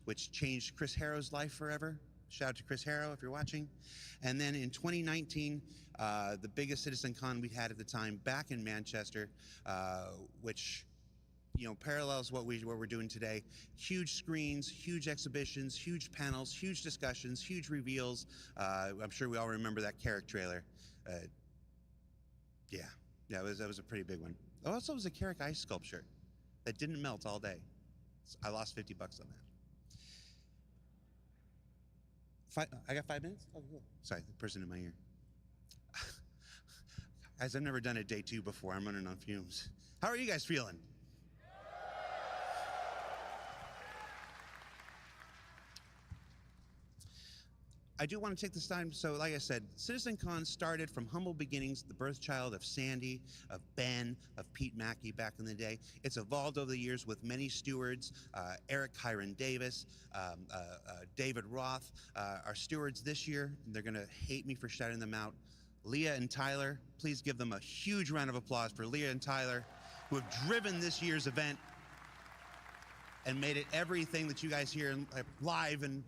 which changed Chris Harrow's life forever. Shout out to Chris Harrow if you're watching. And then in 2019, the biggest Citizens we'd had at the time back in Manchester, which parallels what we're doing today. Huge screens, huge exhibitions, huge panels, huge discussions, huge reveals. I'm sure we all remember that Carrick trailer. Yeah, that was a pretty big one. Also, it was a Carrick ice sculpture that didn't melt all day. I lost $50 on that. I got 5 minutes? Oh, cool. Sorry, the person in my ear. Guys, I've never done a day 2 before. I'm running on fumes. How are you guys feeling? I do want to take this time, so like I said, Citizens started from humble beginnings, the birth child of Sandy, of Ben, of Pete Mackey back in the day. It's evolved over the years with many stewards, Eric Kyron Davis, David Roth, our stewards this year. They're going to hate me for shouting them out. Leah and Tyler, please give them a huge round of applause for Leah and Tyler, who have driven this year's event and made it everything that you guys hear live and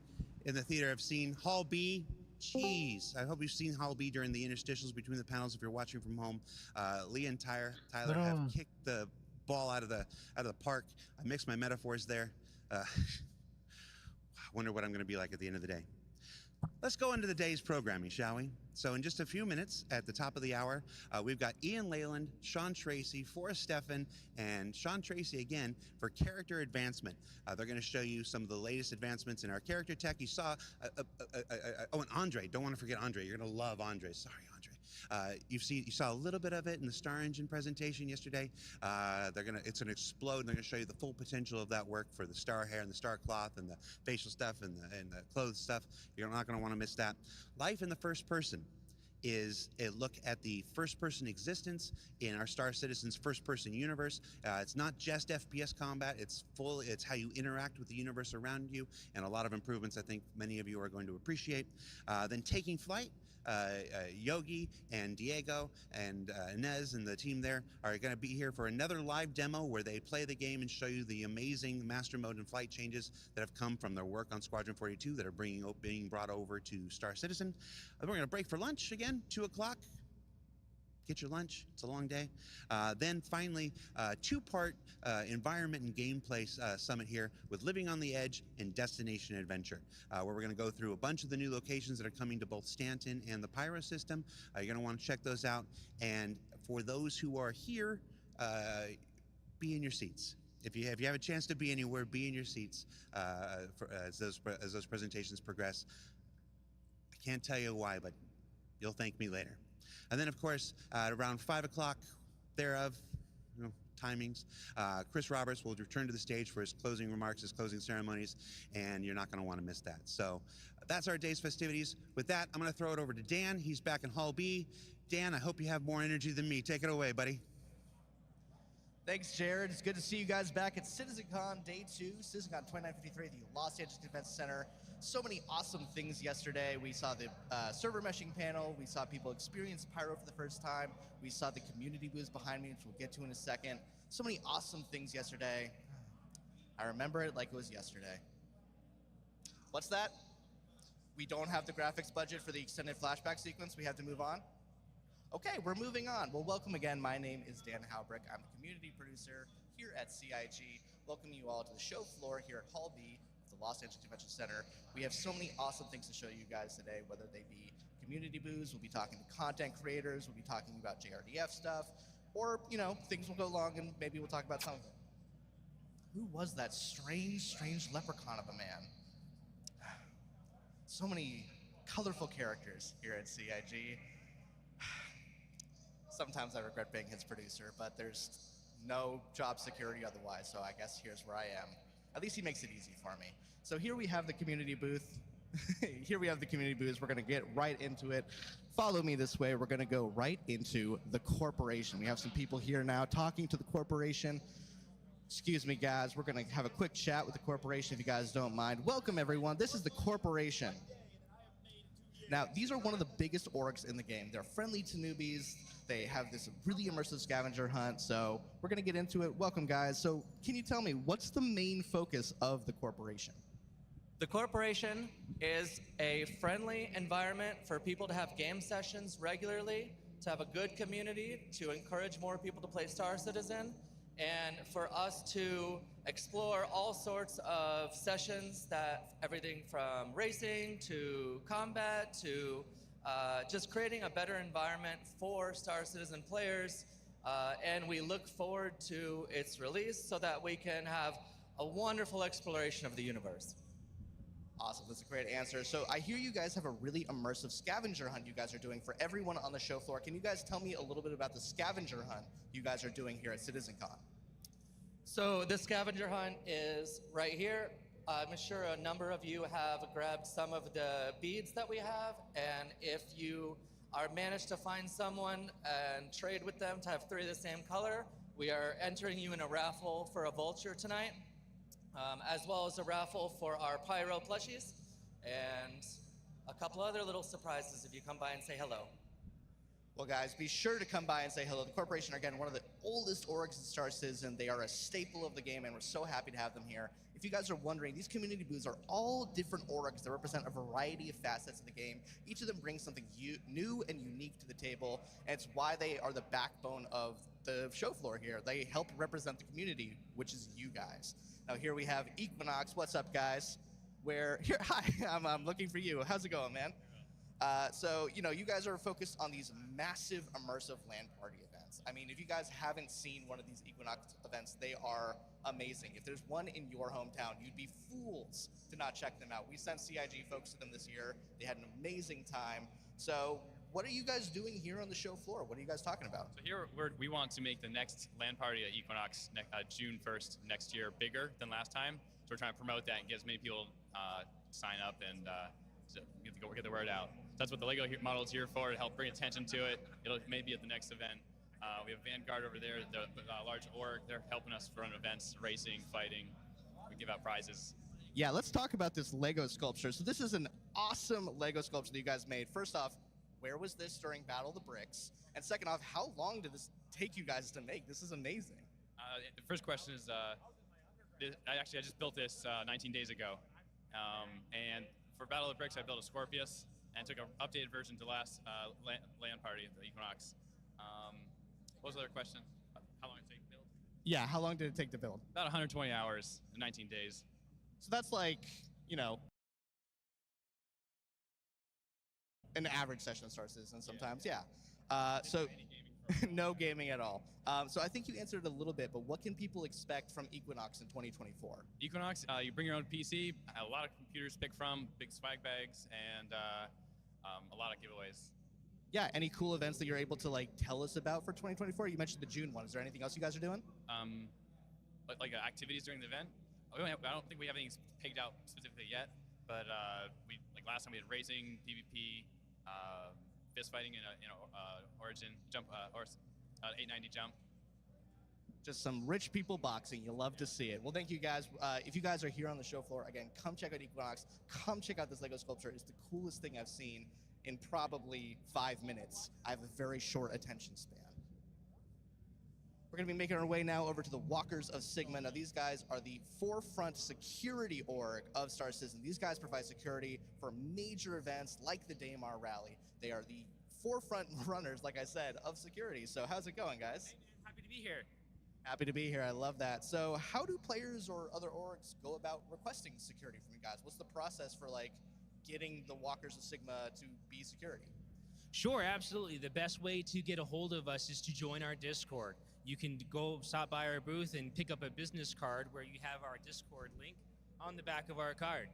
in the theater have seen. Hall B, jeez. I hope you've seen Hall B during the interstitials between the panels if you're watching from home. Leah and Tyler have kicked the ball out of the park. I mixed my metaphors there. I wonder what I'm going to be like at the end of the day. Let's go into the day's programming, shall we? So in just a few minutes, at the top of the hour, we've got Ian Leyland, Sean Tracy, Forrest Steffen, and Sean Tracy again for character advancement. They're going to show you some of the latest advancements in our character tech. You saw, and Andre. Don't want to forget Andre. You're going to love Andre. Sorry, Andre. You saw a little bit of it in the Star Engine presentation yesterday. It's going to explode. And they're going to show you the full potential of that work for the star hair and the star cloth and the facial stuff and the clothes stuff. You're not going to want to miss that. Life in the first person is a look at the first-person existence in our Star Citizen's first-person universe. It's not just FPS combat, it's how you interact with the universe around you, and a lot of improvements I think many of you are going to appreciate. Then Taking Flight, Yogi and Diego and Inez and the team there are going to be here for another live demo where they play the game and show you the amazing master mode and flight changes that have come from their work on Squadron 42 that are being brought over to Star Citizen. We're going to break for lunch again, 2 o'clock. Get your lunch. It's a long day. Then finally, two-part environment and gameplay summit here with Living on the Edge and Destination Adventure, where we're going to go through a bunch of the new locations that are coming to both Stanton and the Pyro system. You're going to want to check those out. And for those who are here, be in your seats. If you have a chance to be anywhere, be in your seats as those presentations progress. I can't tell you why, but you'll thank me later. And then, of course, at around 5 o'clock thereof, timings, Chris Roberts will return to the stage for his closing remarks, his closing ceremonies, and you're not going to want to miss that. So that's our day's festivities. With that, I'm going to throw it over to Dan. He's back in Hall B. Dan, I hope you have more energy than me. Take it away, buddy. Thanks, Jared. It's good to see you guys back at Citizencon Day 2, Citizencon 2953 at the Los Angeles Convention Center. So many awesome things yesterday. We saw the server meshing panel. We saw people experience Pyro for the first time. We saw the community booths behind me, which we'll get to in a second. So many awesome things yesterday. I remember it like it was yesterday. What's that? We don't have the graphics budget for the extended flashback sequence. We have to move on. Okay, we're moving on. Well, welcome again. My name is Dan Haubrick. I'm the community producer here at CIG. Welcome you all to the show floor here at Hall B, the Los Angeles Convention Center. We have so many awesome things to show you guys today, whether they be community booths, we'll be talking to content creators, we'll be talking about JRDF stuff, or, things will go long and maybe we'll talk about some of it. Who was that strange leprechaun of a man? So many colorful characters here at CIG. Sometimes I regret being his producer, but there's no job security otherwise, so I guess here's where I am. At least he makes it easy for me. So here we have the community booth. Here we have the community booths. We're going to get right into it. Follow me this way. We're going to go right into the corporation. We have some people here now talking to the corporation. Excuse me, guys. We're going to have a quick chat with the corporation if you guys don't mind. Welcome, everyone. This is the corporation. Now, these are one of the biggest orgs in the game. They're friendly to newbies. They have this really immersive scavenger hunt, so we're going to get into it. Welcome, guys. So can you tell me, what's the main focus of the corporation? The corporation is a friendly environment for people to have game sessions regularly, to have a good community, to encourage more people to play Star Citizen, and for us to explore all sorts of sessions, that everything from racing to combat to just creating a better environment for Star Citizen players. And we look forward to its release so that we can have a wonderful exploration of the universe. Awesome, that's a great answer. So I hear you guys have a really immersive scavenger hunt you guys are doing for everyone on the show floor. Can you guys tell me a little bit about the scavenger hunt you guys are doing here at Citizencon? So the scavenger hunt is right here. I'm sure a number of you have grabbed some of the beads that we have, and if you are managed to find someone and trade with them to have 3 of the same color, we are entering you in a raffle for a vulture tonight. As well as a raffle for our Pyro plushies, and a couple other little surprises if you come by and say hello. Well, guys, be sure to come by and say hello. The corporation are, again, one of the oldest orgs in Star Citizen. They are a staple of the game, and we're so happy to have them here. If you guys are wondering, these community booths are all different orgs that represent a variety of facets of the game. Each of them brings something new and unique to the table, and it's why they are the backbone of the show floor here. They help represent the community, which is you guys. Now here we have Equinox. What's up, guys? Hi, I'm looking for you. How's it going, man? So, you guys are focused on these massive immersive LAN party events. I mean, if you guys haven't seen one of these Equinox events, they are amazing. If there's one in your hometown, you'd be fools to not check them out. We sent CIG folks to them this year. They had an amazing time. So what are you guys doing here on the show floor? What are you guys talking about? So here we want to make the next LAN party at Equinox June 1st next year bigger than last time. So we're trying to promote that and get as many people sign up and get the word out. So that's what the Lego model is here for, to help bring attention to it. It'll maybe at the next event. We have Vanguard over there, the large org. They're helping us run events, racing, fighting. We give out prizes. Yeah, let's talk about this Lego sculpture. So this is an awesome Lego sculpture that you guys made. First off, where was this during Battle of the Bricks? And second off, how long did this take you guys to make? This is amazing. The first question is, I just built this 19 days ago. And for Battle of the Bricks, I built a Scorpius and took an updated version to last LAN party at the Equinox. What was the other question? How long did it take to build? Yeah, how long did it take to build? About 120 hours in 19 days. So that's like, an average session of Star Citizen sometimes, yeah. So no gaming at all. So I think you answered it a little bit, but what can people expect from Equinox in 2024? Equinox, you bring your own PC, a lot of computers to pick from, big swag bags, and a lot of giveaways. Yeah, any cool events that you're able to tell us about for 2024? You mentioned the June one. Is there anything else you guys are doing? Like activities during the event? I don't think we have anything pegged out specifically yet, but we last time we had racing, PvP, fist fighting in Origin jump, or 890 jump. Just some rich people boxing. You love to see it. Well, thank you guys. If you guys are here on the show floor, again, come check out Equinox. Come check out this Lego sculpture. It's the coolest thing I've seen in probably 5 minutes. I have a very short attention span. We're going to be making our way now over to the Walkers of Sigma. Now, these guys are the forefront security org of Star Citizen. These guys provide security for major events like the Daymar Rally. They are the forefront runners, like I said, of security. So how's it going, guys? Happy to be here. Happy to be here. I love that. So how do players or other orgs go about requesting security from you guys? What's the process for getting the Walkers of Sigma to be security? Sure, absolutely. The best way to get a hold of us is to join our Discord. You can go stop by our booth and pick up a business card where you have our Discord link on the back of our card.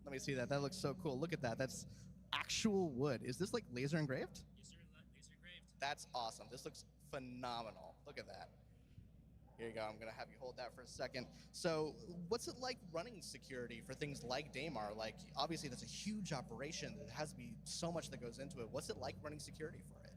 Let me see that. That looks so cool. Look at that. That's actual wood. Is this laser engraved? Yes, sir. Laser engraved. That's awesome. This looks phenomenal. Look at that. Here you go. I'm going to have you hold that for a second. So what's it like running security for things like Daymar? Obviously, that's a huge operation. There has to be so much that goes into it. What's it like running security for it?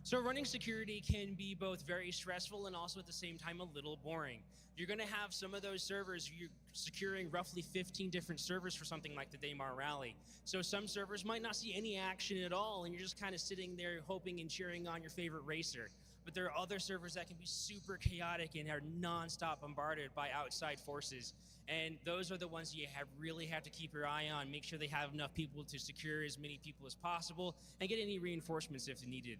So running security can be both very stressful and also at the same time a little boring. You're going to have some of those servers, you're securing roughly 15 different servers for something like the Daymar Rally. So some servers might not see any action at all, and you're just kind of sitting there hoping and cheering on your favorite racer. but there are other servers that can be super chaotic and are nonstop bombarded by outside forces. And those are the ones you really have to keep your eye on, make sure they have enough people to secure as many people as possible, and get any reinforcements if needed.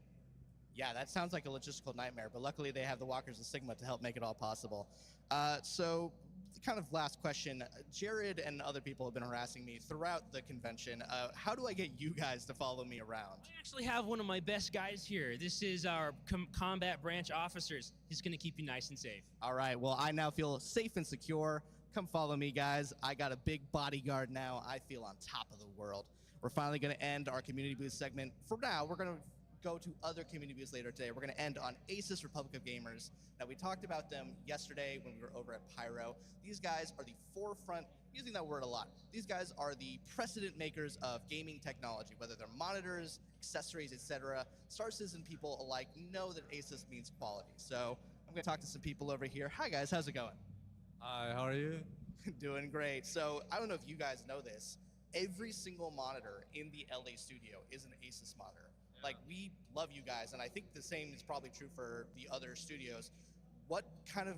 Yeah, that sounds like a logistical nightmare, but luckily they have the Walkers of Sigma to help make it all possible. So, kind of last question. Jared and other people have been harassing me throughout the convention. How do I get you guys to follow me around? I actually have one of my best guys here. This is our combat branch officers. He's going to keep you nice and safe. All right, well, I now feel safe and secure. Come follow me, guys. I got a big bodyguard now. I feel on top of the world. We're finally going to end our community booth segment. For now, we're going to go to other community booths later today. We're going to end on Asus Republic of Gamers. Now, we talked about them yesterday when we were over at Pyro. These guys are the forefront, using that word a lot. These guys are the precedent makers of gaming technology, whether they're monitors, accessories, etc. Star Citizen people alike know that Asus means quality. So I'm going to talk to some people over here. Hi, guys. How's it going? Hi, how are you? Doing great. So I don't know if you guys know this. Every single monitor in the LA studio is an Asus monitor. Like, we love you guys, and I think the same is probably true for the other studios. What kind of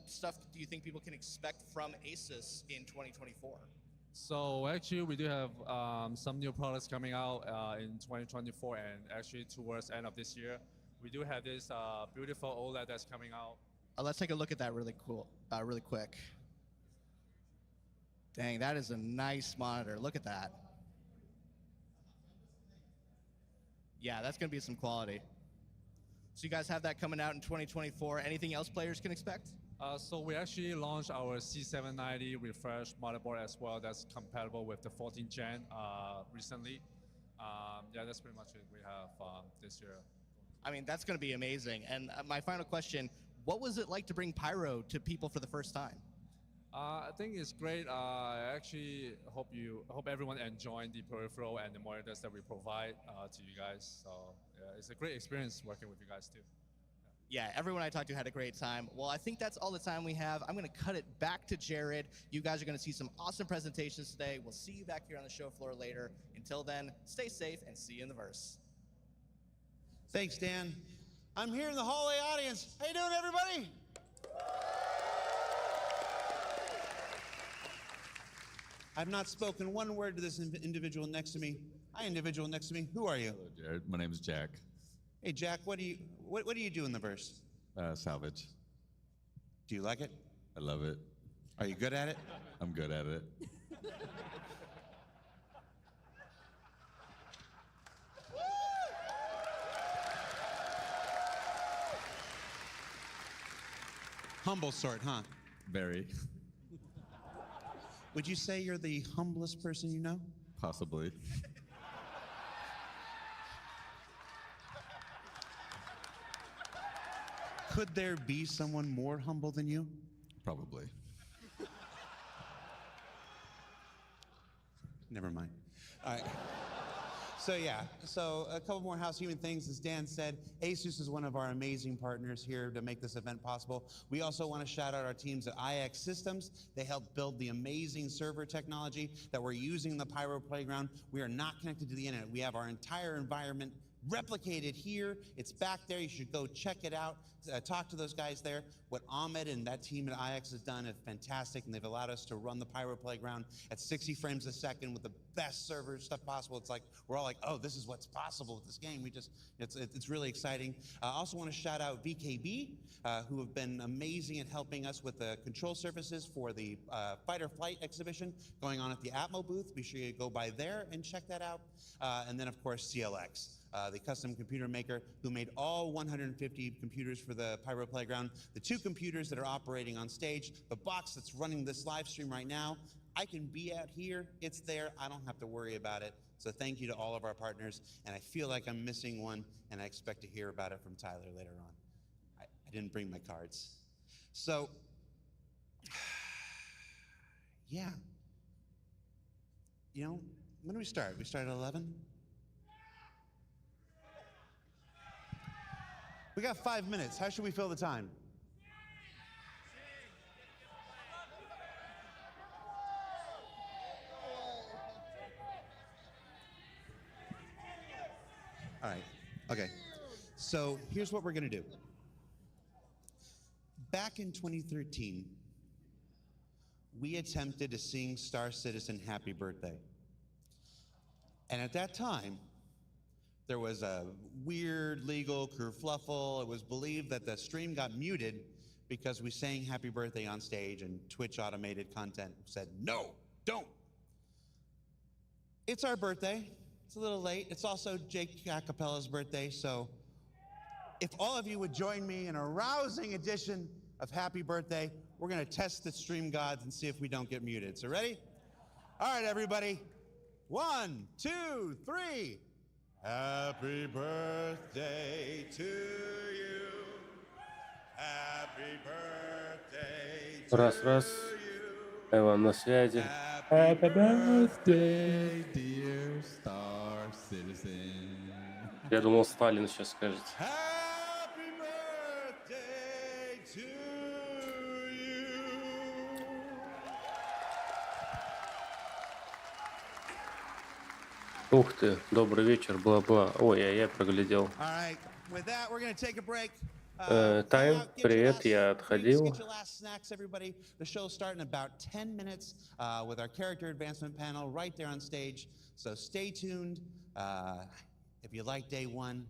stuff do you think people can expect from Asus in 2024? So actually, we do have some new products coming out in 2024, and actually towards the end of this year, we do have this beautiful OLED that's coming out. Let's take a look at that really quick. Dang, that is a nice monitor. Look at that. Yeah, that's going to be some quality. So you guys have that coming out in 2024. Anything else players can expect? So we actually launched our C790 refresh motherboard as well. That's compatible with the 14th gen recently. Yeah, that's pretty much it we have this year. I mean, that's going to be amazing. And my final question, what was it like to bring Pyro to people for the first time? I think it's great. I actually hope everyone enjoyed the peripheral and the monitors that we provide to you guys. So yeah, it's a great experience working with you guys too. Yeah, everyone I talked to had a great time. Well, I think that's all the time we have. I'm going to cut it back to Jared. You guys are going to see some awesome presentations today. We'll see you back here on the show floor later. Until then, stay safe and see you in the verse. Thanks, Dan. I'm here in the hallway audience. How you doing, everybody? I've not spoken one word to this individual next to me. Hi, individual next to me. Who are you? Hello, Jared. My name is Jack. Hey, Jack. What do you do in the verse? Salvage. Do you like it? I love it. Are you good at it? I'm good at it. Humble sort, huh? Very. Would you say you're the humblest person you know? Possibly. Could there be someone more humble than you? Probably. Never mind. All right. So a couple more housekeeping things. As Dan said, Asus is one of our amazing partners here to make this event possible. We also want to shout out our teams at IX Systems. They helped build the amazing server technology that we're using in the Pyro Playground. We are not connected to the internet. We have our entire environment replicated here. It's back there. You should go check it out. Talk to those guys there. What Ahmed and that team at IX has done is fantastic, and they've allowed us to run the Pyro Playground at 60 frames a second with the best server stuff possible. It's like we're all like, oh, this is what's possible with this game. It's really exciting. I also want to shout out VKB, who have been amazing at helping us with the control surfaces for the Fight or Flight exhibition going on at the Atmo booth. Be sure you go by there and check that out. And then, of course, CLX. The custom computer maker who made all 150 computers for the Pyro Playground, the 2 computers that are operating on stage, the box that's running this live stream right now. I can be out here, it's there, I don't have to worry about it. So thank you to all of our partners, and I feel like I'm missing one, and I expect to hear about it from Tyler later on. I didn't bring my cards. So, yeah. You know, when do we start? We start at 11? We got 5 minutes. How should we fill the time? All right. Okay. So here's what we're going to do. Back in 2013, we attempted to sing Star Citizen Happy Birthday. And at that time, there was a weird legal kerfluffle. It was believed that the stream got muted because we sang Happy Birthday on stage, and Twitch automated content said, no, don't. It's our birthday. It's a little late. It's also Jake Acapella's birthday, so if all of you would join me in a rousing edition of Happy Birthday, we're gonna test the stream gods and see if we don't get muted. So ready? All right, everybody. 1, 2, 3. Happy birthday to you. Happy birthday to Раз. you. Эван на связи. Happy birthday, dear Star Citizen. Я думал, Сталин сейчас скажет. Happy birthday to you. Ух ты, добрый вечер, бла-бла. Ой, я проглядел. All right, with that, we're going to take a break. Тайм, привет, я отходил. Get your last snacks, everybody. The show'll start in about 10 minutes with our character advancement panel right there on stage. So stay tuned. If you like day one,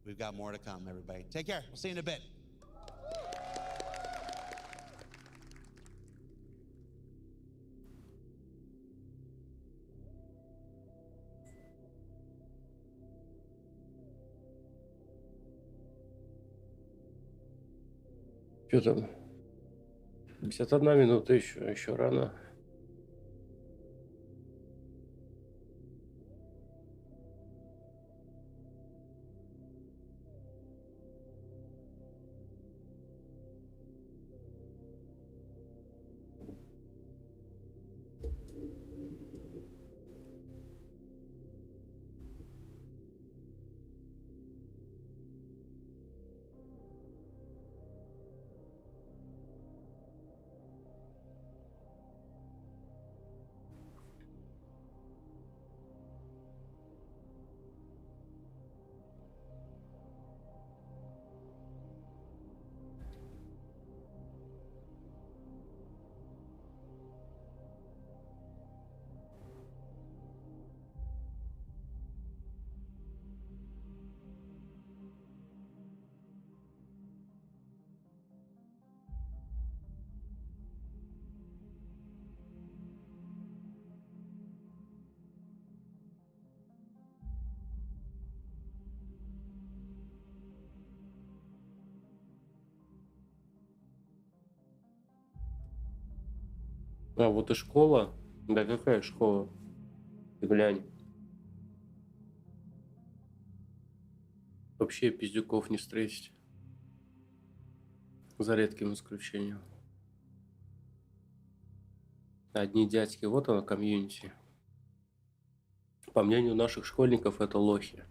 we've got more to come, everybody. Take care. We'll see you in a bit. Что там? 51 минута еще рано. А вот и школа. Да какая школа? Ты глянь. Вообще пиздюков не встретить. За редким исключением. Одни дядьки, вот оно, комьюнити. По мнению наших школьников, это лохи.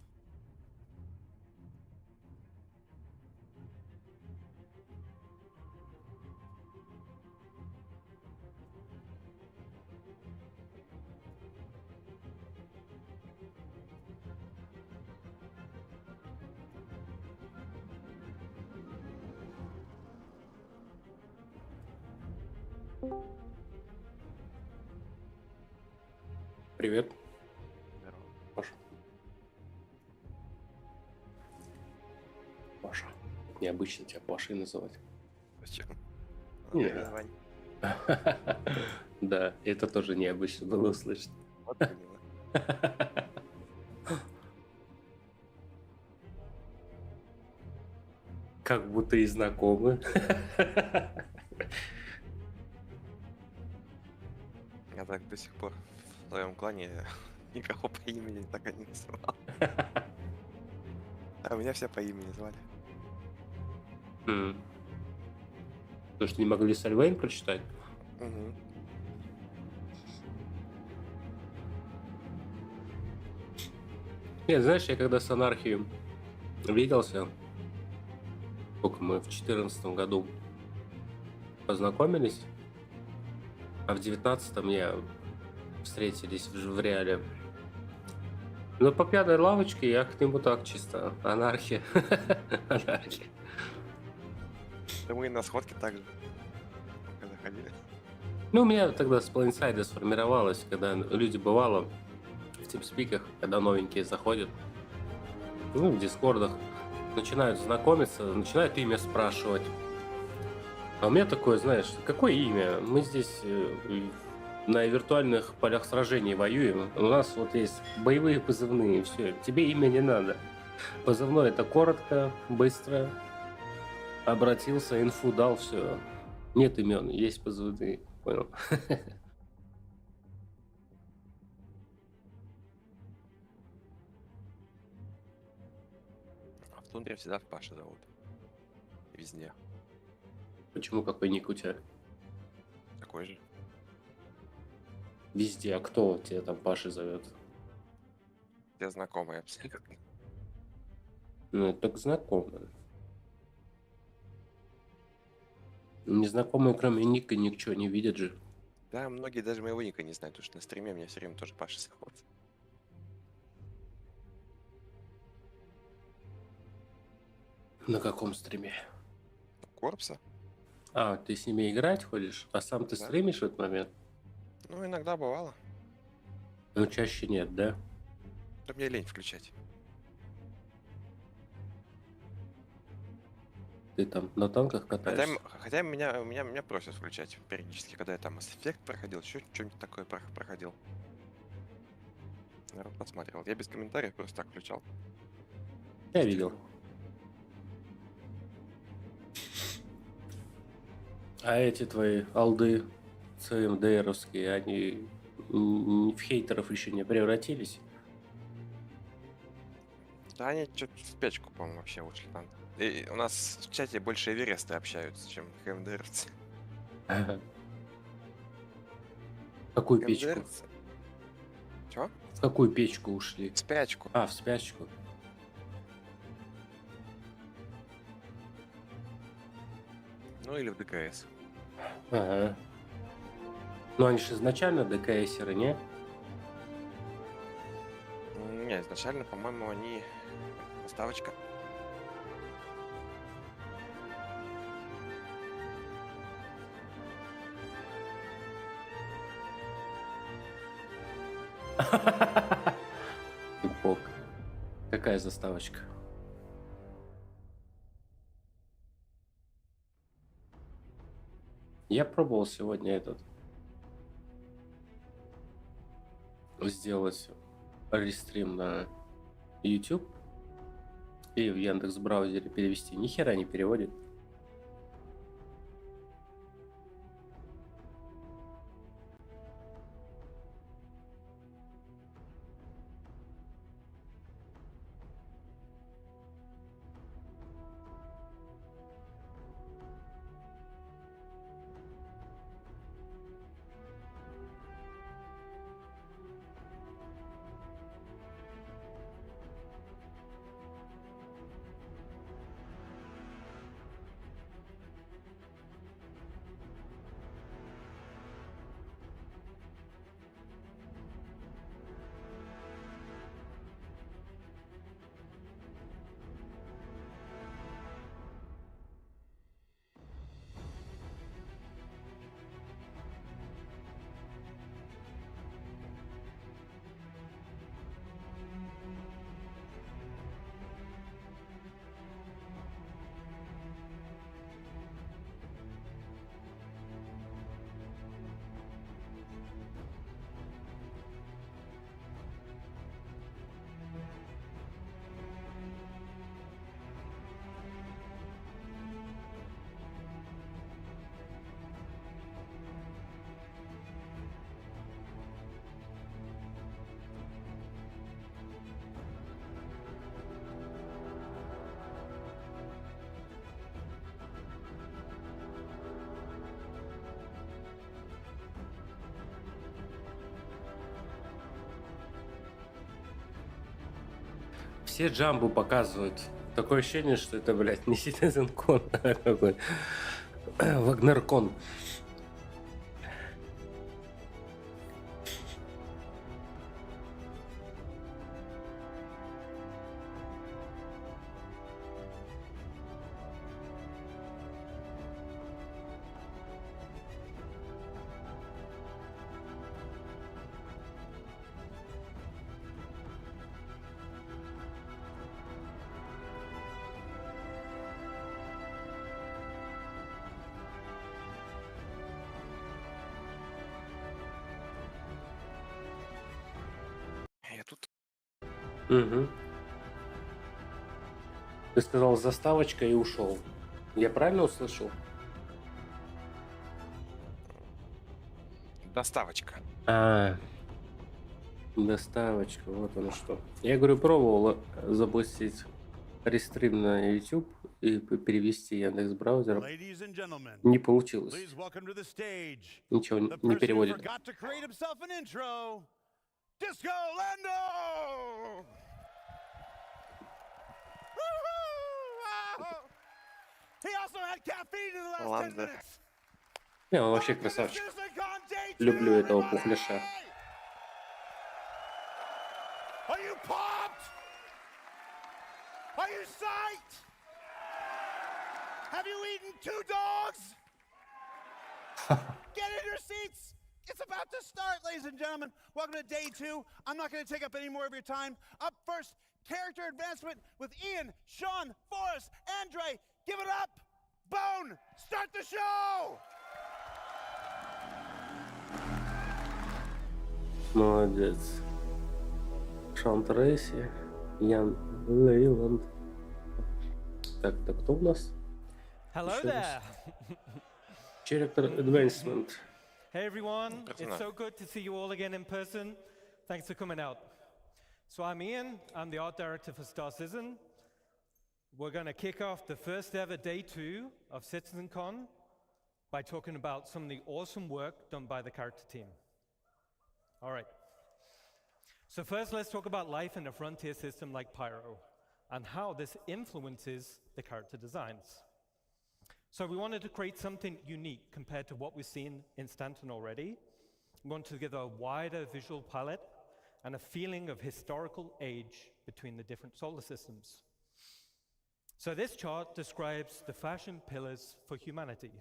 Привет. Паша. Паша. Необычно тебя Пашей называть. Зачем? Не. Название. Да, это тоже необычно было услышать. Вот именно. Как будто и знакомы. Я так до сих пор в своем клане никого по имени так и не называл. А меня все по имени звали. Потому что не могли Сальвейн прочитать. Угу. Нет, знаешь, я когда с Анархией виделся, сколько мы в 2014 году познакомились, а в 2019 я встретились в реале. Но по пятой лавочке я к нему так чисто. Анархия. Анархия. Да мы и на сходке так же. Когда ходили. Ну, у меня тогда с инсайда сформировалось, когда люди бывало в тимспиках, когда новенькие заходят, ну, в дискордах, начинают знакомиться, начинают имя спрашивать. А у меня такое, знаешь, какое имя? Мы здесь на виртуальных полях сражений воюем. У нас вот есть боевые позывные, все. Тебе имя не надо. Позывной это коротко, быстро. Обратился, инфу дал, все. Нет имен, есть позывные. Понял? А в тундре всегда в Паше зовут. Везде. Почему какой ник у тебя? Такой же. Везде. А кто тебя там Пашей зовет? Все знакомые абсолютно. Ну, это так знакомые. Незнакомые, кроме ника, ничего не видят же. Да, многие даже моего ника не знают, потому что на стриме меня все время тоже Паша зовут. На каком стриме? Корпуса? А, ты с ними играть ходишь? А сам ты Да. стримишь в этот момент? Ну, иногда бывало. Ну, чаще нет, да? Да мне лень включать. Ты там на танках катаешься? Хотя меня просят включать периодически, когда я там Mass Effect проходил, еще что-нибудь такое проходил. Народ посмотрел. Я без комментариев просто так включал. Я видел. А эти твои алды ЦМДРовские, они в хейтеров еще не превратились? Да они что-то в спячку, по-моему, вообще ушли там. И у нас в чате больше эвересты общаются, чем ХМДРовцы. Ага. В какую печку? ХМДРовцы? Чё? В какую печку ушли? В спячку. А, в спячку. Ну или в ДКС. Ага. Ну они же изначально ДКСеры, не? Не, изначально, по-моему, они доставочка. Бог. Какая заставочка? Я пробовал сегодня сделать рестрим на YouTube и в Яндекс браузере перевести. Ни хера не переводит. Все джамбу показывают. Такое ощущение, что это, блядь, не Ситизенкон, а какой Вагнеркон. Мгм. Ты сказал заставочка и ушел. Я правильно услышал? Доставочка. А, доставочка, вот оно что. Я говорю, пробовал запустить рестрим на YouTube и перевести Яндекс браузером. Ladies and gentlemen, Не получилось. please welcome to the stage Ничего the не person who переводит. forgot to create himself an intro, Disco Lando! Woo-hoo! He also had caffeine in the last 10 Ладно. minutes. Не, он вообще Welcome to красавчик. Ситизенкон Day 2, Люблю этого everybody! пухляша. Are you pumped? Are you psyched? Have you eaten 2 dogs? Get in your seats. It's about to start, ladies and gentlemen. Welcome to day 2. I'm not going to take up any more of your time. Up first, character advancement with Ian, Sean, Forrest, Andre. Give it up. Bone, start the show. Молодец. Шон Трейси, Ян Лейланд. Так, это кто у нас? Hello Еще раз. there. Character Advancement. Hey everyone, it's Persona. so good to see you all again in person. Thanks for coming out. So I'm Ian, I'm the art director for Star Citizen. We're going to kick off the first ever day 2 of Citizencon by talking about some of the awesome work done by the character team. All right. So first let's talk about life in a frontier system like Pyro and how this influences the character designs. So we wanted to create something unique compared to what we've seen in Stanton already. We wanted to give a wider visual palette and a feeling of historical age between the different solar systems. So this chart describes the fashion pillars for humanity.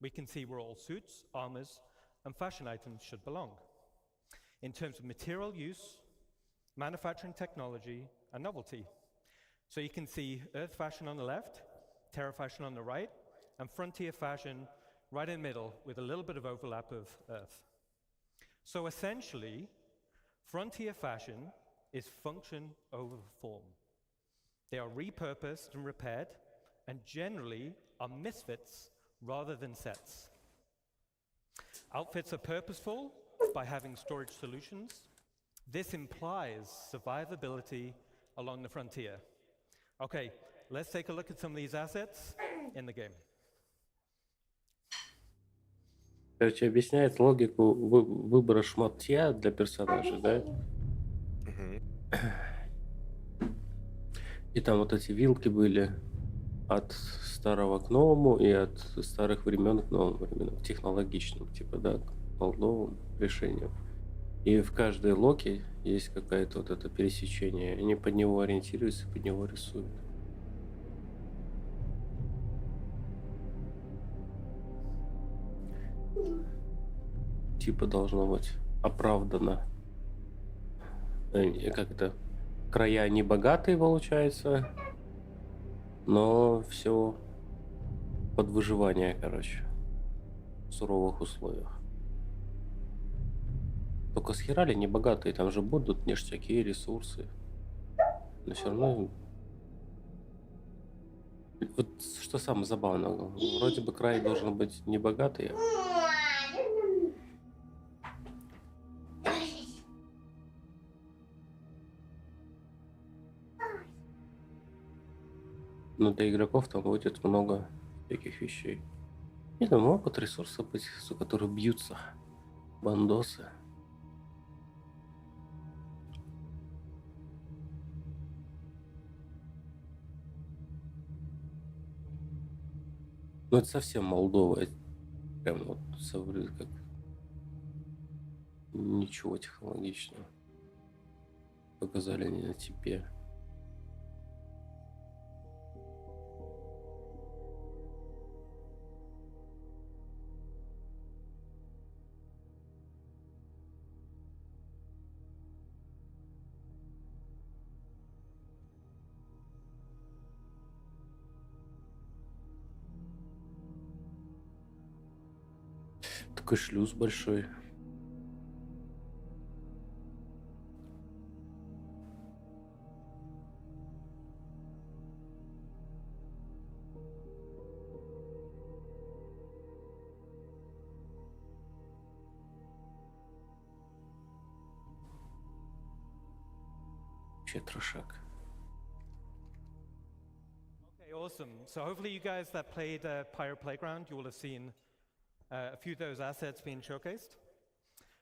We can see where all suits, armors, and fashion items should belong. In terms of material use, manufacturing technology, and novelty. So you can see Earth fashion on the left, Terra fashion on the right, and frontier fashion right in the middle with a little bit of overlap of Earth. So essentially, frontier fashion is function over form. They are repurposed and repaired, and generally are misfits rather than sets. Outfits are purposeful by having storage solutions. This implies survivability along the frontier. Okay, let's take a look at some of these assets in the game. Короче, объясняет логику выбора шматья для персонажа, да? Мгм. И там вот эти вилки были от старого к новому и от старых времен к новым временам, к технологичным, типа, да, к новым решениям. И в каждой локе есть какое-то вот это пересечение. Они под него ориентируются, под него рисуют. Типа должно быть оправдано. Как это? Края не богатые, получается, но все под выживание, короче, в суровых условиях. Только схерали не богатые, там же будут ништяки, ресурсы. Но все равно... Вот что самое забавное, вроде бы край должен быть не богатый, но для игроков там будет много таких вещей. И там могут ресурсы быть, за которые бьются бандосы. Ну это совсем Молдова. Прям вот как ничего технологичного. Показали не на типе. Такой шлюз большой. Вообще трошак. Okay, awesome. So hopefully you guys that played Pyro Playground, you will have seen a few of those assets being showcased.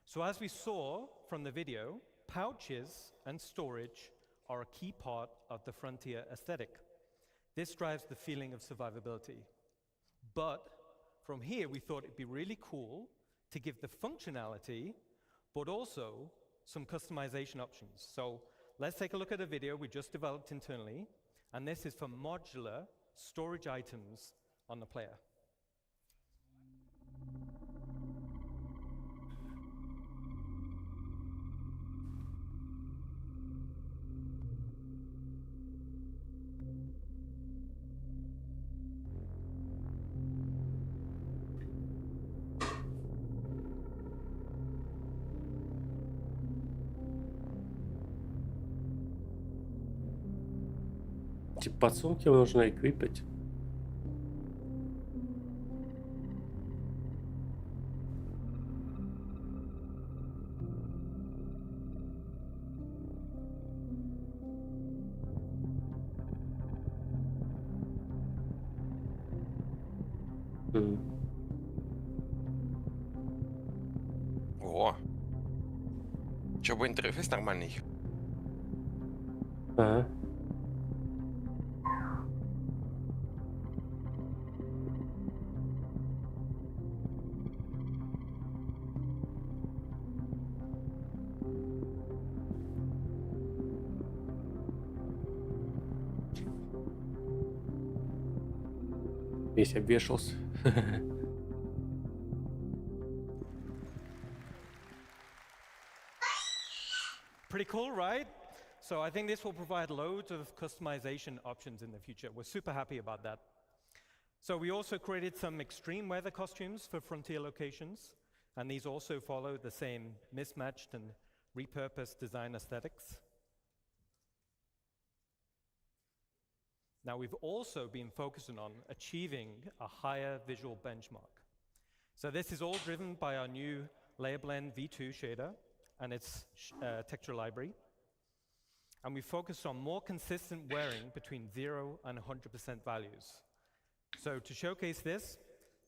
So as we saw from the video, pouches and storage are a key part of the Frontier aesthetic. This drives the feeling of survivability. But from here, we thought it'd be really cool to give the functionality, but also some customization options. So let's take a look at a video we just developed internally, and this is for modular storage items on the player. Типа подсумки нужно эквипить. О! Чё, бы интерфейс нормальный? Ага. Весь обвешался. Pretty cool, right? So I think this will provide loads of customization options in the future. We're super happy about that. So we also created some extreme weather costumes for Frontier locations, and these also follow the same mismatched and repurposed design aesthetics. Now we've also been focusing on achieving a higher visual benchmark. So this is all driven by our new Layer Blend V2 shader and its texture library. And we focused on more consistent wearing between 0 and 100% values. So to showcase this,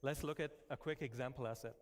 let's look at a quick example asset.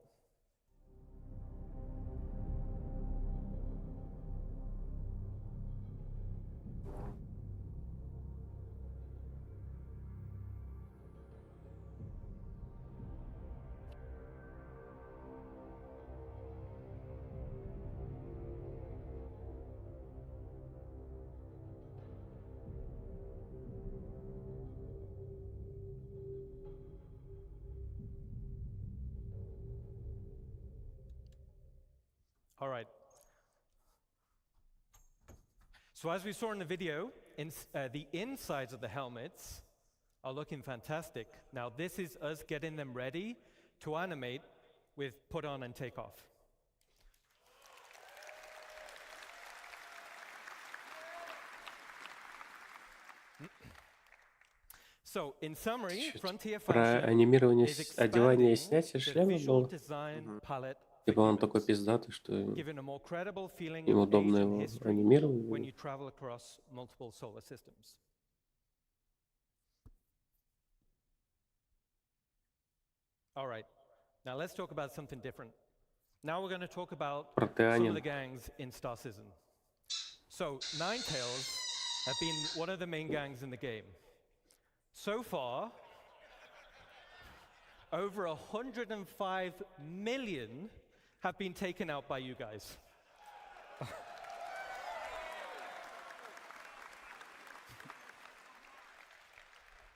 All right. So as we saw in the video, the insides of the helmets are looking fantastic. Now this is us getting them ready to animate with put on and take off. So in summary, Frontier Про function анимирование is одевания и expanding снятия the шлема visual было. design palette Типа он такой пиздатый, что giving a more credible feeling им of удобно age and его history анимировать. when you travel across multiple solar systems. All right, now let's talk about something different. Now we're going to talk about some of Протеанин. the gangs in Star Citizen. So Ninetales have been one of the main gangs in the game. So far, over 105 million have been taken out by you guys.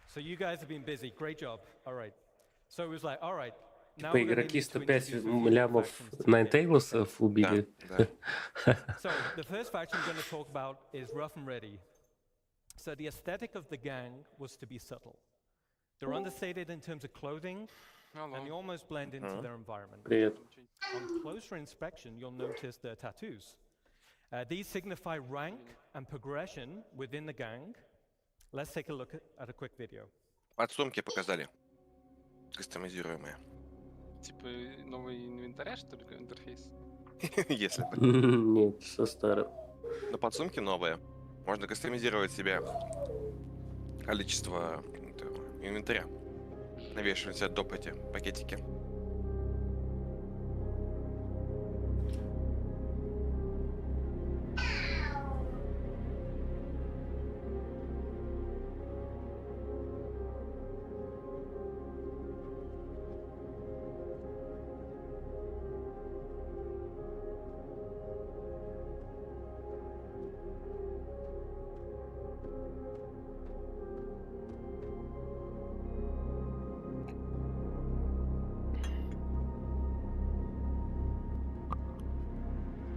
So you guys have been busy. Great job. All right. So it was like, all right. Now Типа we're gonna игроки need to 105 introduce a few лямов factions to the game. Ninetales убили. Да. So the first faction we're going to talk about is Rough and Ready. So the aesthetic of the gang was to be subtle. They're understated in terms of clothing, and they almost blend into their environment. Привет. On closer inspection, you'll notice their tattoos. These signify rank and progression within the gang. Let's take a look at a quick video. Подсумки показали. Кастомизируемые. Типа новый инвентаря, что ли, интерфейс? Если бы. Нет, со старым. Но подсумки новые. Можно кастомизировать себе количество инвентаря. Навешивать себе доп. Эти пакетики.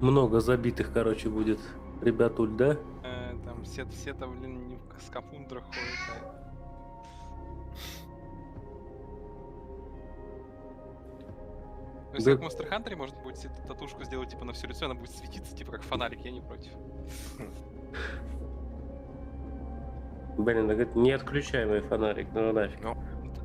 Много забитых, короче, будет ребятуль, да? Там все там, блин, не в скафундрах ходят. Ну, если как в Monster Hunter можно будет себе татушку сделать типа на все лицо, она будет светиться, типа как фонарик, я не против. Блин, говорит, неотключаемый фонарик, ну нафиг. Ну,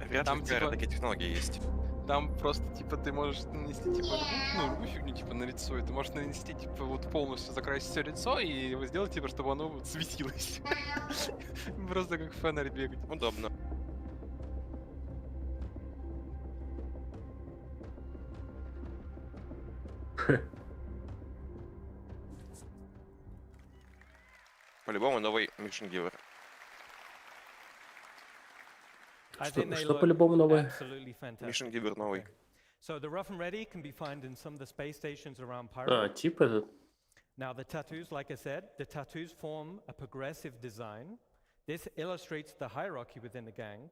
вряд ли типа, такие технологии есть. Там просто, типа, ты можешь нанести, типа, любую фигню, типа, на лицо, и ты можешь нанести, типа, вот полностью закрасить все лицо и его сделать, типа, чтобы оно вот светилось. Просто как фонарь бегать. Удобно. По-любому новый Mission Giver. Что по-любому новое? Mission Giver новый. So the rough and ready can be found in some of the space stations around А, Pyro. тип этот. Now the tattoos, like I said, the tattoos form a progressive design. This illustrates the hierarchy within the gang.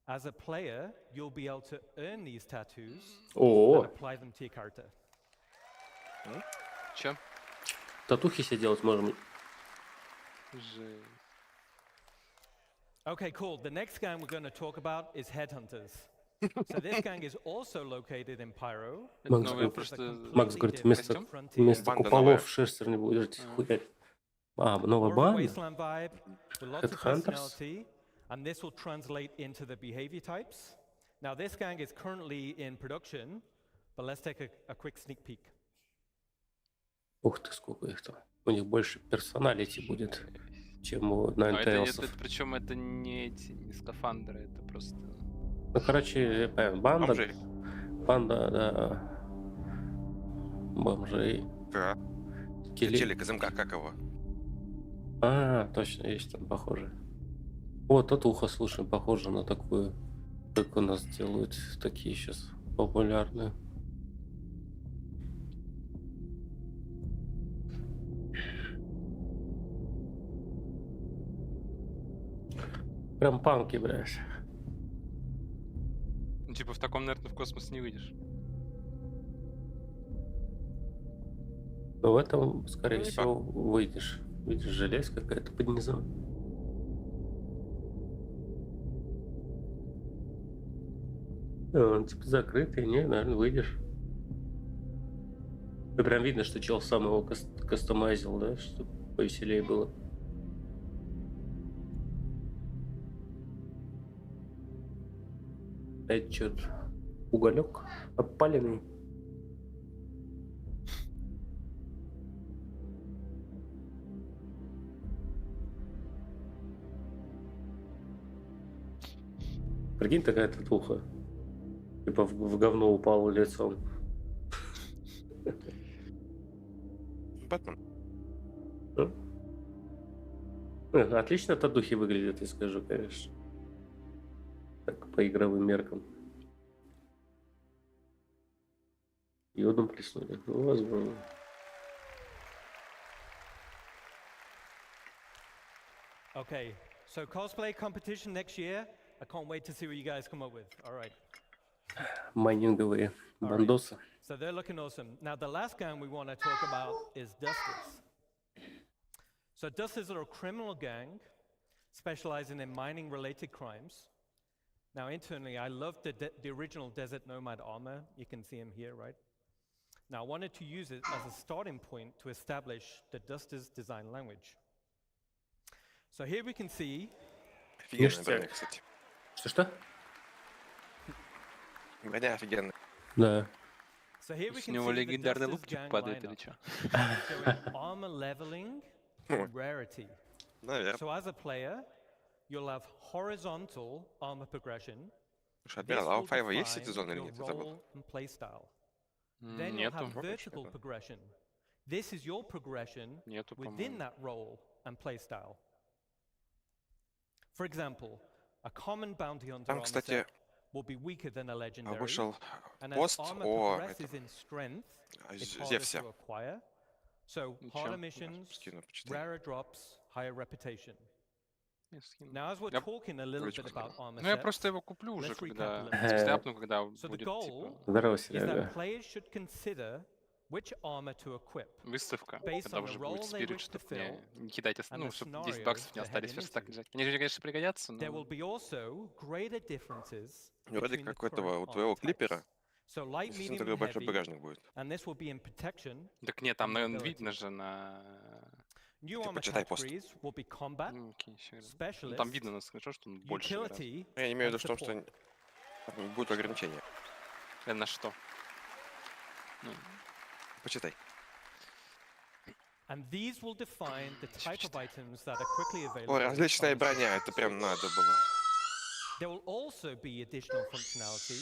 As a player, you'll be able to earn these tattoos and apply them to your character. Чё? Татухи себе делать можем. Okay, cool. The next gang we're going to talk about is Headhunters. So this gang is also located in Pyro. Макс говорит, вместо куполов шерстер не будет хуярить. А, новая банда? Wasteland vibe with lots of personality, and this will translate into the behavior types. Now this gang is currently in production, but let's take a quick sneak peek. Ух ты, сколько их там. У них больше персоналити будет, чем у Ninetales. Причем это не эти, не скафандры, это просто... Ну, короче, я понял, банда, да, бомжей. Да. Телек из МК, как его? А, точно, есть там похоже. Вот, татуха, слушай, похоже на такую, как у нас делают, такие сейчас популярные. Прям панки, блядь. Ну, типа в таком, наверное, в космос не выйдешь. Но в этом, скорее всего, выйдешь. Видишь, железь какая-то под низом. Он типа закрытый, не, наверное, выйдешь. И прям видно, что чел сам его кастомайзил, да, чтобы повеселее было. Это что-то уголек опаленный. Прикинь, такая татуха. Типа в говно упал лицом. Бэтмен. Отлично татухи выглядят, я скажу, конечно. Так, по игровым меркам. Йодом плеснули. Ну, возможно. Okay, so cosplay competition next year. I can't wait to see what you guys come up with. All right. Майнинговые бандосы. So they're looking awesome. Now the last gang we want to talk about is Dusters. So Dusters are a criminal gang specializing in mining-related crimes. Now internally, I love the original Desert Nomad armor. You can see him here, right? Now I wanted to use it as a starting point to establish the Dusters design language. So here we can see... Офигенная броня, кстати. Что? Броня офигенная. Да. So here we С can него see the легендарный Dusters лук gang падает или lineup. что? Showing armor leveling and rarity. Наверное. So as a player, you'll have horizontal armor progression. Слушай, This Адмирал, а у will Файва есть define Ситизон или your нет? Я забыл. role and playstyle. Then you'll Нету. have vertical progression. This is your progression Нету, within по-моему. that role and playstyle. For example, a common bounty hunter Там, armor кстати, set will be weaker than a legendary, вышел and as пост armor о progresses этом in strength, it's harder Зевсе. to acquire. So harder missions, Скину, почитай. rarer drops, higher reputation. Я скину. Now, as we're Я- talking a little Вроде bit бы about armor Ну, я sets, просто его куплю уже, let's recap когда... a little в bit. смысле, апну, когда So the будет, goal типа, Здорово, is that Серега. players should consider which armor to equip. выставка, Based когда on the уже role будет they спирит, wish to чтобы мне fill не кидать, and ну, the чтобы scenario 10 баксов не to head остались them просто так into. лежать. Мне же, конечно, пригодятся, There will но... be also greater differences Вроде between the как у этого, current у твоего armor types. клипера, So light, если medium, такой and большой heavy, багажник будет. and this will be in protection. Так нет, там, and наверное, mobility. видно же на... New Ты armor почитай пост. categories will be combat, Ну, окей, всё верно. Ну, там видно, specialist, хорошо, что он больше гораздо. utility, Я имею в and виду в том, что support. там будут ограничения. На что? Ну, Почитай. And these will define the type of items that are quickly available. О, различная on the броня, это прям надо было. There will also be additional functionality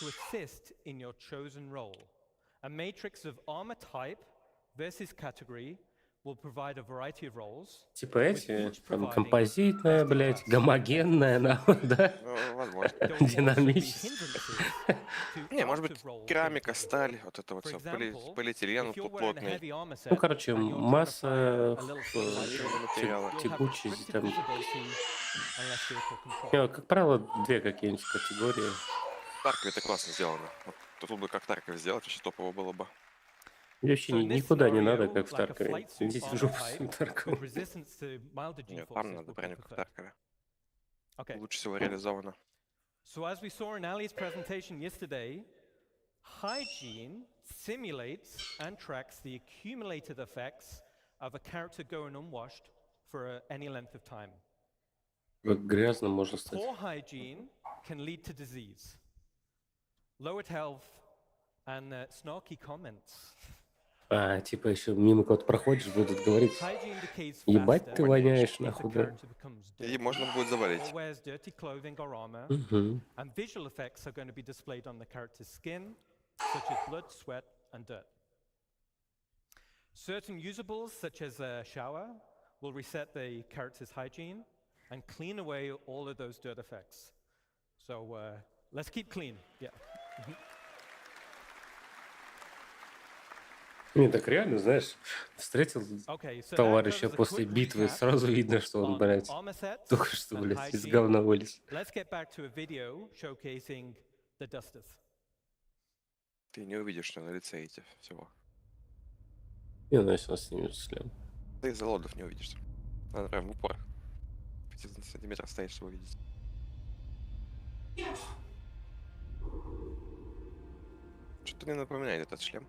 to assist in your chosen role. A matrix of armor type versus category will provide a variety of roles. Типа эти, там, композитная, блядь, гомогенная, нахуй, да? Ну, возможно. There will also be Динамически. hindrances to Не, может быть, out-of-role керамика, gameplay. сталь, вот это вот For все, example, полиэтилен if you're wearing a плотный, heavy armor set Ну, короче, and you're trying to масса fire a little bit lighter, материала. you'll have текучесть restricted там. visibility and less vehicle control. Не, как правило, две какие-нибудь категории. В Таркове это классно сделано. Вот тут бы как Тарков сделать, вообще топово было бы. И вообще So in this никуда не надо, scenario, как в like a Таркове. flight suit Идите в armor жопу type с Тарковым. with resistance to milder Нет, там G-forces надо would be броню, как в preferred. Таркове. Okay. Лучше всего реализовано. So as we saw in Ali's presentation yesterday, hygiene simulates and tracks the accumulated effects of a character going unwashed for any length of time. Как грязно можно стать. Poor hygiene can lead to disease, lowered health, and snarky comments. А, типа еще мимо кого-то проходишь, будут говорить, Hygiene decays ебать faster ты воняешь, if the нахуй, да. character becomes И dirty можно будет завалить. or wears dirty clothing or armor, Мгм. and visual effects are going to be displayed on the character's skin, such as blood, sweat, and dirt. Certain usables, such as a shower, will reset the character's hygiene and clean away all of those dirt effects. So let's keep clean. Yeah. Не, так реально, знаешь, встретил Okay, so that товарища covers a после quick битвы, recap сразу видно, что он, on блядь, armor sets только что, and блядь, из hygiene. говна вылез. Let's get back to a video showcasing the dusters. Ты не увидишь, что на лице эти всего. Не, ну если он снимет шлем. Ты из-за лодов не увидишь. Надо прям в упор. 50 сантиметров стоять, чтобы увидеть. Что-то мне напоминает этот шлем.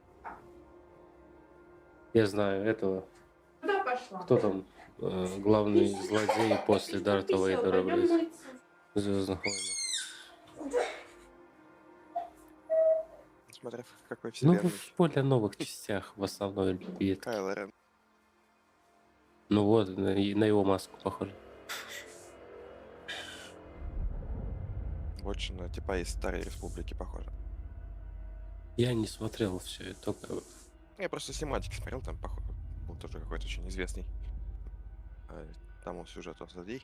Я знаю этого. Кто там главный злодей после Дарта Вейдера, блядь, в Звездных войнах? Смотря в какой Ну, вселенной. в более новых частях, в основной ветке. Кайло Рен. Ну вот, на его маску похоже. Больше на типа из Старой Республики похоже. Я не смотрел все, только... Я просто синематики смотрел, там похоже. Был тоже какой-то очень известный. Там он сюжет о злодей.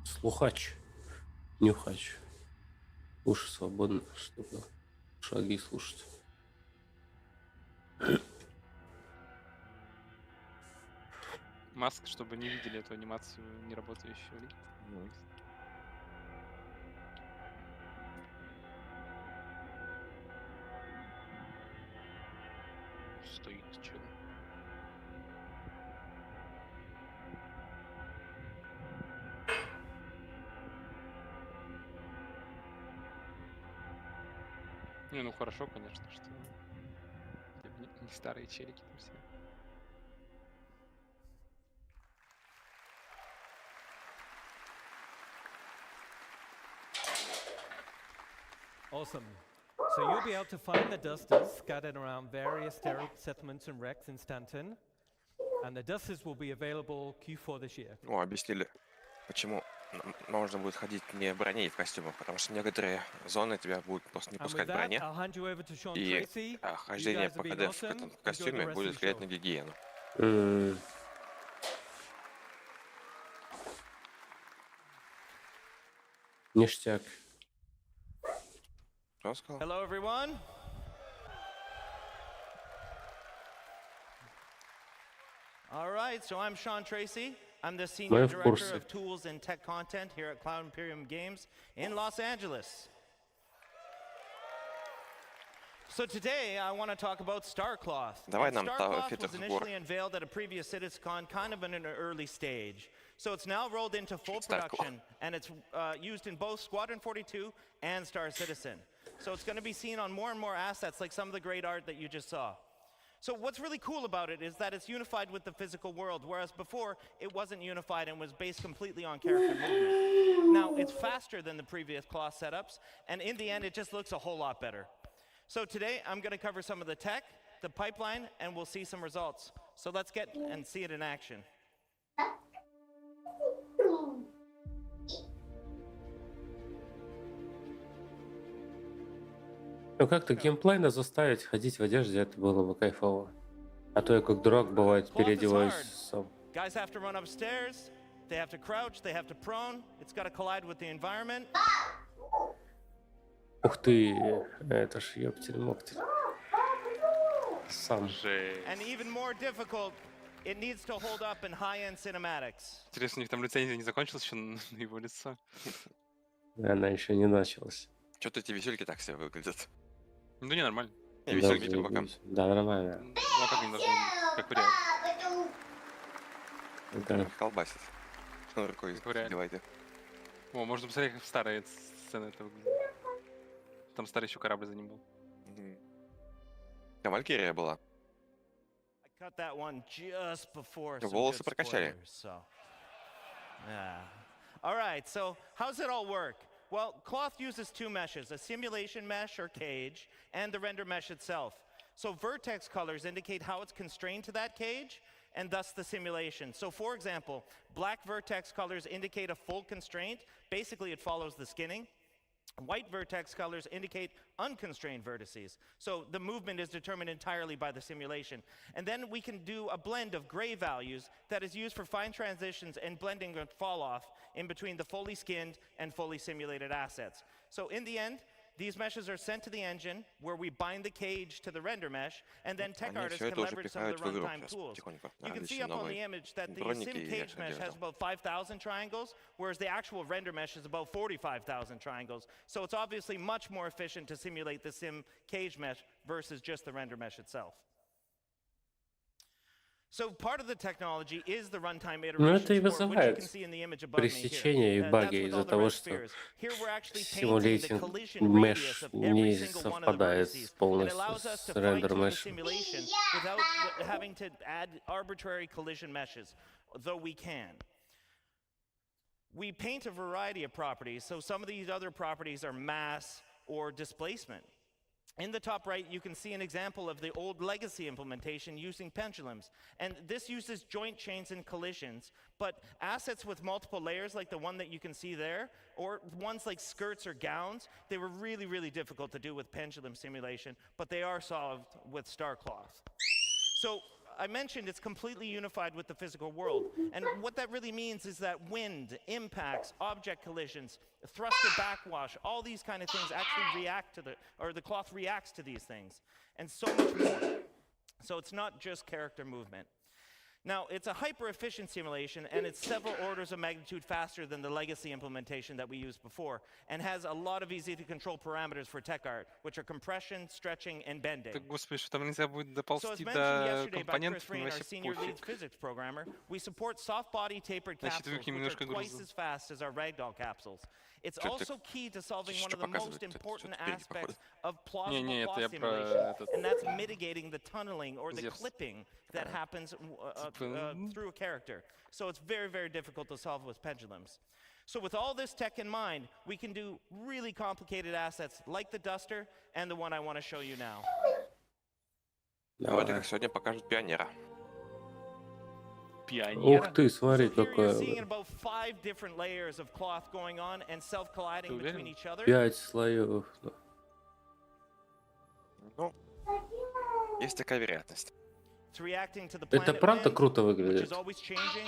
Слухач, нюхач. Уши свободны, чтобы шаги слушать. Маск, чтобы не видели эту анимацию неработающую. Стоит чё? Не, ну хорошо, конечно, что не старые челики там все. Awesome. So you'll be able to find the dusters scattered around various settlements and wrecks in Stanton, and the dusters will be available Q4 this year. Ну, объяснили, почему можно будет ходить не в броне и в костюмах, потому что некоторые зоны тебя будут просто не And пускать with в that, броне, I'll hand you over to Sean и Tracy. You хождение guys по have been КД в awesome. этом Enjoy the костюме rest of будет the влиять show. на гигиену. Ништяк. Что сказал? Hello, everyone. All right, so I'm Sean Tracy. I'm the Senior Director of Tools and Tech Content here at Cloud Imperium Games in Los Angeles. So today I want to talk about Starcloth. Starcloth was initially unveiled at a previous Citizcon, kind of in an early stage. So it's now rolled into full production, and it's used in both Squadron 42 and Star Citizen. So it's going to be seen on more and more assets, like some of the great art that you just saw. So what's really cool about it is that it's unified with the physical world, whereas before it wasn't unified and was based completely on character movement. Now, it's faster than the previous Cloth setups, and in the end, it just looks a whole lot better. So today, I'm going to cover some of the tech, the pipeline, and we'll see some results. So let's get and see it in action. Ну как-то геймплейно заставить ходить в одежде, это было бы кайфово. А то я как дурак бывает переодеваюсь сам. Guys have to run upstairs, they have to crouch, they have to prone, it's got to collide with the environment. Ух ты, это ж ёптель-моптель. Сам. And even more difficult, it needs to hold up in high-end cinematics. Интересно, у них там лицензия не закончилась еще на его лицо? Она еще не началась. Что-то эти весельки так себе выглядят. Ну не, нормально. Не, весельки типа пока. Да, нормально. Ну а как они должны быть? Как вариант. Да. Колбасит. Рукой девайте. О, можно посмотреть, как в старые сцены это выглядит. Там старый еще корабль за ним был. Там Валькирия была. Cut that one just before Волосы прокачали. Yeah. All right, so how does it all work? Well, Cloth uses two meshes, a simulation mesh or cage, and the render mesh itself. So vertex colors indicate how it's constrained to that cage, and thus the simulation. So for example, black vertex colors indicate a full constraint. Basically, it follows the skinning. White vertex colors indicate unconstrained vertices. So the movement is determined entirely by the simulation. And then we can do a blend of gray values that is used for fine transitions and blending and fall off in between the fully skinned and fully simulated assets. So in the end, these meshes are sent to the engine where we bind the cage to the render mesh, and then tech artists can leverage some of the runtime tools. You can see up on the image that the sim cage mesh has about 5,000 triangles, whereas the actual render mesh is about 45,000 triangles. So it's obviously much more efficient to simulate the sim cage mesh versus just the render mesh itself. So part of the technology is the runtime iteration support, which you can see in the image above me пресечение и here. баги That's with из-за all the того, red что spheres. Here we're actually painting the симулятинг collision меш radius of не every single one of the совпадает vertices. It полностью allows us с to рендер fine-tune the мешем. simulation without having to add arbitrary collision meshes, though we can. We paint a variety of properties, so some of these other properties are mass or displacement. In the top right, you can see an example of the old legacy implementation using pendulums. And this uses joint chains and collisions, but assets with multiple layers like the one that you can see there, or ones like skirts or gowns, they were really, really difficult to do with pendulum simulation, but they are solved with Starcloth. So I mentioned it's completely unified with the physical world. And what that really means is that wind, impacts, object collisions, thruster backwash, all these kind of things actually react to the cloth reacts to these things, and so much more. So it's not just character movement. Now, it's a hyper-efficient simulation, and it's several orders of magnitude faster than the legacy implementation that we used before, and has a lot of easy-to-control parameters for tech art, which are compression, stretching, and bending. Так, господи, что там нельзя будет So as доползти mentioned до yesterday by Chris компонентов, мне Rain, our вообще senior lead пофиг. physics programmer, we support soft-body tapered Значит, capsules, выкинем which немножко are twice груза. as fast as our ragdoll capsules. It's Чё also key to solving one of the most показывает? important Что-то впереди, aspects походу. of plausible Не-не, это я cloth про simulation, этот and that's mitigating the tunneling or the Зевс. clipping that happens Типа, through a character. So it's very, very difficult to solve with pendulums. So with all this tech in mind, we can do really complicated assets like the Duster and the one I want to show you now. Вроде как сегодня покажут пионера. Ух ты, смотри, So here you're seeing какое. about 5 different layers of cloth going on and self-colliding between each other. 5 слоев. Ну, есть такая вероятность. It's reacting to the Это planet правда wind, круто which выглядит. is always changing.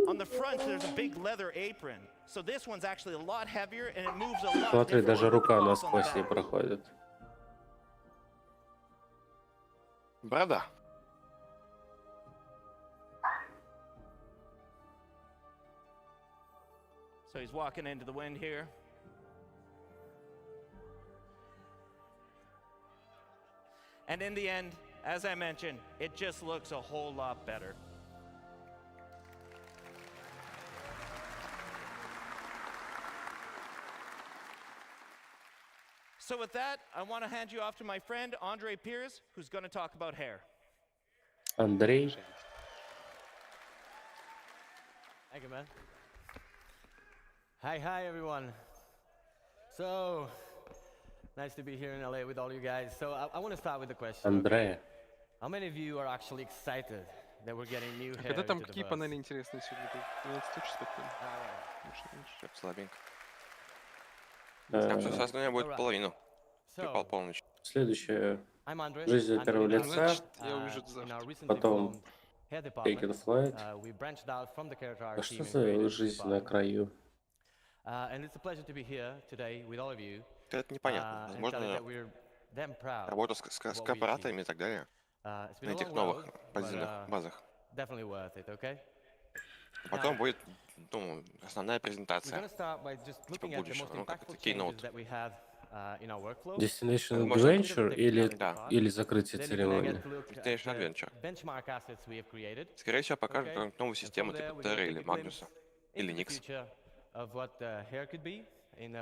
On the front, there's a big leather apron. So this one's actually a lot heavier and it moves a lot Смотри, differently даже than the рука cloth on the насквозь не back. проходит. Правда? So he's walking into the wind here. And in the end, as I mentioned, it just looks a whole lot better. So with that, I want to hand you off to my friend Andre Piers, who's going to talk about hair. Андрей. Thank you, man. Hi, everyone. So, nice to be here in LA with all you guys. So, I want to start with a question. Андрея. How many of you are actually excited that we're getting new hair Когда там into the какие bus? панели интересные сегодня? 12 часов. Что слабенько. Там все остальное будет половину. Припал полночь. Следующее. I'm Andre. Жизнь от I'm первого the лица. in our recently Потом formed hair Taken department. Flight. We branched out from the character А art что team and за created жизнь this на department. краю? And it's a pleasure to be here today with all of you. Это непонятно. And tell you that Возможно, we're damn proud работа с of what we корпорациями и achieved. так далее. It's been На a этих long новых road, but, подземных базах. definitely worth it, okay? Потом будет, ну, основная We're презентация. going to start by just Типа looking at the most будущего, ну, как impactful это, changes keynote. that we have in our workflow. Destination Возможно, Adventure или, да. или закрытие Then you're going to церемонии? get to look at Destination the Adventure. benchmark assets we have created. Скорее всего, покажут Okay? какую-нибудь новую And систему from there, типа we're gonna Терры take или a glimpse Магнуса. Или into the Никс. future of what hair could be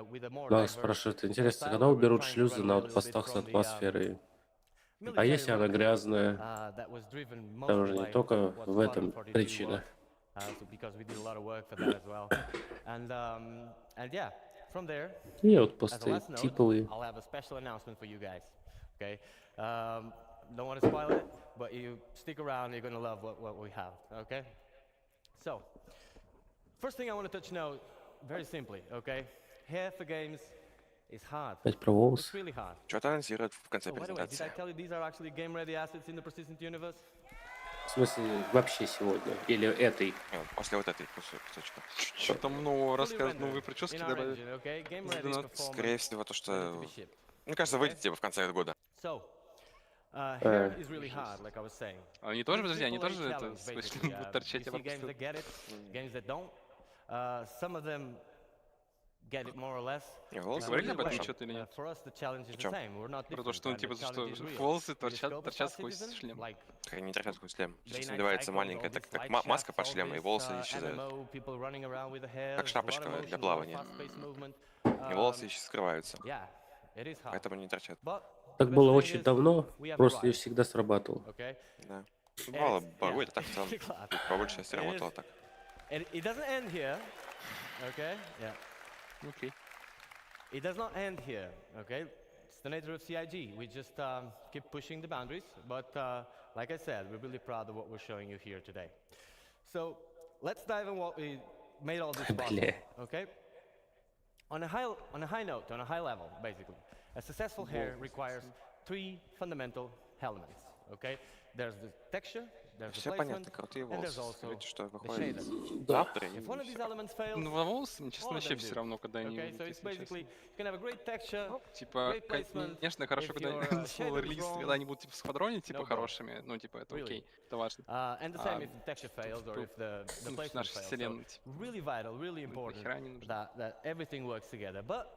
with a more Макс diverse спрашивает, интересно, hairstyle когда where we're уберут trying to шлюзы run на away a little bit outпостах с from the атмосферой? А military если она work, грязная? that was driven Там mostly же не by только what's в этом 42 причина. so because we did a lot of work for that as well. And yeah, from there, И as a отпусты last note, типовые. I'll have a special announcement for you guys. Okay, don't want to spoil it, but you stick around, you're gonna love what we have. Okay, so first thing I want to touch now, very simply. Okay, hair for games is hard. Опять про It's волосы. really hard. Что-то анонсируют в конце Oh, by the way, did I презентации. tell you these are actually game-ready assets in the persistent universe? В смысле, вообще сегодня? Или этой? После вот этой кусочка. Что там нового Fully рассказать, rendered новые прически in our добавить? engine, okay? Game За ready 12. performance, Скорее всего, то, ready что... to be shipped. Мне кажется, выйдет типа в конце года. So, hair is really hard, like I was saying. Они тоже, It's подожди, они triple A тоже это, challenge, в смысле, basically. будут You торчать see games that get it, games that don't. Some of them get it more or less. Волосы Говорили Either об этом way, что-то или нет? for us, the challenge is the О чём? same. We're not Про то, different, что, and the типа, что challenge is real. волосы In the scope of торчат Star сквозь Citizen, шлем. like Как они торчат сквозь шлем. day-night Сейчас надевается cycles, маленькая, all так, these как light маска shafts, под all шлем, и this, волосы исчезают. MMO, people running around with the hair, Как a lot of шапочка motion, для a lot of плавания. fast-paced movement. И волосы скрываются. Yeah, it is hard. Поэтому не торчат. But Так the было best thing очень is давно, we have просто не variety, всегда срабатывало. okay? Да. Бывало, yeah. бывает, а так в целом. По большей части It is- работало так. And it doesn't end here, okay? Yeah. Окей. It does not end here, okay? It's the nature of CIG. We just keep pushing the boundaries, but like I said, we're really proud of what we're showing you here today. So let's dive in what we made all this possible, Бля. okay? On a high note, on a high level, basically, a successful hair requires 3 fundamental elements, okay? There's the texture, there's the Все placement, понятно, крутые and there's волосы. also Видите, что the выходит shader. завтра, и If one of these elements fails, Ну, волосы, мне, all честно, of вообще them все do. равно, когда они Okay, so выйдут, it's если basically честно. you can have a great texture, Типа, great placement. конечно, хорошо, If когда your, слово shader is релиз, wrong, когда они будут типа в сквадроне, типа no go. хорошими, ну, типа, это Really. окей, это важно. And the same if the texture fails or if the Ну, в placement нашей fails. So вселенной, типа, really vital, really important нахера не нужно. that everything works together. But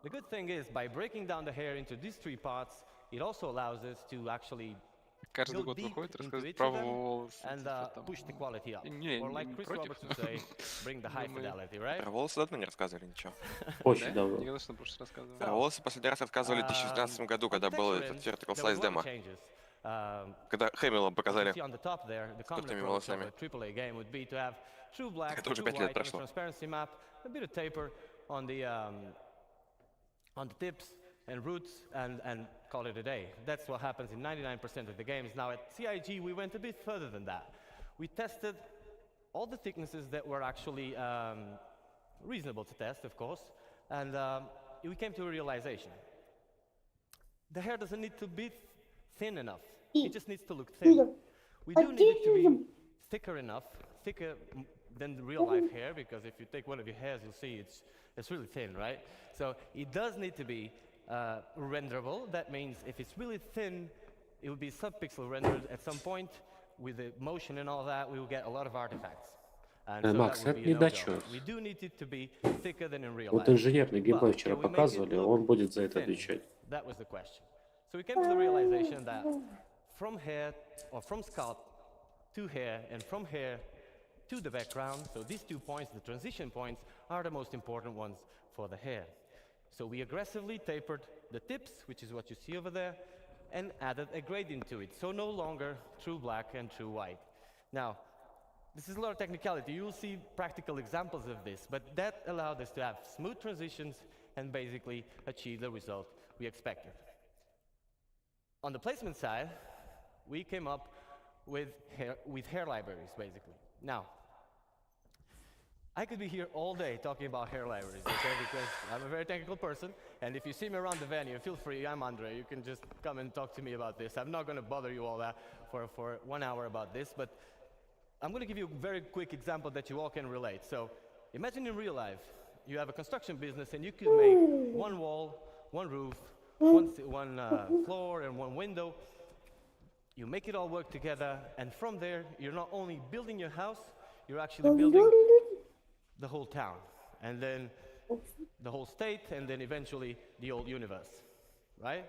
the good thing is by breaking down the hair into these 3 parts, it also allows us to actually Каждый go год deep выходит, into рассказывает each про of them волосы, and типа, там. push the quality up. Не, Or like не Chris против, Roberts но- would say, bring the high Думаю. fidelity, right? Про волосы давно не рассказывали ничего. Очень Да? давно. Я конечно, в прошлый раз рассказывал. Про волосы последний раз рассказывали в 2019 году, когда был on этот texture Vertical end, there was Slice a lot of демо. changes. Когда Хэмилла As you показали see on the top there, the с common крутыми approach of волосами. a AAA game would be to have true black, Это уже true 5 лет white on a прошло. transparency map, a bit of taper on the tips and roots, and call it a day. That's what happens in 99% of the games. Now at CIG, we went a bit further than that. We tested all the thicknesses that were actually reasonable to test, of course, and we came to a realization. The hair doesn't need to be thin enough. It just needs to look thin. We do need it to be thicker enough, thicker than real life hair, because if you take one of your hairs, you'll see it's really thin, right? So it does need to be renderable. That means if it's really thin, it will be sub-pixel rendered at some point. With the motion and all that, we will get a lot of artifacts. And so that Макс, would это be a no-go. недочет. We do need it to be thicker than in real Вот life. инженерный геймплей But вчера can we make it показывали, look он будет за это thin? отвечать. That was the question. So we came to the realization that from hair, or from scalp to hair, and from hair to the background, so these 2 points, the transition points, are the most important ones for the hair. So we aggressively tapered the tips, which is what you see over there, and added a gradient to it. So no longer true black and true white. Now, this is a lot of technicality. You'll see practical examples of this, but that allowed us to have smooth transitions and basically achieve the result we expected. On the placement side, we came up with hair libraries, basically. Now, I could be here all day talking about hair libraries, okay? Because I'm a very technical person, and if you see me around the venue, feel free, I'm Andre, you can just come and talk to me about this. I'm not going to bother you all that for 1 hour about this, but I'm going to give you a very quick example that you all can relate. So imagine in real life, you have a construction business and you could make one wall, one roof, one floor and one window. You make it all work together, and from there, you're not only building your house, you're actually building the whole town, and then the whole state, and then eventually the whole universe, right?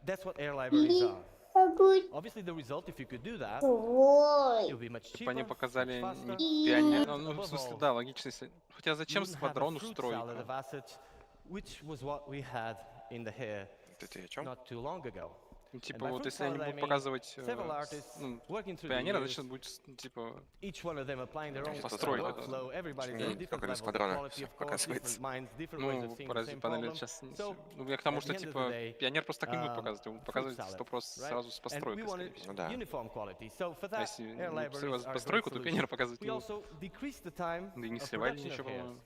That's what air libraries are. Obviously, the result, if you could do that, it would be much cheaper, Они показали much faster, не пионер, and ну, в above смысле, all, да, логично, если... Хотя зачем you wouldn't have a сквадрон fruit устроить? salad of assets, which was what we had in the hair not too long ago. Типа вот если они будут показывать пионера, значит будет типа построить только не спадрона показывается. Ну, панели сейчас... Ну, я к тому, что типа пионер просто так не будет показывать, он показывает сразу с постройкой, скорее всего. Ну да. А если постройку, то пионер показывать не будет. Да и не сливали ничего, по-моему.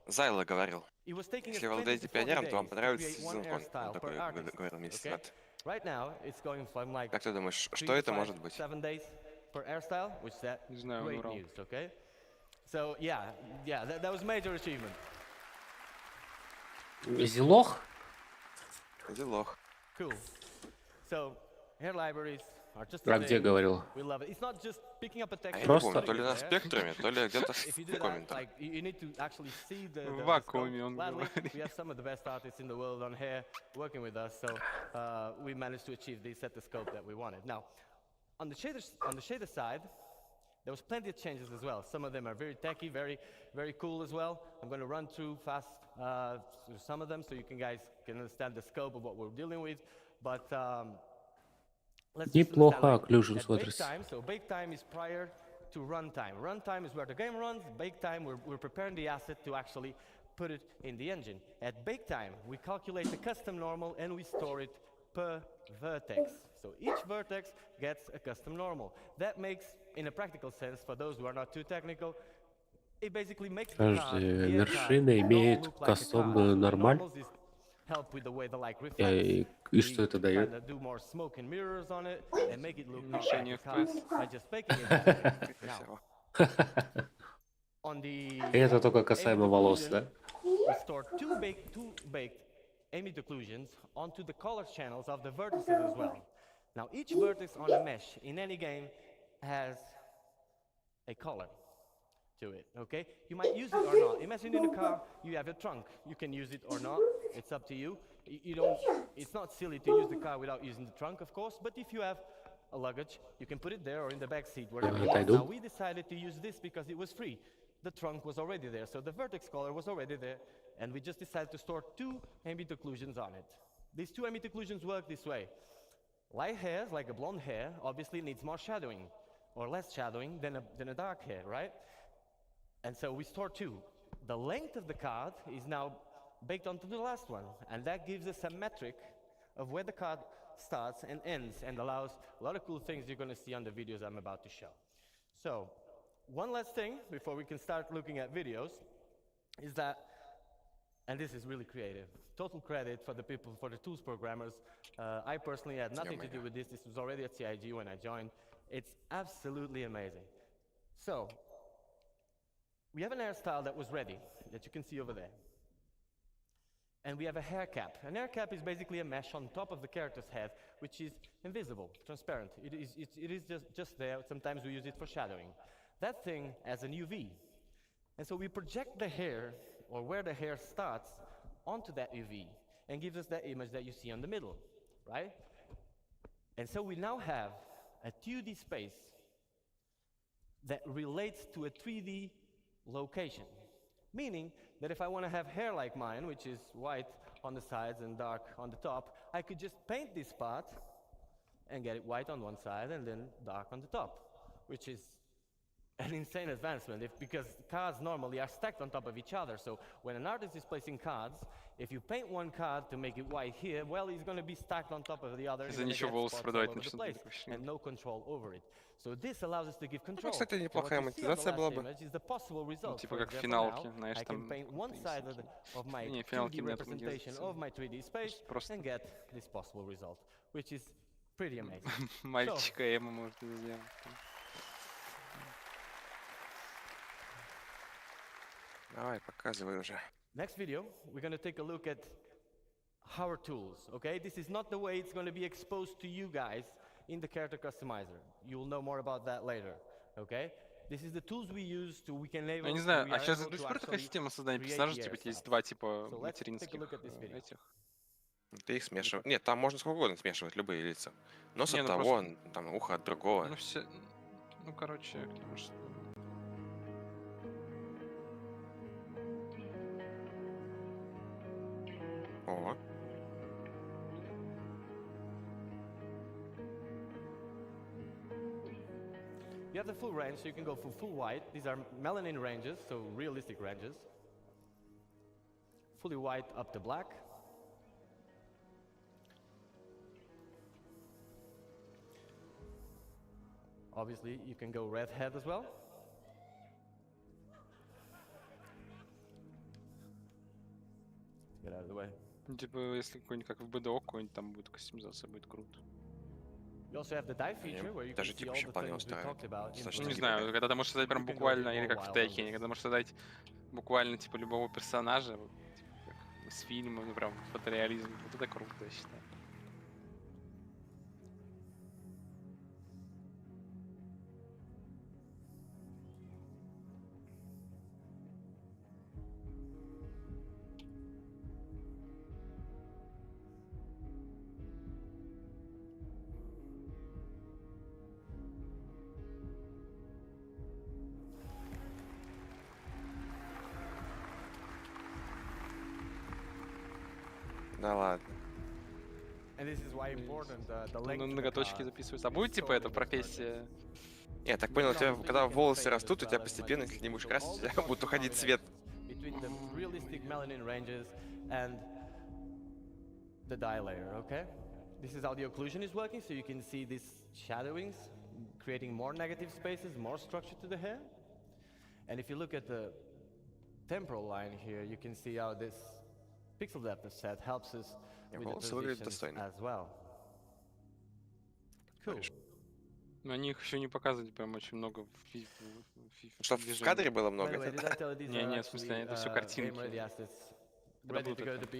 Зайло говорил, если вы владеете пионером, то вам понравится Ситизенкон. Он такой говорил месяц назад. Как ты думаешь, что это может быть? Не знаю, он врал. So yeah, that was major achievement. Зелох? Зелох. Cool. So hair libraries are just А где говорил? we love it. It's not just picking up a text. Я не помню, то ли на спектруме, то ли где-то в комментах. You need to actually see the В вакууме он gladly, говорит. we have some of the best artists in the world on hair working with us, so we managed to achieve this at the scope that we wanted. Now, on the shader side, there was plenty of changes as well. Some of them are very techy, very cool as well. I'm going to run through fast through some of them so you guys can understand the scope of what we're dealing with. But let's just Неплохо understand, occlusion at смотрится. bake time, so bake time is prior to runtime. Runtime is where the game runs. Bake time, we're preparing the asset to actually put it in the engine. At bake time, we calculate the custom normal and we store it per vertex. So each vertex gets a custom normal. That makes, in a practical sense, for those who are not too technical, it basically makes the car, Каждая the air car, вершина not имеет look like a car. кастомную нормаль. Normals is help with the way the light reflects. И что это дает? Kinda do more smoke and mirrors on it and make it look like Уменьшение a car FPS. by just baking it. Now, on the Это только касаемо волос, да? we store two baked ambient occlusions onto the color channels of the vertices as well. Now, each vertex on a mesh in any game has a color to it, okay? You might use it or not. Imagine in a car, you have a trunk. You can use it or not. It's up to you. You don't, it's not silly to use the car without using the trunk, of course, but if you have a luggage, you can put it there or in the back seat, wherever you want. Now, we decided to use this because it was free. The trunk was already there, so the vertex color was already there, and we just decided to store two ambient occlusions on it. These two ambient occlusions work this way. Light hair, like a blonde hair, obviously needs more shadowing, or less shadowing than a dark hair, right? And so we store two. The length of the card is now baked onto the last one, and that gives us a metric of where the card starts and ends, and allows a lot of cool things you're going to see on the videos I'm about to show. So, one last thing before we can start looking at videos is that, and this is really creative, total credit for the people, for the tools programmers. I personally had nothing to do with this. This was already at CIG when I joined. It's absolutely amazing. So, we have an hairstyle that was ready, that you can see over there. And we have a hair cap. An hair cap is basically a mesh on top of the character's head, which is invisible, transparent. It is just there. Sometimes we use it for shadowing. That thing has an UV. And so we project the hair, or where the hair starts, onto that UV, and gives us that image that you see on the middle, right? And so we now have a 2D space that relates to a 3D location. Meaning that if I want to have hair like mine, which is white on the sides and dark on the top, I could just paint this part and get it white on one side and then dark on the top, which is an insane advancement because cards normally are stacked on top of each other. So when an artist is placing cards, if you paint one card to make it white here, well, it's going to be stacked on top of the other. Из-за ничего волосы продавать начнут. And no control over it. So this allows us to give control. Кстати, неплохая монетизация была бы. Ну, типа как в финалке, знаешь, там... Не, финалки нет монетизации. Просто... Мальчика Эма можно сделать. Давай, показывай уже. Next video, we're going to take a look at our tools, okay? This is not the way it's going to be exposed to you guys in the character customizer. You'll know more about that later, okay? This is the tools we use to Я не знаю, а сейчас до сих пор такая система создания персонажей, типа есть два типа материнских этих. Ты их смешиваешь. Нет, там можно сколько угодно смешивать, любые лица. Нос от того, там ухо от другого. Ну все, ну короче, может. О. You have the full range, so you can go for full white. These are melanin ranges, so realistic ranges. Fully white up to black. Obviously, you can go red head as well. Get out of the way. Типа, если какой-нибудь как в БДО, какой-нибудь там будет кастомизация, будет круто. You also have the dive feature, where you can see all the things we talked about. Не знаю, когда ты можешь создать прям буквально, или как в Теке, когда можешь создать буквально типа любого персонажа, типа, как с фильма, ну прям фотореализм. Вот это круто, я считаю. Да ладно. Ноготочки записываются. А будет типа эта профессия? Я так понял, у тебя, когда волосы растут, у тебя постепенно, если не будешь красить, у тебя будет уходить цвет. This is how the occlusion is working, so you can see these shadowings, creating more negative spaces, more structure to the hair. And if you look at the temporal line here, you can see how this pixel depth of set helps us with the transitions as well. Cool. Но они их еще не показывали прям очень много Что в кадре было много? Не, нет, в смысле, это все картинки. Работают это.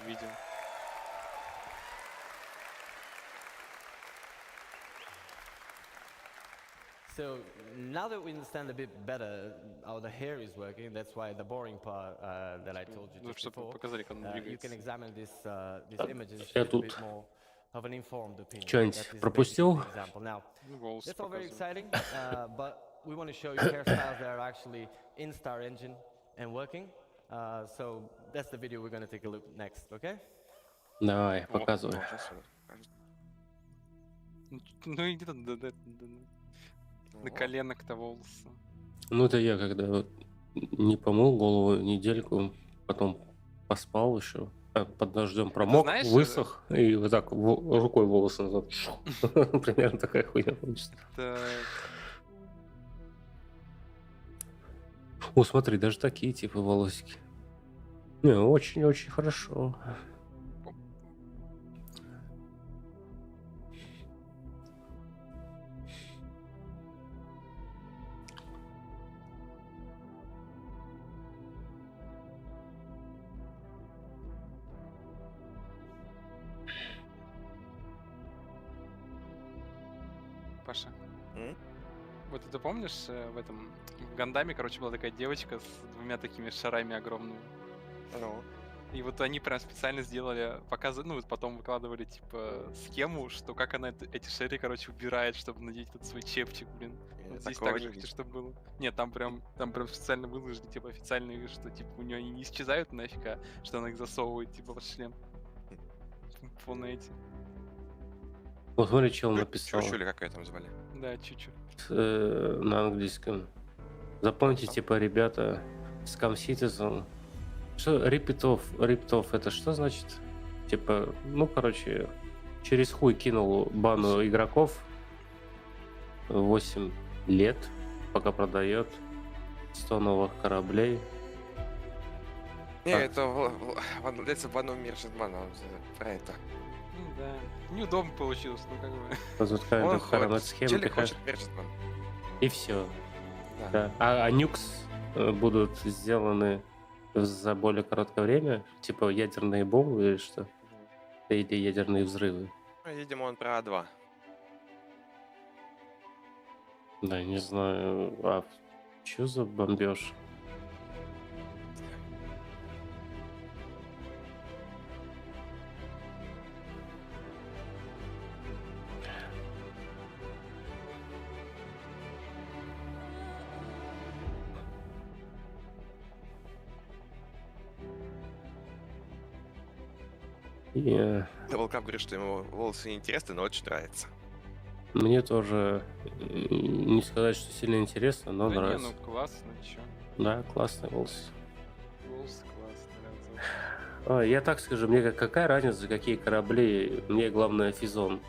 Видео. So now that we understand a bit better how the hair is working, that's why the boring part that I told you just before, you can examine these images with a bit more of an informed opinion. Что-нибудь пропустил? Now, that's all very exciting, but we want to show you hairstyles that are actually in Star Engine and working. So that's the video we're going to take a look next, okay? Давай, показывай. Ну и где-то на коленок-то волосы. Ну, это я когда вот не помыл голову недельку, потом поспал еще, под дождем промок, знаешь, высох, и вот так рукой волосы назад. Примерно такая хуйня получится. Это... О, смотри, даже такие типа волосики. Не, очень-очень хорошо. Паша. Вот ты помнишь, в этом в Гандаме, короче, была такая девочка с двумя такими шарами огромными. Ну. И вот они прям специально сделали, ну вот потом выкладывали, типа, схему, что как она эти шары, короче, убирает, чтобы надеть этот свой чепчик, блин. Вот здесь такого так же не хочу, видел. чтобы было. Нет, там прям специально выложили, типа, официально, что, типа, у нее они не исчезают нафиг, а что она их засовывает, типа, под шлем. Полные эти. Вот смотри, что он написал. Чучу или как ее там звали? Да, чучу. На английском. Запомните, типа, ребята, Scam Citizen. Что ripped off, это что значит? Типа, ну, короче, через хуй кинул бану игроков 8 лет, пока продает 100 новых кораблей. Не, это владельцы банного Миршитмана, он про это. Ну да. Неудобно получилось, ну как бы. Запускаем схему, Челик хочет Миршитман. и все. Да. А нюкс будут сделаны за более короткое время, типа ядерные бомбы или что? Или ядерные взрывы. Ну, видимо, он про А2. Да, не знаю. А что за бомбеж? Даблкап говорит, что ему волосы неинтересны, но очень нравится. Мне тоже не сказать, что сильно интересно, но да нравится. Не, ну классно, чё. Да, классный волос. Волосы классные. Я так скажу, мне какая разница, какие корабли, мне главное физон.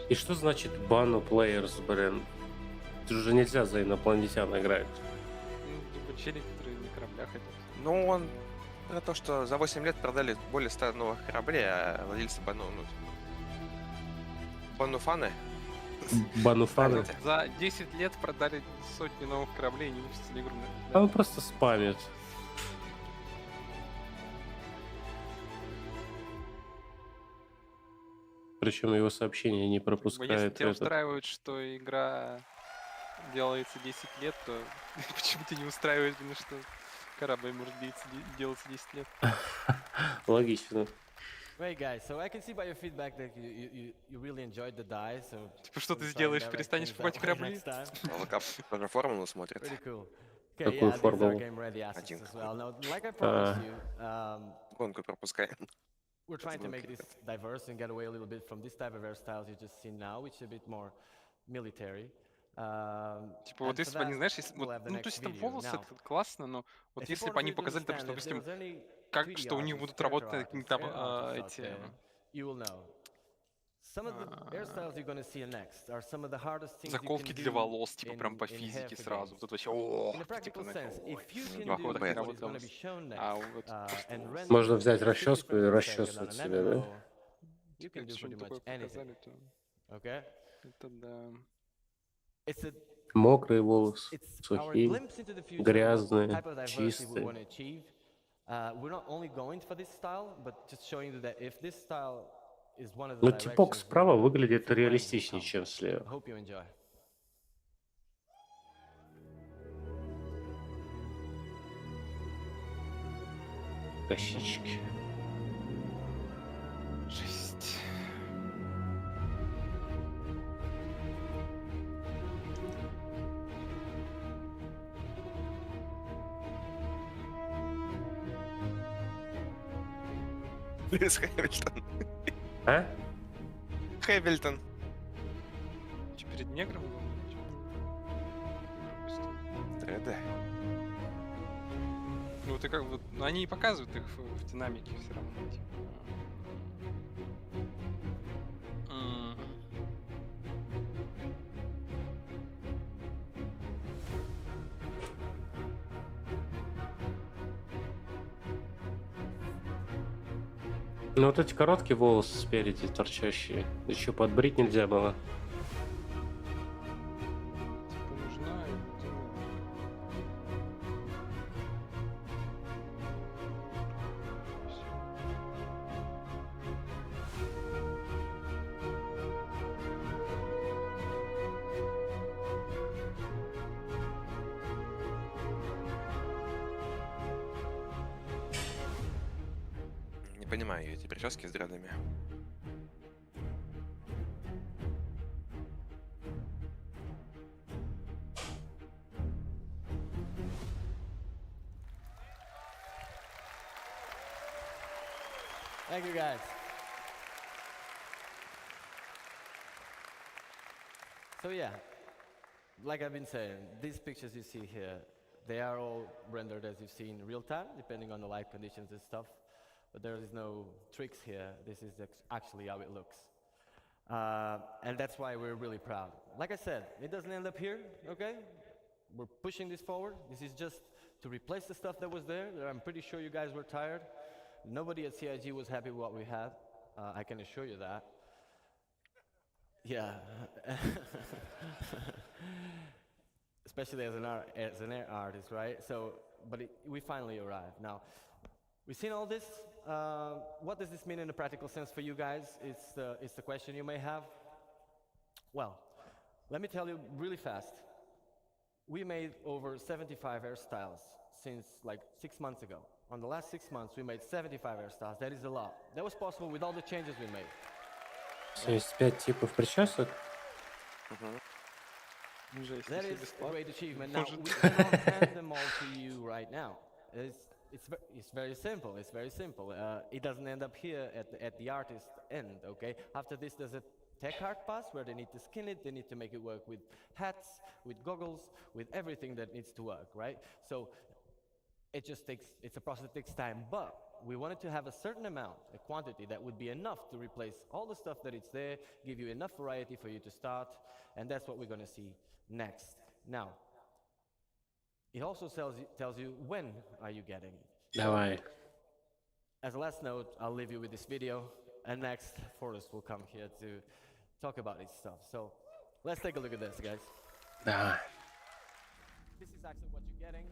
И что значит ban players, блин? Тут же нельзя за инопланетян играть. Ну, типа челик, которые на кораблях идут. Ну, он про то, что за 8 лет продали более 100 новых кораблей, а владельцы бануфаны. Бануфаны. За 10 лет продали сотни новых кораблей и не выпустили игру. А он просто спамит. Причем его сообщения не пропускает. Если тебя устраивает, что игра делается 10 лет, то почему тебя не устраивает, что корабль может делаться 10 лет? Логично. Great, guys. So I can see by your feedback that you really enjoyed the die. So типа, что ты сделаешь, перестанешь покупать корабли? Локап тоже формулу смотрит. Pretty cool. Какую формулу? Гонку пропускаем. We're trying to make this diverse and get away a little bit from this type of hairstyles you just seen now, which is a bit more military. Типа вот если бы они, знаешь, ну то есть там волосы это классно, но вот если бы они показали, допустим, как что у них будут работать какие-то эти заколки для волос, типа прям по физике сразу. Тут вообще типа не работало. А вот можно взять расческу и расчесывать себя, да? Это да. Мокрые волосы, сухие, грязные, чистые. Но типок справа выглядит реалистичнее, чем слева. Косички. Жесть. Льюис Хэмилтон. А? Хэмилтон. Че, перед негром? 3D. Ну, ты как вот, ну, они и показывают их в динамике все равно. Типа. Ну вот эти короткие волосы спереди торчащие. Еще подбрить нельзя было. Типа нужна. Не понимаю эти прически с дредами. Thank you, guys. So yeah, like I've been saying, these pictures you see here, they are all rendered as you see in real time, depending on the light conditions and stuff. But there is no tricks here. This is actually how it looks. And that's why we're really proud. Like I said, it doesn't end up here, okay? We're pushing this forward. This is just to replace the stuff that was there. I'm pretty sure you guys were tired. Nobody at CIG was happy with what we had. I can assure you that. Yeah. Especially as an artist, right? So, but we finally arrived. Now, we've seen all this. What does this mean in a practical sense for you guys? It's the question you may have. Well, let me tell you really fast. We made over 75 hairstyles since like 6 months ago. On the last 6 months, we made 75 hairstyles. That is a lot. That was possible with all the changes we made. 75 типов причесок. That is a great achievement. Now, we cannot hand them all to you right now. It's very simple. It's very simple. It doesn't end up here at the artist end, okay? After this, there's a tech art pass where they need to skin it. They need to make it work with hats, with goggles, with everything that needs to work, right? So it's a process that takes time, but we wanted to have a certain amount, a quantity that would be enough to replace all the stuff that it's there, give you enough variety for you to start, and that's what we're going to see next. Now, it also tells you when are you getting it. Давай. As a last note, I'll leave you with this video, and next, Forrest will come here to talk about this stuff. So let's take a look at this, guys. Давай. This is actually what you're getting.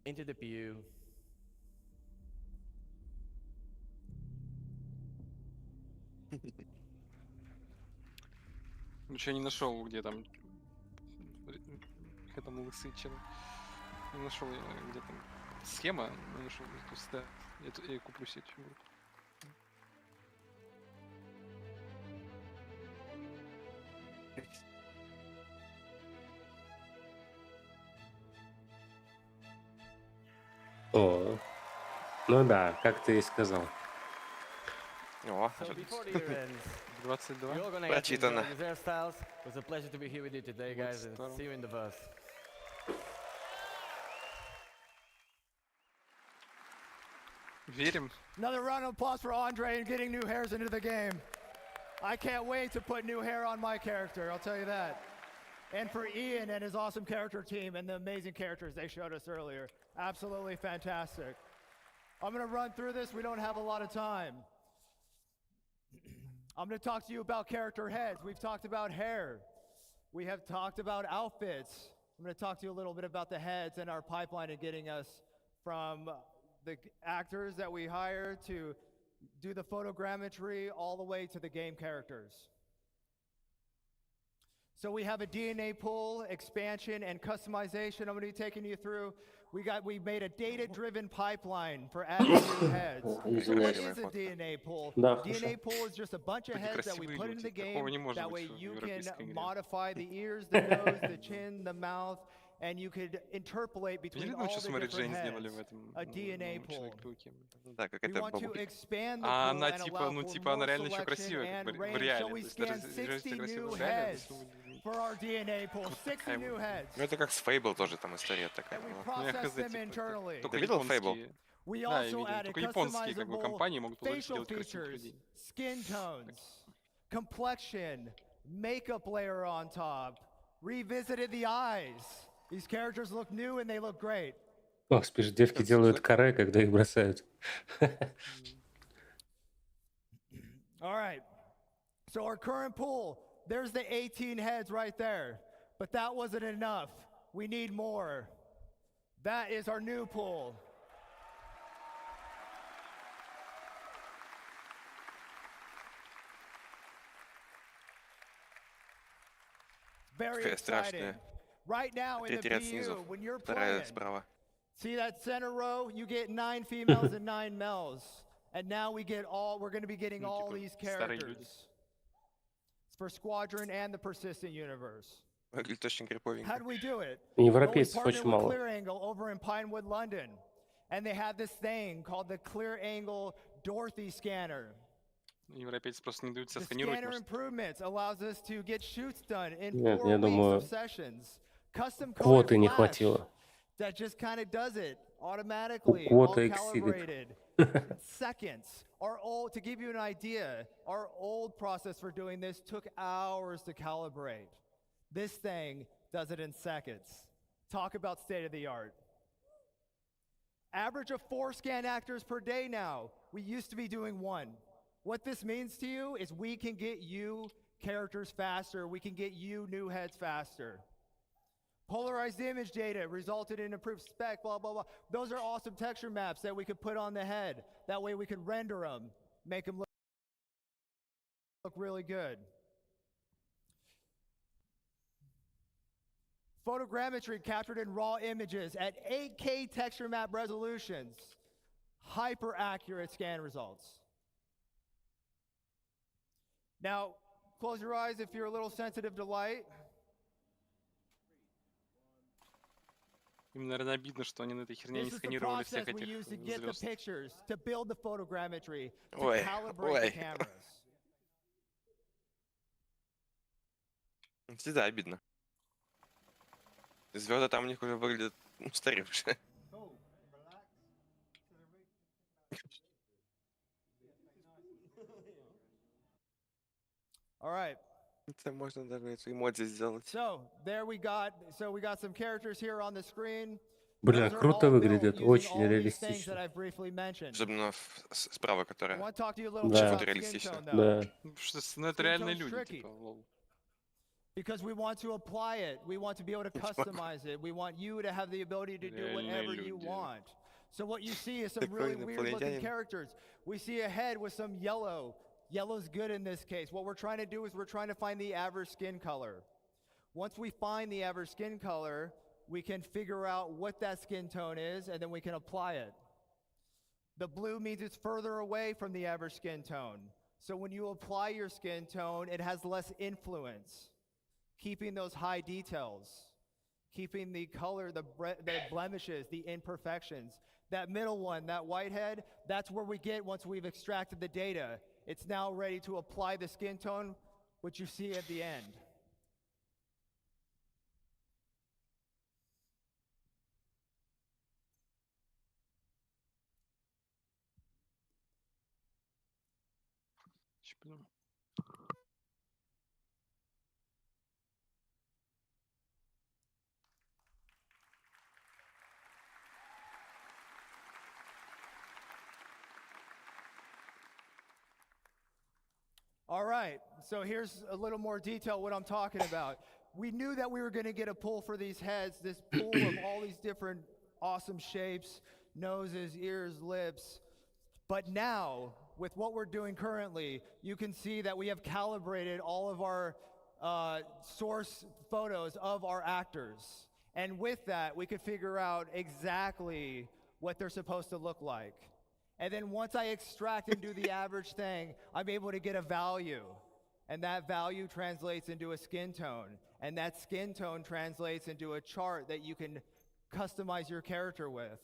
Into the PU. Ничего не нашел, где там к этому лысычину. Не нашел я, где там схема, не нашел эту стат. Я куплю себе чего-то. О, ну да, как ты и сказал. О, 22. Прочитано. It was a pleasure to be here with you today, guys, and see you in the verse. Верим. Another round of applause for Andre and getting new hairs into the game. I can't wait to put new hair on my character, I'll tell you that. And for Ian and his awesome character team and the amazing characters they showed us earlier. Absolutely fantastic. I'm going to run through this. We don't have a lot of time. I'm going to talk to you about character heads. We've talked about hair. We have talked about outfits. I'm going to talk to you a little bit about the heads and our pipeline and getting us from the actors that we hire to do the photogrammetry all the way to the game characters. So we have a DNA pool, expansion, and customization I'm going to be taking you through. We made a data-driven pipeline for adding new heads. What is a DNA pool? DNA pool is just a bunch of heads that we put into the game. That way you can modify the ears, the nose, the chin, the mouth, and you could interpolate between Видели, all что the Мэри different Джейн сделали в heads. этом A DNA pool. Человеке-пауке? Да, как We это want to бабулька. expand the А pool она and типа, allow ну for типа, она more реально еще selection красивая, как and в range. So реале. we То есть даже scanned если 60 красиво new в реале, heads for our DNA pool. 60 new heads. Ну это как с Fable тоже там история такая And we была. Ну я processed хз, them типа, internally. Ты видел Fable? японские. We Да, я also видел. added Только японские как бы customizable компании могут позволить facial делать красивых features, людей. skin tones, complexion, makeup layer on top, revisited the eyes. These characters look new and they look great. Ох, спишь, девки делают каре, когда их бросают. All right. So our current pool, there's the 18 heads right there. But that wasn't enough. We need more. That is our new pool. Very exciting. Right now in the Третий ряд BU, снизу. when you're Вторая playing, справа. see that center row? You get 9 females and 9 males. And now we're going to be getting all these characters. It's for Squadron and the Persistent Universe. Выглядит очень криповенько. How do we do it? Европейцев Well, we очень partnered with мало. Clear Angle over in Pinewood, London. And they have this thing called the Clear Angle Dorothy Scanner. Европейцы просто не дают себя The сканировать. scanner improvements allows us to get shoots done in Нет, 4 я weeks думаю, of sessions. Custom квоты coded не flash хватило. that just kind of does it automatically, Квота all exceeded. calibrated. Seconds. To give you an idea, our old process for doing this took hours to calibrate. This thing does it in seconds. Talk about state of the art. Average of 4 scan actors per day now. We used to be doing 1. What this means to you is we can get you characters faster. We can get you new heads faster. Polarized image data resulted in improved spec, blah, blah, blah. Those are awesome texture maps that we could put on the head. That way we could render them, make them look really good. Photogrammetry captured in raw images at 8K texture map resolutions. Hyper accurate scan results. Now, close your eyes if you're a little sensitive to light. Им, наверное, обидно, что они на этой херне не This is the сканировали всех process we этих use to get the звезд. pictures, to build the photogrammetry, to Ой, calibrate the ой. cameras. Всегда обидно. Звезды там у них уже выглядят устаревшие. All right. Это можно даже эту эмодзи сделать. So we got some characters here on the screen. Бля, Those are круто all built выглядит, using очень all these things реалистично. that I've briefly mentioned. Особенно справа, I которая want to talk to you a little Да. bit about skin фотореалистично. tone, though. Да. Ну, что, ну, это Skin реальные tone's люди, tricky. типа, лол. Because we want to apply it. We want to be able to customize it. We want you to have the ability to do Реальные whatever you люди. want. So what you see is some Такой really weird looking инопланетянин. characters. We see a head with some yellow. Yellow's good in this case. What we're trying to do is we're trying to find the average skin color. Once we find the average skin color, we can figure out what that skin tone is, and then we can apply it. The blue means it's further away from the average skin tone. So when you apply your skin tone, it has less influence, keeping those high details, keeping the color, the blemishes, the imperfections. That middle one, that whitehead, that's where we get once we've extracted the data. It's now ready to apply the skin tone, which you see at the end. All right, so here's a little more detail what I'm talking about. We knew that we were going to get a pull for these heads, this pool of all these different awesome shapes, noses, ears, lips. But now, with what we're doing currently, you can see that we have calibrated all of our source photos of our actors. And with that, we could figure out exactly what they're supposed to look like. And then once I extract and do the average thing, I'm able to get a value. And that value translates into a skin tone. And that skin tone translates into a chart that you can customize your character with.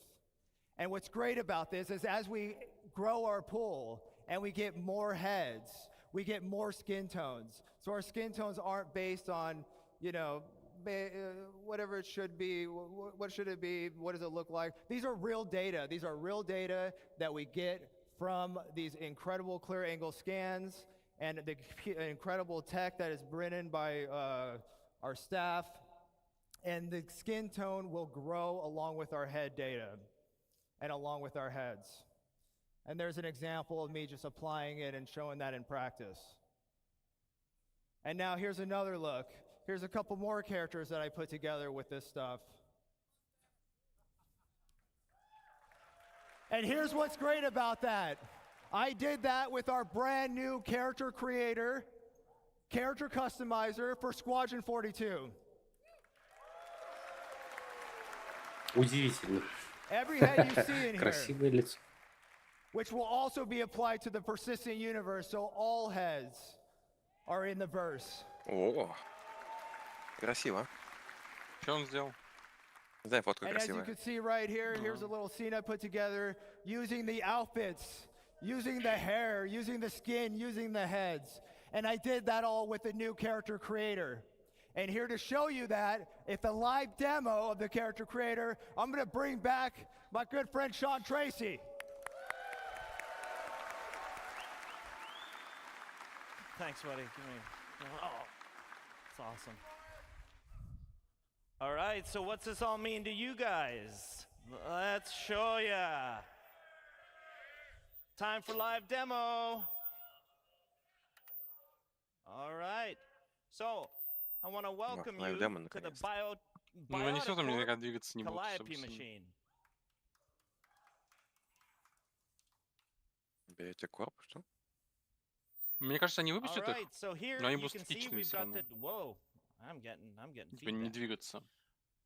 And what's great about this is as we grow our pool and we get more heads, we get more skin tones. So our skin tones aren't based on, you know, whatever it should be. What should it be? What does it look like? These are real data. These are real data that we get from these incredible clear angle scans and the incredible tech that is written by our staff. And the skin tone will grow along with our head data and along with our heads. And there's an example of me just applying it and showing that in practice. And now here's another look. Here's a couple more characters that I put together with this stuff. And here's what's great about that. I did that with our brand new character creator, character customizer for Squadron 42. Удивительно. Every head you see in here, Красивое лицо. which will also be applied to the persistent universe, so all heads are in the verse. О, красиво. Что он сделал? Не знаю, фотка And as you красивая. can see right here, here's a little scene I put together using the outfits, using the hair, using the skin, using the heads. And I did that all with the new character creator. And here to show you that, if the live demo of the character creator, I'm going to bring back my good friend Sean Tracy. Thanks, buddy. Give me. Oh, it's awesome. All right, so what's this all mean to you guys? Let's show ya. Time for live demo. All right, so I want to welcome live you demo, to the наконец-то. Ну, они все равно Biotic наверняка двигаться не будут. Calliope собственно. machine. Берете корпус, что? Мне кажется, они All выпустят right, их, so here но они you будут can see статичными we've все got равно. the. Whoa, I'm getting Типа не feedback. двигаться.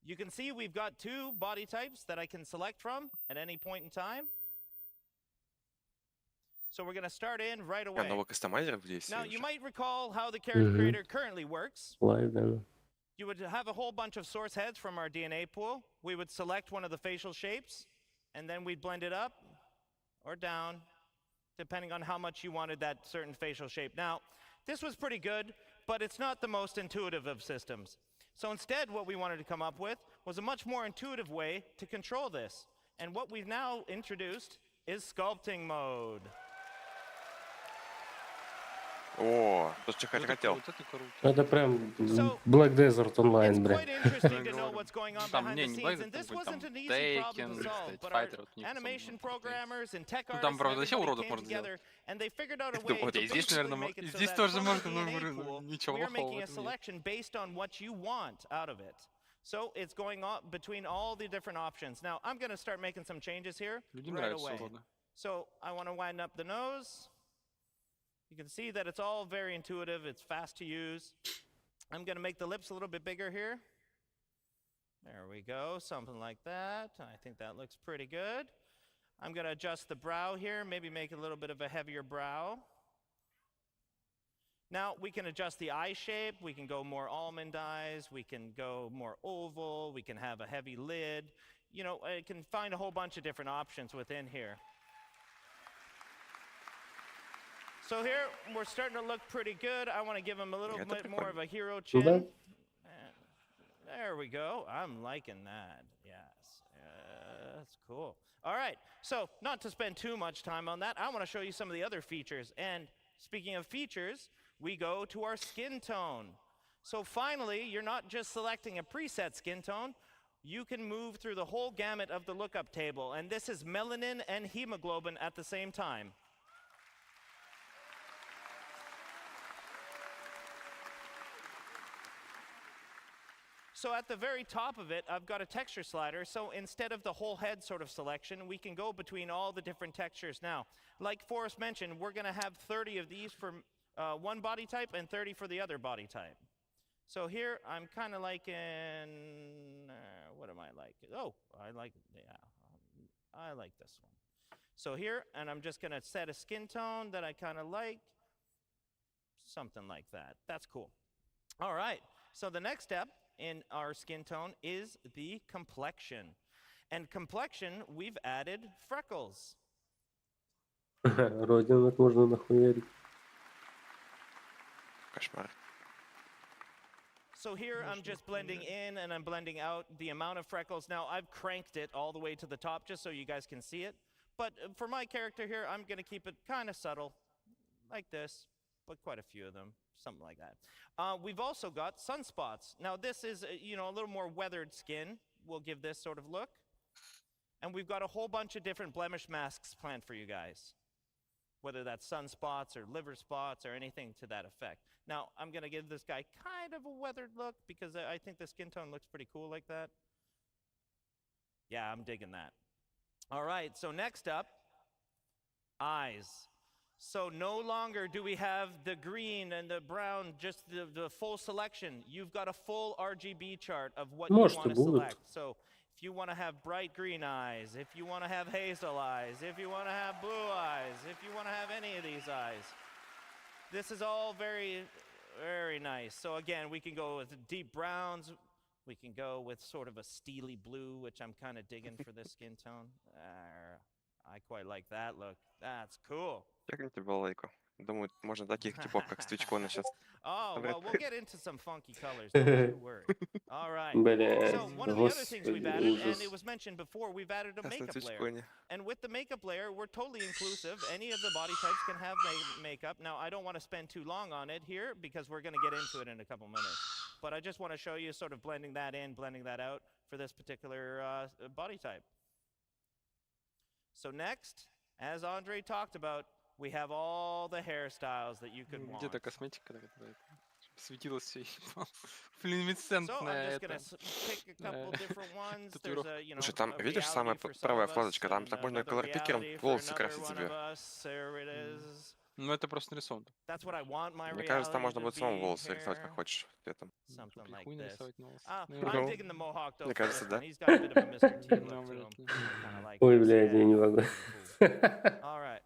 You can see we've got two body types that I can select from at any point in time. So we're going to start in right away. Новый кастомайзер в действии Now, you уже. might recall how the character creator currently works. Live demo. You would have a whole bunch of source heads from our DNA pool. We would select one of the facial shapes, and then we'd blend it up or down, depending on how much you wanted that certain facial shape. Now, this was pretty good, but it's not the most intuitive of systems. So instead, what we wanted to come up with was a much more intuitive way to control this. And what we've now introduced is sculpting mode. О, то, что я хотел. Вот это круто. Это прям Black Desert Online, It's бля. quite interesting to know what's going on Там behind не, the не scenes, Black and this Desert, wasn't там an easy problem Taken, to solve, Street but our Fighter, вот у них animation особенно там programmers and tech Ну, artists там, and правда, вообще everybody уродов came можно сделать. together, and they figured out a Это way вот to и здесь, basically наверное, make it И so здесь that тоже from можно, the ну, DNA pool, ничего we are плохого в making a этом нет. selection based on what you want out of it. So it's going on between all the different options. Now, I'm going to start making some changes here Людям right нравятся away. уроды. So I want to wind up the nose. You can see that it's all very intuitive. It's fast to use. I'm going to make the lips a little bit bigger here. There we go, something like that. I think that looks pretty good. I'm going to adjust the brow here, maybe make a little bit of a heavier brow. Now we can adjust the eye shape. We can go more almond eyes. We can go more oval. We can have a heavy lid. You know, I can find a whole bunch of different options within here. So here, we're starting to look pretty good. I want to give him a little bit more of a hero chin. Да. And there we go. I'm liking that. Yes. That's cool. All right. So, not to spend too much time on that, I want to show you some of the other features. And speaking of features, we go to our skin tone. So finally, you're not just selecting a preset skin tone. You can move through the whole gamut of the lookup table. And this is melanin and hemoglobin at the same time. So at the very top of it, I've got a texture slider. So instead of the whole head sort of selection, we can go between all the different textures. Now, like Forrest mentioned, we're going to have 30 of these for one body type and 30 for the other body type. So here, I'm kind of liking, what am I liking? Oh, I like this one. So here, and I'm just going to set a skin tone that I kind of like. Something like that. That's cool. All right. So the next step in our skin tone is the complexion. And complexion, we've added freckles. Родинок можно нахуярить. Кошмар. So here I'm just blending in and I'm blending out the amount of freckles. Now I've cranked it all the way to the top just so you guys can see it. But for my character here, I'm going to keep it kind of subtle, like this, but quite a few of them, something like that. We've also got sunspots. Now this is, a little more weathered skin. We'll give this sort of look. And we've got a whole bunch of different blemish masks planned for you guys, whether that's sunspots or liver spots or anything to that effect. Now, I'm going to give this guy kind of a weathered look because I think the skin tone looks pretty cool like that. Yeah, I'm digging that. All right, so next up, eyes. So no longer do we have the green and the brown, just the full selection. You've got a full RGB chart of what you want to select. So if you want to have bright green eyes, if you want to have hazel eyes, if you want to have blue eyes, if you want to have any of these eyes, this is all very, very nice. So again, we can go with deep browns. We can go with sort of a steely blue, which I'm kind of digging for this skin tone. I quite like that look. That's cool. Чекните балалайку. Думаю, можно таких типов, как Ситизенкон сейчас. Oh, well, we'll get into some funky colors, don't you worry. All right. So one of the other things we've added, and it was mentioned before, we've added a makeup layer. And with the makeup layer, we're totally inclusive. Any of the body types can have makeup. Now, I don't want to spend too long on it here because we're going to get into it in a couple minutes. But I just want to show you sort of blending that in, blending that out for this particular body type. So next, as Andre talked about, we have all the hairstyles that you could want. Где-то косметика такая, светилась все So I'm флюоресцентная just gonna pick a couple different ones. There's a, Слушай, там, видишь, самая правая вкладочка, там так можно колор-пикером волосы красить себе. Ну, это просто нарисован. That's what I want my Мне кажется, там reality можно to будет самому be волосы here. рисовать, как хочешь. Цветом. Something like Хуй this. нарисовать на волосы. I'm digging the mohawk though. Мне for кажется, this да. one. He's got a bit of a Mr. T look to him. Kinda like Ой, this. блядь, я не Yeah, могу. cool. All right.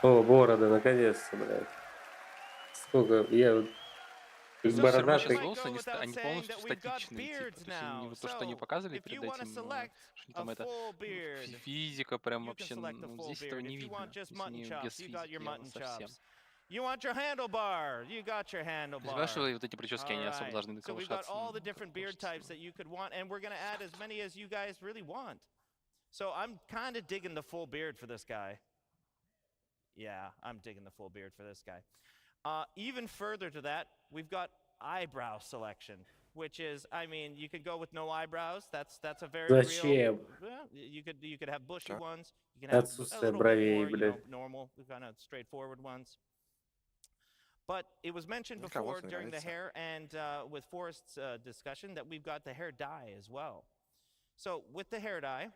О, борода, наконец-то, блядь. Сколько, я вот из Всё равно бородатый. сейчас волосы, они полностью статичные. Типа. То есть они, вот то, что они показывали перед этим, что там это физика прям вообще, здесь этого не видно. То есть они без физики совсем. You want your handlebar. You got your handlebar. Понимаешь, что вот эти прически, они особо должны So we've got колышаться. all the different beard types that you could want, and we're going to add as many as you guys really want. So I'm kind of digging the full beard for this guy. Yeah, I'm digging the full beard for this guy. Even further to that, we've got eyebrow selection, which is, I mean, you could go with no eyebrows. That's a very real. Well, you could have bushy ones. You can have a little more, normal, kind of straightforward ones. But it was mentioned before during the hair and with Forrest's discussion that we've got the hair dye as well. So with the hair dye,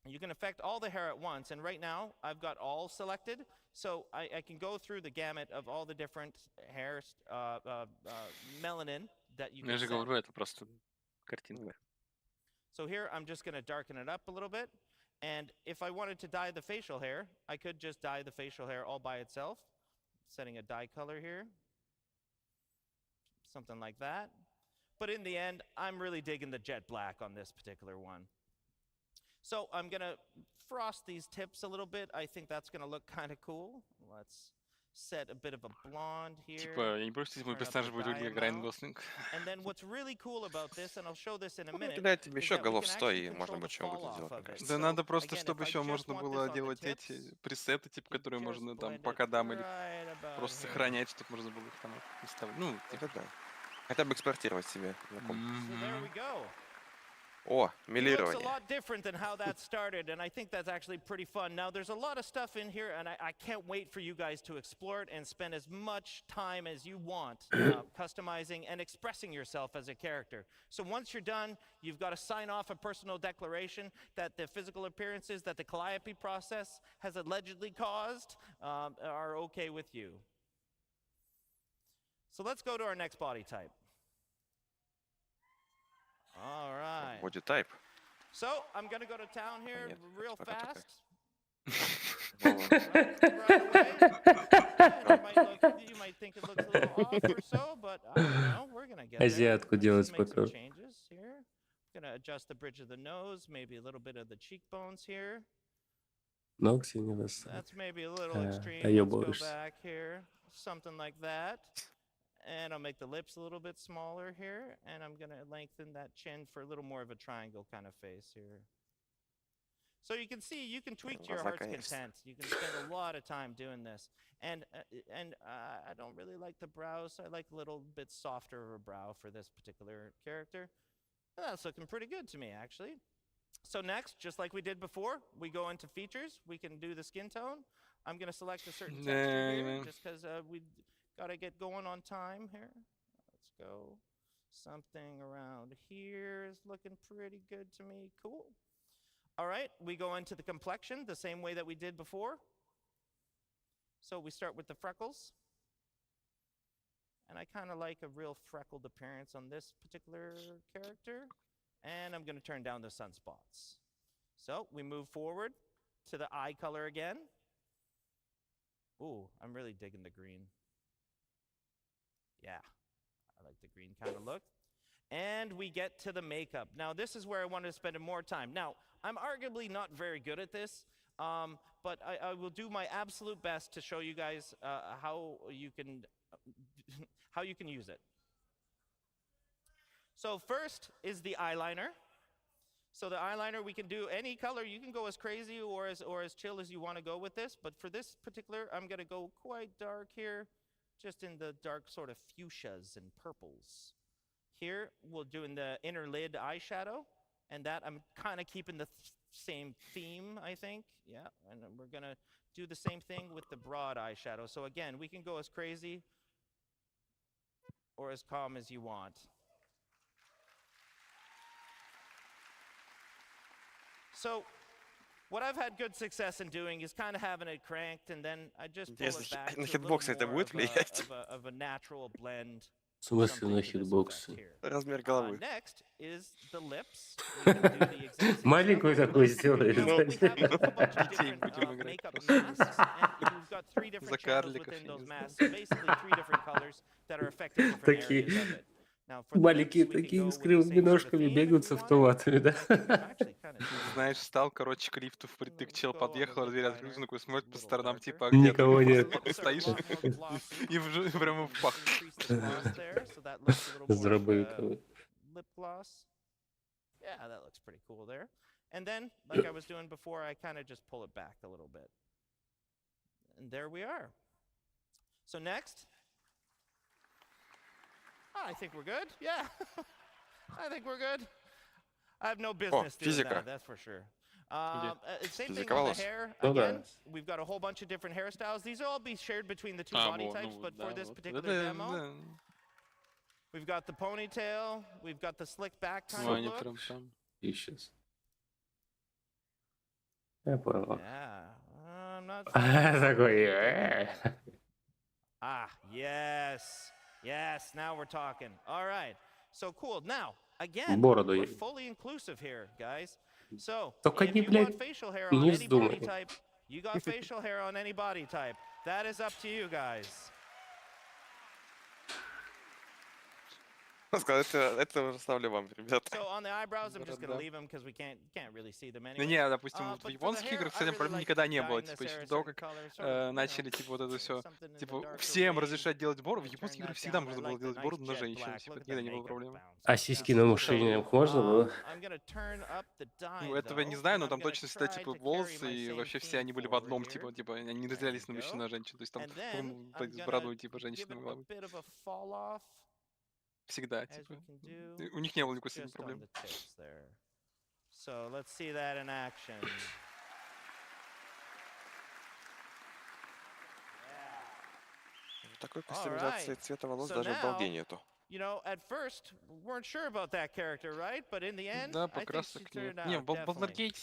you can affect all the hair at once. And right now, I've got all selected. So I can go through the gamut of all the different hair melanin that you can Я же set. говорю, это просто картинка. So here, I'm just going to darken it up a little bit. And if I wanted to dye the facial hair, I could just dye the facial hair all by itself. Setting a dye color here. Something like that. But in the end, I'm really digging the jet black on this particular one. So I'm going to frost these tips a little bit. I think that's going to look kind of cool. Let's set a bit of a blonde here. Типа, я не просто если мой персонаж будет выглядеть как Райан Гослинг. And then what's really cool about this, and I'll show this in a minute, Кидает тебе is еще that we голов can 100, actually и можно control the будет чего fall угодно off сделать, of мне it. кажется. Да надо просто, Again, чтобы if I еще just можно want было this on the делать tips, эти пресеты, типа, которые just можно там blend по it кодам или right about просто here. сохранять, чтобы можно было их там выставлять. Ну, типа, Это да. Хотя бы экспортировать себе на комп. So there we go. О, It looks a милирование. lot different than how that started, and I think that's actually pretty fun. Now, there's a lot of stuff in here, and I can't wait for you guys to explore it and spend as much time as you want customizing and expressing yourself as a character. So once you're done, you've got to sign off a personal declaration that the physical appearances that the calliope process has allegedly caused are okay with you. So let's go to our next body type. All right. Body type. So I'm going to go to town here Нет, real пока такая. fast. Right away. but you know, we're gonna get there. Азиатку Let's делать just make some попёр. changes here. Gonna adjust the bridge of the nose, maybe a little bit of the cheekbones here. Ногти не высох. That's maybe a little extreme. Let's go Доёбываешься. back here, something like that. And I'll make the lips a little bit smaller here, and I'm gonna lengthen that chin for a little more of a triangle kind of face here. So you can see, you can tweak to your heart's content. You can spend a lot of time doing this. And I don't really like the brows. I like a little bit softer of a brow for this particular character. And that's looking pretty good to me, actually. So next, just like we did before, we go into features. We can do the skin tone. I'm going to select a certain texture here, just because we got to get going on time here. Let's go. Something around here is looking pretty good to me. Cool. All right, we go into the complexion the same way that we did before. So we start with the freckles. And I kind of like a real freckled appearance on this particular character. And I'm going to turn down the sunspots. So we move forward to the eye color again. Ooh, I'm really digging the green. Yeah, I like the green kind of look. And we get to the makeup. Now, this is where I wanted to spend more time. Now, I'm arguably not very good at this, but I will do my absolute best to show you guys how you can use it. So first is the eyeliner. So the eyeliner, we can do any color. You can go as crazy or as chill as you want to go with this. But for this particular, I'm going to go quite dark here, just in the dark sort of fuchsias and purples. Here, we'll do in the inner lid eyeshadow. And that, I'm kind of keeping the same theme, I think. Yeah, and we're going to do the same thing with the broad eyeshadow. So again, we can go as crazy or as calm as you want. So what I've had good success in doing is kind of having it cranked, and then I just pull it back to a little more of a natural blend. В смысле на хитбоксы? Размер головы. Next is the lips. We can do the exact same Маленькую такую сделаешь. we have a bunch of different makeup masks, and we've got 3 different channels within those masks. So basically 3 different colors that are affecting different areas of it. Маленькие такие с кривыми ножками бегают с автоматами, да? Знаешь, встал, короче, к лифту впритык, чел подъехал, дверь открылась, он такой смотрит по сторонам, типа, а где Никого нет. стоишь? И прямо в пах. С дробовиком. Lip gloss. Yeah, that looks pretty cool there. And then, like I was doing before, I kind of just pull it back a little bit. And there we are. So next, I think we're good. Yeah, I think we're good. I have no business doing that, that's for sure. Same thing with the hair. Again, we've got a whole bunch of different hairstyles. These will all be shared between the 2 body types, but for this particular demo, we've got the ponytail, we've got the slick back kind of look. И сейчас. Я понял. Yeah, I'm not Такой. Yes. Yes, now we're talking. All right. So cool. Now, again, Бороду we're ей. fully inclusive here, guys. So, Только if не, you блядь, want facial hair on не any body вздумай. type, you got facial hair on any body type. That is up to you guys. Сказал, это уже ставлю вам, ребята. So on the eyebrows, I'm just going to leave them because we can't really see them Ну anyway. не, допустим, вот в японских играх с этим проблем никогда не было. Типа еще до того, как начали типа вот это все, типа всем разрешать делать бороду, в японских играх всегда можно было делать бороду на женщину, типа никогда не было проблемы. А сиськи на ушениях можно было? Ну этого я не знаю, но там точно всегда типа волосы и вообще все они были в одном, типа они не разделялись на мужчин и на женщин, то есть там с бородой типа женщина могла быть. Всегда, типа. У них не было никакой сильной проблемы. So let's see that in action. Такой кастомизации цвета волос даже обалдеть нету. You know, at first, we weren't sure about that character, right? But in the end, Да, I think she покрасок нет. turned Не, out в Балдергейт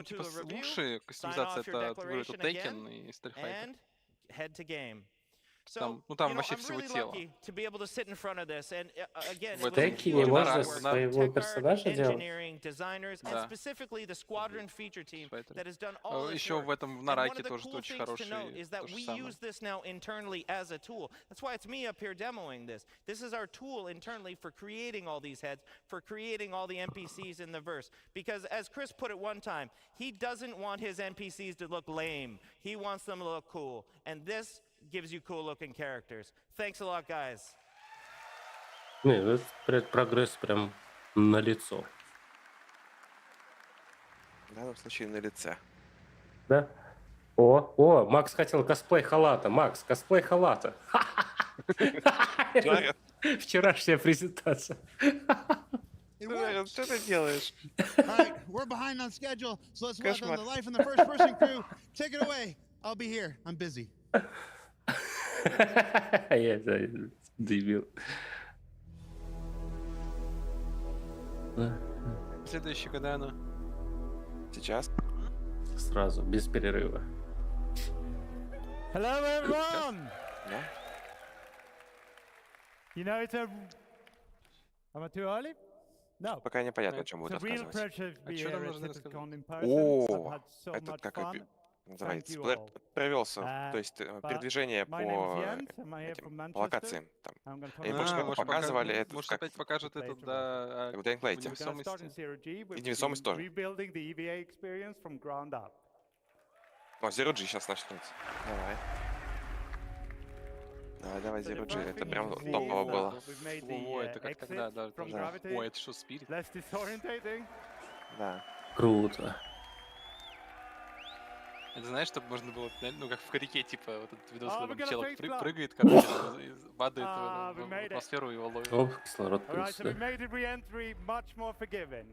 tипа лучшие кастомизации это Тейкен и Старфайдер. and head to game. Там, So, там you know, вообще I'm всего really тело. lucky to be able to sit in front of this. And again, В it was этом a Теки huge не в можно amount of work. своего Tech art, персонажа делать. engineering, designers, and Да. specifically the squadron feature team Файтеры. that has done all this Еще work. в этом в And one Нараке of the тоже cool очень things to note хороший is that то же we самое. use this now internally as a tool. That's why it's me up here demoing this. This is our tool internally for creating all these heads, for creating all the NPCs in the verse. Because as Chris put it one time, he doesn't want his NPCs to look lame. He wants them to look cool. And this gives you cool looking characters. Thanks a lot, guys. Не, ну, это прогресс прям на лицо. В данном случае на лице. Да? О, Макс хотел косплей халата. Макс, косплей халата. Вчерашняя презентация. Что ты делаешь? All right, we're behind on schedule, so let's welcome the life in the first-person crew. Take it away. I'll be here. I'm busy. Я дебил. Следующий, когда оно? Сейчас. Сразу, без перерыва. Hello, everyone. Да? You know, it's a. Am I too early? No. Пока непонятно, о чем It's будет a real рассказывать. pleasure to be что там here at нужно Citizенкon in рассказать? person. I've О, had so этот much как fun. называется? Thank you all. Провелся, то есть but передвижение my name is по Jens. I'm here from этим Manchester. локациям. Там. I'm going to Они talk больше about показывали это Может, как опять покажут этот, да, в Dying Light. We're going to start in Zero G. We've И невесомость been тоже. rebuilding the EVA experience from ground up. О, Zero G сейчас начнется. Давай. Давай, So the Zero G. first Это thing прям you see топово is было. that we've made О, the это как тогда, exit да, from да. gravity О, это что, Спирит? less disorientating. Да. Круто. Это знаешь, чтобы можно было, ну, как в Харике, типа, вот этот видос, Oh, когда we're там gonna человек face plant. прыгает, короче, и падает We в made it. атмосферу, его ловит. Оп, кислород All right, плюс, so we да. made the re-entry much more forgiving.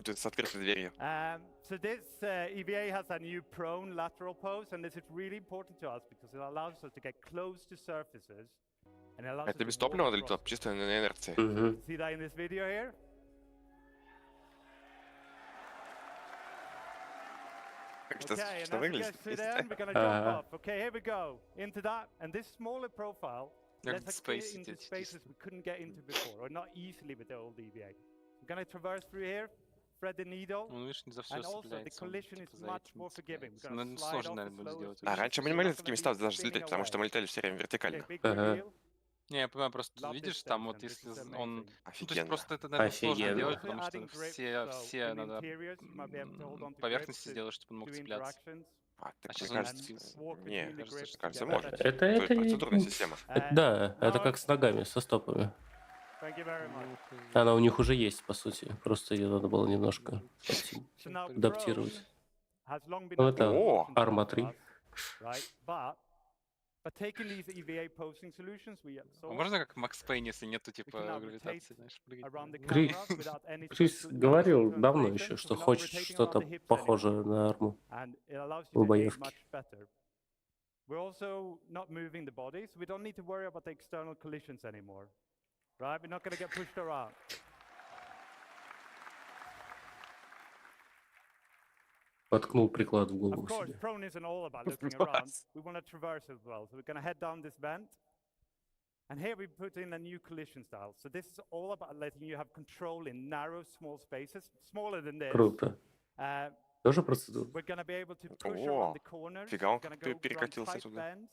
Тут с открытой дверью. So this EVA has a new prone lateral pose, and this is really important to us because it allows us to get close to surfaces. And it allows us Это to без walk топлива или across. чисто на инерции? Мгм. See that in this video here? Что Okay, and что as it выглядит? gets to the end, we're going to jump up. Okay, here we go. Into that, and this smaller profile Как lets us Space get into City, spaces we couldn't get into before, or not easily with the old EVA. We're going to traverse through here, thread the needle, Он, видишь, не за все and also the цепляется, он, collision is типа, за much этим more forgiving. цепляется. We're Ну, going to slide сложно, off наверное, the было slowest сделать. А, speed, раньше мы so не we're могли not на такие gonna места be даже spinning взлететь, потому away. что мы летели все время вертикально. Okay, big Ага. reveal. Не, я понимаю, просто Love видишь, this там section, вот this если is он... amazing. Ну, то есть Офигенно. просто это, наверное, сложно Офигенно. делать, Also потому что adding grip, все so in надо interiors, you might be able to hold on to поверхности grips, сделать, чтобы он мог do цепляться. interactions, А, так сейчас мне он кажется, зацепился. walk не, between the кажется, grips что to кажется, get можно. better. Это Это процедурная система. Да, это Now, как с ногами, со стопами. thank you very much. Она у них уже есть, по сути. Просто ее надо было немножко So now адаптировать. prone has long been Ну, a это О! motion Arma tool 3. for us, right? But taking these EVA posing solutions, we А saw можно как Макс Пейн, если нету, we типа, can now гравитации, rotate знаешь, прыгать? around the Кри- camera without any Крис translation говорил давно translation, еще, so что we're not хочет rotating around что-то the hips похожее anymore, на арму and it allows в you to aim боевке. much better. We're also not moving the body, so we don't need to worry about the external collisions anymore, right? We're not going to get pushed around. Воткнул приклад в Of голову course, себе. prone isn't all about looking around. We want to traverse as well. So we're going to head down this vent. And here we put in a new collision style. So this is all about letting you have control in narrow, small spaces, smaller than this. Круто. Uh, Тоже процедура? we're going to be able to push О, around the corners. фига, We're он going to как go around перекатился tight сюда. bends.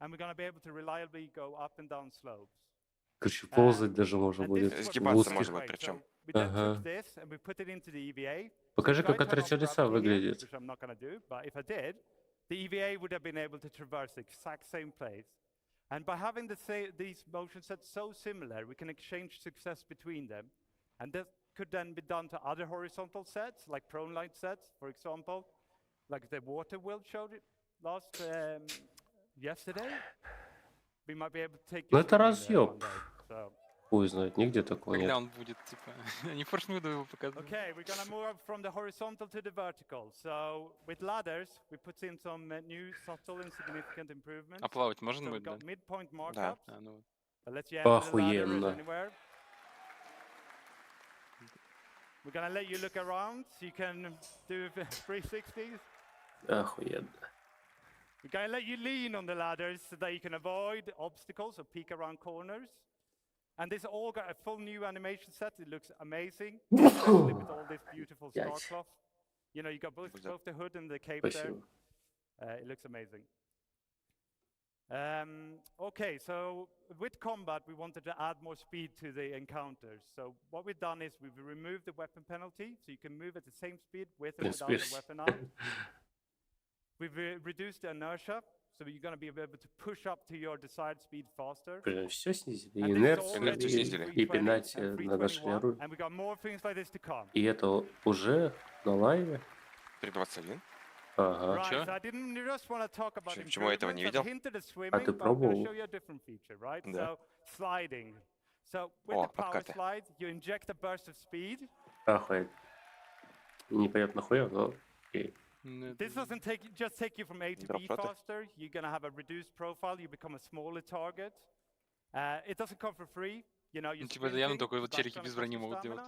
And we're going to be able to reliably go up and down slopes. Короче, ползать даже можно And будет this is what в Сгибаться узких. можно great. будет причем. So we then Ага. took this and we put it into the EVA. Покажи, Try как turn от off третьего лица gravity here, выглядит. which I'm not going to do, but if I did, the EVA would have been able to traverse the exact same place. And by having these motion sets so similar, we can exchange success between them. And this could then be done to other horizontal sets, like prone light sets, for example, like the water world showed it yesterday. We might be able to take Ну you это swimming there one разъеб. day. So. Хуй знает, нигде такого Когда нет. он будет, типа... Они форшмуду его показывают. Okay, we're gonna move up from the horizontal to the vertical. So with ladders, we put in some new subtle and significant improvements. А плавать можно So we будет, да? got midpoint Да. markups. А, ну вот. That lets you enter the ladder Охуенно. anywhere. We're gonna let you look around so you can do 360s. Охуенно. We're going to let you lean on the ladders so that you can avoid obstacles or peek around corners. And this all got a full new animation set. It looks amazing, especially with all this beautiful star cloth. You know, you got both the hood and the cape there. It looks amazing. Okay, so with combat, we wanted to add more speed to the encounters. So what we've done is we've removed the weapon penalty, so you can move at the same speed with or without the weapon out. We've reduced the inertia, so you're going to be able to push up to your desired speed faster. Все снизили, и инерцию, и пинать нашли оружие. And we got more things like this to come. И это уже на лайве? 3:21. Ага. Right, so I didn't just want to talk about Почему я этого не видел? А ты пробовал? Right? Да. So, sliding. So, with the power slide, you inject a burst of speed. Охуеть. Непонятно хуя, но окей. This doesn't just take you from A to B faster. You're going to have a reduced profile. You become a smaller target. It doesn't come for free. You know, you're типа это явно только вот челики без брони могут делать.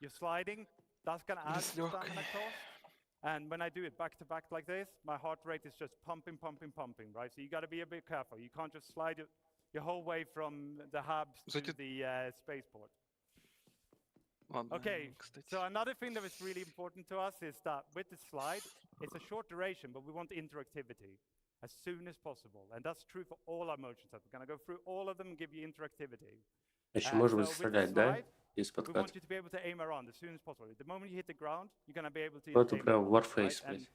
You're sliding. That's going to add stamina cost. And when I do it back to back like this, my heart rate is just pumping, right? So you got to be a bit careful. You can't just slide your whole way from the hubs to the spaceport. Okay, so another thing that is really important to us is that with the slide, it's a short duration, but we want interactivity as soon as possible. And that's true for all our motion sets. We're going to go through all of them and give you interactivity. Еще можно стрелять, да? Из-под We want you to be able to aim around as soon as possible. The moment you hit the ground, you're going to be able to Вот это прям Warface, блядь.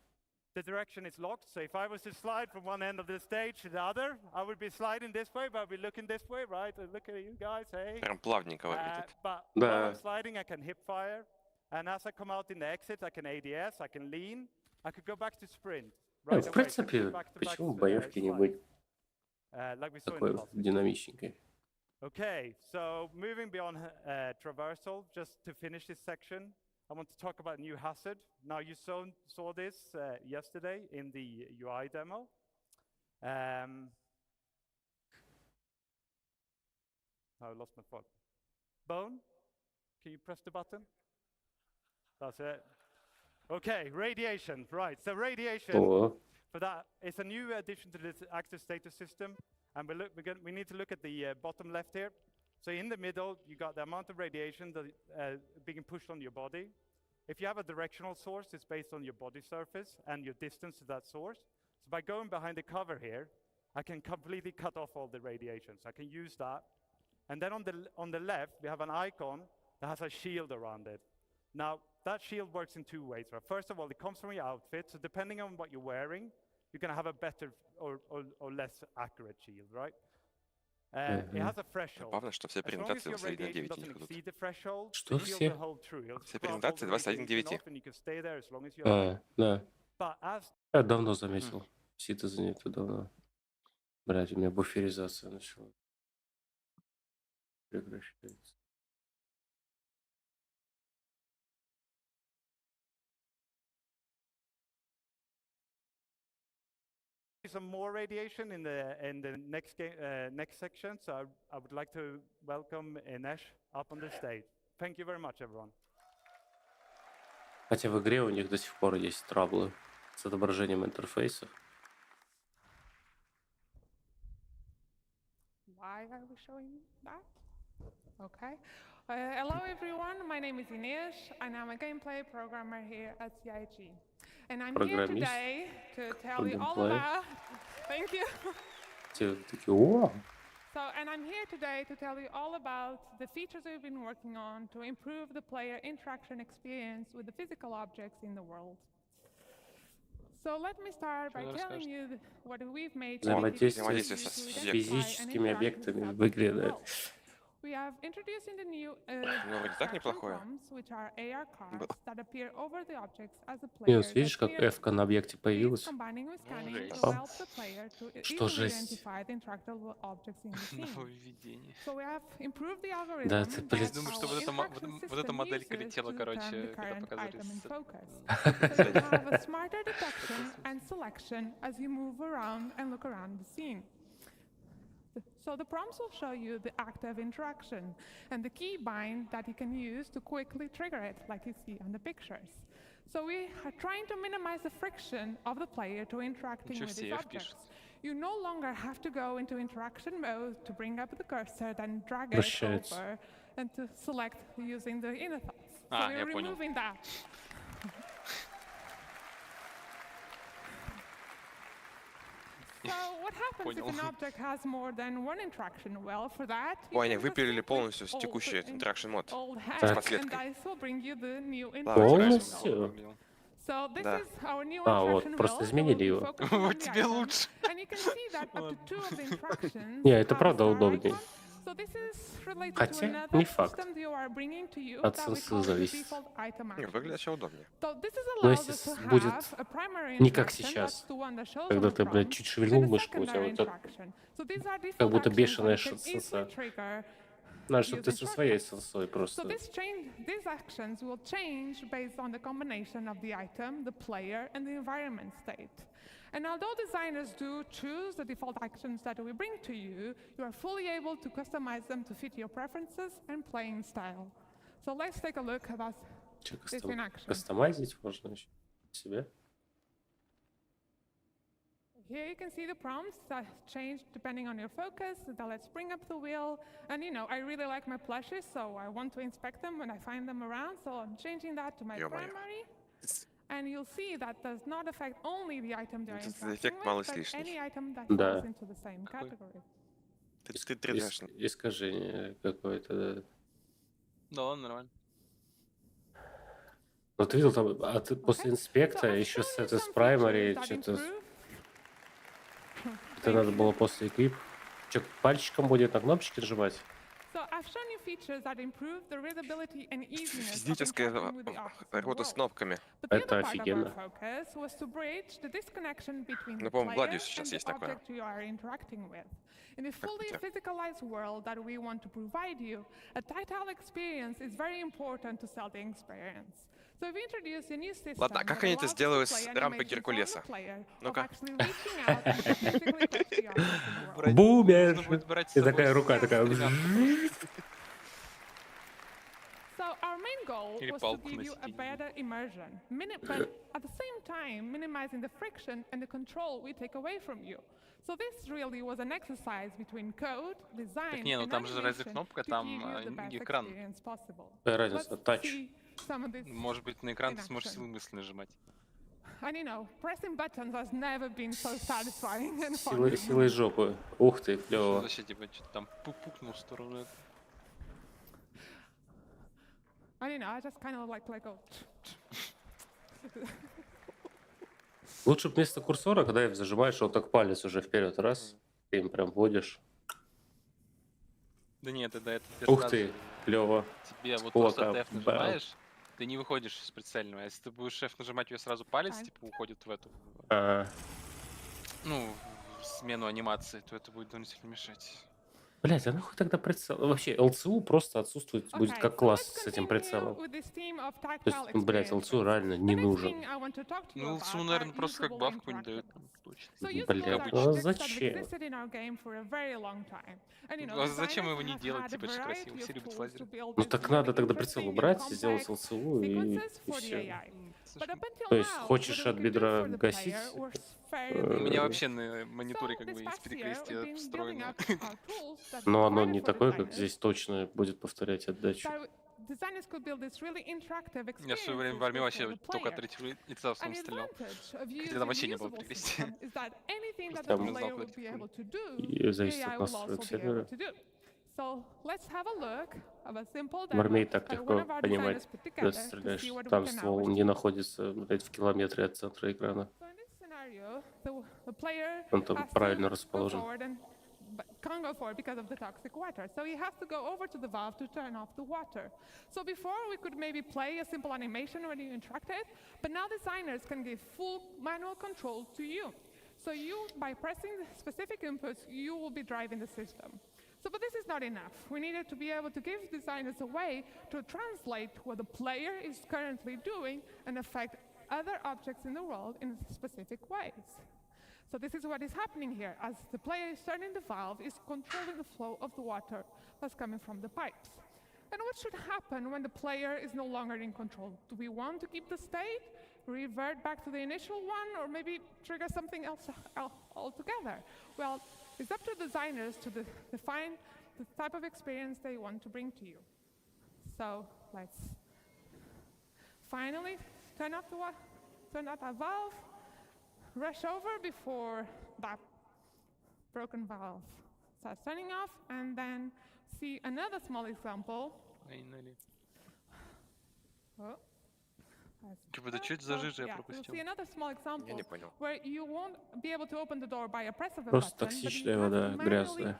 The direction is locked, so if I was to slide from one end of the stage to the other, I would be sliding this way, but I'd be looking this way, right? And look at you guys, hey. Прям плавненько выглядит. But while I'm sliding, I can hip fire, and as I come out in the exit, I can ADS, I can lean, I could go back to sprint. В принципе, почему в боевке не быть такой динамичненькой? Okay, so moving beyond traversal, just to finish this section, I want to talk about new hazard. Now you saw this yesterday in the UI demo. I lost my phone. Bone, can you press the button? That's it. Okay, radiation, right. So radiation, for that, it's a new addition to this active status system. And we need to look at the bottom left here. So in the middle, you got the amount of radiation that being pushed on your body. If you have a directional source, it's based on your body surface and your distance to that source. So by going behind the cover here, I can completely cut off all the radiation. So I can use that. And then on the left, we have an icon that has a shield around it. Now, that shield works in two ways. Right? First of all, it comes from your outfit. So depending on what you're wearing, you're going to have a better or less accurate shield, right? It has a threshold. Забавно, что все презентации 21.9 не идут. Что все? Все презентации 21.9. Да. Я давно заметил. Ситизен это давно. Блядь, у меня буферизация начала. Прекращается. Some more radiation in the next section, so I would like to welcome Inesh up on the stage. Thank you very much, everyone. Хотя в игре у них до сих пор есть траблы с отображением интерфейсов. Why are we showing that? Okay. Hello, everyone. My name is Inesh, and I'm a gameplay programmer here at CIG. And I'm here today to tell you all about. Thank you. And I'm here today to tell you all about the features we've been working on to improve the player interaction experience with the physical objects in the world. So let me start by telling you what we've made. Взаимодействие с физическими объектами в игре, да. We have introduced in the new prompts, which are AR cards that appear over the objects as a player. Минус, видишь, как F-ка на объекте появилась? Что жесть? Да, это, блядь. Думаю, что вот эта моделька летела, короче, когда показывали. So the prompts will show you the active interaction and the keybind that you can use to quickly trigger it, like you see on the pictures. So we are trying to minimize the friction of the player to interacting with these objects. You no longer have to go into interaction mode to bring up the cursor, then drag it over, and to select using the inner thoughts. So we're removing that. So what happens if an object has more than one interaction? Well, for that, Ой, они выпилили полностью текущий interaction мод с подсветкой. Полностью? So this Да. is our new Вот, interaction просто wheel. изменили его. Вот тебе лучше. And you can see that up to 2 of the interactions Не, это have правда star удобнее. icon. So this is related to Хотя, another не факт. system you are bringing to you От that we ССУ call the зависит. default item Не, action. выглядит все удобнее. So this is Но allows если us to будет have a primary не как interaction, сейчас, that's the one that shows когда on ты, the блядь, front, чуть and шевельнул a мышку, у тебя secondary вот так, interaction. So these are как default будто actions бешеная that you can easily сенса. trigger Надо, чтобы ты using со своей shortcuts. сенсой So просто... these actions will change based on the combination of the item, the player, and the environment state. And although designers do choose the default actions that we bring to you, you are fully able to customize them to fit your preferences and playing style. So let's take a look at this in action. Кастомайзить можно еще себе. Here you can see the prompts that change depending on your focus. So let's bring up the wheel. And you know, I really like my plushes, so I want to inspect them when I find them around. So I'm changing that to my primary. And you'll see that does not affect only the item they're interacting with, but any item that falls into the same category. Искажение какое-то, да. Да ладно, нормально. Ну ты видел там, а ты после инспекта еще с этой с primary что-то... Это надо было после equip. Что, пальчиком будет на кнопочки нажимать? So I've shown you features that improve the readability and easiness of Физическая interacting with the objects in the работа с world. кнопками. But the Это other part of our офигенно. focus was to bridge the disconnection between Ну, the по-моему, player Гладиус and сейчас the есть такое. object you are interacting with. In a fully physicalized world that we want to provide you, a tactile experience is very important to sell the experience. So we've introduced a new system Ладно, а как они это сделают с рампой Геркулеса? Ну-ка. Бумер! И такая рука такая... So our main goal was to give you a better immersion, but at the same time minimizing the friction and the control we take away from you. So this really was an exercise between code, design, Так не, ну and там же разве animation кнопка, to там give you the best экран. experience possible. Какая разница? Let's Тач. see some of this Может быть, на экран in ты сможешь action. силой мысли нажимать. And you know, pressing buttons has never been so satisfying and fun. Силой жопы. Ух ты, клево. Вообще, типа, что-то там пукнул в сторону. And you know, I just kind of like go. Лучше бы вместо курсора, когда их зажимаешь, вот так палец уже вперед, раз, ты им прям вводишь. Да нет, это Ух ты, клево. Тебе вот просто F нажимаешь, ты не выходишь из прицельного. А если ты будешь F нажимать, у тебя сразу палец типа уходит в эту, ну, в смену анимации, то это будет дополнительно мешать. Блять, а нахуй тогда прицел? Вообще, ЛЦУ просто отсутствует, будет как класс с этим прицелом. То есть, блять, ЛЦУ реально не нужен. Ну, ЛЦУ, наверное, просто как бабку не дают. Точно. Блять, ну а зачем? Ну, а зачем его не делать, типа, очень красиво, серию без лазера? Ну так надо тогда прицел убрать, сделать ЛЦУ и все. То есть, хочешь от бедра гасить? У меня вообще на мониторе как бы есть перекрестие встроено. Но оно не такое, как здесь точно будет повторять отдачу. Я в свое время в армии вообще только от третьего лица в основном стрелял. Хотя там вообще не было перекрестия. Там и зависит от нас, от сервера. В армии так легко понимать, когда ты стреляешь. Там ствол не находится, блядь, в километре от центра экрана. Он там правильно расположен. Can't go forward because of the toxic water. So he has to go over to the valve to turn off the water. So before we could maybe play a simple animation when you interacted, but now designers can give full manual control to you. So you, by pressing the specific inputs, you will be driving the system. So, but this is not enough. We needed to be able to give designers a way to translate what the player is currently doing and affect other objects in the world in specific ways. So this is what is happening here. As the player is turning the valve, is controlling the flow of the water that's coming from the pipes. And what should happen when the player is no longer in control? Do we want to keep the state, revert back to the initial one, or maybe trigger something else altogether? Well, it's up to designers to define the type of experience they want to bring to you. So let's finally turn off that valve, rush over before that broken valve starts turning off, and then see another small example. Oh. Типа, чуть за жижей я You'll пропустил. see another small example where you won't be able to open the door by a press of a Просто button, but токсичная you have вода, to manually грязная.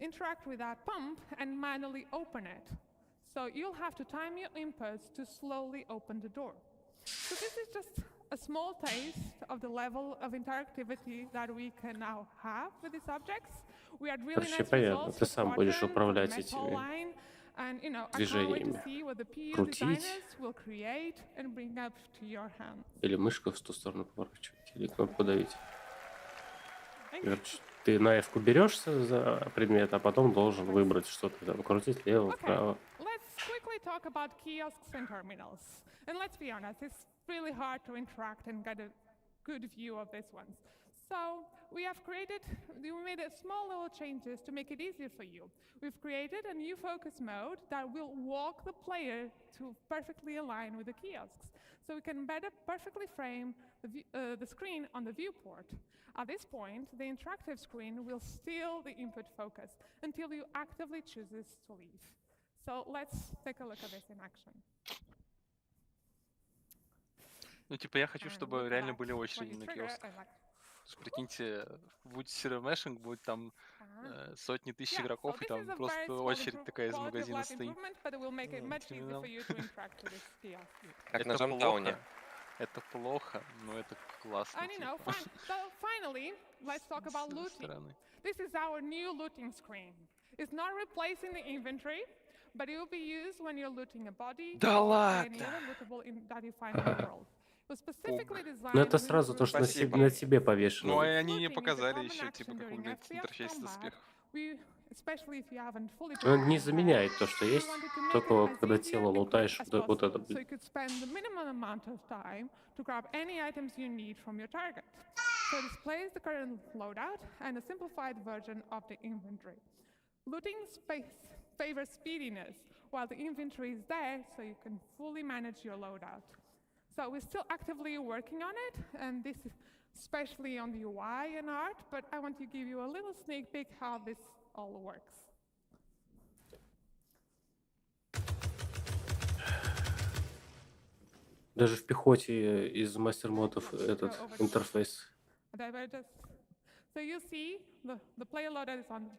interact with that pump and manually open it. So you'll have to time your inputs to slowly open the door. So this is just a small taste of the level of interactivity that we can now have with these objects. We had really Короче, nice понятно, results ты with сам будешь quadrants, управлять metal этими line, and I can't wait to движениями. see what the PU Крутить designers will create and bring up to your hands. или мышку в ту сторону поворачивать, или кнопку давить. Короче, ты на F-ку берешься за предмет, а потом должен выбрать что-то там, крутить лево, вправо. Let's quickly talk about kiosks and terminals. And let's be honest, it's really hard to interact and get a good view of these ones. So we made a small little changes to make it easier for you. We've created a new focus mode that will walk the player to perfectly align with the kiosks. So we can better perfectly frame the screen on the viewport. At this point, the interactive screen will steal the input focus until you actively chooses to leave. So let's take a look at this in action. Ну, типа, я хочу, чтобы реально были очереди на киосках. Прикиньте, будет сервер-мешинг, будет там сотни тысяч игроков, и там просто очередь такая из магазина стоит. Как на Джамтауне. Это плохо, но это классно. So finally, let's talk about looting. This is our new looting screen. It's not replacing the inventory, but it will be used when you're looting a body or any other lootable that you find in the world. Ну это сразу то, что на тебе повешено. Ну, и они не показали еще, типа, какой-нибудь интерфейс доспехов. Он не заменяет то, что есть, только когда тело лутаешь, вот это будет. So it displays the current loadout and a simplified version of the inventory. Looting favors speediness, while the inventory is there, so you can fully manage your loadout. So we're still actively working on it, and this is especially on the UI and art, but I want to give you a little sneak peek how this all works. Даже в пехоте из мастер-модов этот интерфейс. So you see the player loader is on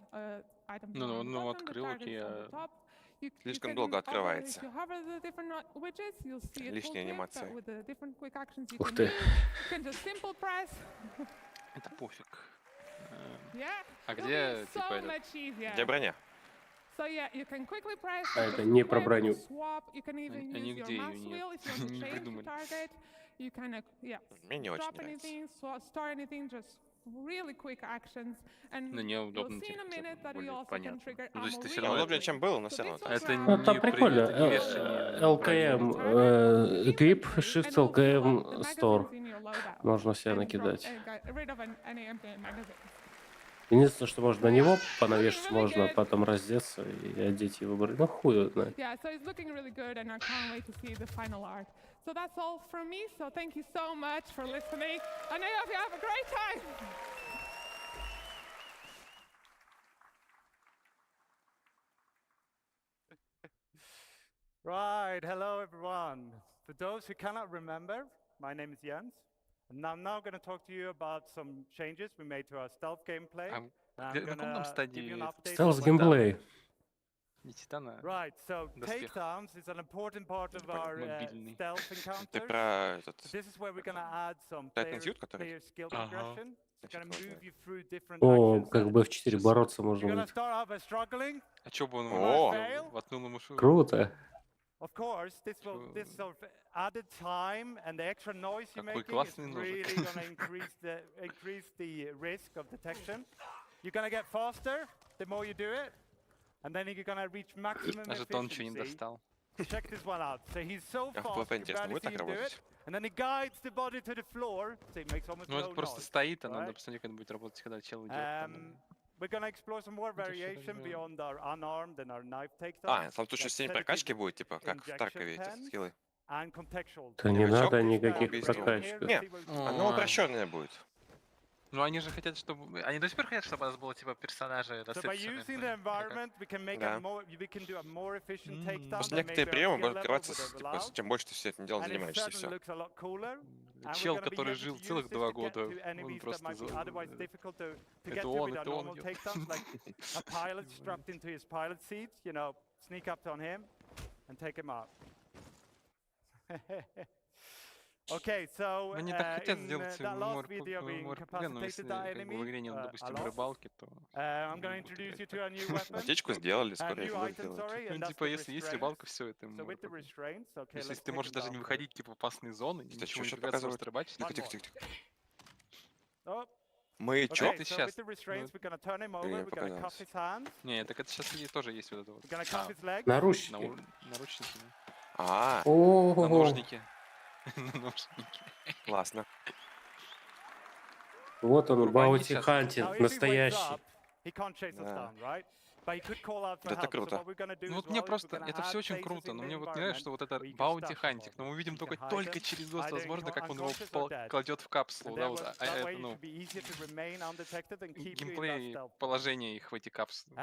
item. Ну, открыл, окей. Слишком долго открывается. Лишние анимации. Ух ты. Это пофиг. А где, типа, Где броня? А это не про броню. Они где ее нет? Не придумали. Мне не очень нравится. Really quick actions, and Но неудобно, более понятно. Ну, то есть ты все равно... Удобнее, чем было, но все равно. Это Ну, там прикольно. LKM Equip, Shift LKM Store. Можно себя накидать. Единственное, что можно на него понавешать, можно потом раздеться и одеть и выбрать. Ну, хуй его знает. Yeah, so it's looking really good, and I can't wait to see the final art. So that's all from me. So thank you so much for listening, and I hope you have a great time. Right, hello everyone. For those who cannot remember, my name is Jens, and I'm now going to talk to you about some changes we made to our stealth gameplay. На каком там стадии? Stealth gameplay. Right, so takedowns is an important part of our stealth Ты encounters. про этот... This is where we're going to add some player skill progression. It's going to move you through different О, actions. как бы в 4 бороться You're можно going to будет. start off by struggling. А чё бы он воткнул ему шею? Круто. Of course, this sort of added time and the extra noise you're Какой making is классный ножик. really going to increase the risk of detection. You're going to get faster the more you do it. and then you're gonna reach maximum Жетон ничего не efficiency. достал. Check this one out. So he's so А в fast, PvP you интересно, barely будет see так him do it, работать? and then he guides the body to the floor, so it makes almost Ну no это просто noise. стоит, а надо right? посмотреть, как это будет работать, когда чел идет. там. We're gonna explore some more Это всё variation так beyond our unarmed and our knife takedown. А, там тут еще степень прокачки будет, типа, как в Таркове эти скиллы. And contextual. Да не Новичок, надо никаких убийство. прокачек. Не, оно упрощенное будет. Ну они же хотят, чтобы... Они до сих пор хотят, чтобы у нас было типа персонажи So by using the environment, we can make Да. a more, we can do a more efficient takedown. Просто that некоторые maybe our приемы skill будут level открываться, would have типа, allowed. чем больше ты все этим делом And it занимаешься, и certainly все. looks a lot cooler. And Чел, we're gonna be который able to жил use целых this 2 to get года, to он enemies that просто... might be otherwise difficult to get Это to он, with our это он normal идет. takedowns, like a pilot strapped into his pilot seat, you know, sneak up on him and take him out. Okay, so Они так хотят in сделать that last video we МРПГ, но если incapacitated that как бы в enemy игре нет, a допустим, lot. рыбалки, то... I'm going to introduce you to a new weapon. Аптечку сделали, скоро new их будут item, делать. sorry, and Ну that's типа, the если есть restraints. рыбалка, все это So with the МРПГ. restraints, okay, Если let's ты take можешь them даже down не first. выходить типа в опасные зоны, Кстати, ничего не что препятствует показывают? рыбачить. Тихо, One тихо, more. тихо, тихо. Oh. Мы чё? Okay, so сейчас. with the restraints, we're gonna turn him Или over, мне we're gonna cuff показалось? his hands, Не, так это сейчас тоже есть вот это вот. we're gonna cuff his legs. Наручники. Наручники. А, Ого. Ножники. Ножники. классно. Вот он, Врубай Баунти сейчас. Хантинг, Now, if he wakes настоящий. up, he can't chase us Да. down, right? But he could call out for Это help. So круто. what we're gonna do Ну as вот мне well is we're просто, gonna это add все очень places круто, in но the мне вот не нравится, что вот это environment where you can баунти stash the хантинг, но body. мы видим You только can hide только them, через ГОСТ, either возможно, как он его unconscious or dead. кладет в капсулу, And да, that вот, way, а that это, way it ну, should be easier to remain undetected and keep you in that геймплей stealth. положения их в эти капсулы.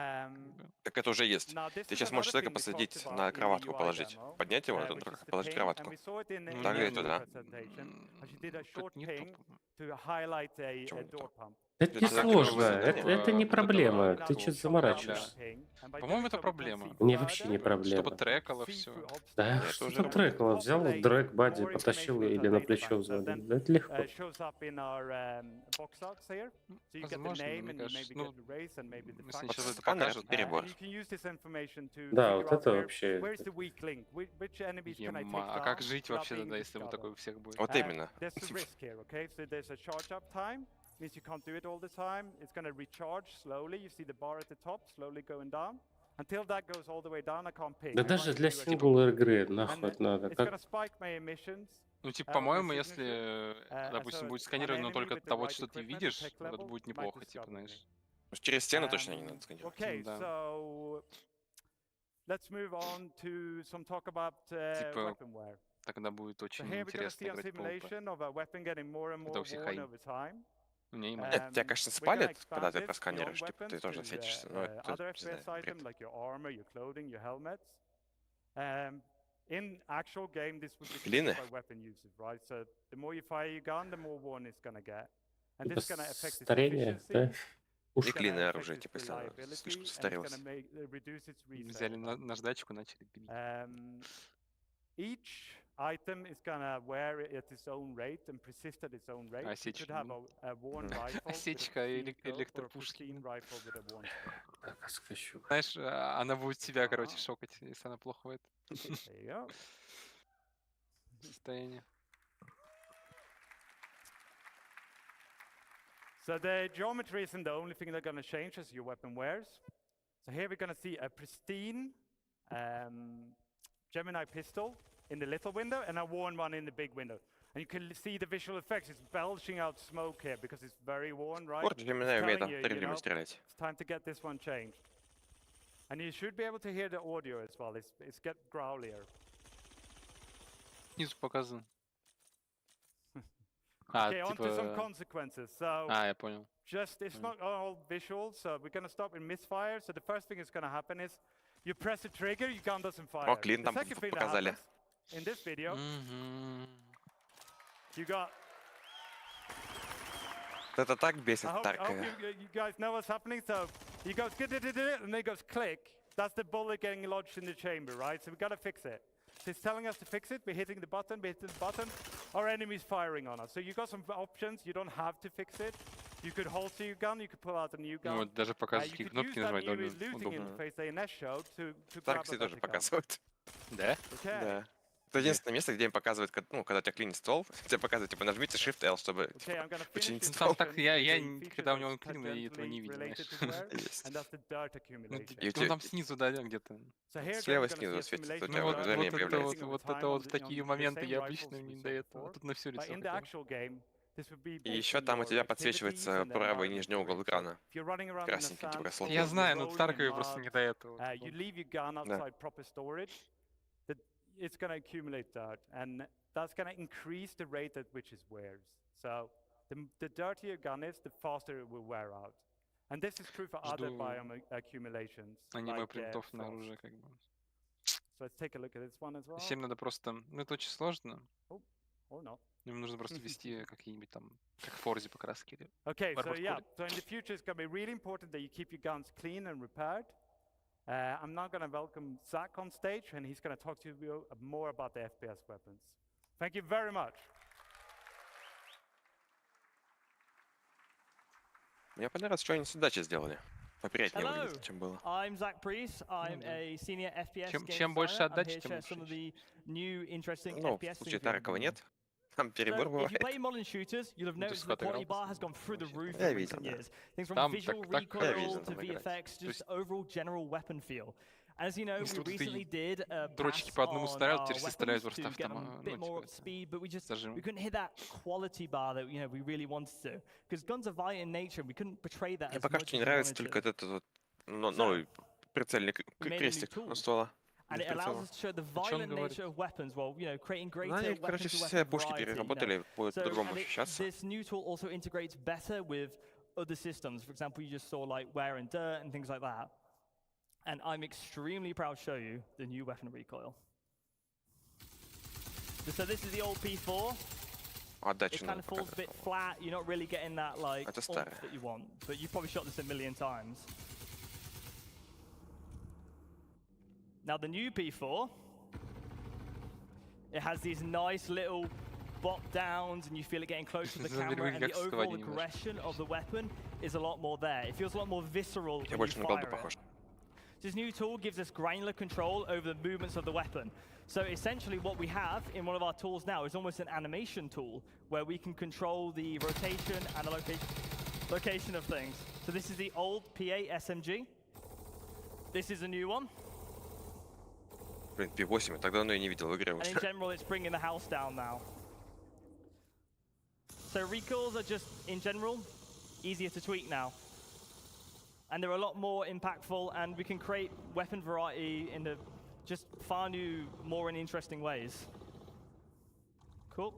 Так это уже есть. Now, this Ты is сейчас можешь another человека thing we talked посадить about на in the кроватку, UI положить. demo, Поднять его, which потом is the положить ping, кроватку. and we saw it in the Ну, Так не, это, ну, да? presentation. She did a тут short не ping то. to highlight a Чего не door то? pump. Это Это несложно, задание. это не Вот проблема, этого ты Now, что we talked about заморачиваешься. that ping, and by По-моему, doing это so, we can проблема. see Мне вообще не further, проблема. Чтобы трекало see все. through Да, obstacles, что уже там да. трекало? Взял populate дрэк, бади, more потащил information или into на a плечо databank. So взвалил. then Да это легко. shows up in our box arts here. So you get the Возможно, но name мне and you кажется, maybe ну, get the race and maybe the если faction. сейчас это Сканер покажут, — перебор. And you can use this information to Да, figure вот out это where, вообще... where's the weak link, which enemies can I take Ема, а как down жить without вообще being тогда, если вот discovered. такой у всех будет? Вот именно. There's a risk here, okay? So there's a charge up time. Means you can't do it all the time. It's going to recharge slowly. You see the bar at the top slowly going down. Until that goes all the way down, I can't ping. Да I даже can't для do anything. сингл игры And нахуй это надо. it's going Как... to spike my emissions. Ну, типа, of the по-моему, signature. если, And допустим, so будет an сканировано enemy только with the того, right что ты equipment and видишь, tech это level будет might неплохо, discover типа, me. знаешь. Через стену точно не надо сканировать. Okay, Да. so let's move on to some talk about Типа, weaponware. тогда будет So очень here we're going to интересно see a играть в PvP. simulation of a weapon getting more and more Это у всех worn хаи. over time. Мне ему. Нет, тебя, конечно, We're gonna спалит, когда expand ты this просканируешь, beyond типа, ты weapons тоже to, засветишься. Но это, other не FPS знаю, item бред. like your armor, your clothing, your helmets. In actual game, this would be Клины. by weapon usage, right? So the more you fire your gun, the more worn it's gonna get, and Типа this is gonna affect its старение, efficiency. да? It's И gonna клинное affect оружие, its типа, если оно reliability, слишком and it's состарелось. gonna reduce its Взяли resale. наждачку, начали пилить. Each item is gonna wear it at its own rate and persist at its own rate. You could have a worn rifle with a Осечка pristine scope or a электропушки. pristine rifle with a worn scope. Так, скачу. Знаешь, она будет тебя, короче, шокать, если она плохо в этом There you go. состоянии. So the geometry isn't the only thing they're going to change as your weapon wears. So here we're going to see a pristine Gemini pistol in the little window and a worn one in the big window. And you can see the visual effects. It's belching out smoke here because it's very worn, right? Вот Gemini It's умеет telling you, you отрывно know, стрелять. it's time to get this one changed. And you should be able to hear the audio as well. It's get growlier. Снизу показан. А, Okay, on to some типа... consequences. So А, я понял. just it's not all visual, so we're gonna stop with misfire. So the first thing that's gonna happen is you press the trigger, your gun doesn't fire. О, клин The там second thing that показали. happens in this video, Мгм. you got. Это так бесит I hope Тарка. you guys know what's happening. So he goes and then it goes click. That's the bullet getting lodged in the chamber, right? So we gotta fix it. So it's telling us to fix it. We're hitting the button. Our enemy's firing on us. So you got some options. You don't have to fix it. You could holster your gun. You could pull out a new gun. Ну, вот даже показывать, You какие could кнопки use that нажимать new довольно looting удобно. interface they showed to grab Тарк, a кстати, тоже better gun. показывает. Да? Okay. Да. Это единственное место, где им показывают, ну, когда у тебя клинит ствол, тебе показывают, типа, нажмите Shift-L, чтобы починить ствол. Там так, когда у него клин, я этого не видел, знаешь. Есть. Ну, там снизу, да, где-то. Слева снизу светится, у тебя Вот визуальнее появляется. это вот такие моменты я обычно не до этого. Тут на все лицо. И еще там у тебя подсвечивается правый нижний угол экрана. Красненький, типа, слот. Я знаю, но в Таркове просто не до этого. You leave your gun outside proper storage, that it's going to accumulate dirt, and that's going to increase the rate at which it wears. So the dirtier your gun is, the faster it will wear out. And this is true for other biome accumulations. Аниме принтов на оружие, как бы. So let's take a look at this one as well. Всем надо просто, ну это очень сложно. Or not. Им нужно просто ввести какие-нибудь там, как в Форзе покраски. Okay, so yeah, so in the future it's going to be really important that you keep your guns clean and repaired. I'm now going to welcome Zach on stage, and he's going to talk to you more about the FPS weapons. Thank you very much. Мне понравилось, что они с удачей сделали. Поприятнее выглядит, чем было. I'm Zach Priest. I'm a senior FPS game Чем больше designer. I'm отдачи, here to тем share some of the new interesting Ну, FPS в случае things we've been Таркова doing. нет. Там перебор So, if you бывает. play modern shooters, you'll have noticed the quality bar has gone through the roof Я in видел, recent да. years. Things from Там visual так- recoil видел to там играть. VFX, just overall general weapon feel. As you know, we Тут ты recently did a дрочки pass по одному on стрелял, our теперь все стреляют в weapons to Ростов get там, them a bit ну, more типа, up to speed, but we зажим. couldn't hit that quality bar that we really wanted to. Because guns are violent in nature, we couldn't portray that Мне as пока much что не as we нравится wanted только to. вот этот вот новый прицельный крестик у ствола. And it allows us to show the violent nature of weapons while, creating greater Они, weapon короче, to все weapon пушки variety. переработали, будут So, по-другому and ощущаться. this new tool also integrates better with other systems. For example, you just saw like wear and dirt and things like that. And I'm extremely proud to show you the new weapon recoil. So this is the old P4. Отдачу It kind надо of falls a показать. bit flat. You're not really getting that like Это oomph старое. that you want. But you've probably shot this a million times. Now the new P4, it has these nice little bop downs, and you feel it getting close to the camera, and the overall aggression of the weapon is a lot more there. It feels a lot more visceral Я when больше you на fire голду it. похож. This new tool gives us granular control over the movements of the weapon. So essentially what we have in one of our tools now is almost an animation tool where we can control the rotation and the location of things. So this is the old P8 SMG. This is a new one. Блин, P8, я так давно и не видел в игре And in уже. general, it's bringing the house down now. So recoils are just, in general, easier to tweak now. And they're a lot more impactful, and we can create weapon variety in the just far new, more and interesting ways. Cool.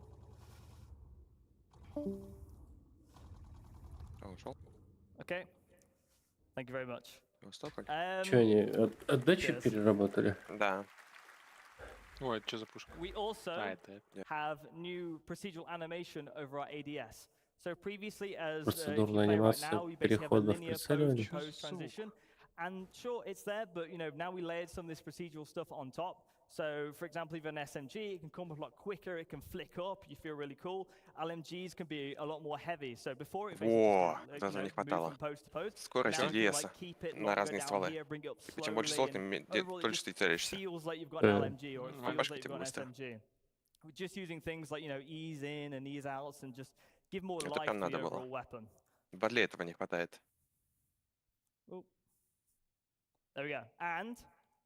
Okay. Thank you very much. Че они отдачу переработали? Да. Ой, это что за пушка? We also это. have new procedural animation over our ADS. So previously, as if you Процедурная play right анимация now, we basically have a перехода в linear прицеливание. post transition. And sure, it's there, but now we layered some of this procedural stuff on top. So, for example, even an SMG, it can come up a lot quicker, it can flick up, you feel really cool. LMGs can be a lot more heavy. So before it Во, basically даже не move хватало. from post to post. Скорость Now you can, ADS like, keep it на longer разные down стволы. here, bring it up И чем больше ствол, slowly, тем and overall it дольше just ты целишься. feels like you've got an LMG, or it feels Башка like you've типа got an быстро. SMG. We're just using things like, ease in and ease outs and just give more Это life прям to the надо overall было. weapon. Бадле этого не хватает. Oh. There we go. And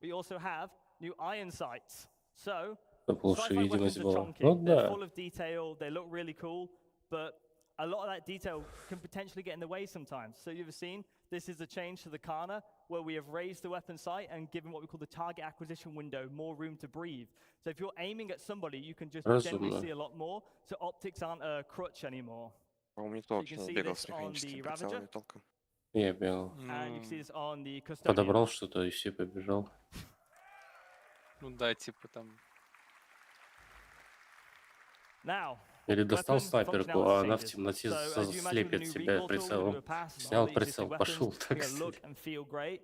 we also have new iron sights. So, Чтобы лучше sci-fi weapons видимость are была. chunky. Ну They're да. full of detail. They look really cool, but a lot of that detail can potentially get in the way sometimes. So you've seen, this is a change to the Kana, where we have raised the weapon sight and given what we call the target acquisition window more room to breathe. So if you're aiming at somebody, you can just generally Разумно. see a lot more. So optics aren't a crutch anymore. По-моему, никто So you вообще can не see бегал this с on механическим the прицелом Ravager, толком. Я бегал. and you can see this on the Custodian. Подобрал что-то и все побежал. Ну да, типа там. Now, Или достал weapon снайперку, а она в functionality темноте changes. So, as you imagine with the слепит new тебя recoil tool, we do прицелом. a pass, and all Снял the existing прицел, weapons, пошел так look стрелять. and feel great.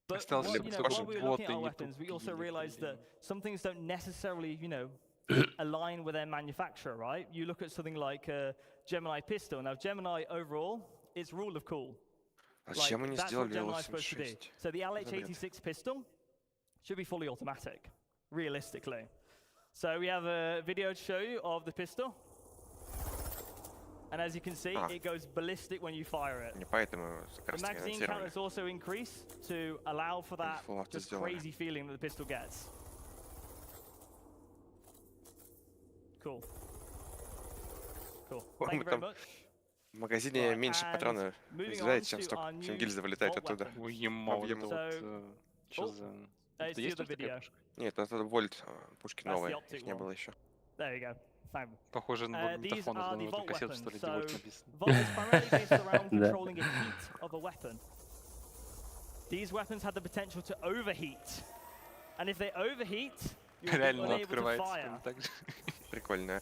But Осталось what, слепить, while we were looking at our боты, weapons, we also realized that some things don't necessarily, align with their manufacturer, right? You look at something like a Gemini pistol. Now, Gemini overall, it's rule of cool. Зачем они That's what сделали Gemini's supposed to do. 86? So the За бред. LH86 pistol should be fully automatic, realistically. So we have a video to show you of the pistol. And as you can see, it goes ballistic when you fire it. The magazine count is also increased to allow for that just crazy feeling that the pistol gets. Cool. Cool. Thank you very much. В магазине меньше патронов изъявляет, чем гильза вылетает оттуда. Что за... Это есть тут такая пушка? Нет, это вольт, пушки новые, их не было еще. There you go. Похоже на магнитофон, на эту кассету, что ли, где вольт написано. Vault is primarily based around controlling the heat of a weapon. These weapons have the potential to overheat. And if they overheat, you'll be unable to fire. Прикольно.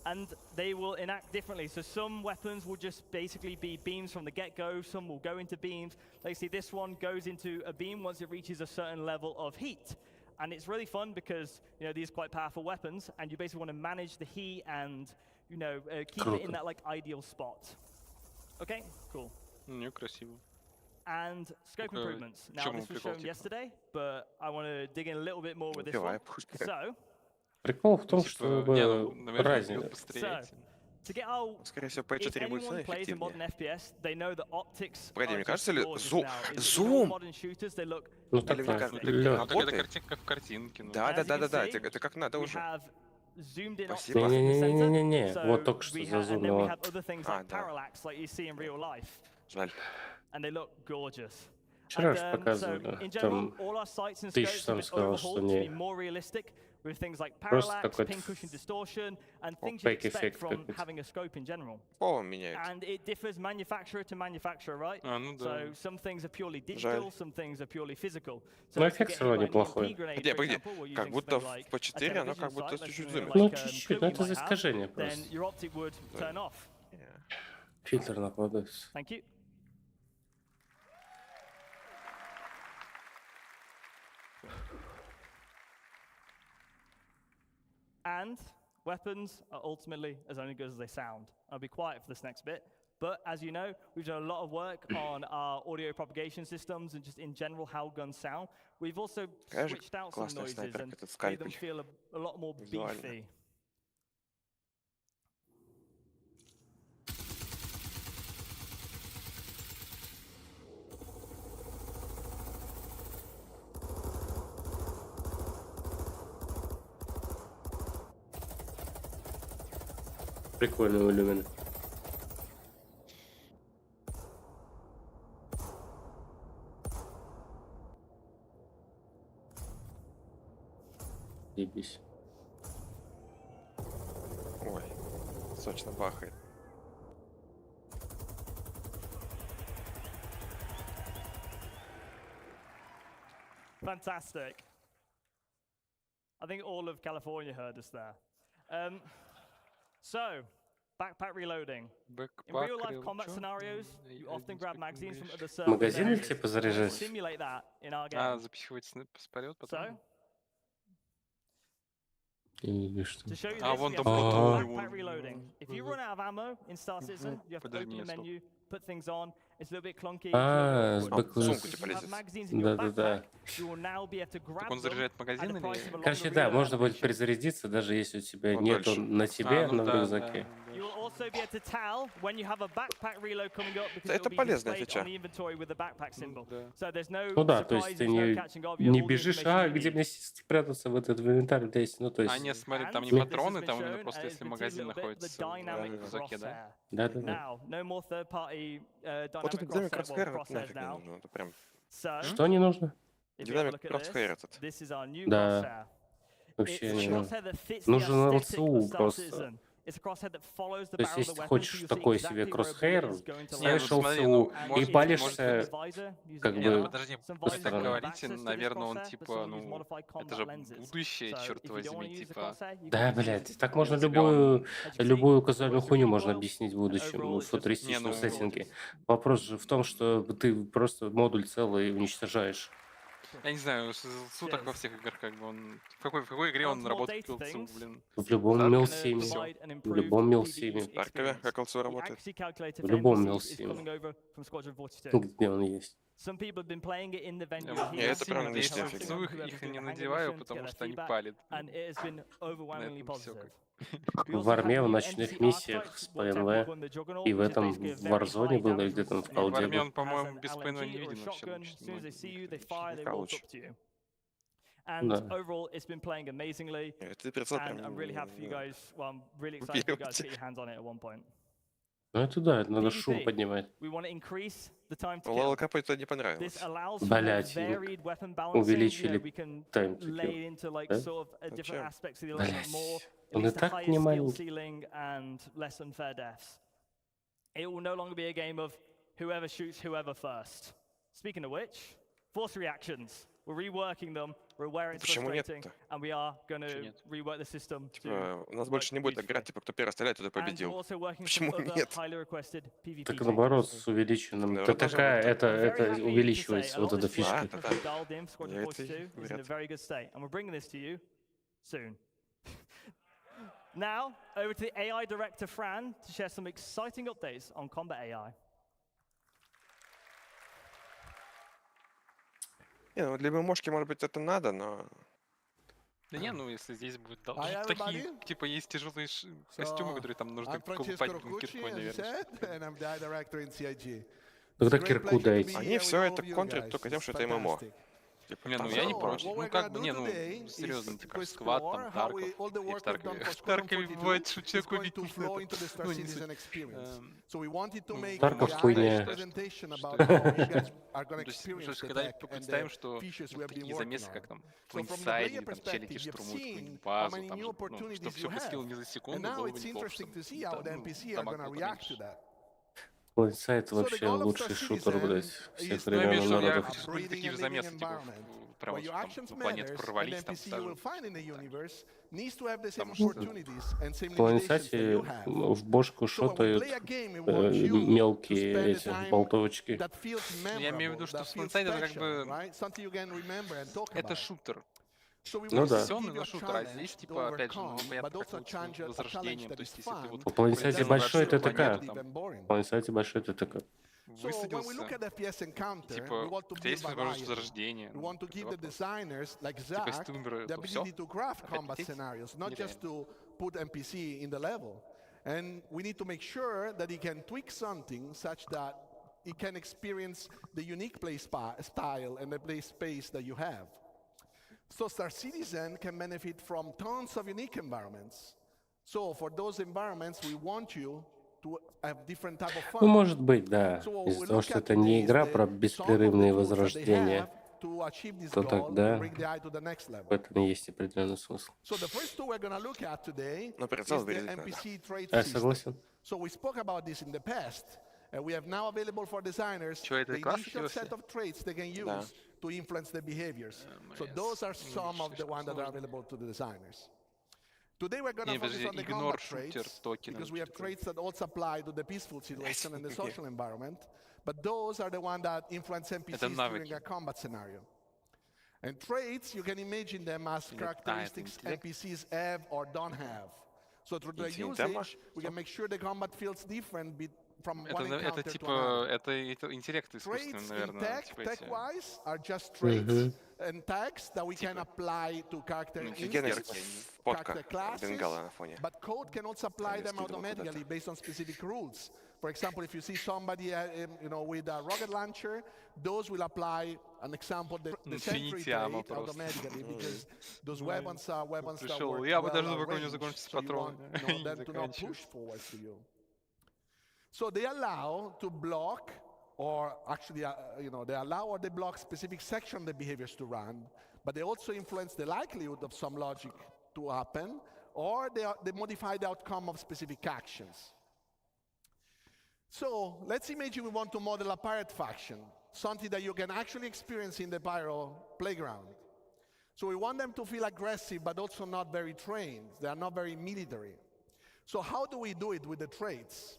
And they will enact differently. So some weapons will just basically be beams from the get-go. Some will go into beams. Like you see, this one goes into a beam once it reaches a certain level of heat. And it's really fun because, you know, these are quite powerful weapons, and you basically want to manage the heat and, you know, keep it in that, like, ideal spot. Okay, cool. Красиво. And scope improvements. Now, this was shown yesterday, but I want to dig in a little bit more with this one. So, Прикол в том, что разница. to get our, Скорее всего, if P4 будет anyone plays a modern FPS, they know that optics Погоди, are мне just кажется ли... gorgeous now. In Зум! modern shooters, they look Ну так это как в картинке. Да, это как надо уже. Спасибо. Не-не-не-не-не, вот только что зазумило. Жаль. And they look gorgeous. Вчера же показывали, там ты еще сам сказал, что не. With things like Просто parallax, какой-то pin cushion distortion, and things you expect from having a scope in general. And it differs manufacturer to manufacturer, right? So some things are purely digital, some things are purely physical. Но эффект все равно неплохой. Погоди, как будто в P4 оно как будто чуть-чуть зумит. Ну чуть-чуть, но это за искажение просто. Then your optic would turn off. Фильтр накладывается. Thank you. And weapons are ultimately as only good as they sound. I'll be quiet for this next bit, but as you know, we've done a lot of work on our audio propagation systems and just in general how guns sound. We've also switched out some noises and made them feel a lot more beefy. Прикольный люмен. Ебись. Ой, сочно бахает. Fantastic. I think all of California heard us there. So, backpack reloading. In real-life combat scenarios, you often grab magazines from other servers. Магазины типа заряжать. Simulate that in our game. Запихивать вперед потом. So, Или что? to show you вон this, там we have готовый backpack reloading. If you run out of ammo in Star Citizen, you have to open the menu, put things on. It's a little bit clunky. С да-да-да. Так он заряжает магазин или... Короче, да, можно будет перезарядиться, даже если у тебя нету на тебе, на рюкзаке. Это полезная фича. Ну да, то есть ты не бежишь, где мне спрятаться в этот инвентарь лезть, ну то есть... А нет, смотри, там не патроны, там именно просто если магазин находится в рюкзаке, да? Да-да-да. Вот этот динамик кроссхейр нафиг не нужно, это прям... Что не нужно? Динамик кроссхейр этот. Да. Вообще не нужно. Нужен ЛЦУ просто. То есть, если хочешь такой себе кроссхейр, ставишь ЛЦУ и палишься, как бы, подожди, вы так говорите, наверное, он типа, ну, это же будущее, черт возьми, типа... Да, блядь, так можно любую казуальную хуйню можно объяснить в будущем, в футуристичном сеттинге. Вопрос же в том, что ты просто модуль целый уничтожаешь. Я не знаю, ЛЦУ так во всех играх, как бы он... В какой игре он работает ЛЦУ, блин? В любом милсиме. В любом милсиме. В Харькове как ЛЦУ работает? В любом милсиме. Где он есть. Some people have been playing it in the venue Я here. их не надеваю, потому что они палят. And it has been overwhelmingly positive. В арме, в ночных миссиях с ПНВ, и в этом в Warzone было, и где-то в колде В арме был. он, по-моему, без ПНВ не виден вообще. And overall, it's been playing amazingly. And I'm really happy for you guys. Well, I'm really excited for you guys to get your hands on it at one point. Ну это да, это надо шум поднимать. We want to increase the time to Лола kill. Капу это не понравилось. This allows for Блять, varied weapon balancing. увеличили We can time to lay kill. into like Да? sort of different aspects of the element more. It Он и leads to так higher не skill маленький. ceiling and less unfair deaths. It will no longer be a game of whoever shoots whoever first. Speaking of which, force reactions. We're reworking them. We're aware it's frustrating, and we are going to rework the system. У нас больше не будет играть, типа, кто первый стреляет, тот и победил. Почему нет? Так наоборот, с увеличенным. Это такая, это увеличивается, вот эта фишка. Now, over to the AI director Fran to share some exciting updates on combat AI. Не, ну для ММОшки, может быть, это надо, но... Да не, ну если здесь будет такие, типа, есть тяжелые костюмы, которые там нужно покупать киркой, наверное. Тогда кирку дайте. Они все это контрят только тем, что это ММО. Не, ну я не против. Ну как бы, не, ну серьезно, типа сквад, там, Тарков, и в Таркове бывает, что человек убить не Тарков хуйня. То есть, когда представим, что такие замесы, как там в Плейнсайде, там челики штурмуют какую-нибудь базу, там, ну, чтобы все происходило не за секунду, было бы неплохо, чтобы дамаг был поменьше. Плейнсайд вообще лучший шутер, блядь, всех времен и народов. Я хочу такие же замесы, типа, прям там планеты прорвались, там сразу. В Плейнсайде в бошку шотают мелкие эти болтовочки. Я имею в виду, что в Плейнсайде это как бы... Это шутер. Ну да. Но шутер, а здесь, типа, опять же, ну, понятно, как лучше возрождением, то есть, если ты вот... В Плейнсайде большой ТТК. В Плейнсайде большой ТТК. Высадился, типа, у тебя есть возможность возрождения, типа, если ты умер, то все, опять And we need to make sure that he can tweak something such that he can experience the unique play style and the play space that you have. So Star Citizen can benefit from tons of unique environments. So for those environments, we want you to have different type of fun. Ну, может быть, да. Из-за того, что это не игра про беспрерывные возрождения, то тогда в этом есть определенный смысл. Но прицел вырезать надо. Я согласен. So we spoke about this in the past. And we have now available for designers the initial set of traits they can use to influence their behaviors. So those are some of the ones that are available to the designers. Today we're going to focus on the combat traits, because we have traits that also apply to the peaceful situation and the social environment, but those are the ones that influence NPCs during a combat scenario. And traits, you can imagine them as characteristics NPCs have or don't have. So through the usage, we can make sure the combat feels different Это типа, это интеллект искусственный, наверное. Tech-wise are just traits and tags that we can apply to character classes, but code can also apply them automatically based on specific rules. For example, if you see somebody with a rocket launcher, those will apply an example the sentry trait automatically because those weapons are weapons that work well at range, so you want them to not push forward to you. So they allow to block, or actually, they allow or they block specific section of the behaviors to run, but they also influence the likelihood of some logic to happen, or they modify the outcome of specific actions. So let's imagine we want to model a pirate faction, something that you can actually experience in the Pyro playground. So we want them to feel aggressive, but also not very trained. They are not very military. So how do we do it with the traits?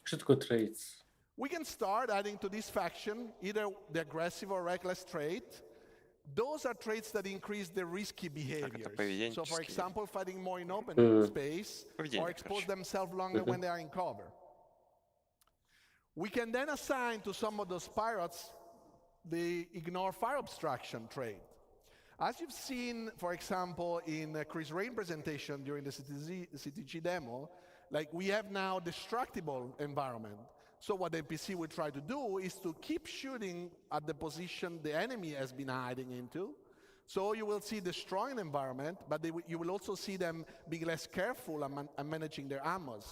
Что такое traits? We can start adding to this faction either the aggressive or reckless trait. Those are traits that increase the risky behaviors. So for example, fighting more in open space or expose themselves longer when they are in cover. We can then assign to some of those pirates they ignore fire obstruction trait. As you've seen, for example, in Chris Rain presentation during the CTG demo, like we have now destructible environment. So what the NPC will try to do is to keep shooting at the position the enemy has been hiding into. So you will see destroying environment, but you will also see them being less careful and managing their ammos.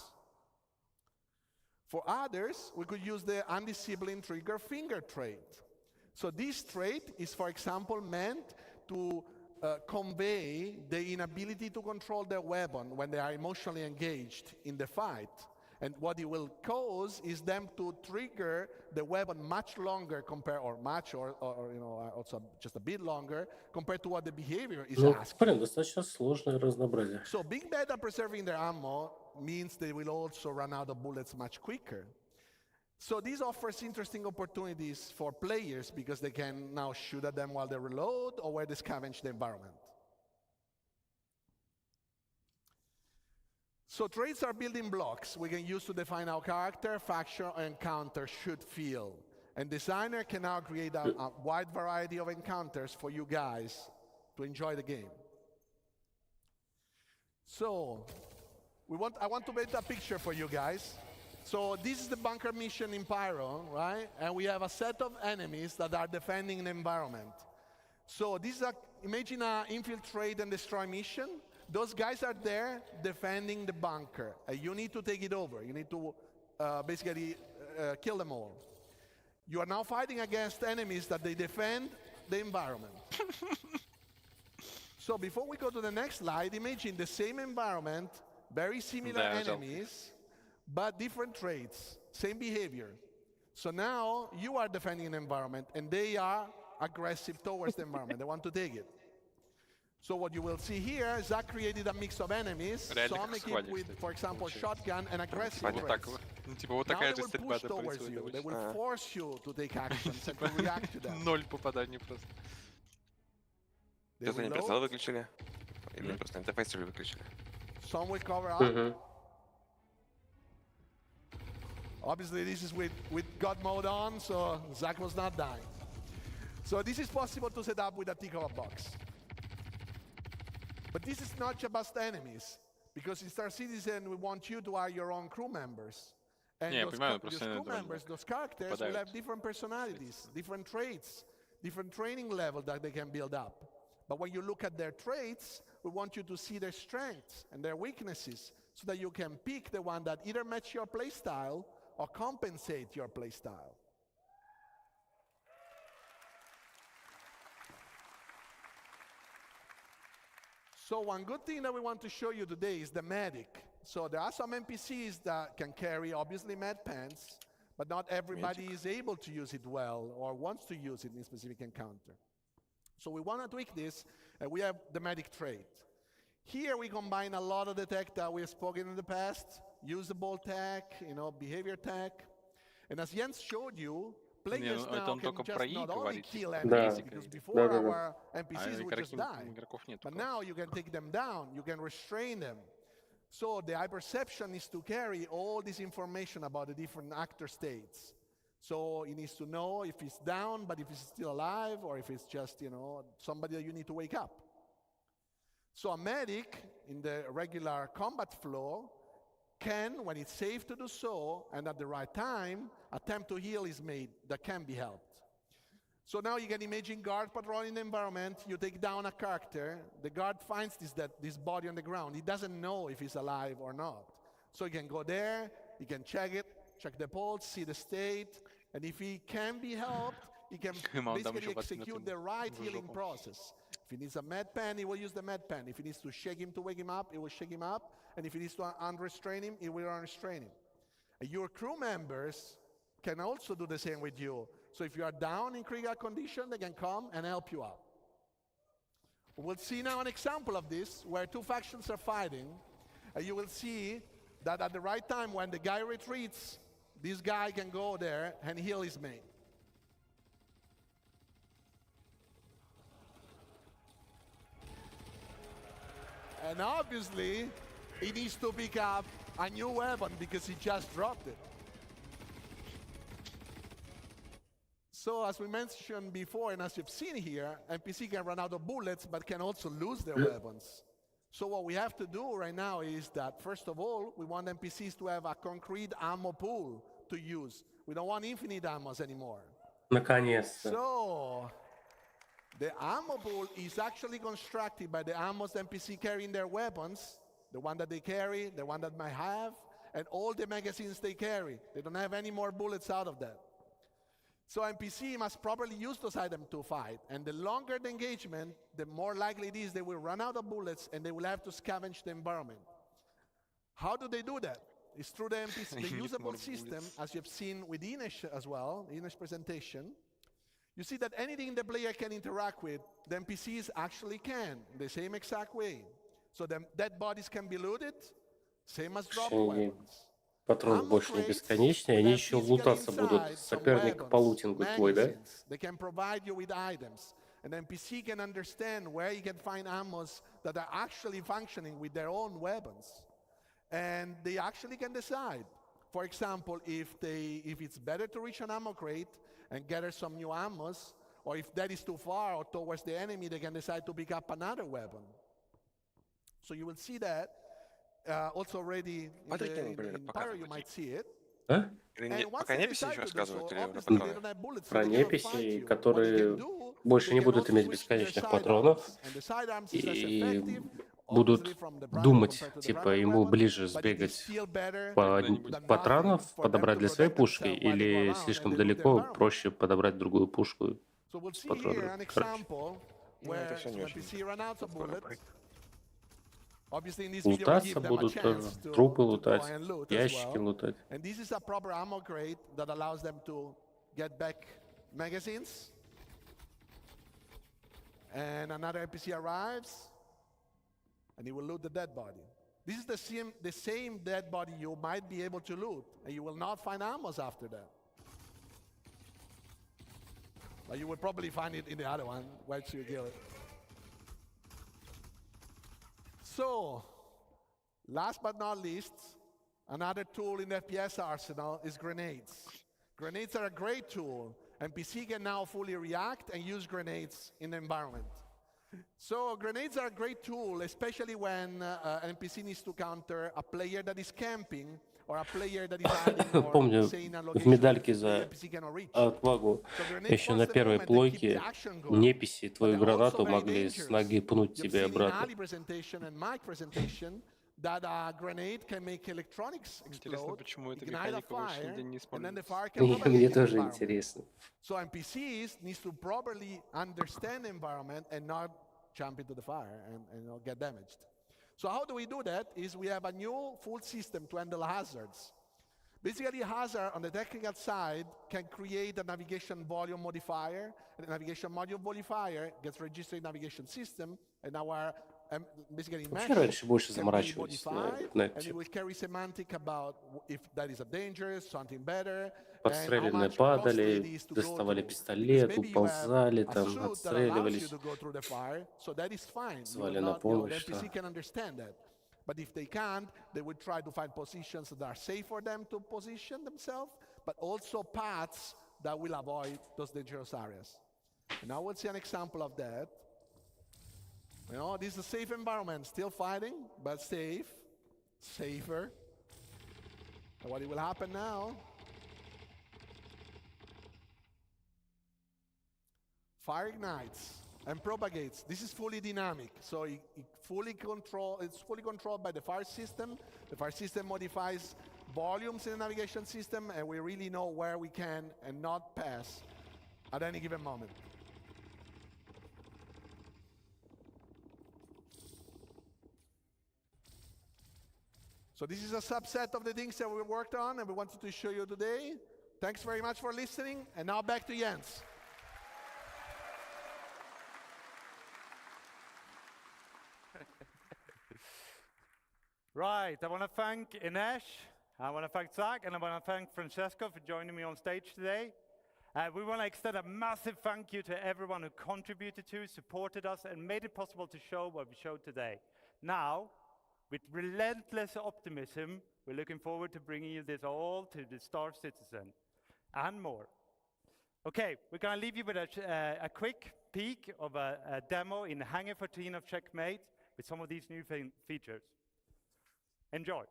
For others, we could use the undisciplined trigger finger trait. So this trait is, for example, meant to convey the inability to control their weapon when they are emotionally engaged in the fight. And what it will cause is them to trigger the weapon much longer or also just a bit longer compared to what the behavior is Ну, asked. блин, достаточно сложное разнообразие. So being bad at preserving their ammo means they will also run out of bullets much quicker. So this offers interesting opportunities for players because they can now shoot at them while they reload or while they scavenge the environment. So traits are building blocks we can use to define how character, faction, or encounter should feel. And designer can now create a wide variety of encounters for you guys to enjoy the game. So I want to paint a picture for you guys. So this is the bunker mission in Pyro, right? And we have a set of enemies that are defending the environment. So this is imagine an infiltrate and destroy mission. Those guys are there defending the bunker. You need to take it over. You need to basically kill them all. You are now fighting against enemies that they defend the environment. So before we go to the next slide, imagine the same environment, very similar enemies, but different traits, same behavior. So now you are defending an environment and they are aggressive towards the environment. They want to take it. So what you will see here is that created a mix of enemies, some equipped with, for example, shotgun and aggressive traits. Now they will push towards you. They will force you to take actions and to react to them. Ноль попаданий просто. Что-то они прицел выключили? Или просто интерфейс уже выключили? Some will cover up. Obviously, this is with God mode on, so Zach was not dying. So this is possible to set up with a Tikova box. But this is not just enemies, because in Star Citizen, we want you to hire your own crew members. And those crew members, those characters will have different personalities, different traits, different training level that they can build up. But when you look at their traits, we want you to see their strengths and their weaknesses so that you can pick the one that either match your playstyle or compensate your playstyle. So one good thing that we want to show you today is the medic. So there are some NPCs that can carry, obviously, med pants, but not everybody is able to use it well or wants to use it in a specific encounter. So we want to tweak this, and we have the medic trait. Here we combine a lot of the tech that we have spoken in the past, usable tech, behavior tech. And as Jens showed you, players now can just not only kill enemies, because before our NPCs would just die. But now you can take them down, you can restrain them. So the hyperception needs to carry all this information about the different actor states. So he needs to know if he's down, but if he's still alive, or if it's just, somebody that you need to wake up. So a medic in the regular combat flow can, when it's safe to do so, and at the right time, attempt to heal his mate that can be helped. So now you can imagine guard patrolling the environment, you take down a character, the guard finds this body on the ground. He doesn't know if he's alive or not. So he can go there, he can check it, check the pulse, see the state, and if he can be helped, he can basically execute the right healing process. If he needs a med pen, he will use the med pen. If he needs to shake him to wake him up, he will shake him up. And if he needs to unrestrain him, he will unrestrain him. And your crew members can also do the same with you. So if you are down in critical condition, they can come and help you out. We'll see now an example of this, where two factions are fighting. And you will see that at the right time, when the guy retreats, this guy can go there and heal his mate. And obviously, he needs to pick up a new weapon because he just dropped it. So as we mentioned before, and as you've seen here, NPC can run out of bullets, but can also lose their weapons. So what we have to do right now is that, first of all, we want NPCs to have a concrete ammo pool to use. We don't want infinite ammos anymore. Наконец-то. So the ammo pool is actually constructed by the ammos the NPC carry in their weapons, the one that they carry, the one that might have, and all the magazines they carry. They don't have any more bullets out of that. So NPC must properly use those items to fight. And the longer the engagement, the more likely it is they will run out of bullets and they will have to scavenge the environment. How do they do that? It's through the NPC, the usable system, as you've seen with Ines as well, Ines' presentation. You see that anything the player can interact with, the NPCs actually can, the same exact way. So the dead bodies can be looted, same as drop weapons. Патронов больше не бесконечные, они еще лутаться будут. Соперник по лутингу твой, да? They can provide you with items. And NPC can understand where you can find ammos that are actually functioning with their own weapons. And they actually can decide. For example, if it's better to reach an ammo crate and gather some new ammos, or if that is too far or towards the enemy, they can decide to pick up another weapon. So you will see that. Also already in Pyro you might see it. Пока неписи еще рассказывают или уже патроны? Про неписи, которые больше не будут иметь бесконечных патронов и будут думать, типа ему ближе сбегать по патронов, подобрать для своей пушки, или слишком далеко, проще подобрать другую пушку с патронами. Это все не очень. Лутаться будут тоже, трупы лутать, ящики лутать. And this is a proper ammo crate that allows them to get back magazines. And another NPC arrives, and he will loot the dead body. This is the same dead body you might be able to loot, and you will not find ammos after that. But you will probably find it in the other one once you kill it. So, last but not least, another tool in the FPS arsenal is grenades. Grenades are a great tool. NPC can now fully react and use grenades in the environment. So grenades are a great tool, especially when an NPC needs to counter a player that is camping or a player that is hiding or Помню, saying a в location медальке the за NPC cannot reach. отвагу еще на первой плойке неписи твою гранату могли с ноги пнуть тебе обратно. That a grenade can make electronics explode, ignite a fire, and then the fire can Мне propagate in the тоже environment. интересно. So NPCs needs to properly understand the environment and not jump into the fire and not get damaged. So how do we do that? Is we have a new full system to handle hazards. Basically, hazard on the technical side can create a navigation volume modifier, and the navigation module modifier gets registered in navigation system, and our basically mesh Вообще раньше больше can be заморачивались modified, на and это. it will carry semantic about if that is a danger, something better, and how Подстреленные much costly it падали, is to go доставали through. пистолет, Because maybe you have уползали, a там suit that allows you отстреливались. to go through the fire, so that is fine. You Звали will на not, the помощь. NPC can understand that. But if they can't, they will try to find positions that are safe for them to position themselves, but also paths that will avoid those dangerous areas. And now we'll see an example of that. You know, this is a safe environment, still fighting, but safe, safer. And what will happen now? Fire ignites and propagates. This is fully dynamic, so it's fully controlled by the fire system. The fire system modifies volumes in the navigation system, and we really know where we can and not pass at any given moment. So this is a subset of the things that we worked on and we wanted to show you today. Thanks very much for listening, and now back to Jens. Right, I want to thank Ines, I want to thank Zach, and I want to thank Francesco for joining me on stage today. We want to extend a massive thank you to everyone who contributed to, supported us, and made it possible to show what we showed today. Now, with relentless optimism, we're looking forward to bringing you this all to the Star Citizen and more. Okay, we're going to leave you with a quick peek of a demo in Hangar 14 of Checkmate with some of these new features. Enjoy.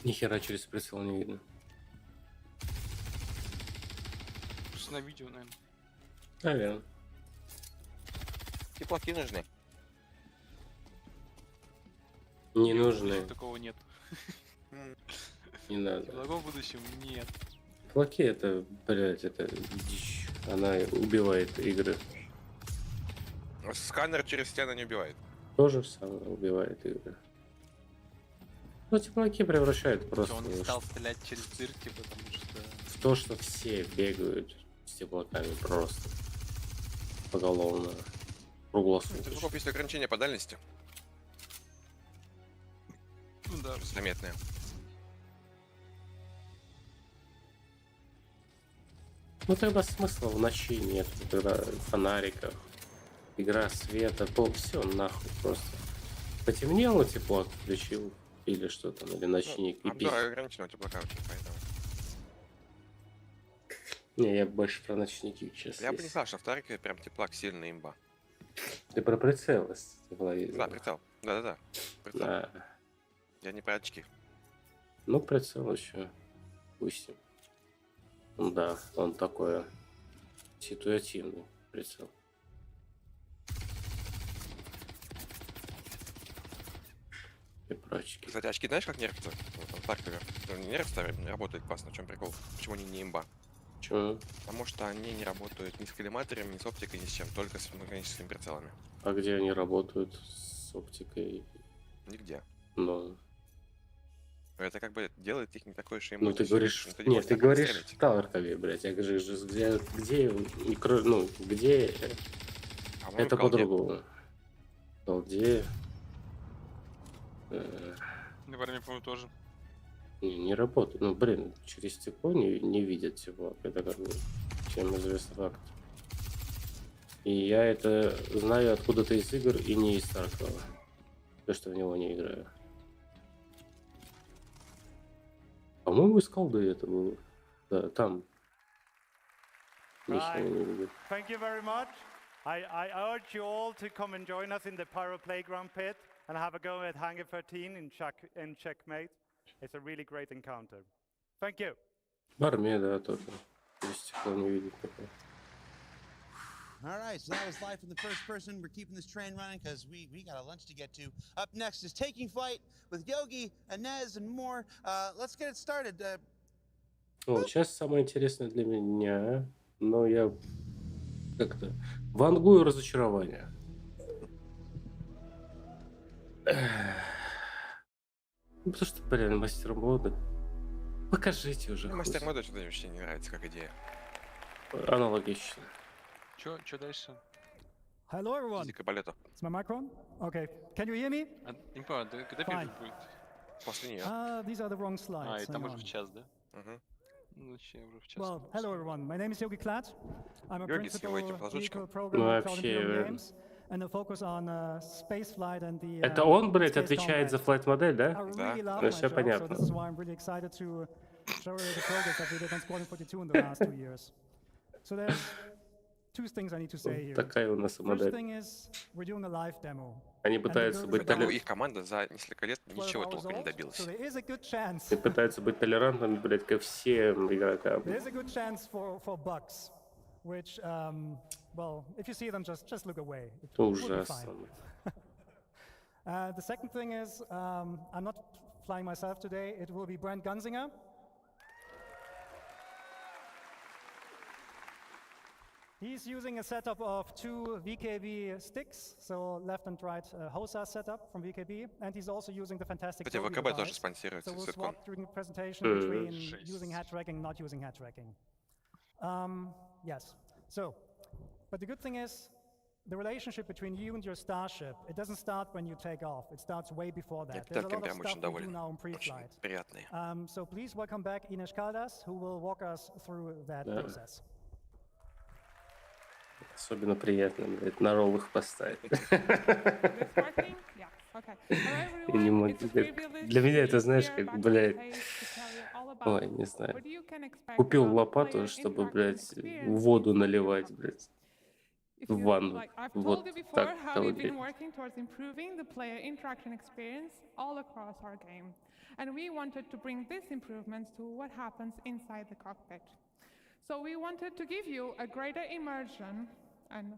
Ни хера через прицел не видно. Просто на видео, наверное. Наверное. Теплаки нужны. Не нужны. Такого нет. Не надо. Теплаков в будущем нет. Теплаки это, блядь, это дичь. Она убивает игры. Сканер через стены не убивает. То же самое убивает игры. Ну, теплаки превращают просто Он не стал стрелять через дырки, потому что... в то, что все бегают с теплаками просто поголовно, круглосуточно. Теплаков есть ограничения по дальности. Ну да. Заметные. Ну тогда смысла в ночи нет, когда фонариков, игра света, то все нахуй просто. Потемнело, теплак включил или что там, или ночник. Ну, да, ограничено теплака очень, поэтому. Не, я больше про ночники, честно. Я бы не сказал, что в Тарике прям теплак сильный имба. Ты про прицелность тепловизора. Да, прицел. Да-да-да. Прицел. Да. Я не про очки. Ну, прицел еще. Пусть. Да, он такой ситуативный прицел. И прочки. Кстати, очки знаешь, как нервятся? В Таркове. Нервы работают классно. В чем прикол? Почему они не имба? Почему? Потому что они не работают ни с коллиматорами, ни с оптикой, ни с чем, только с механическими прицелами. А где они работают с оптикой? Нигде. Но... Это как бы делает их не такой уж и Ну ты говоришь... Нет, ты говоришь в Таркове, блядь. Я говорю, где микро... Ну, где... Это по-другому. Где... В армии, по-моему, тоже. Не работает. Ну, блин, через стекло не видят теплак. Это как бы всем известный факт. И я это знаю откуда-то из игр и не из Таркова. То, что в него не играю. По-моему, из колды это было. Да, там. Right. Thank you very much. I urge you all to come and join us in the Pyro Playground pit and have a go at Hangar 13 in Checkmate. It's a really great encounter. Thank you. В армии, да, тоже. Без стекла не видит такое. All right, so that was live from the first person. We're keeping this train running because we got a lunch to get to. Up next is Taking Flight with Yogi, Inez, and more. Let's get it started. Вот, сейчас самое интересное для меня, но я как-то вангую разочарование. Ну, потому что, блин, мастер мода. Покажите уже. Мастер мода что-то вообще не нравится, как идея. Аналогично. Чё дальше? Hello, everyone. Is my mic on? Okay. Can you hear me? Не понял, когда первый будет? После нее. These are the wrong slides. И там уже в час, да? Ну, уже в час. Well, hello, everyone. My name is Yogi Klatt. I'm a Yogi, principal vehicle vehicle programmer at Imperial Games. And the focus on space flight and the Это он, блядь, space отвечает combat. за флайт-модель, да? I really love Ну, my все job, so понятно. this is why I'm really excited to show you the progress that we did on Squadron 42 in the last 2 years. So there's two things I need to say here. Такая у нас First модель. thing is, we're doing a live demo. Они пытаются быть Поэтому их команда за несколько лет ничего толком не добилась. So there is a good chance. И пытаются быть толерантными, блядь, ко всем игрокам. There is a good chance for bugs, which, well, if you see them, just look away. It will be Ужасно. fine. The second thing is, I'm not flying myself today. It will be Brent Gunzinger. He's using a setup of 2 VKB sticks, so left and right HOSA setup from VKB, and he's also using the fantastic Кстати, Sylvia ВКБ тоже device. спонсирует So we'll Ситизенкон. swap during the presentation between using head tracking and not using head tracking. Yes, so, but the good thing is, the relationship between you and your starship, it doesn't start when you take off, it starts way before that. There's a lot of stuff we do now in pre-flight. So please welcome back Ines Caldas, who will walk us through that process. Особенно приятно, блядь, на ролл их поставить. И не могу. Для меня это, знаешь, как, блядь, ой, не знаю. Купил лопату, чтобы, блядь, воду наливать, блядь, в ванну. Вот так того дня. And we wanted to bring these improvements to what happens inside the cockpit. So we wanted to give you a greater immersion and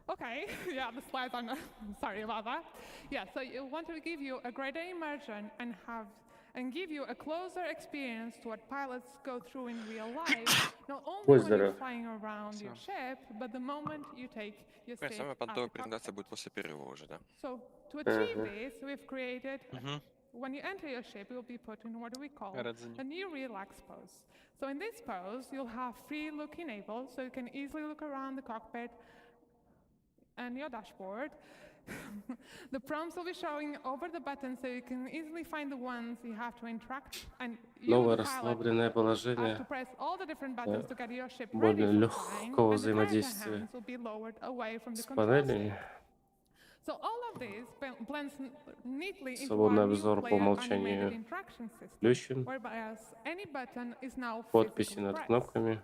okay, yeah, the slides are not, sorry about that. Yeah, so you wanted to give you a greater immersion and give you a closer experience to what pilots go through in real life, not only when you're flying around your ship, but the moment you take your seat Самая at the понтовая cockpit. презентация будет после перерыва уже, да? So to achieve this, we've created, when you enter your ship, you'll be put in what we call a new relax pose. So in this pose, you'll have free look enabled, so you can easily look around the cockpit and your dashboard. The prompts will be showing over the button, so you can easily find the ones you have to interact, and you Новое the pilot расслабленное have положение to press all the different buttons to get your ship более ready for flying, легкого and the character взаимодействия hands will be lowered away from the с control панелями. stick. So all of this blends neatly into Свободный one new обзор по player умолчанию animated interaction system, включен. whereby any button is now Подписи physically над pressed. кнопками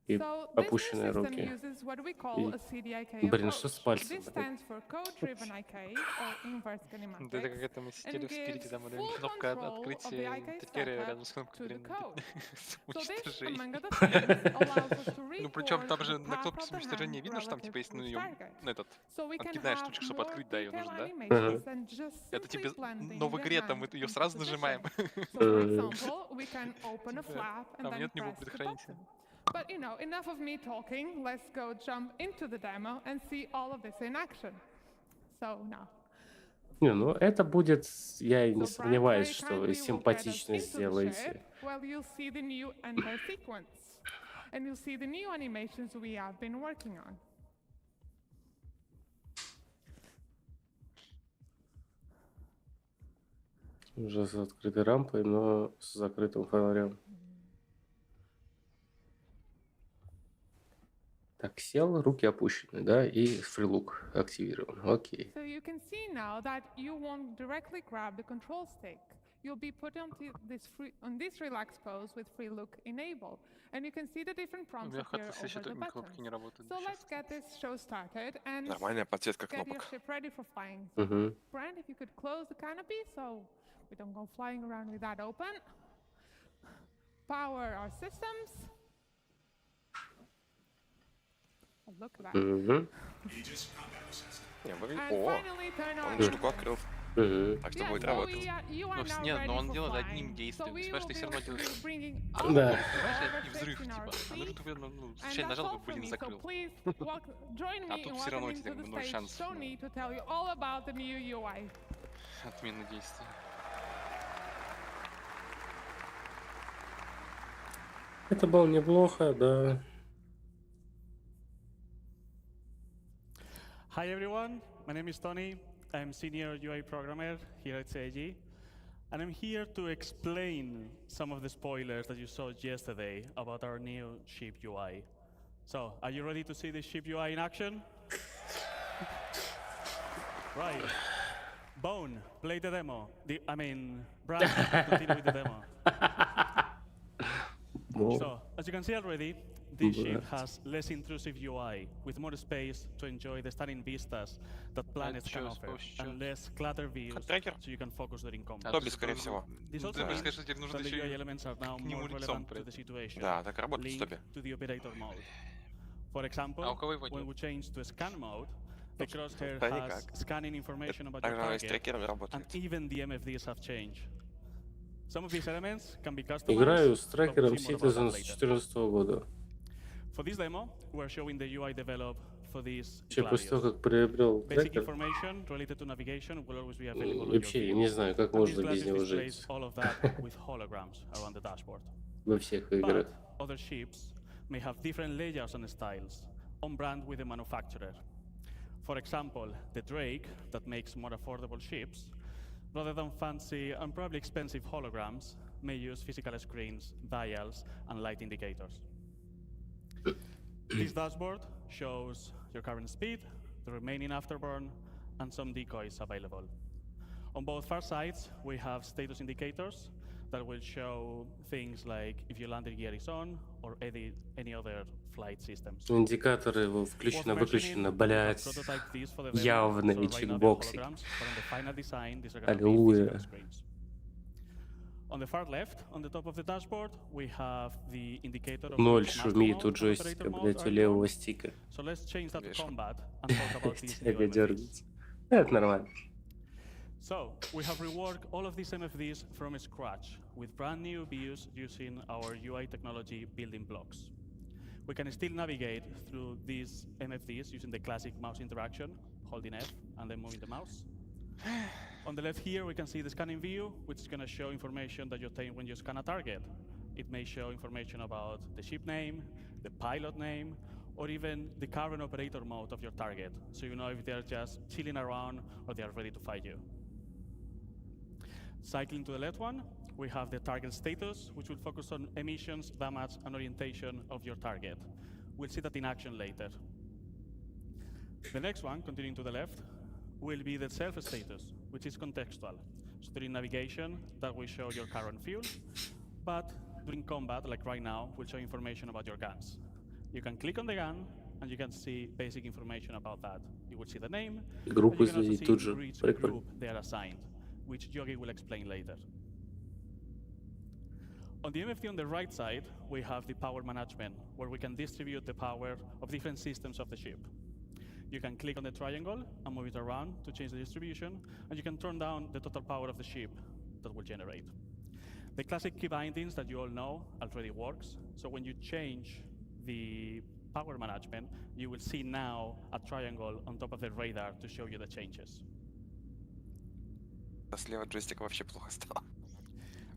и So this new опущенные system руки. uses what we call a CDIK И, блин, что с approach. пальцем? This stands for code-driven IK or inverse Да это kinematics, какая-то мы сидели and спереди, gives там full кнопка control of the открытия IK интерьера setup рядом с кнопкой, to the блин, code. So this, уничтожения. among other things, allows us to Ну причем record там the же на path кнопке of the самоуничтожения hand видно, что там типа relative есть, to ну its ее, target. ну этот, So we can откидная have штучка, чтобы more открыть, да, ее detailed нужно, да? animations than just Это simply тебе, blending но в your игре там hand ее into сразу position. нажимаем. So for example, we can open a flap and Там then нет него press the предохранителя. button. But you know, enough of me talking. Let's go jump into the demo and see all of this in action. So now. Не, ну это будет, я не сомневаюсь, что симпатично сделаете. Well, you'll see the new enter sequence, and you'll see the new animations we have been working on. Уже с открытой рампой, но с закрытым фонарем. Так, сел, руки опущены, да, и фрилук активирован. Окей. So you can see now that you won't directly grab the control stick. You'll be put on this relaxed pose with free look enabled, and you can see the different prompts appear over the buttons. So let's get this show started and Нормальная подсветка get your кнопок. ship ready for flying. Мгм. Brand, if you could close the canopy so we don't go flying around with that open. Power our systems. Oh, look at that. Мгм. Не, выглядит... And О, finally turn on он штуку открыл. Так что Yeah, будет so работать. you are Ну, now нет, но ready он for делает flying. одним So действием. we Понимаешь, will ты все be равно делаешь... bringing Да. all Понимаешь, the и взрыв, in our типа. А ну, seat. что ну, And случайно that's нажал, all бы, from блин, me. So закрыл. please join me тут in все равно welcoming тебе to the ноль stage шансов. Tony to tell you all about the new UI. Отмена действия. Это было неплохо, да. Hi everyone, my name is Tony. I'm senior UI programmer here at CIG, and I'm here to explain some of the spoilers that you saw yesterday about our new ship UI. So, are you ready to see the ship UI in action? Right. Bone, play the demo. Brad, continue with the demo. So, as you can see already, this ship has less intrusive UI, with more space to enjoy the stunning vistas that planets can offer, and less clutter views, so you can focus during combat. Тоби, скорее всего. This also means that the UI elements are now more relevant to the situation, Да, так работает с linked Тоби. to the operator mode. For example, when we change to scan mode, the crosshair has scanning information about your target, and even the MFDs have changed. Some of these elements can be customized. Играю с трекером Citizen с 2014 года. For this demo, we're showing the UI developed for this После того, как приобрел Basic трекер, information related to navigation will always be available on your вообще view. не знаю, как And можно this без Gladius него displays жить all of that with holograms around the dashboard. во всех играх. But other ships may have different layouts and styles, on brand with the manufacturer. For example, the Drake, that makes more affordable ships, rather than fancy and probably expensive holograms, may use physical screens, dials, and light indicators. This dashboard shows your current speed, the remaining afterburn, and some decoys available. On both far sides, we have status indicators that will show things like if your landing gear is on or any other flight systems. Индикаторы его включено-выключено, блять, явные чекбоксы. Аллилуйя. On the far left, on the top of the dashboard, we have the indicator of Ноль шумит у джойстика, блять, у левого стика. So let's change that to combat and talk about these new Стяга MFDs. дергается. Это нормально. So, we have reworked all of these MFDs from scratch with brand new views using our UI technology building blocks. We can still navigate through these MFDs using the classic mouse interaction, holding F and then moving the mouse. On the left here, we can see the scanning view, which is going to show information that you obtain when you scan a target. It may show information about the ship name, the pilot name, or even the current operator mode of your target, so you know if they're just chilling around or they are ready to fight you. Cycling to the left one, we have the target status, which will focus on emissions, damage, and orientation of your target. We'll see that in action later. The next one, continuing to the left, will be the self status, which is contextual. So during navigation, that will show your current fuel, but during combat, like right now, will show information about your guns. You can click on the gun, and you can see basic information about that. You will see the name, Группу and you can also изменить see тут же. which Прикольно. group they are assigned, which Yogi will explain later. On the MFD on the right side, we have the power management, where we can distribute the power of different systems of the ship. You can click on the triangle and move it around to change the distribution, and you can turn down the total power of the ship that will generate. The classic key bindings that you all know already works, so when you change the power management, you will see now a triangle on top of the radar to show you the changes. Слева джойстик вообще плохо стал.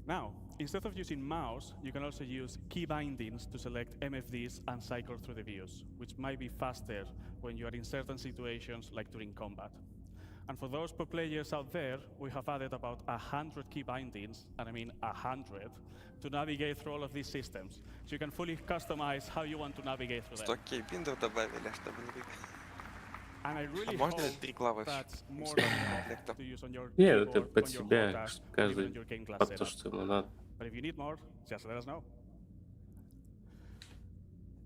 Now, instead of using mouse, you can also use key bindings to select MFDs and cycle through the views, which might be faster when you are in certain situations like during combat. And for those pro players out there, we have added about 100 key bindings, and I mean 100, to navigate through all of these systems. So you can fully customize how you want to navigate through them. 100 кейбиндов добавили, чтобы не And I really можно hope ли 3 клавиши? that's more than enough to use on your Нет, это keyboard, под on your себя, HOTAS, or even каждый on your game class под то, setup. что ему надо. But if you need more, just let us know.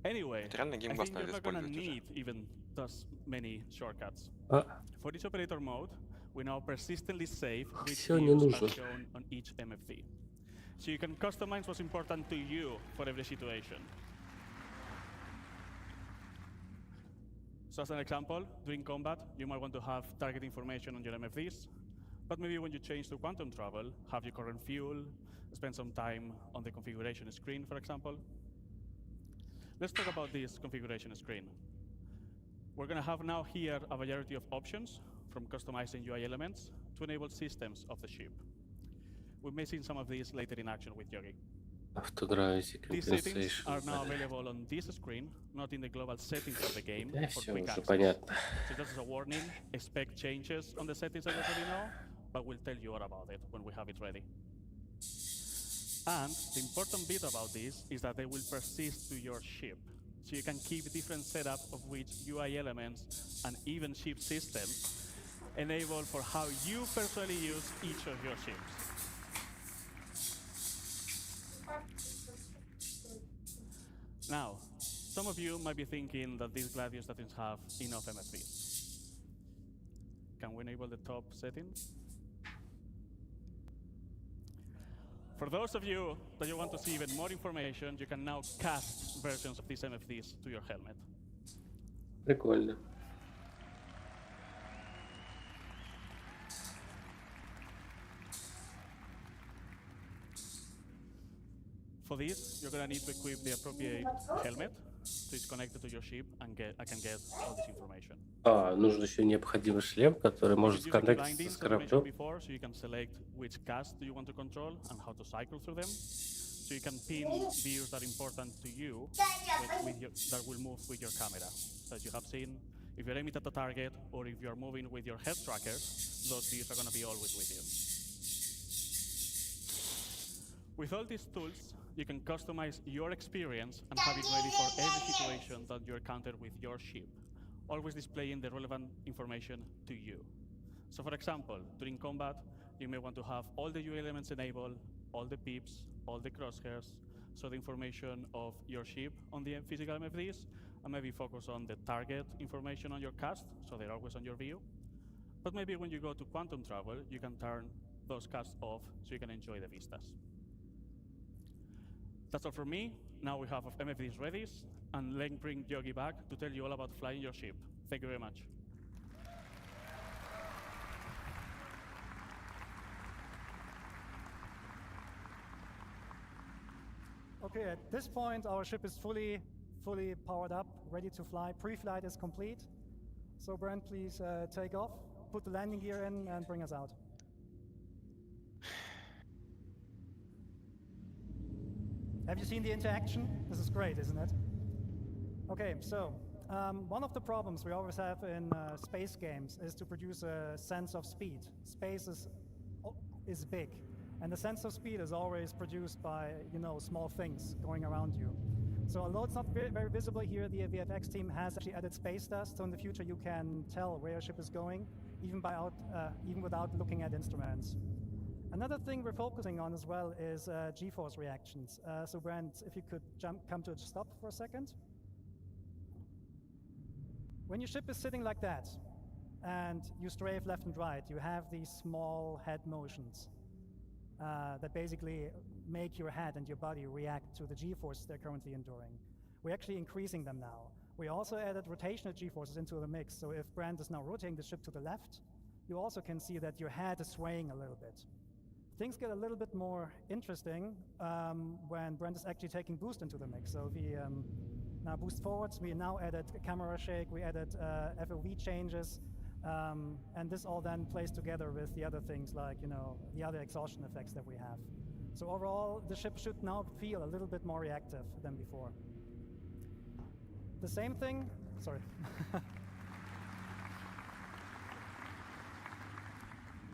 Anyway, I Реально think геймглаз you're надо not gonna использовать уже. need even thus many shortcuts. А. For each operator mode, we now persistently save which Всё не views are нужно. shown on each MFD. So you can customize what's important to you for every situation. So as an example, during combat, you might want to have target information on your MFDs, but maybe when you change to quantum travel, have your current fuel, spend some time on the configuration screen, for example. Let's talk about this configuration screen. We're going to have now here a variety of options, from customizing UI elements to enable systems of the ship. We may see some of these later in action with Yogi. Автодрайвер, These settings compensation. are now available on this screen, not in the global settings of the game, Да, for всё quick уже access. понятно. So just as a warning, expect changes on the settings that you already know, but we'll tell you all about it when we have it ready. And the important bit about this is that they will persist to your ship. So you can keep different setup of which UI elements and even ship systems enable for how you personally use each of your ships. Now, Some of you might be thinking that this Gladius doesn't have enough MFVs. Can we enable the top settings? For those of you that you want to see even more information, you can now cast versions of these MFVs to your helmet. Прикольно. For this, you're going to need to equip the appropriate helmet, so it's connected to your ship, and I can get all this information. Нужен еще необходимый шлем, который может сконнектиться с кораблем. Before, so you can select which cast do you want to control and how to cycle through them. So you can pin views that are important to you that will move with your camera. So as you have seen, if you're aiming at the target or if you're moving with your head trackers, those views are going to be always with you. With all these tools, you can customize your experience and have it ready for every situation that you encounter with your ship, always displaying the relevant information to you. So for example, during combat, you may want to have all the UI elements enabled, all the pips, all the crosshairs, so the information of your ship on the physical MFDs, and maybe focus on the target information on your cast, so they're always on your view. But maybe when you go to quantum travel, you can turn those casts off so you can enjoy the vistas. That's all from me. Now we have MFDs ready, and let's bring Yogi back to tell you all about flying your ship. Thank you very much. Okay, at this point, our ship is fully powered up, ready to fly. Pre-flight is complete. So Brent, please take off, put the landing gear in, and bring us out. Have you seen the interaction? This is great, isn't it? Okay, so one of the problems we always have in space games is to produce a sense of speed. Space is big, and the sense of speed is always produced by, small things going around you. So although it's not very visible here, the VFX team has actually added space dust, so in the future you can tell where your ship is going, even without looking at instruments. Another thing we're focusing on as well is G-force reactions. So Brent, if you could come to a stop for a second. When your ship is sitting like that, and you strafe left and right, you have these small head motions that basically make your head and your body react to the G-forces they're currently enduring. We're actually increasing them now. We also added rotational G-forces into the mix, so if Brent is now rotating the ship to the left, you also can see that your head is swaying a little bit. Things get a little bit more interesting when Brent is actually taking boost into the mix. So we now boost forwards, we now added a camera shake, we added FOV changes, and this all then plays together with the other things like, the other exhaustion effects that we have. So overall, the ship should now feel a little bit more reactive than before. The same thing, sorry.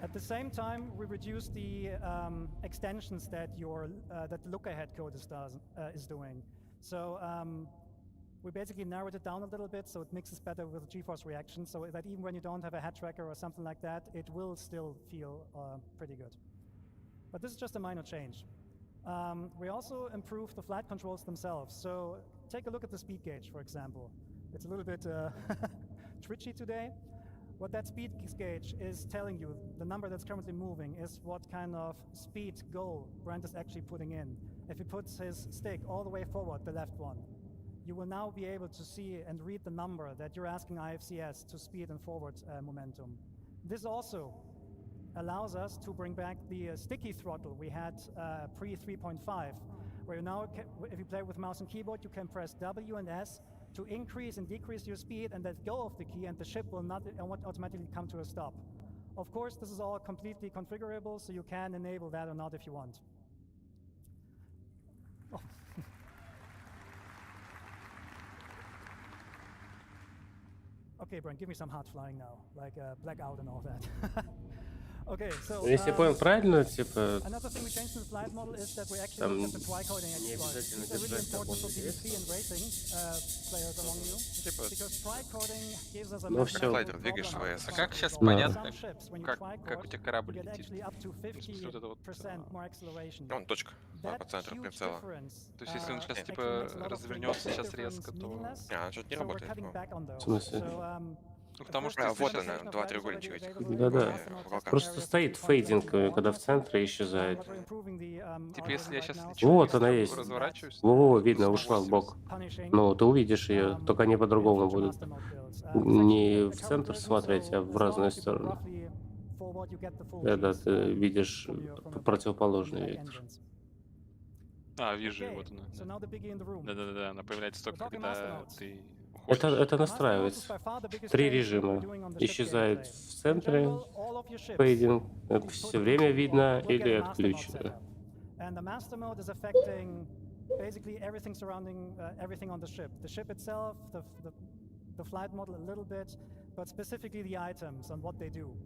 At the same time, we reduce the extensions that that the look-ahead code is doing. So we basically narrowed it down a little bit so it mixes better with G-force reactions, so that even when you don't have a head tracker or something like that, it will still feel pretty good. But this is just a minor change. We also improved the flight controls themselves. So take a look at the speed gauge, for example. It's a little bit twitchy today. What that speed gauge is telling you, the number that's currently moving, is what kind of speed goal Brent is actually putting in. If he puts his stick all the way forward, the left one, you will now be able to see and read the number that you're asking IFCS to speed and forward momentum. This also allows us to bring back the sticky throttle we had pre 3.5, where now, if you play with mouse and keyboard, you can press W and S to increase and decrease your speed and let go of the key, and the ship will not automatically come to a stop. Of course, this is all completely configurable, so you can enable that or not if you want. Oh. Okay, Brent, give me some hard flying now, like blackout and all that. Okay, so, Если я понял правильно, типа, another thing we changed in the flight model is that we actually там looked at the tri-coding не exploits. обязательно These are really держать important for такой PvP and racing players among you, because tri-coding gives us a Ну все. Слайдер двигаешь в ВС. А как сейчас Да. понятно, Some ships, when you как tri-code, у тебя корабль you get летит? actually up to В смысле, вот это вот... 50% more acceleration. Вон точка по That центру huge прицела. difference, То есть если он сейчас actually типа makes a lot of развернется things сейчас резко, то... meaningless, А, что-то не so we're работает. cutting back on those. В смысле? So, Ну, потому что... А, если вот сейчас- она, два треугольничка этих. Да-да. Просто стоит фейдинг, когда в центре исчезает. Типа если я сейчас лечу, Вот я она есть. разворачиваюсь... Во, видно, ушла в бок. Ну, ты увидишь ее, только они по-другому будут. Не в центр смотреть, а в разные стороны. Да, ты видишь противоположный вектор. А, вижу, и вот она. Да-да-да, она появляется только когда ты уходишь. Это настраивается. 3 режима. Исчезает в центре, фейдинг, все время видно или отключено. And the master mode is affecting basically everything surrounding everything on the ship. The ship itself, the flight model a little bit, but specifically the items and what they do.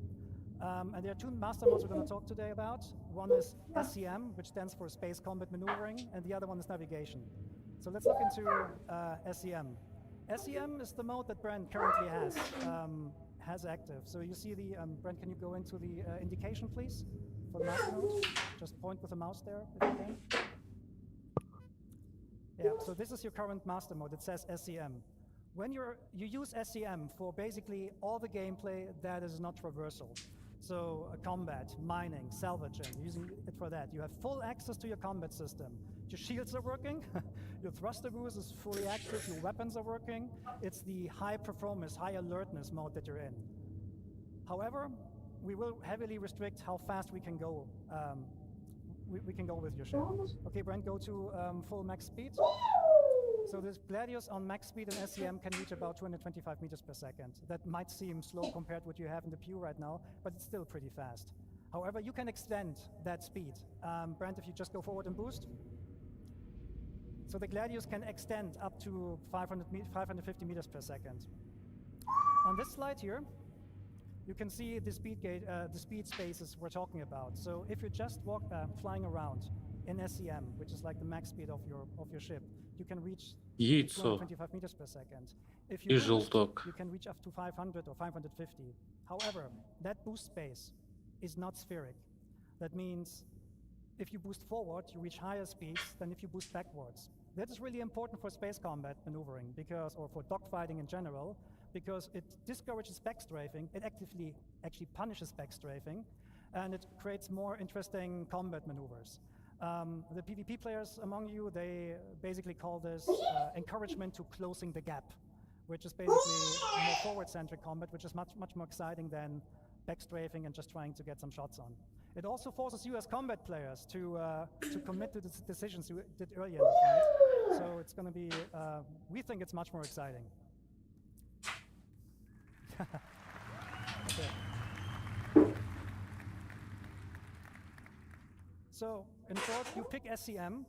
And there are 2 master modes we're going to talk today about. One is SCM, which stands for Space Combat Maneuvering, and the other one is Navigation. So let's look into SCM. SCM is the mode that Brent currently has active. So you see the, Brent, can you go into the indication, please, for the master mode? Just point with the mouse there, if you can. Yeah, so this is your current master mode. It says SCM. When you use SCM for basically all the gameplay that is not traversal. So combat, mining, salvaging, using it for that. You have full access to your combat system. Your shields are working, your thruster boost is fully active, your weapons are working. It's the high performance, high alertness mode that you're in. However, we will heavily restrict how fast we can go. We can go with your ship. Okay, Brent, go to full max speed. So this Gladius on max speed and SCM can reach about 225 meters per second. That might seem slow compared to what you have in the Pew right now, but it's still pretty fast. However, you can extend that speed. Brent, if you just go forward and boost. So the Gladius can extend up to 550 meters per second. On this slide here, you can see the speed spaces we're talking about. So if you're just flying around in SCM, which is like the max speed of your ship, you can reach 225 meters per second. If you boost, you can reach up to 500 or 550. However, that boost space is not spheric. That means if you boost forward, you reach higher speeds than if you boost backwards. That is really important for space combat maneuvering, or for dogfighting in general, because it discourages backstrafing. It actively actually punishes backstrafing, and it creates more interesting combat maneuvers. The PvP players among you, they basically call this encouragement to closing the gap, which is basically more forward-centric combat, which is much more exciting than backstrafing and just trying to get some shots on. It also forces you as combat players to commit to the decisions you did earlier in the fight. So it's going to be, we think it's much more exciting. Okay. So, in short, you pick SCM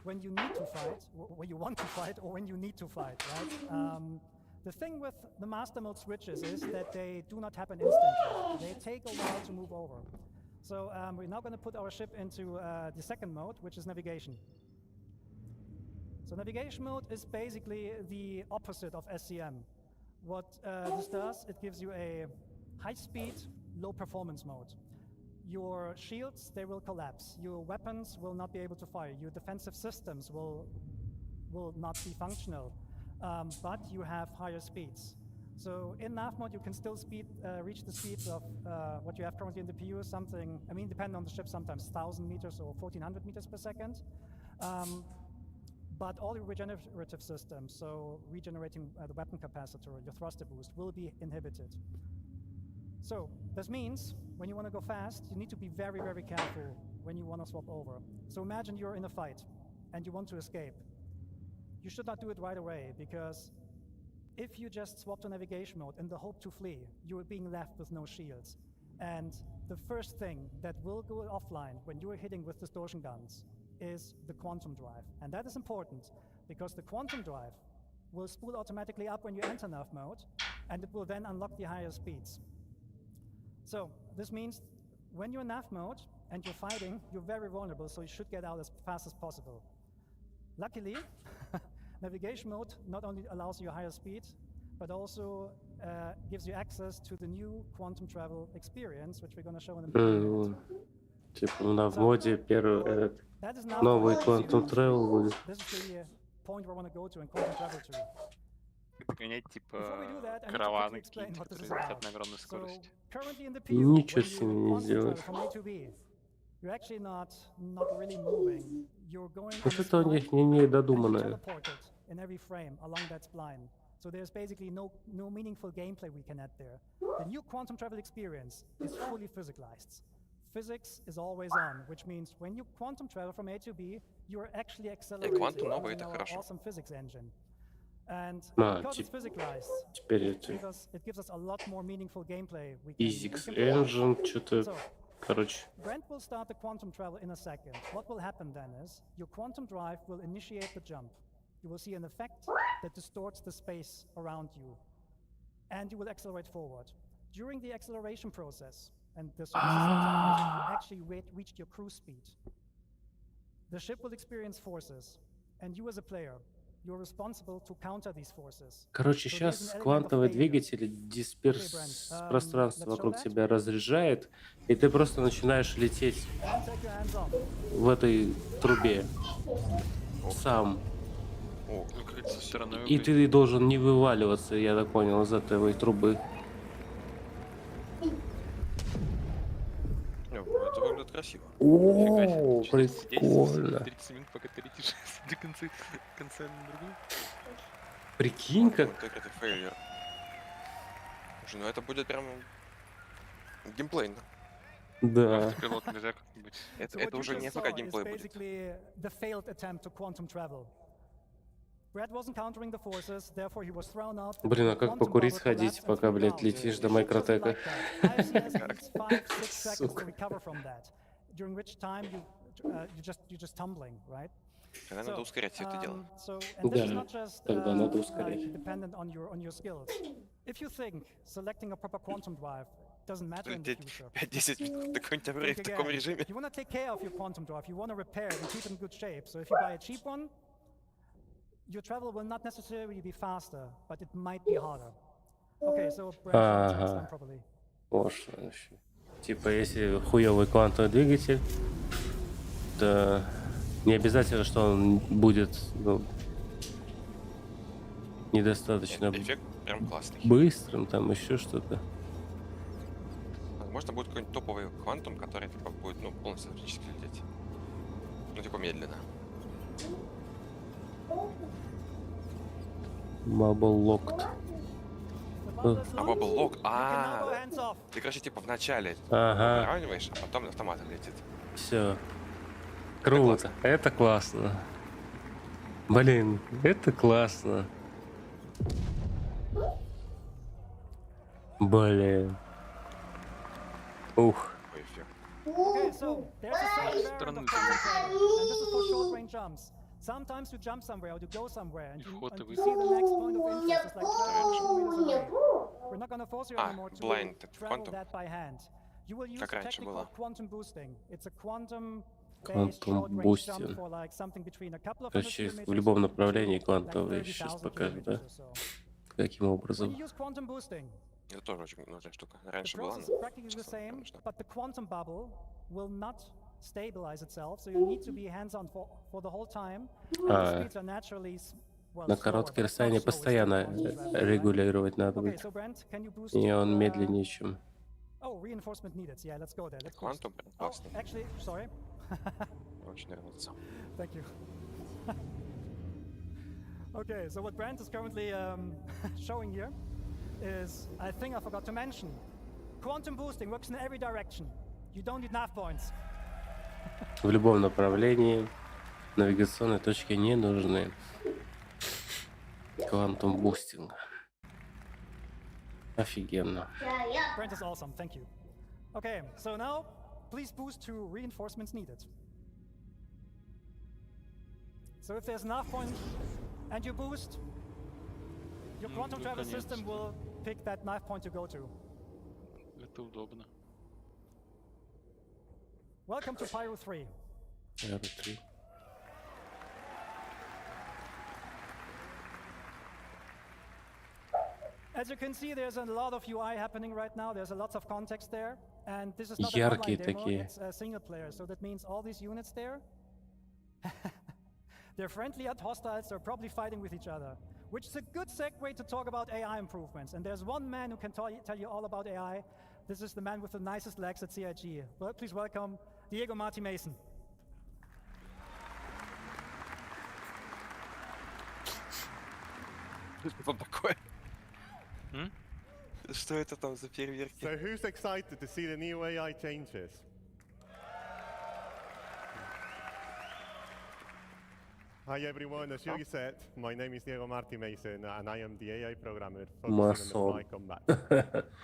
when you need to fight, when you want to fight, or when you need to fight, right? The thing with the master mode switches is that they do not happen instantly. They take a while to move over. So we're now going to put our ship into the second mode, which is navigation. So navigation mode is basically the opposite of SCM. What this does, it gives you a high-speed, low-performance mode. Your shields, they will collapse. Your weapons will not be able to fire. Your defensive systems will not be functional, but you have higher speeds. So in nav mode, you can still reach the speeds of what you have currently in the PU, something, I mean, depending on the ship, sometimes 1,000 meters or 1,400 meters per second. But all your regenerative systems, so regenerating the weapon capacitor, your thruster boost, will be inhibited. So this means when you want to go fast, you need to be very, very careful when you want to swap over. So imagine you're in a fight and you want to escape. You should not do it right away, because if you just swap to navigation mode in the hope to flee, you are being left with no shields. And the first thing that will go offline when you are hitting with distortion guns is the quantum drive. And that is important, because the quantum drive will spool automatically up when you enter nav mode, and it will then unlock the higher speeds. So this means when you're in nav mode and you're fighting, you're very vulnerable, so you should get out as fast as possible. Luckily, navigation mode not only allows you higher speed, but also gives you access to the new quantum travel experience, which we're going to show in a minute. Типа на вводе первый новый Quantum Travel будет. This is the point we want to go to in quantum travel to. Догонять типа караваны какие-то, которые летят на огромной скорости. Ничего с ними не сделаешь. You're actually not really moving. You're going Вот это у них не додуманное. In every frame along that spline. So there's basically no meaningful gameplay we can add there. The new quantum travel experience is fully physicalized. Physics is always on, which means when you quantum travel from A to B, you're actually accelerating using our awesome physics engine. And because it's physicalized, it gives us a lot more meaningful gameplay. Physics engine, что-то, короче. Brent will start the quantum travel in a second. What will happen then is your quantum drive will initiate the jump. You will see an effect that distorts the space around you, and you will accelerate forward. During the acceleration process, and this is the time you actually reached your cruise speed, the ship will experience forces, and you as a player, you're responsible to counter these forces. Короче, сейчас квантовый двигатель дисперс пространство вокруг тебя разряжает, и ты просто начинаешь лететь в этой трубе сам. И ты должен не вываливаться, я так понял, из этой трубы. Это выглядит красиво. О, прикольно. 30 минут, пока ты летишь до конца на другую. Прикинь, как... Это фейлер. Слушай, ну это будет прям геймплейно. Да. Это уже не ФК геймплей будет. Блин, а как покурить ходить, пока, блядь, летишь до Микротека? Сука. Тогда надо ускорять все это дело. Да, тогда надо ускорять. Doesn't matter in the future. 5-10 минут в таком режиме. You want to take care of your quantum drive. You want to repair it and keep it in good shape. So if you buy a cheap one, your travel will not necessarily be faster, but it might be harder. Okay, so Ага. Пошло вообще. Типа, если хуёвый квантовый двигатель, то не обязательно, что он будет, недостаточно эффект прям классный. Быстрым, там еще что-то. Возможно, будет какой-нибудь топовый квантум, который типа будет полностью автоматически лететь. Ну, типа медленно. Bubble locked. А Bubble lock? Ты, короче, типа в начале выравниваешь, а потом автоматом летит. Все. Круто. Это классно. Блин, это классно. Блин. Ух. Okay, so there's a second variant of quantum travel, and this is for short-range jumps. Sometimes you jump somewhere or you go somewhere, and you see the next point of interest is like 12 kilometers away. We're not going to force you anymore to travel that by hand. You will use a technique called quantum boosting. It's a quantum-based short-range jump for like something between a couple of hundred kilometers. В любом направлении квантовые сейчас покажут, да? Каким образом? When you use quantum boosting, это тоже очень нужная штука. Раньше была, но practically the same, but the quantum bubble will not stabilize itself, so you need to be hands-on for the whole time. The speeds are naturally на короткие расстояния постоянно регулировать надо будет. И он медленнее, чем... Oh, reinforcement needed. Yeah, let's go there. Let's Quantum классный. Actually, sorry. Очень нравится. Thank you. Okay, so what Brent is currently showing here is, I think I forgot to mention, quantum boosting works in every direction. You don't need nav points. В любом направлении навигационные точки не нужны. Quantum boosting. Офигенно. Brent is awesome, thank you. Okay, so now please boost to reinforcements needed. So if there's enough point and you boost, your quantum travel system will pick that knife point to go to. Это удобно. Welcome to Pyro 3. Pyro 3. As you can see, there's a lot of UI happening right now. There's a lot of context there. And this is not an online demo, it's a single player. So that means all these units there, they're friendly and hostiles, they're probably fighting with each other, which is a good segue to talk about AI improvements. And there's one man who can tell you all about AI. This is the man with the nicest legs at CIG. Well, please welcome Diego Marty Mason. Что такое? Что это там за фейерверки? So who's excited to see the new AI changes? Hi everyone, as Yogi said, my name is Diego Marty Mason and I am the AI programmer focusing on the fly combat.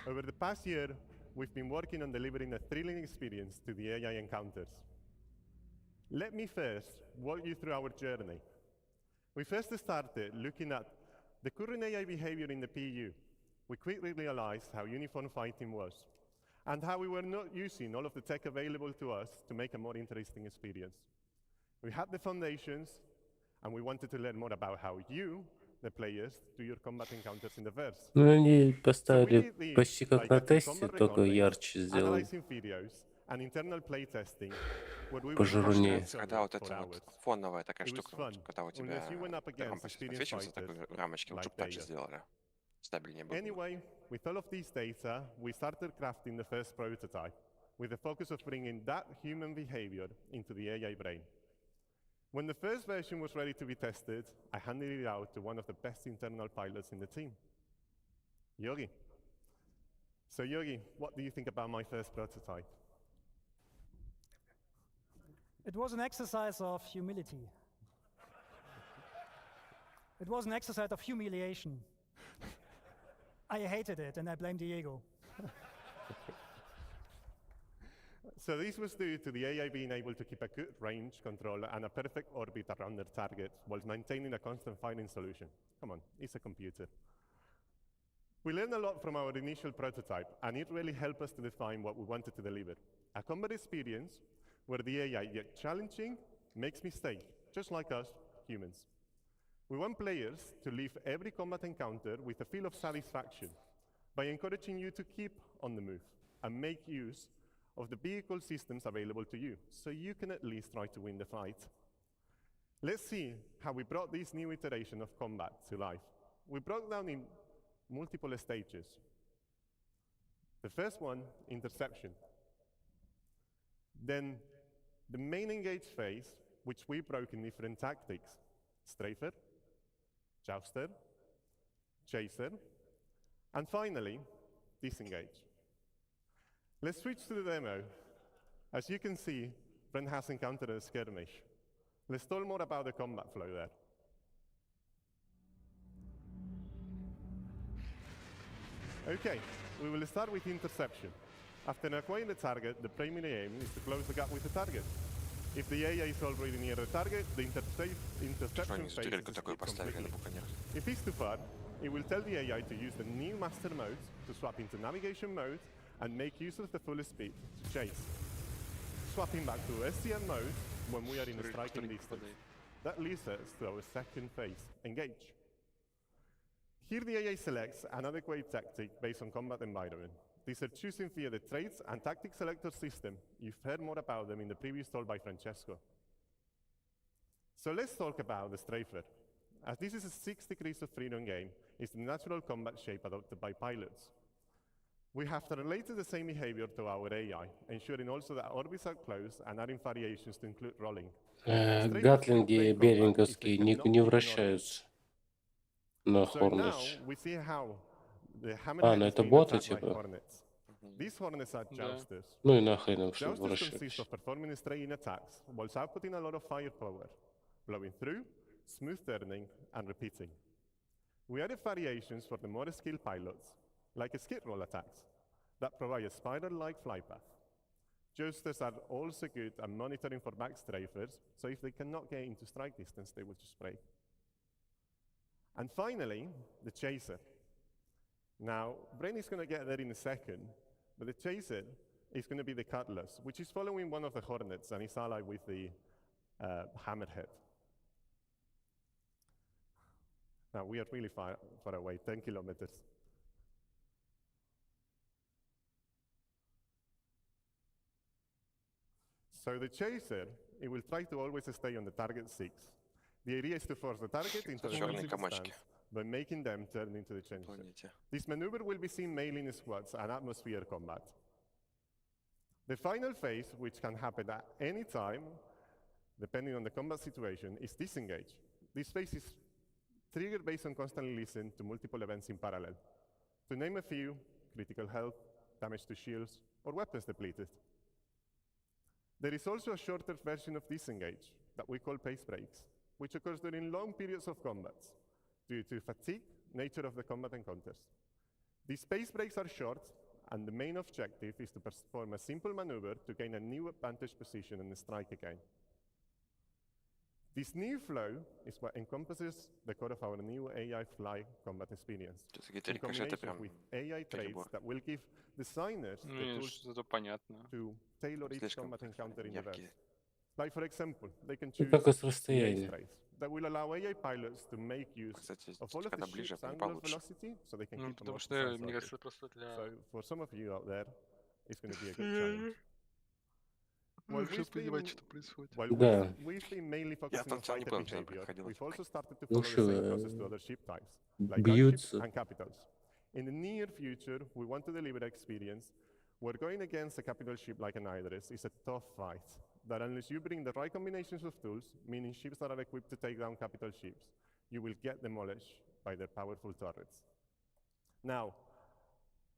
Over the past year, we've been working on delivering a thrilling experience to the AI encounters. Let me first walk you through our journey. We first started looking at the current AI behavior in the PU. We quickly realized how uniform fighting was and how we were not using all of the tech available to us to make a more interesting experience. We had the foundations and we wanted to learn more about how you, the players, do your combat encounters in the verse. Ну, они поставили почти как на тесте, только ярче сделали. Пожирнее. Когда вот это вот фоновая такая штука, когда у тебя рампа подсвечивается, так в рамочке лучше бы так же сделали. Стабильнее было. Anyway, with all of these data, we started crafting the first prototype with the focus of bringing that human behavior into the AI brain. When the first version was ready to be tested, I handed it out to one of the best internal pilots in the team, Yogi. So Yogi, what do you think about my first prototype? It was an exercise of humility. It was an exercise of humiliation. I hated it and I blame Diego. So this was due to the AI being able to keep a good range control and a perfect orbit around their target while maintaining a constant firing solution. Come on, it's a computer. We learned a lot from our initial prototype, and it really helped us to define what we wanted to deliver. A combat experience where the AI, yet challenging, makes mistakes, just like us, humans. We want players to leave every combat encounter with a feel of satisfaction by encouraging you to keep on the move and make use of the vehicle systems available to you, so you can at least try to win the fight. Let's see how we brought this new iteration of combat to life. We broke down in multiple stages. The first one, interception. Then the main engage phase, which we broke in different tactics: strafer, jouster, chaser, and finally, disengage. Let's switch to the demo. As you can see, Brent has encountered a skirmish. Let's talk more about the combat flow there. Okay, we will start with interception. After acquiring the target, the primary aim is to close the gap with the target. If the AI is already near the target, the interception phase is completely. If it's too far, it will tell the AI to use the new master mode to swap into navigation mode and make use of the full speed to chase. Swapping back to SCM mode when we are in striking distance. That leads us to our second phase, engage. Here the AI selects an adequate tactic based on combat environment. These are choosing via the traits and tactic selector system. You've heard more about them in the previous talk by Francesco. So let's talk about the strafer. As this is a 6 degrees of freedom game, it's the natural combat shape adopted by pilots. We have related the same behavior to our AI, ensuring also that orbits are close and adding variations to include rolling. Гатлинги беринговские не вращаются на Hornets. А, ну это боты типа. Ну и нахрен им, чтобы вращались. Performing straight attacks while outputting a lot of firepower, blowing through, smooth turning, and repeating. We added variations for the more skilled pilots, like skid roll attacks that provide a spiral-like fly path. Jousters are also good at monitoring for back strafers, so if they cannot get into strike distance, they will just spray. And finally, the chaser. Now, Brain is going to get there in a second, but the chaser is going to be the Cutlass, which is following one of the Hornets and is allied with the Hammerhead. Now, we are really far away, 10 kilometers. So the Chaser, it will try to always stay on the target 6. The idea is to force the target into the defensive stance by making them turn into the Chaser. This maneuver will be seen mainly in squads and atmosphere combat. The final phase, which can happen at any time, depending on the combat situation, is disengage. This phase is triggered based on constantly listening to multiple events in parallel. To name a few, critical health, damage to shields, or weapons depleted. There is also a shorter version of disengage that we call pace breaks, which occurs during long periods of combat due to fatigue, nature of the combat encounters. These pace breaks are short, and the main objective is to perform a simple maneuver to gain a new advantage position and strike again. This new flow is what encompasses the core of our new AI Fly combat experience, in combination with AI traits that will give designers the tools to tailor each combat encounter in the verse. Like, for example, they can choose AI traits that will allow AI pilots to make use of all of the ship's angular velocity, so they can keep a more precise target. So for some of you out there, it's going to be a good challenge. While we've been mainly focusing on fighter behavior, we've also started to follow the same process to other ship types, like gunships and capitals. In the near future, we want to deliver an experience where going against a capital ship like an Idris is a tough fight, that unless you bring the right combinations of tools, meaning ships that are equipped to take down capital ships, you will get demolished by their powerful turrets. Now,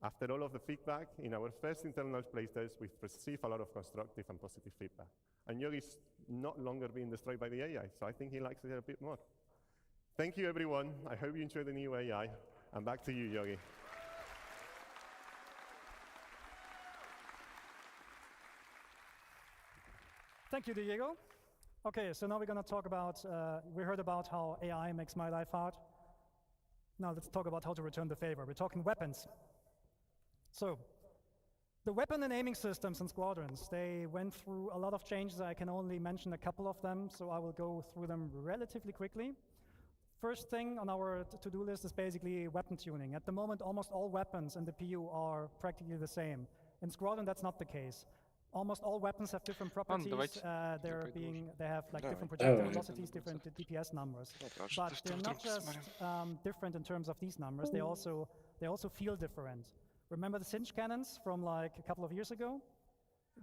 after all of the feedback, in our first internal playtest, we've received a lot of constructive and positive feedback. And Yogi's not longer being destroyed by the AI, so I think he likes it a bit more. Thank you, everyone. I hope you enjoy the new AI. And back to you, Yogi. Thank you, Diego. Okay, so now we're going to talk about, we heard about how AI makes my life hard. Now let's talk about how to return the favor. We're talking weapons. So, the weapon and aiming systems in squadrons, they went through a lot of changes. I can only mention a couple of them, so I will go through them relatively quickly. First thing on our to-do list is basically weapon tuning. At the moment, almost all weapons in the PU are practically the same. In Squadron, that's not the case. Almost all weapons have different properties. They have like different projectile velocities, different DPS numbers. But they're not just different in terms of these numbers. They also feel different. Remember the cinch cannons from like a couple of years ago?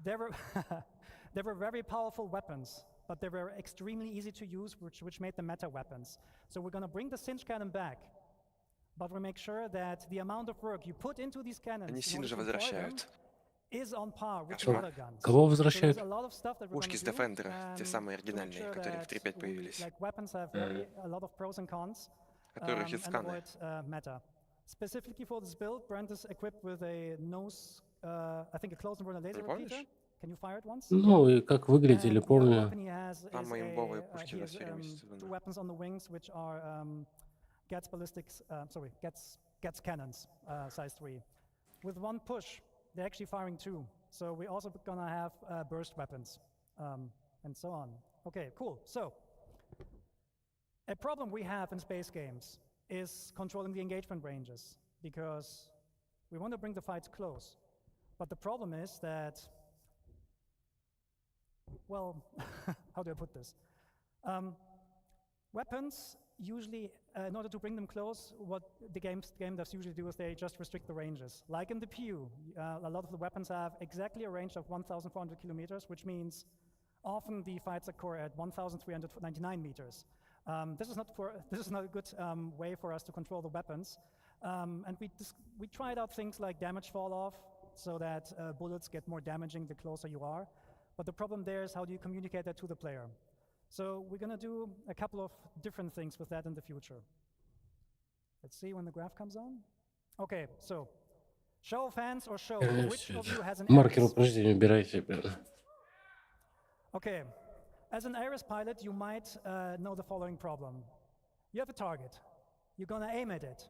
They were very powerful weapons, but they were extremely easy to use, which made them meta weapons. So we're going to bring the cinch cannon back, but we make sure that the amount of work you put into these cannons is on par with the other guns. Кого возвращают? So there's a lot of stuff that we're Пушки с Defender, те самые оригинальные, которые в 3.5 появились. Like weapons have a lot of pros and cons, Которых and avoid meta. Specifically for this build, Brent is equipped with a nose, I think a close and burner laser repeater. Can you fire it once? Ну и как выглядели, помню. Там имбовые пушки за 4 месяца. Two weapons on the wings, which are Gats ballistics, Gats cannons, size 3. With one push, they're actually firing 2. So we're also gonna have burst weapons, and so on. Okay, cool. So a problem we have in space games is controlling the engagement ranges, because we want to bring the fights close. But the problem is that, well, how do I put this? Weapons usually, in order to bring them close, what the game devs usually do is they just restrict the ranges. Like in the PU, a lot of the weapons have exactly a range of 1,400 kilometers, which means often the fights occur at 1,399 meters. This is not a good way for us to control the weapons. And we tried out things like damage fall off, so that bullets get more damaging the closer you are. But the problem there is, how do you communicate that to the player? So we're going to do a couple of different things with that in the future. Let's see when the graph comes on. Okay, so show of hands or show. Which of you has an Маркер упреждения убирайте. Okay. As an Ares pilot, you might know the following problem. You have a target. You're going to aim at it.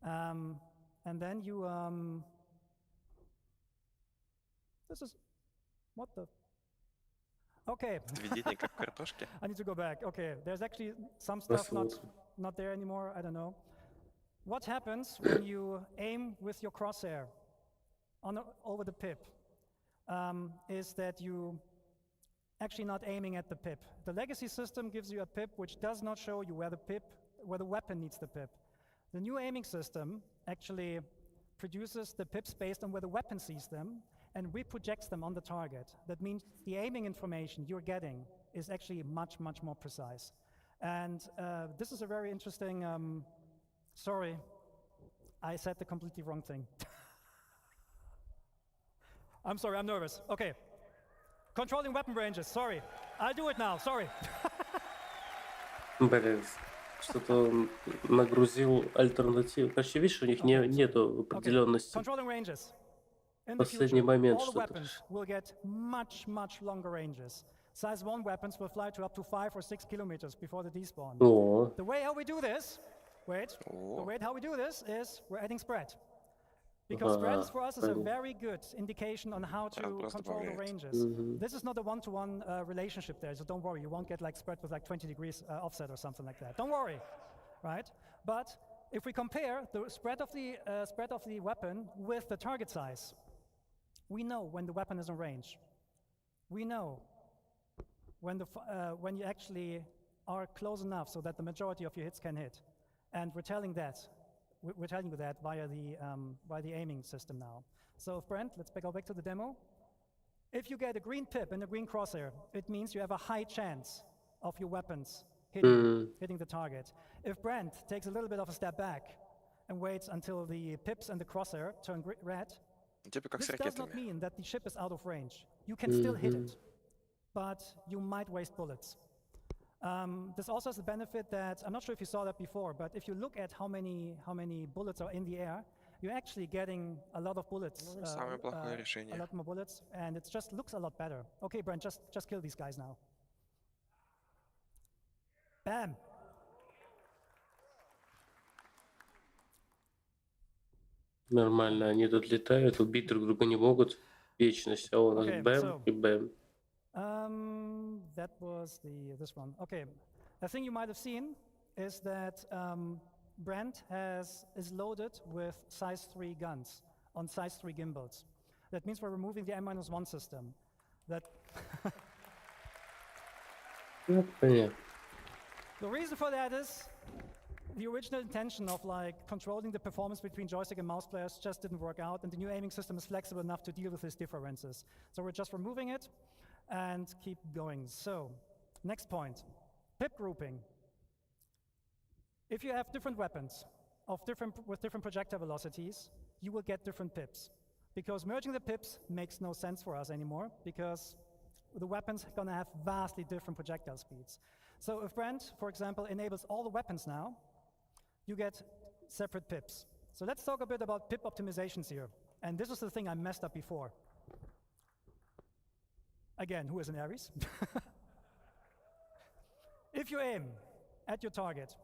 And then you This is, what the? Okay. Сведение как картошки. I need to go back. Okay, there's actually some stuff not there anymore. I don't know. What happens when you aim with your crosshair over the pip is that you actually not aiming at the pip. The legacy system gives you a pip which does not show you where the weapon needs the pip. The new aiming system actually produces the pips based on where the weapon sees them and reprojects them on the target. That means the aiming information you're getting is actually much, much more precise. And this is a very interesting, sorry, I said the completely wrong thing. I'm sorry, I'm nervous. Okay. Controlling weapon ranges, sorry. I'll do it now, sorry. Блин, что-то он нагрузил альтернативу. Короче, видишь, у них нету определенности. Controlling ranges. In the Последний future, момент all the что-то. weapons will get much, much longer ranges. Size 1 weapons will fly to up to 5 or 6 kilometers before the despawn. О. The way how we do this, the way how we do this is we're adding spread. Because spread for us is a very good indication on how to control the ranges. This is not a one-to-one relationship there, so don't worry, you won't get like spread with like 20 degrees offset or something like that. Don't worry, right? But if we compare the spread of the weapon with the target size, we know when the weapon is in range. We know when you actually are close enough so that the majority of your hits can hit, and we're telling you that via the aiming system now. So Brent, let's go back to the demo. If you get a green pip and a green crosshair, it means you have a high chance of your weapons hitting the target. If Brent takes a little bit of a step back and waits until the pips and the crosshair turn red, this does not mean that the ship is out of range. You can still hit it, but you might waste bullets. This also has the benefit that, I'm not sure if you saw that before, but if you look at how many bullets are in the air, you're actually getting a lot of bullets, a lot more bullets, and it just looks a lot better. Okay, Brent, just kill these guys now. Bam! Нормально, они тут летают, убить друг друга не могут. Вечность, а у нас бэм и бэм. That was this one. Okay, a thing you might have seen is that Brent is loaded with size 3 guns on size 3 gimbals. That means we're removing the M-1 system. That Понятно. the reason for that is the original intention of like controlling the performance between joystick and mouse players just didn't work out, and the new aiming system is flexible enough to deal with these differences. So we're just removing it and keep going. So, next point, pip grouping. If you have different weapons with different projectile velocities, you will get different pips. Because merging the pips makes no sense for us anymore, because the weapons are gonna have vastly different projectile speeds. So if Brent, for example, enables all the weapons now, you get separate pips. So let's talk a bit about pip optimizations here. And this is the thing I messed up before. Again, who is an Aries? If you aim at your target,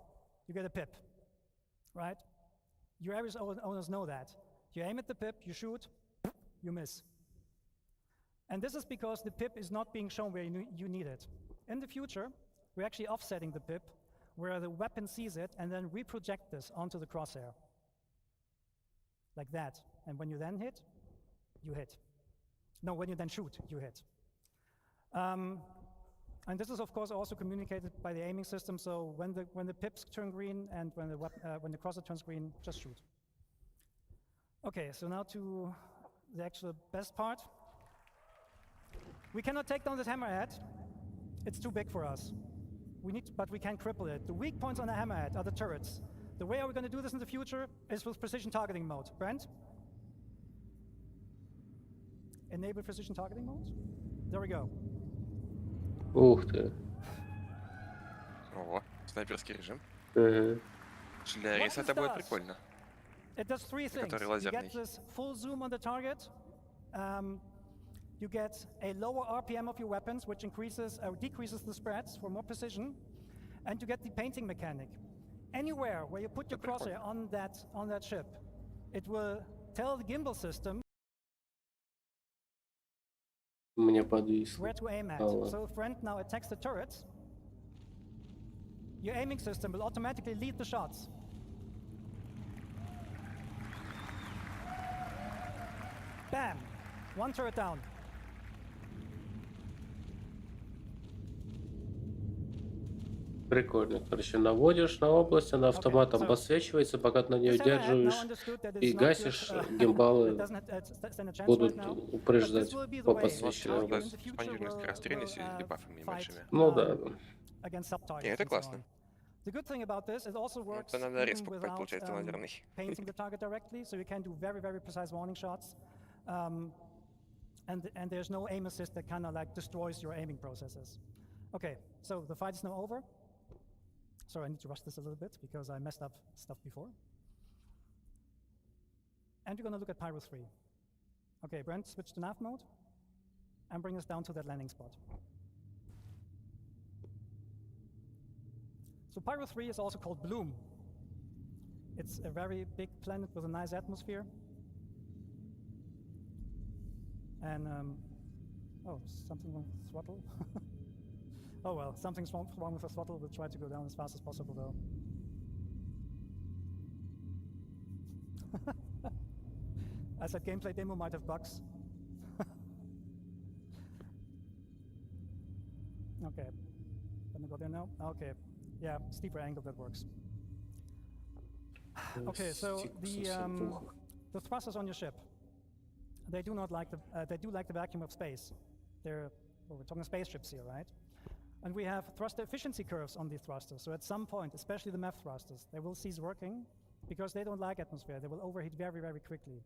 you get a pip, right? Your Aries owners know that. You aim at the pip, you shoot, you miss. And this is because the pip is not being shown where you need it. In the future, we're actually offsetting the pip where the weapon sees it and then reproject this onto the crosshair. Like that. And when you then hit, you hit. No, when you then shoot, you hit. And this is, of course, also communicated by the aiming system. So when the pips turn green and when the crosshair turns green, just shoot. Okay, so now to the actual best part. We cannot take down this hammerhead. It's too big for us. But we can cripple it. The weak points on the hammerhead are the turrets. The way we're going to do this in the future is with precision targeting mode. Brent? Enable precision targeting mode. There we go. Ух ты. Ого, снайперский режим. Для рейса это будет прикольно. It does three things. You get this full zoom on the target. You get a lower RPM of your weapons, which increases or decreases the spreads for more precision, and you get the painting mechanic. Anywhere where you put your crosshair on that ship, it will tell the gimbal system Мне подвисло. Where to aim at. So if friend now attacks the turret, your aiming system will automatically lead the shots. Bam! One turret down. Прикольно. Короче, наводишь на область, она автоматом подсвечивается, пока ты на нее удерживаешь, и гасишь, гимбалы будут упреждать по подсвеченной области. Экспандируемость скорострельной в связи с дебафами небольшими. Ну да. И это классно. The good thing about this, it also works Это надо рез even покупать, without получается, лазерный. painting the target directly, so you can do very, very precise warning shots. And there's no aim assist that kind of like destroys your aiming processes. Okay, so the fight is now over. Sorry, I need to rush this a little bit because I messed up stuff before. And we're going to look at Pyro 3. Okay, Brent, switch to nav mode and bring us down to that landing spot. So Pyro 3 is also called Bloom. It's a very big planet with a nice atmosphere. And, oh, something wrong with the throttle. Oh well, something's wrong with the throttle. We'll try to go down as fast as possible though. I said gameplay demo might have bugs. Okay, let me go there now. Okay, yeah, steeper angle, that works. Okay, so the thrusters on your ship, they do not like they do like the vacuum of space. We're talking spaceships here, right? And we have thruster efficiency curves on the thrusters. So at some point, especially the MEF thrusters, they will cease working because they don't like atmosphere. They will overheat very, very quickly.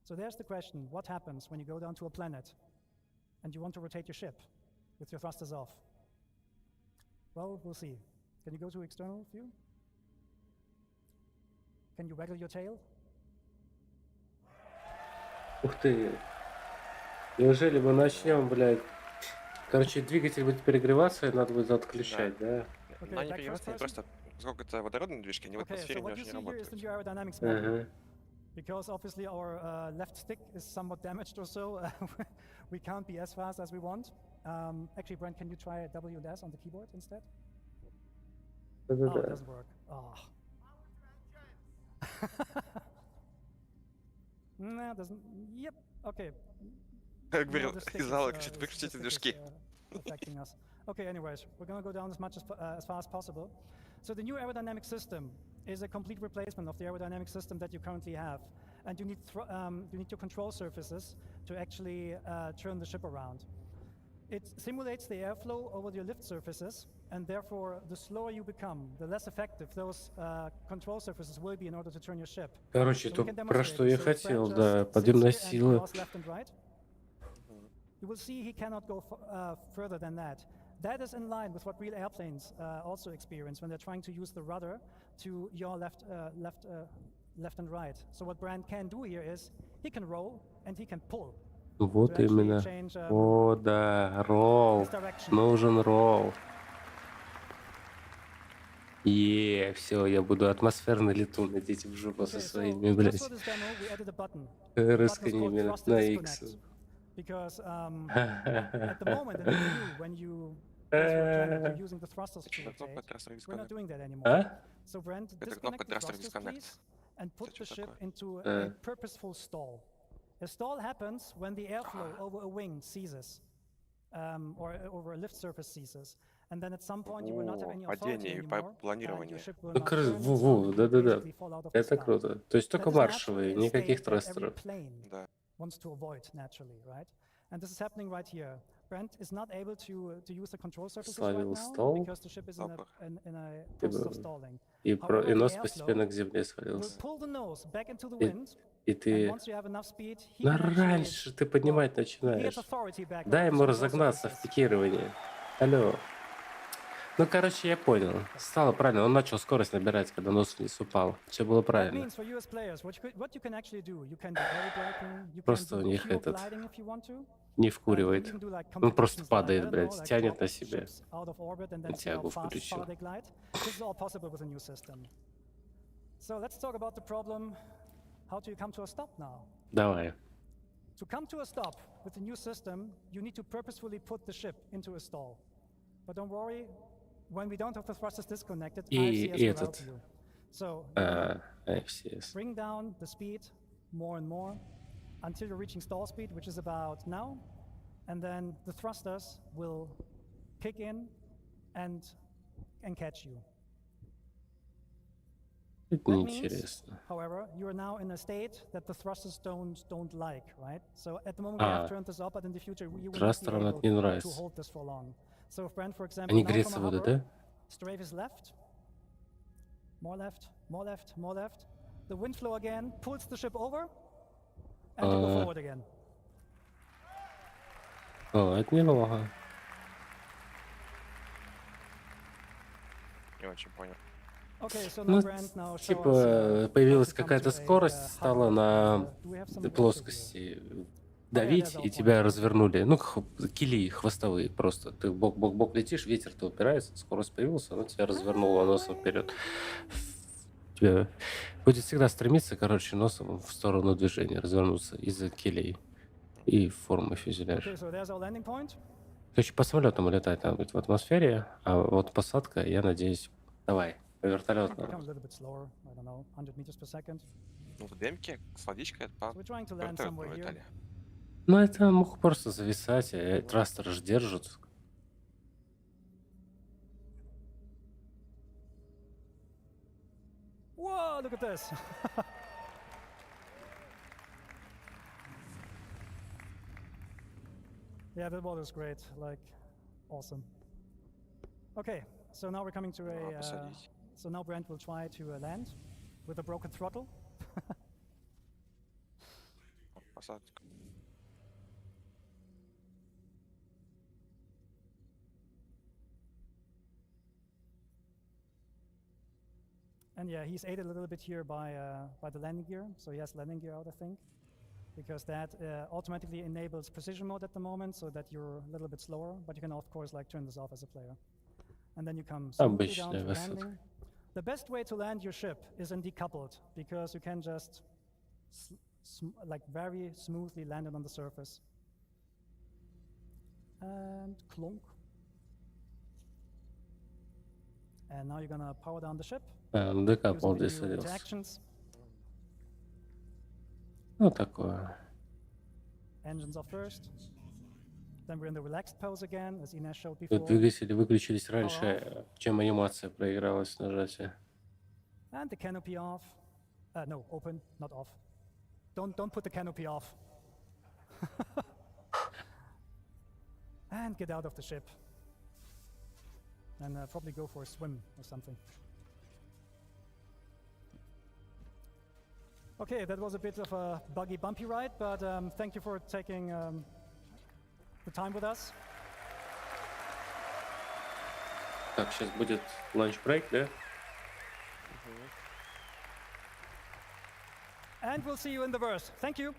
So there's the question, what happens when you go down to a planet and you want to rotate your ship with your thrusters off? Well, we'll see. Can you go to external view? Can you waggle your tail? Ух ты. Неужели мы начнем, блядь? Короче, двигатель будет перегреваться, и надо будет отключать, да? Но они перегреваются, они просто, поскольку это водородные движки, они в атмосфере даже не работают. Because obviously our left stick is somewhat damaged or so, we can't be as fast as we want. Actually, Brent, can you try W and S on the keyboard instead? Oh, it doesn't work. Oh. No, it doesn't. Yep. Okay. Как говорил, из зала кричит, выключите движки. Affecting us. Okay, anyways, we're going to go down as much as fast as possible. So the new aerodynamic system is a complete replacement of the aerodynamic system that you currently have, and you need your control surfaces to actually turn the ship around. It simulates the airflow over your lift surfaces, and therefore, the slower you become, the less effective those control surfaces will be in order to turn your ship. Короче, то про что я хотел, да, подъемная сила. You will see he cannot go further than that. That is in line with what real airplanes also experience when they're trying to use the rudder to yaw left and right. So what Brand can do here is he can roll and he can pull. Вот именно. О, да, ролл. Нужен ролл. Все, я буду атмосферный летун лететь в жопу со своими, блядь, рысканиями на X. Because at the moment in the view, when you're using the thrusters to rotate, we're not doing that anymore. So Brent, disconnect the thrusters, please, and put the ship into a purposeful stall. A stall happens when the airflow over a wing ceases, or over a lift surface ceases. And then at some point you will not have any authority anymore. Да-да-да. Это круто. То есть только маршевые, никаких тhrusтеров. Wants to avoid naturally, right? And this is happening right here. Brent is not able to use the control surfaces right now because the ship is in a process of stalling. И нос постепенно к земле свалился. И ты раньше ты поднимать начинаешь. Дай ему разогнаться в пикировании. Алло. Ну, короче, я понял. Стало правильно. Он начал скорость набирать, когда нос вниз упал. Все было правильно. Просто у них этот не вкуривает. Он просто падает, блядь, тянет на себе. Тягу включил. Давай. To come to a stop with the new system, you need to purposefully put the ship into a stall. But don't worry, when we don't have the thrusters disconnected, IFCS will help you. So bring down the speed more and more until you're reaching stall speed, which is about now, and then the thrusters will kick in and catch you. That means, however, you are now in a state that the thrusters don't like, right? So at the moment we have turned this up, but in the future you will not be able to hold this for long. So if Brent, for example, now from a hover, strafe is left, more left, more left, more left. The wind flow again pulls the ship over, and you go forward again. Это неплохо. Не очень понял. Ну, типа, появилась какая-то скорость, стала на плоскости давить, и тебя развернули. Ну, кили хвостовые просто. Ты бок-бок-бок летишь, ветер-то упирается, скорость появилась, она тебя развернула носом вперед. Тебя будет всегда стремиться, короче, носом в сторону движения, развернуться из-за килей и формы фюзеляжа. Короче, по самолетам летать надо быть в атмосфере, а вот посадка, я надеюсь, давай. Вертолет надо. Ну, в демке с водичкой это по вертолету летали. Ну, это мог просто зависать, а трастеры же держат. Whoa, look at this. Yeah, that water is great, like, awesome. Okay, so now we're coming to a... so now Brent will try to land with a broken throttle. Посадка. And yeah, he's aided a little bit here by the landing gear. So he has landing gear out, I think, because that automatically enables precision mode at the moment, so that you're a little bit slower. But you can of course like turn this off as a player. And then you come smoothly down to landing. The best way to land your ship is in decoupled, because you can just like very smoothly land it on the surface. And clunk. And now you're gonna power down the ship. Декапл здесь садился. Ну, такое. Engines off first. Then we're in the relaxed pose again, as Ines showed before. Двигатели выключились раньше, чем анимация проигралась нажатие. And the canopy off. No, open, not off. Don't put the canopy off. And get out of the ship. And probably go for a swim or something. Okay, that was a bit of a buggy, bumpy ride, but thank you for taking the time with us. Так, сейчас будет ланч-брейк, да? And we'll see you in the verse. Thank you.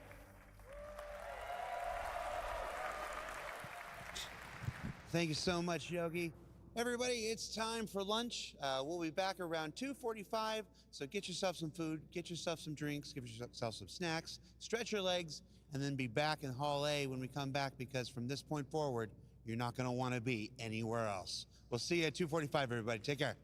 Thank you so much, Yogi. Everybody, it's time for lunch. We'll be back around 2:45, so get yourself some food, get yourself some drinks, give yourself some snacks, stretch your legs, and then be back in Hall A when we come back, because from this point forward, you're not going to want to be anywhere else. We'll see you at 2:45, everybody. Take care.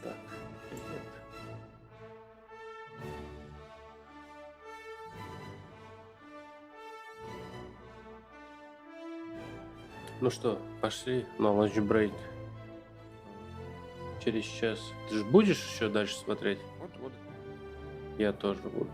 Так. Ну что, пошли на ланч-брейк. Через час. Ты же будешь еще дальше смотреть? Буду. Я тоже буду.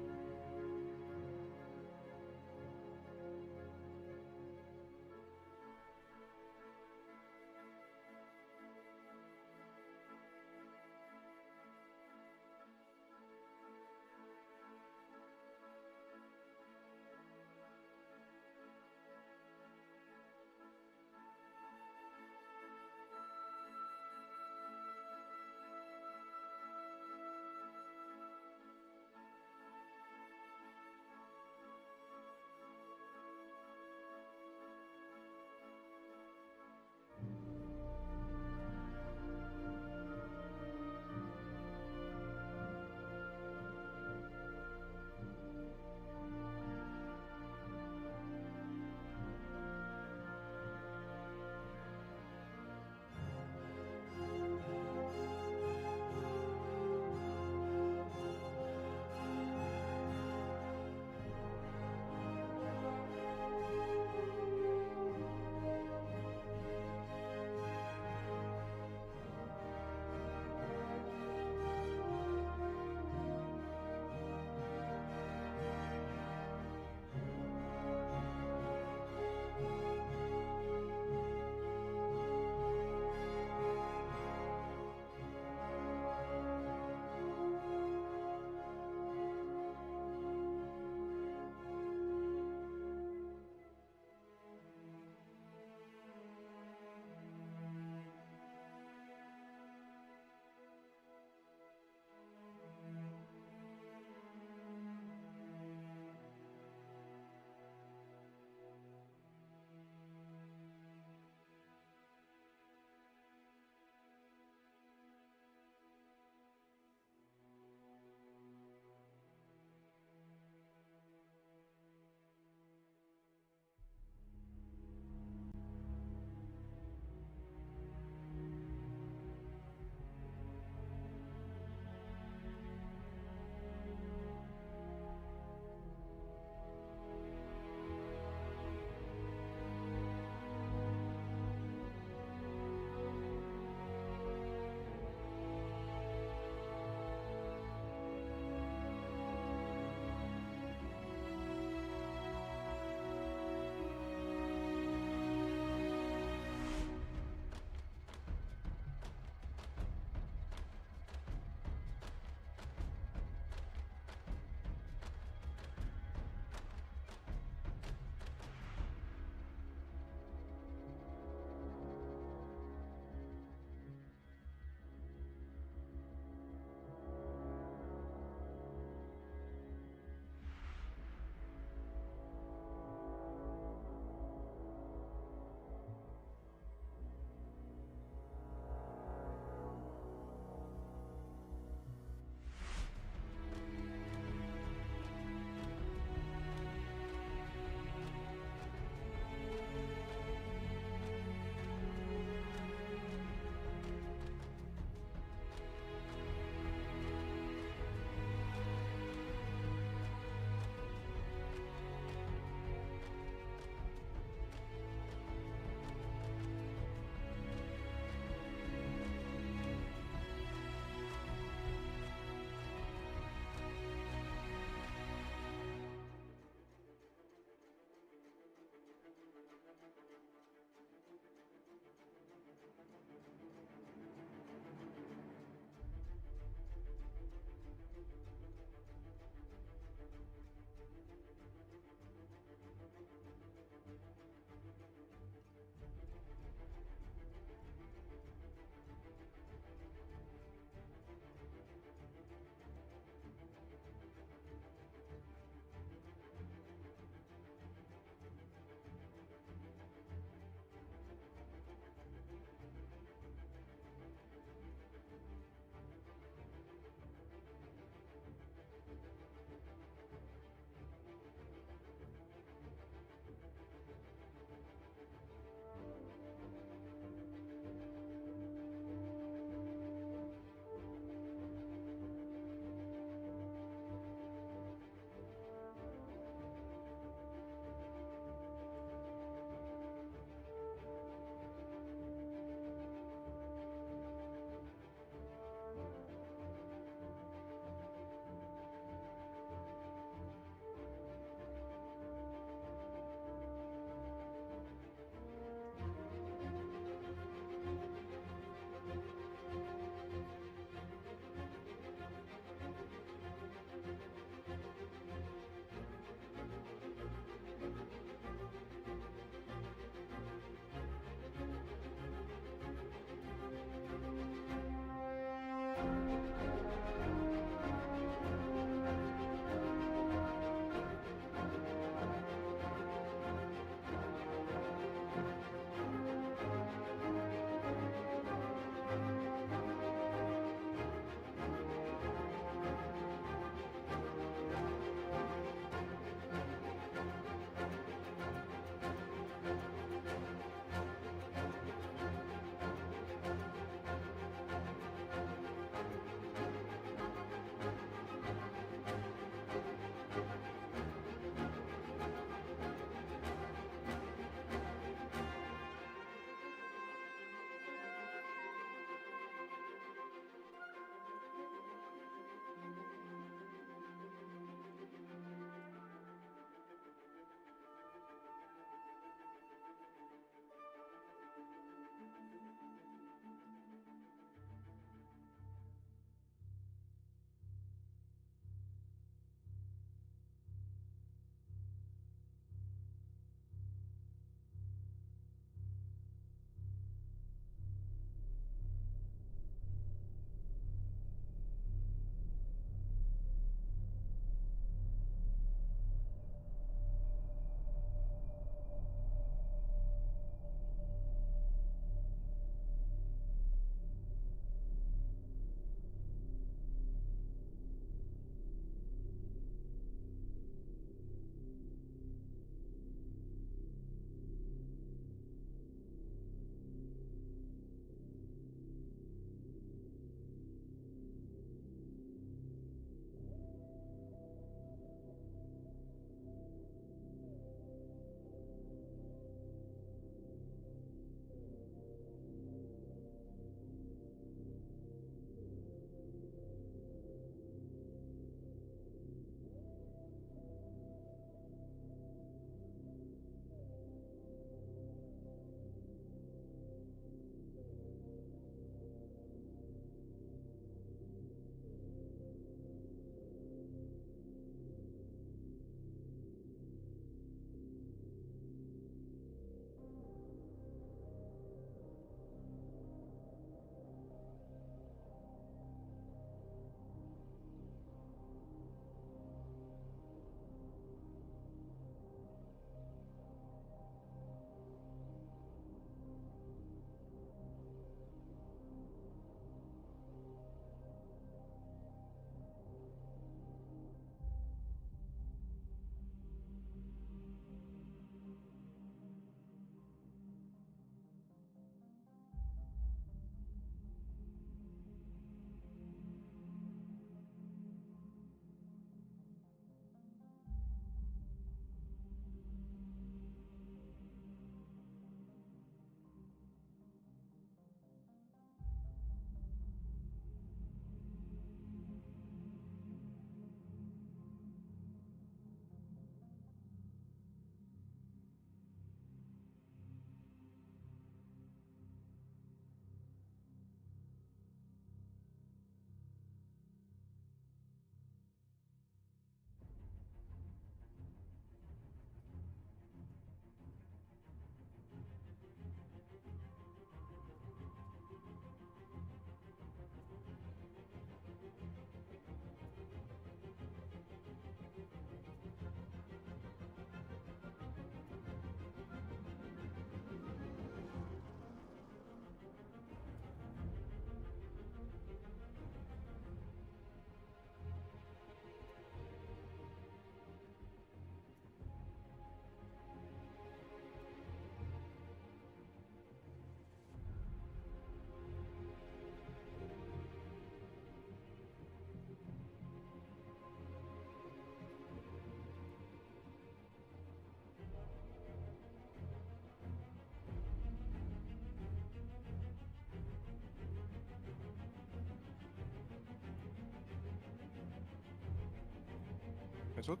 тут.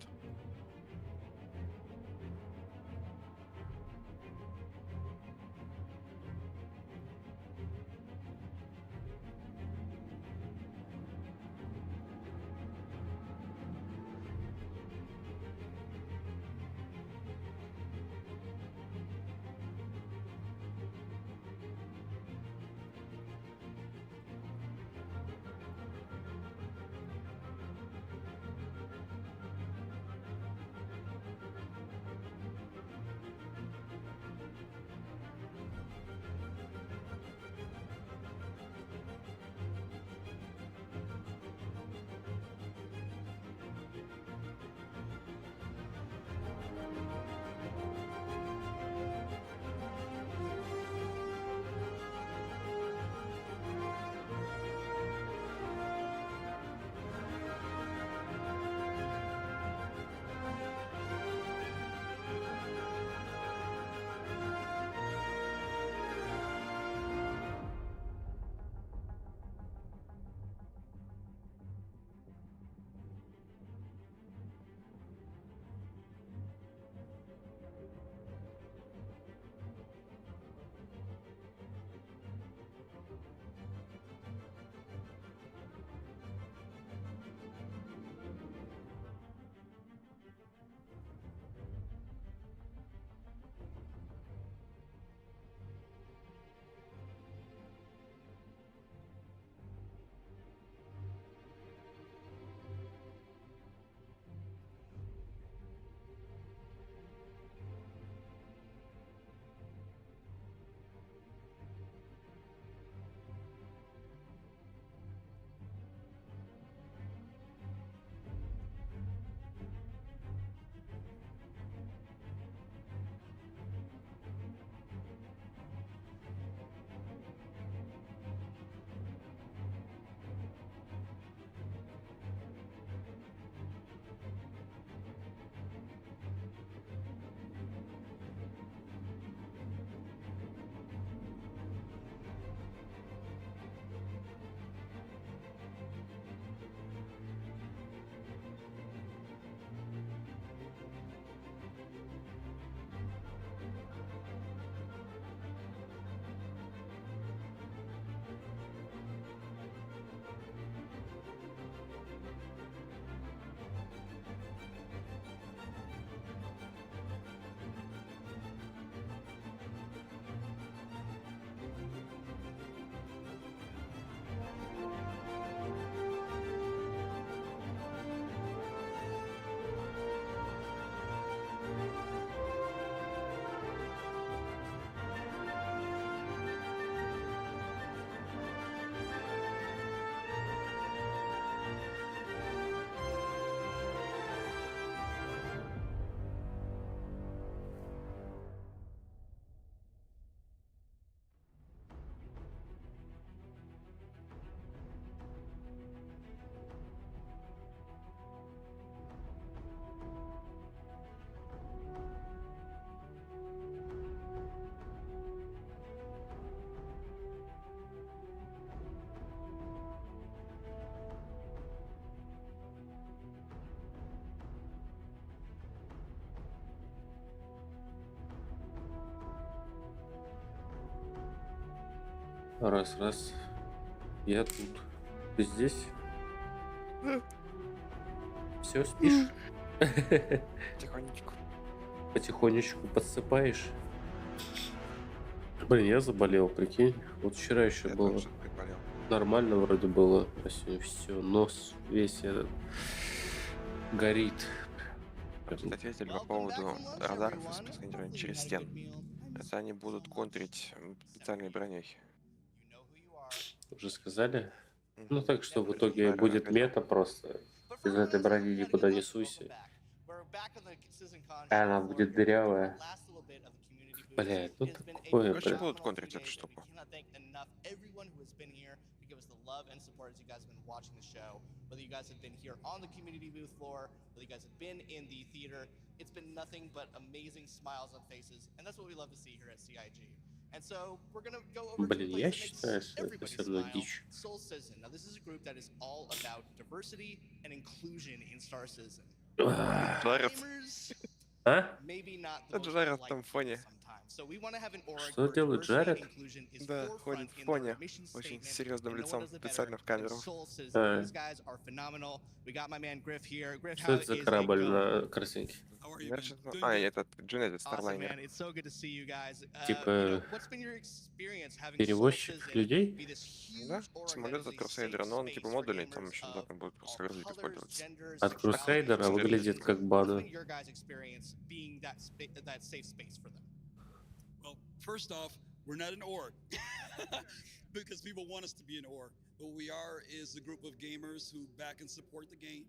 Раз. Я тут. Ты здесь? Все, спишь? Тихонечку. Потихонечку подсыпаешь. Блин, я заболел, прикинь. Вот вчера еще было тоже приболел. нормально вроде было, а сегодня все, нос весь этот горит. Тут ответили по поводу радаров и спецсканирования через стену. Это они будут контрить специальной броней. Уже сказали? Ну так что в итоге будет мета просто. Из этой брони никуда не суйся. А она будет дырявая. Блять, ну такое, Короче, блядь. будут контрить эту штуку. Love and support as you guys have been watching the show. Whether you guys have been here on the community booth floor, whether you guys have been in the theater, it's been nothing but amazing smiles on faces, and that's what we love to see here at CIG. And so we're gonna go over to a Блин, place я that makes считаю, что это everybody все равно smile. дичь. Soul Citizen. Now this is a group that is all about diversity and inclusion in Star Citizen. Жарят. А? Жарят в том фоне. Что делают? Жарят? Да, ходит в фоне, очень серьезным лицом, специально в камеру. Что это за корабль на красивенький? Этот Джунет, Старлайнер. Типа перевозчик людей? Да, самолет от Крусейдера, но он типа модульный, там еще должен будет просто грузить и пользоваться. От Крусейдера выглядит как бада. First off, we're not an org because people want us to be an org. What we are is a group of gamers who back and support the game,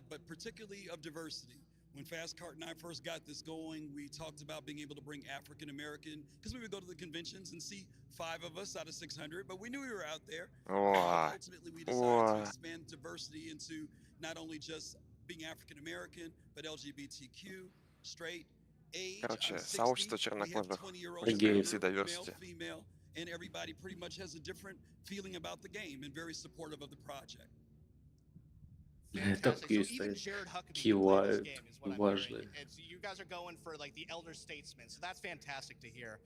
but particularly of diversity. When Fast Cart and I first got this going, we talked about being able to bring African American, because we would go to the conventions and see 5 of us out of 600, but we knew we were out there. Ultimately, we decided to expand diversity into not only just being African American, but LGBTQ, straight, Короче, сообщество чернокожих представителей diversity. And everybody pretty much has a different feeling about the game and very supportive of the project. Такие кивают, важные. You guys are going for like the elder statesman, so that's fantastic to hear.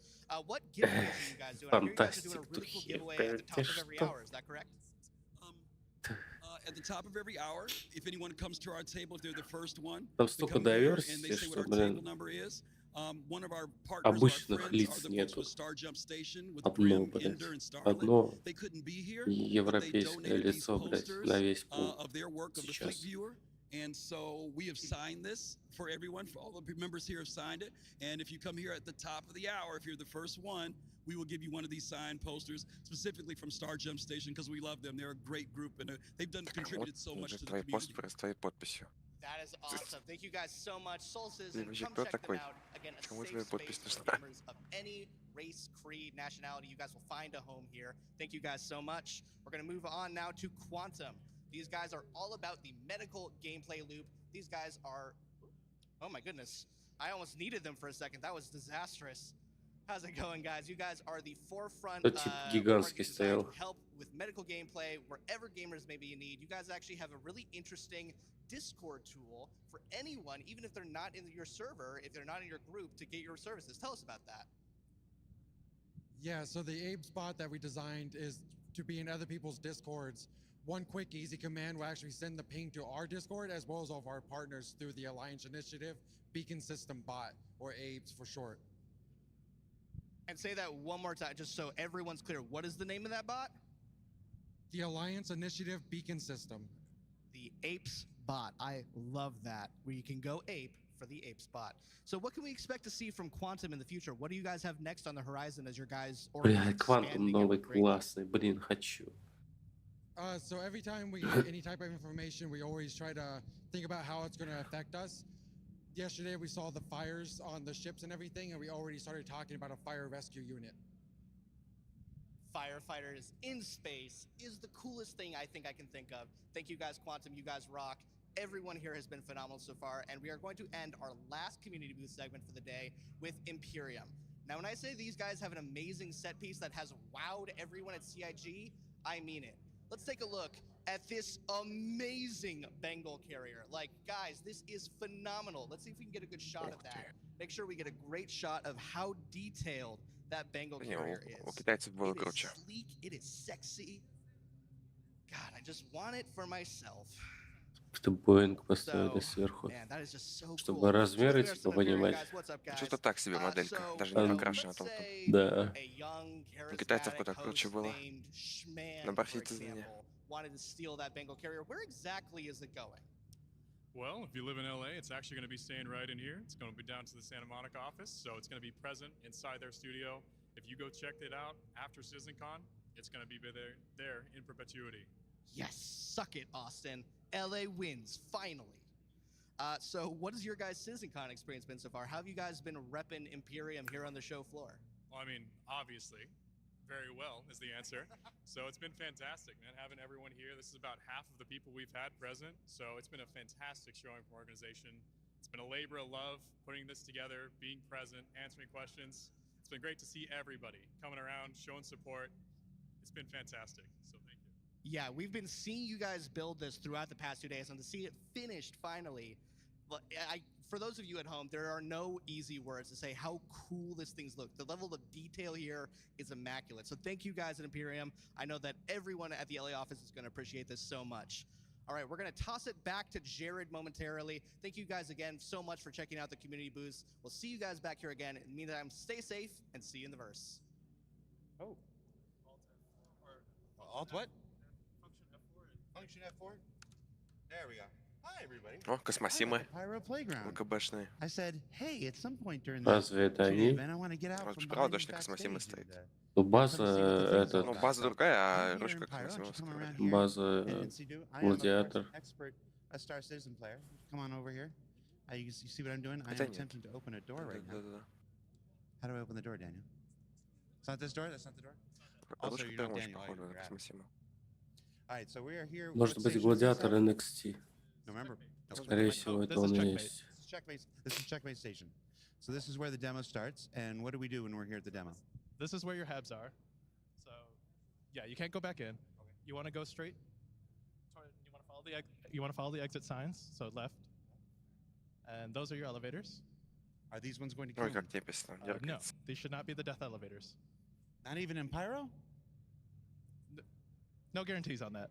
What giveaways are you guys doing? I hear you guys are doing a really cool giveaway at the top of every hour. Is that correct? At the top of every hour, if anyone comes to our table, if they're the first one, Там столько diversity, что, блин, обычных лиц нету. Одно, блядь, одно европейское лицо, блядь, на весь пул сейчас. And so we have signed this for everyone, for all the members here have signed it. And if you come here at the top of the hour, if you're the first one, we will give you one of these signed posters, specifically from Star Jump Station, because we love them. They're a great group, and they've contributed so much to the community. That is awesome. Thank you guys so much. Soul Citizen, come check them out. Again, a safe space for members of any race, creed, nationality. You guys will find a home here. Thank you guys so much. We're going to move on now to Quantum. These guys are all about the medical gameplay loop. These guys are, oh my goodness, I almost needed them for a second. That was disastrous. How's it going, guys? You guys are the forefront of help with medical gameplay wherever gamers may be in need. You guys actually have a really interesting Discord tool for anyone, even if they're not in your server, if they're not in your group, to get your services. Tell us about that. Yeah, so the Abe's bot that we designed is to be in other people's Discords. One quick, easy command will actually send the ping to our Discord as well as all of our partners through the Alliance Initiative Beacon System Bot, or ABES for short. And say that one more time, just so everyone's clear. What is the name of that bot? The Alliance Initiative Beacon System. The APES bot. I love that. Where you can go ape for the APES bot. So what can we expect to see from Quantum in the future? What do you guys have next on the horizon as your guys' Бля, Quantum новый классный, блин, хочу. So every time we get any type of information, we always try to think about how it's going to affect us. Yesterday, we saw the fires on the ships and everything, and we already started talking about a fire rescue unit. Firefighters in space is the coolest thing I think I can think of. Thank you guys, Quantum. You guys rock. Everyone here has been phenomenal so far, and we are going to end our last community booth segment for the day with Imperium. Now, when I say these guys have an amazing set piece that has wowed everyone at CIG, I mean it. Let's take a look at this amazing Bengal carrier. Like, guys, this is phenomenal. Let's see if we can get a good shot at that. Make sure we get a great shot of how detailed that Bengal carrier is. It is sleek, it is sexy. God, I just want it for myself. Чтобы Боинг поставили сверху, чтобы размеры типа понимать. Что-то так себе моделька, даже не покрашена толком. Да. У китайцев куда круче было. На Барситизене. Wanted to steal that Bengal carrier. Where exactly is it going? Well, if you live in LA, it's actually going to be staying right in here. It's going to be down to the Santa Monica office, so it's going to be present inside their studio. If you go check it out after Sitizenscon, it's going to be there in perpetuity. Yes, suck it, Austin. LA wins, finally. So what has your guys' Citizencon experience been so far? How have you guys been repping Imperium here on the show floor? Well, I mean, obviously, very well is the answer. So it's been fantastic, man, having everyone here. This is about half of the people we've had present, so it's been a fantastic showing from our organization. It's been a labor of love putting this together, being present, answering questions. It's been great to see everybody coming around, showing support. It's been fantastic, so thank you. Yeah, we've been seeing you guys build this throughout the past 2 days, and to see it finished finally, For those of you at home, there are no easy words to say how cool this thing's look. The level of detail here is immaculate. So thank you guys at Imperium. I know that everyone at the LA office is going to appreciate this so much. All right, we're going to toss it back to Jared momentarily. Thank you guys again so much for checking out the community booths. We'll see you guys back here again. In the meantime, stay safe and see you in the verse. Oh. Alt what? Function F4. There we go. Hi, everybody. О, космосимы. Pyro Playground. ЛКБшные. I said, hey, at some point during Разве это они? event, I want to get out Вот from правда, behind точно you космосимы backstage стоит. and, Ну, база Ну, этот, база другая, а I'm here ручка in Pyro. Why don't you come космосимовская around вроде. here база and see do? I am, of course, гладиатор. an expert, a Star Citizen player. Come on over here. You see what I'm doing? I Хотя am нет. attempting to open a door right now. Да-да-да. How do I open the door, Daniel? It's not this door? That's not the door? Also, Ручка you're прям not очень Daniel, похожа you're на Adam. космосиму. All right, so we are here. Может What быть, station is this гладиатор at? NXT. November. Скорее всего, это он и есть. This is Checkmate Station. So this is where the demo starts. And what do we do when we're here at the demo? This is where your hebs are. So, yeah, you can't go back in. You want to go straight. You want to follow the exit signs. So left. And those are your elevators. Are these ones going to kill Ой, me? как тепись там No, дергается. these should not be the death elevators. Not even in Pyro? No guarantees on that.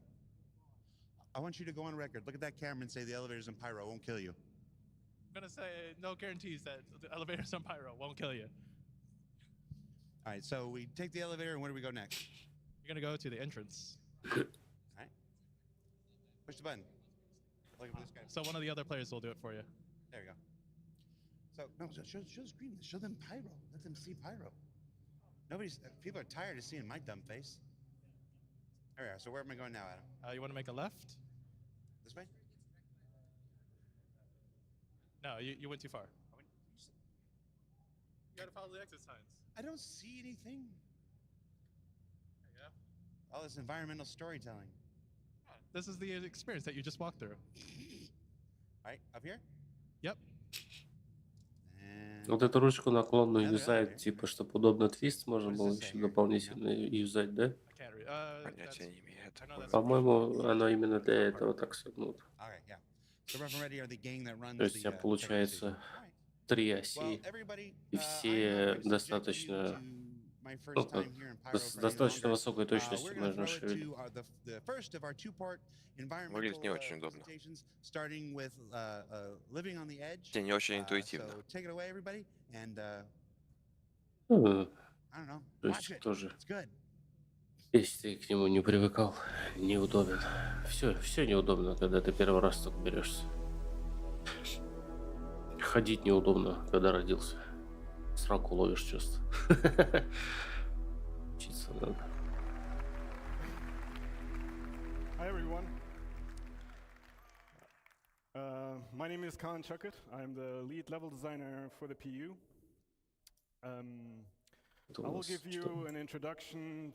I want you to go on record. Look at that camera and say the elevators in Pyro won't kill you. I'm gonna say no guarantees that the elevators on Pyro won't kill you. All right, so we take the elevator, and where do we go next? You're gonna go to the entrance. All right. Push the button. Look at this guy. So one of the other players will do it for you. There you go. So no, show the screen. Show them Pyro. Let them see Pyro. People are tired of seeing my dumb face. There we are. So where am I going now, Adam? You want to make a left? This way? No, you went too far. You gotta follow the exit signs. I don't see anything. There you go. All this environmental storytelling. This is the experience that you just walked through. All right, up here? Yep. Вот эту ручку наклонную юзать, типа, чтобы удобно твист можно было еще дополнительно юзать, да? Понятия не имею. По-моему, оно именно для этого так согнуто. So Referality are the gang that runs То есть у тебя получается 3 оси, и все достаточно, с достаточно высокой точностью можно шевелить. Выглядит не очень удобно. И не очень интуитивно. То есть тоже, если ты к нему не привыкал, неудобен. Все неудобно, когда ты первый раз только берешься. Ходить неудобно, когда родился. Сраку ловишь часто. Учиться надо. Hi everyone. My name is Kaan Chakut. I'm the lead level designer for the PU. I will give you an introduction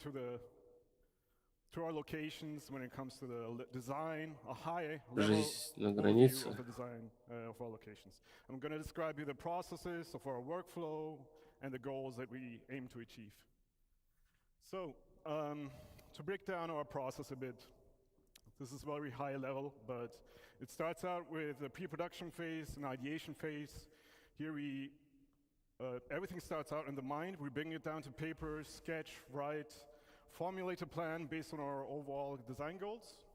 to our locations when it comes to the design, a high level overview of the design of our locations. I'm going to describe you the processes of our workflow and the goals that we aim to achieve. So, to break down our process a bit, this is very high level, but it starts out with a pre-production phase, an ideation phase. Here everything starts out in the mind. We bring it down to paper, sketch, write, formulate a plan based on our overall design goals.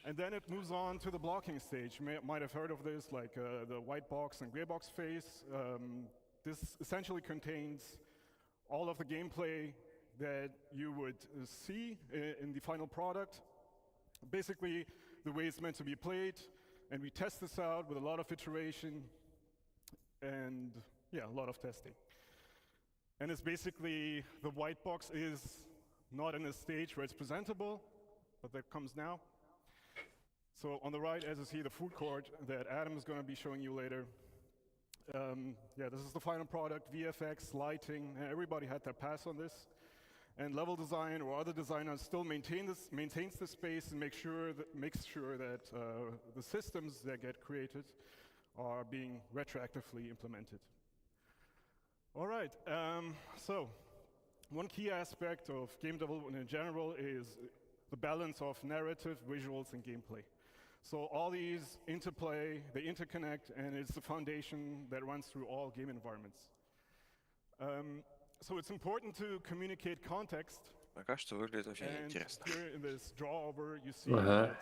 And then it moves on to the blocking stage. You might have heard of this, like the white box and gray box phase. This essentially contains all of the gameplay that you would see in the final product. Basically, the way it's meant to be played, and we test this out with a lot of iteration and, yeah, a lot of testing. And it's basically, the white box is not in a stage where it's presentable, but that comes now. So on the right, as you see, the food court that Adam is going to be showing you later. Yeah, this is the final product, VFX, lighting, everybody had their pass on this. And level design or other designers still maintains the space and makes sure that the systems that get created are being retroactively implemented. All right, so one key aspect of game development in general is the balance of narrative, visuals, and gameplay. So all these interplay, they interconnect, and it's the foundation that runs through all game environments. So it's important to communicate context. Пока что выглядит очень And интересно. here in this drawover, you see that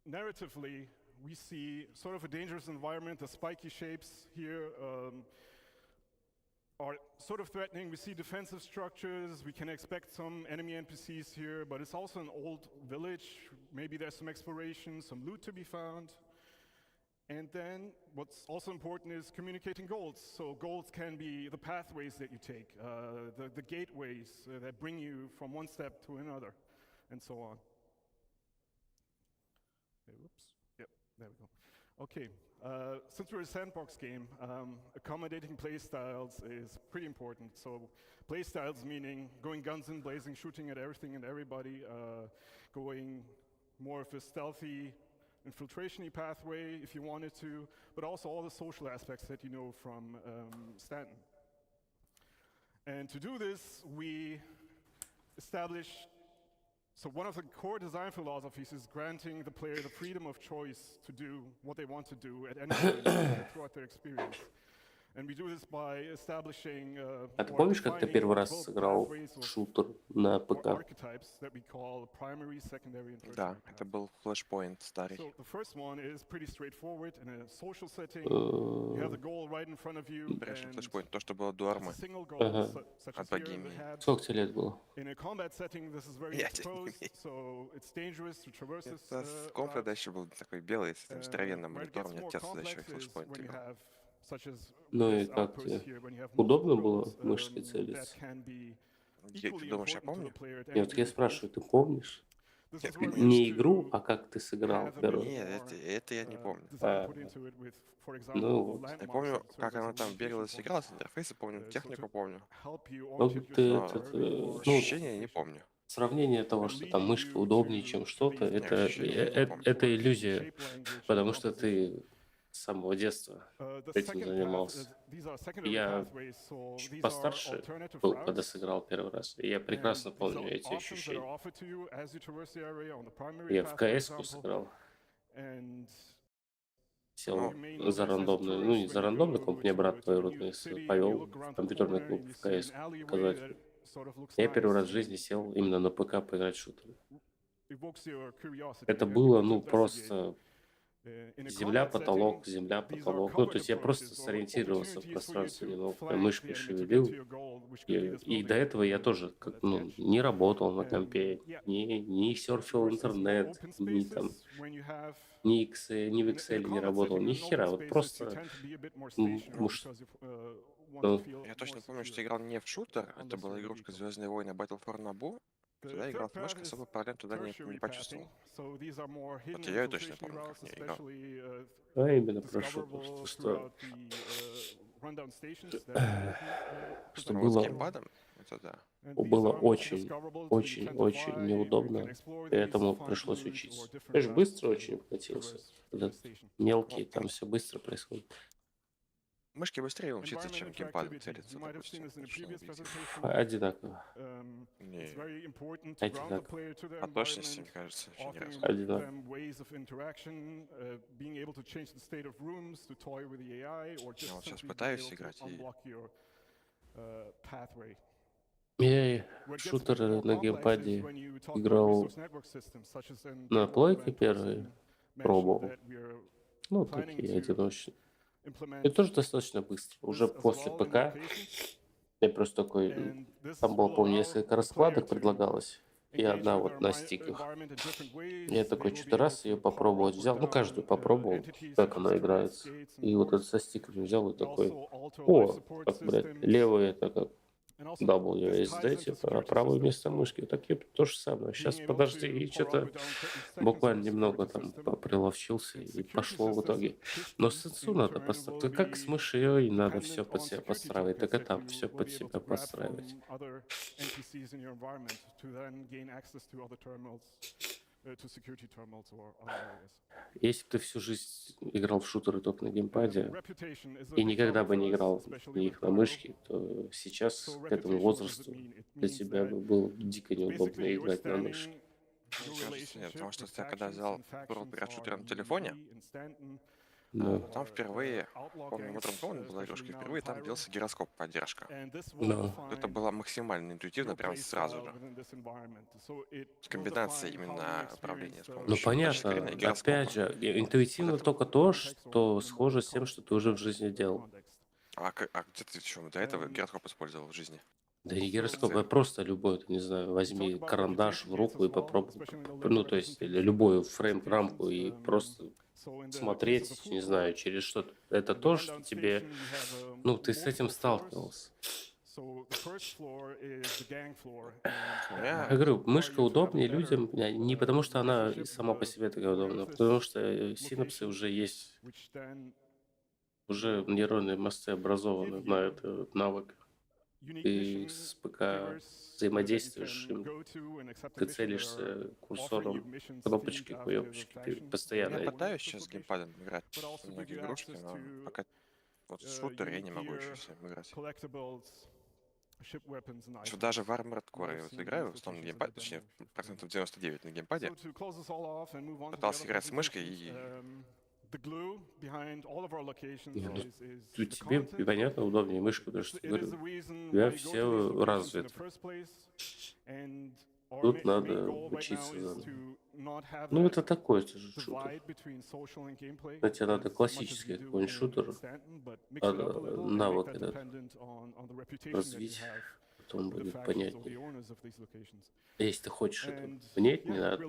narratively, we see sort of a dangerous environment. The spiky shapes here are sort of threatening. We see defensive structures. We can expect some enemy NPCs here, but it's also an old village. Maybe there's some exploration, some loot to be found. And then what's also important is communicating goals. So goals can be the pathways that you take, the gateways that bring you from one step to another, and so on. Oops. Yep, there we go. Okay, since we're a sandbox game, accommodating playstyles is pretty important. So playstyles meaning going guns and blazing, shooting at everything and everybody, going more of a stealthy, infiltration-y pathway if you wanted to, but also all the social aspects that you know from Stanton. And to do this, we established, so one of the core design philosophies is granting the player the freedom of choice to do what they want to do at any time throughout their experience. And we do this by establishing А ты помнишь, как ты первый раз сыграл в шутер на ПК? Да, это был Flashpoint старый. Прежний Flashpoint, то, что было до армы. От богини. Сколько тебе лет было? Я это комп тогда еще был такой белый, с этим здоровенным монитором, мне отец тогда еще Flashpoint играл. Ну и как тебе? Удобно было мышкой целиться? Ты думаешь, я помню? Нет, я спрашиваю, ты помнишь? Не игру, а как ты сыграл первый? Нет, это я не помню. Ну вот. Я помню, как она там бегалась, игралась, интерфейсы помню, технику помню. Ну, ты, Ощущения не помню. Сравнение того, что там мышка удобнее, чем что-то, это иллюзия, потому что ты с самого детства этим занимался. Я чуть постарше был, когда сыграл первый раз, и я прекрасно помню эти ощущения. Я в КС-ку сыграл. Сел за рандомную, ну не за рандомный комп, мне брат двоюродный повел в компьютерный клуб в КС показать. Я первый раз в жизни сел именно на ПК поиграть в шутеры. Это было, ну, просто земля, потолок. Ну, то есть я просто сориентировался в пространстве немного, мышкой шевелил. И до этого я тоже не работал на компе, не серфил интернет, ни в Excel не работал, ни хера. Вот просто... Я точно помню, что играл не в шутер, это была игрушка «Звездные войны» Battle for Naboo. Когда играл в мышкой, особо проблем туда не почувствовал. Вот я ее точно помню, как в ней играл. А именно прошу, что было... Это да. Было очень неудобно, поэтому пришлось учиться. Конечно, быстро очень вкатился. Мелкие, там все быстро происходит. Мышки быстрее учиться, чем геймпадом целиться, допустим. Одинаково. Одинаково. По точности, мне кажется, очень не разные. Одинаково. Я вот сейчас пытаюсь играть и... Я шутеры на геймпаде играл на плойке первый, пробовал. Ну, такие одиночные. И тоже достаточно быстро. Уже после ПК я просто такой... Там было, помню, несколько раскладок предлагалось. И одна вот на стиках. Я такой что-то раз ее попробовать взял. Ну, каждую попробовал, как она играется. И вот это со стиками взял и такой... О, как, блядь, левый это как... WSD, типа, а правое место мышки, такие то же самое. Сейчас подожди, и что-то буквально немного там приловчился и пошло в итоге. Но сенсу надо поставить. Как с мышью надо все под себя подстраивать, так и там все под себя подстраивать. Если бы ты всю жизнь играл в шутеры только на геймпаде и никогда бы не играл в них на мышке, то сейчас, к этому возрасту, для тебя бы было дико неудобно играть на мышке. Мне кажется, нет, потому что я когда взял, пробовал играть шутер на телефоне, Ну, там впервые, помню, Modern Combat была игрушка, и впервые там делался гироскоп поддержка. ну. Это было максимально интуитивно, прям сразу же. Комбинация именно управления с Ну, помощью понятно. тачскрина и гироскопа. Опять же, интуитивно только то, что схоже с тем, что ты уже в жизни делал. А где ты еще до этого гироскоп использовал в жизни? Да не гироскоп, а просто любой, не знаю, возьми карандаш в руку и попробуй. Ну, то есть, или любую фрейм-рамку и просто смотреть, не знаю, через что-то. Это то, что тебе... Ну, ты с этим сталкивался. Я говорю, мышка удобнее людям не потому, что она сама по себе такая удобная, а потому что синапсы уже есть, уже нейронные мосты образованы на этот навык. Ты с ПК взаимодействуешь, ты целишься курсором, кнопочки, куёпочки, ты постоянно... Я пытаюсь сейчас с геймпадом играть в многие игрушки, но пока вот шутер я не могу еще с ним играть. Что даже в Armored Core я вот играю в основном на геймпаде, точнее, процентов 99 на геймпаде. Пытался играть с мышкой и... Тебе, понятно, удобнее мышка, потому что, говорю, у тебя все развито. Тут надо учиться заново. Ну, это такой же шутер. Но тебе надо классический какой-нибудь шутер, навык этот развить, потом будет понятнее. Если ты хочешь это понять, не надо.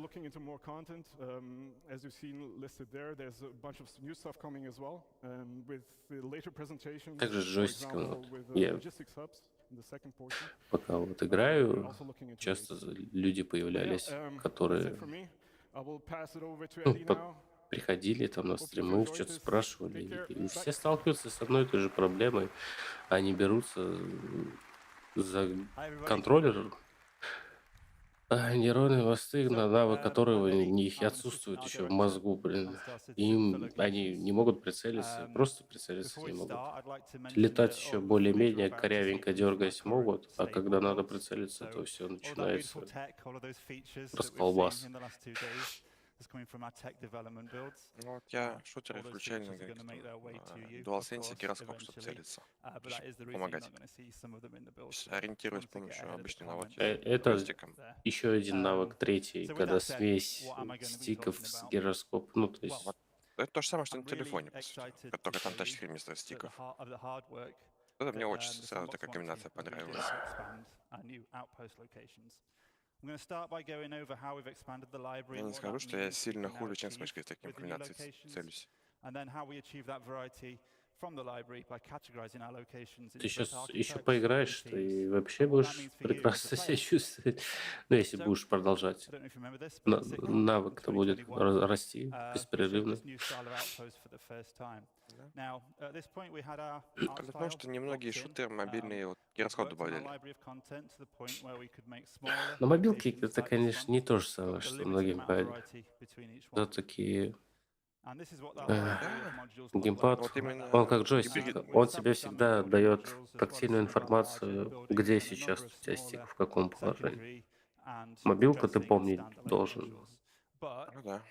Также с джойстиком. Вот, я пока вот играю, часто люди появлялись, которые приходили там на стримы, что-то спрашивали, и все сталкиваются с одной и той же проблемой. Они берутся за контроллер, а нейронные мосты, на навык которого у них отсутствует еще в мозгу, блин. Они не могут прицелиться, просто прицелиться не могут. Летать еще более-менее корявенько дергаясь могут, а когда надо прицелиться, то все начинается расколбас. Ну вот я шутер включаю на DualSense гироскоп, чтобы целиться, помогать. Ориентируясь с помощью обычной навыки Это джойстиком. еще один навык третий, когда смесь стиков с гироскопом. Ну, то есть... Это то же самое, что на телефоне, по сути. Только там тачскрин вместо стиков. Это мне очень сразу такая комбинация понравилась. Я не скажу, что я сильно хуже, чем с мышкой в таким комбинацией целюсь. Ты сейчас еще поиграешь, ты вообще будешь прекрасно себя чувствовать. Ну, если будешь продолжать. Навык-то будет расти беспрерывно. Потому что немногие шутеры мобильные вот, гироскоп добавляли. На мобилке это, конечно, не то же самое, что на геймпаде. Все-таки геймпад, он как джойстик, он тебе всегда дает тактильную информацию, где сейчас у тебя стик, в каком положении. Мобилка ты помнить должен.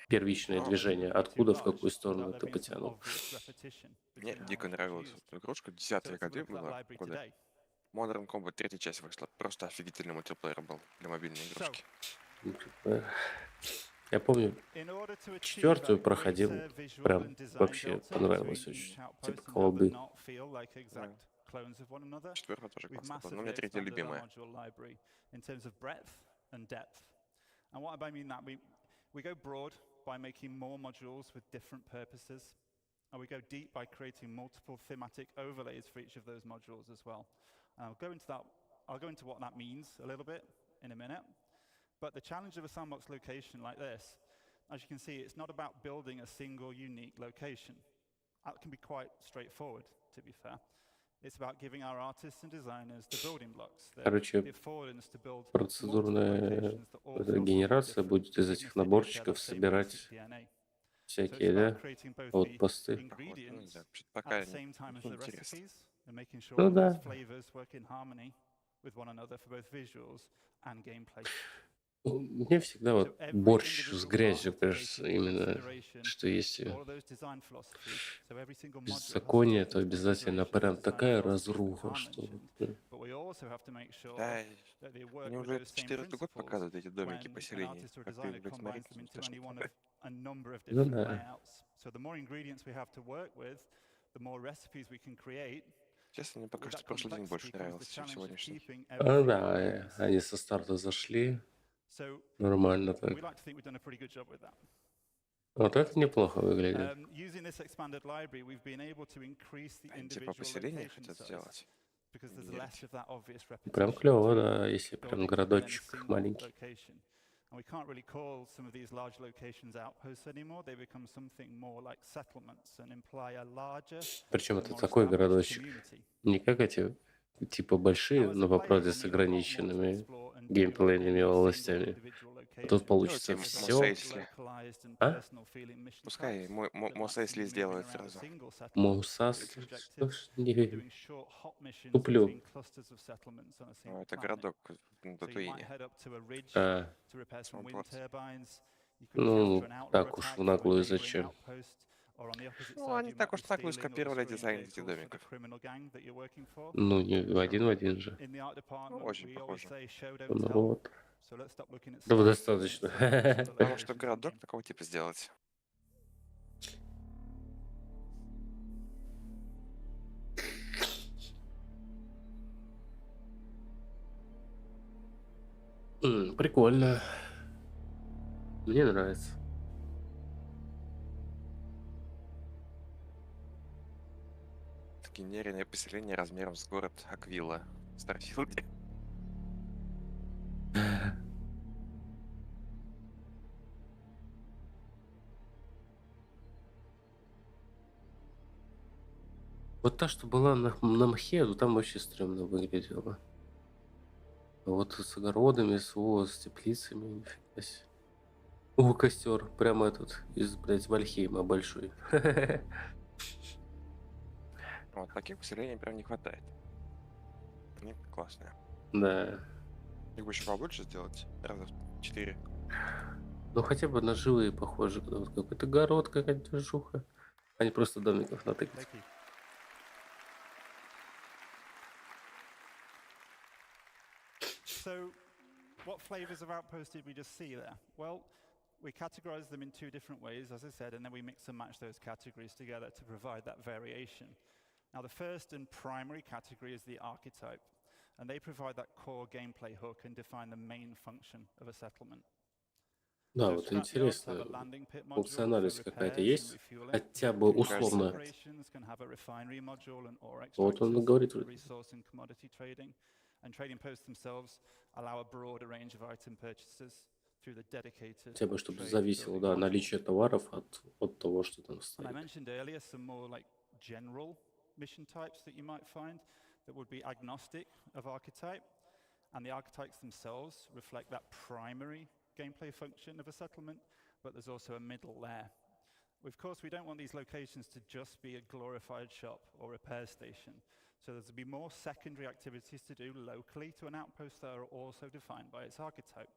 Первичное движение, откуда, в какую сторону ты потянул. Мне дико нравилась эта игрушка, 10-е годы была, года. Modern Combat 3-я часть вышла, просто офигительный мультиплеер был для мобильной игрушки. Я помню, 4-ю проходил, прям вообще понравилось очень, типа колды. 4-я тоже классная была, но у меня 3-я любимая. We go broad by making more modules with different purposes, and we go deep by creating multiple thematic overlays for each of those modules as well. And I'll go into what that means a little bit in a minute. But the challenge of a sandbox location like this, as you can see, it's not about building a single unique location. That can be quite straightforward, to be fair. Короче, процедурная генерация будет из этих наборчиков собирать всякие, да, вот посты. Пока интересно. Ну да. Мне всегда вот борщ с грязью кажется именно, что если беззаконие, то обязательно прям такая разруха, что Да, они уже это 4-й год показывают эти домики поселений. Как ты, блядь, смотреть, это что такое? a number of Ну different да. layouts. So the more ingredients we have to work with, the more recipes we can create. Честно, мне пока что прошлый день больше нравился, чем сегодняшний. А, да, они со старта зашли. So Нормально так. we like to think we've done a pretty good job with that. Вот это неплохо выглядит. Using this expanded library, we've been able to increase the Они типа individual поселение location хотят size сделать. because there's less of that obvious Прям repetition. клево, да, если прям building within any городочек single маленький. location. And we can't really call some of these large locations outposts anymore. They become something more like settlements and imply a larger, Причем a это more такой established городочек. community. Не как эти, типа большие, но по правде с ограниченными геймплейными областями. А тут получится все. А? Пускай Мосейсли сделает сразу. Мусас. Не верю. Туплю. Ну, это городок на Татуине. А. Ну, так уж в наглую зачем? Ну, они так уж нагло скопировали дизайн этих домиков. Ну, не в один же. Ну, очень похоже. Ну вот. Да, достаточно. Потому что городок такого типа сделать. Прикольно. Мне нравится. Генерированное поселение размером с город Аквила в Старфилде. Вот та, что была на мхе, ну там вообще стрёмно выглядело. А вот с огородами, с теплицами, нифига себе. О, костер, прямо этот, из, блядь, Вальхейма большой. Вот таких поселений прям не хватает. Они классные. Да. Их бы еще побольше сделать, раза в 4. Ну хотя бы на живые похожи, когда вот какой-то город, какая-то движуха. А не просто домиков натыкать. So, what flavors of outposts did we just see there? Well, we categorized them in two different ways, as I said, and then we mix and match those categories together to provide that variation. Now, the first and primary category is the archetype, and they provide that core gameplay hook and define the main function of a settlement. Да, вот интересно, функциональность какая-то есть, хотя бы условно. Вот он говорит. And trading posts themselves allow a broader range of item purchases through the dedicated. Хотя бы чтобы зависело, да, наличие товаров от того, что там стоит. I mentioned earlier some more like general mission types that you might find that would be agnostic of archetype, and the archetypes themselves reflect that primary gameplay function of a settlement, but there's also a middle layer. Of course, we don't want these locations to just be a glorified shop or repair station. So there's to be more secondary activities to do locally to an outpost that are also defined by its archetype.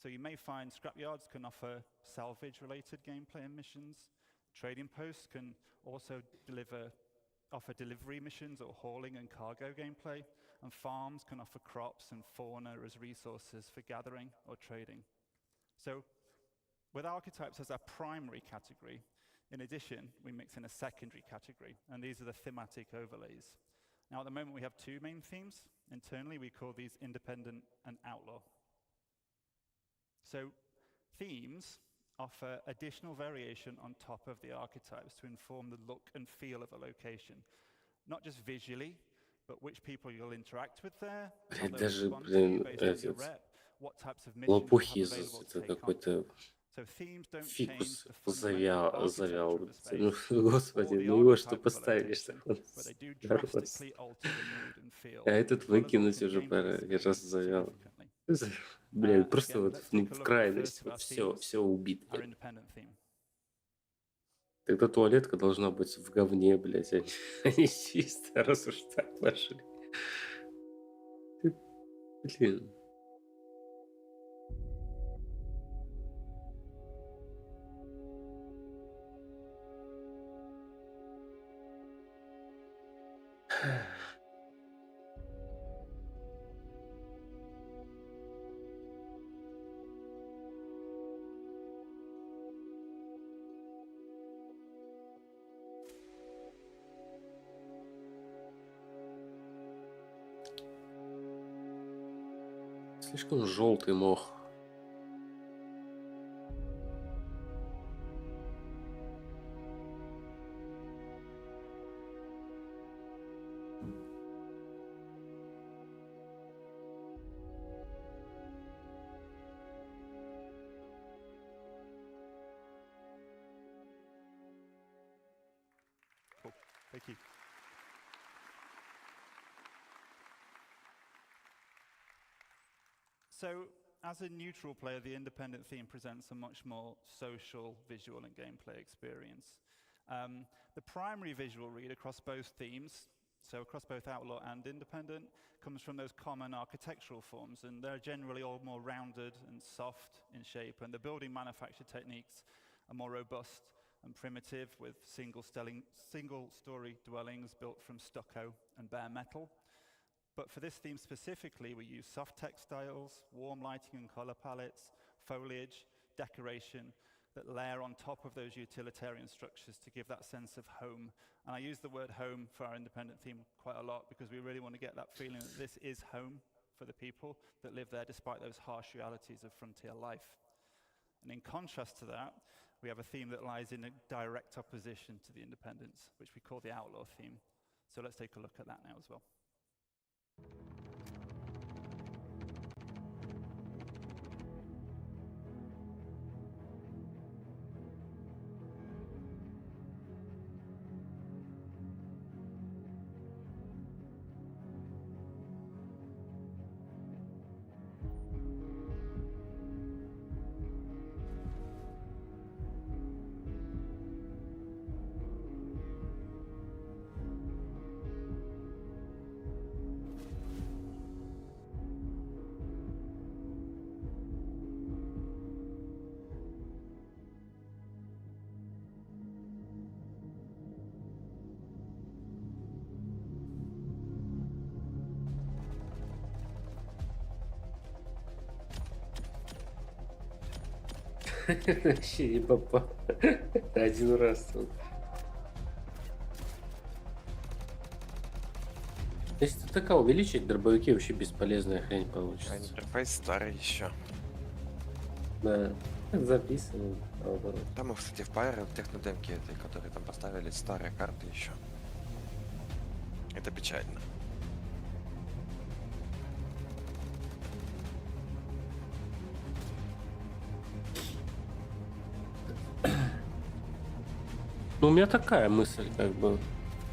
So you may find scrapyards can offer salvage-related gameplay and missions. Trading posts can also offer delivery missions or hauling and cargo gameplay. And farms can offer crops and fauna as resources for gathering or trading. So with archetypes as our primary category, in addition, we mix in a secondary category, and these are the thematic overlays. Now, at the moment, we have two main themes. Internally, we call these independent and outlaw. So themes offer additional variation on top of the archetypes to inform the look and feel of a location, not just visually, but which people you'll interact with there, how they'll Даже, respond to you блин, based on your этот, rep, what types of missions you have лопухи, available to это take on. какой-то So themes don't change фикус the fundamental завял. architecture of the space, Ну, господи, or the ну его что archetype of a поставишь, location, так он but they do зарос. drastically alter the mood and feel, А этот as well as выкинуть alter the уже gameplay пора, я раз experience завял. significantly. Блин, And просто again, вот let's take a в look at the крайность, first of our вот все themes, убито. our independent theme. Тогда туалетка должна быть в говне, блядь, а не чисто, раз уж так пошли. Блин. Слишком желтый мох. Cool. Thank you. So, as a neutral player, the independent theme presents a much more social, visual, and gameplay experience. The primary visual read across both themes, so across both Outlaw and Independent, comes from those common architectural forms, and they're generally all more rounded and soft in shape, and the building manufacture techniques are more robust and primitive, with single-story dwellings built from stucco and bare metal. But for this theme specifically, we use soft textiles, warm lighting and color palettes, foliage, decoration that layer on top of those utilitarian structures to give that sense of home. And I use the word home for our independent theme quite a lot because we really want to get that feeling that this is home for the people that live there despite those harsh realities of frontier life. And in contrast to that, we have a theme that lies in a direct opposition to the independence, which we call the Outlaw theme. So let's take a look at that now as well. Вообще не попал. Один раз. Если ты ТК увеличить, дробовики вообще бесполезная хрень получится. А интерфейс старый еще. Да, записано. Там, кстати, в Пайре, в технодемке этой, которые там поставили, старые карты еще. Это печально. Ну, у меня такая мысль, как бы,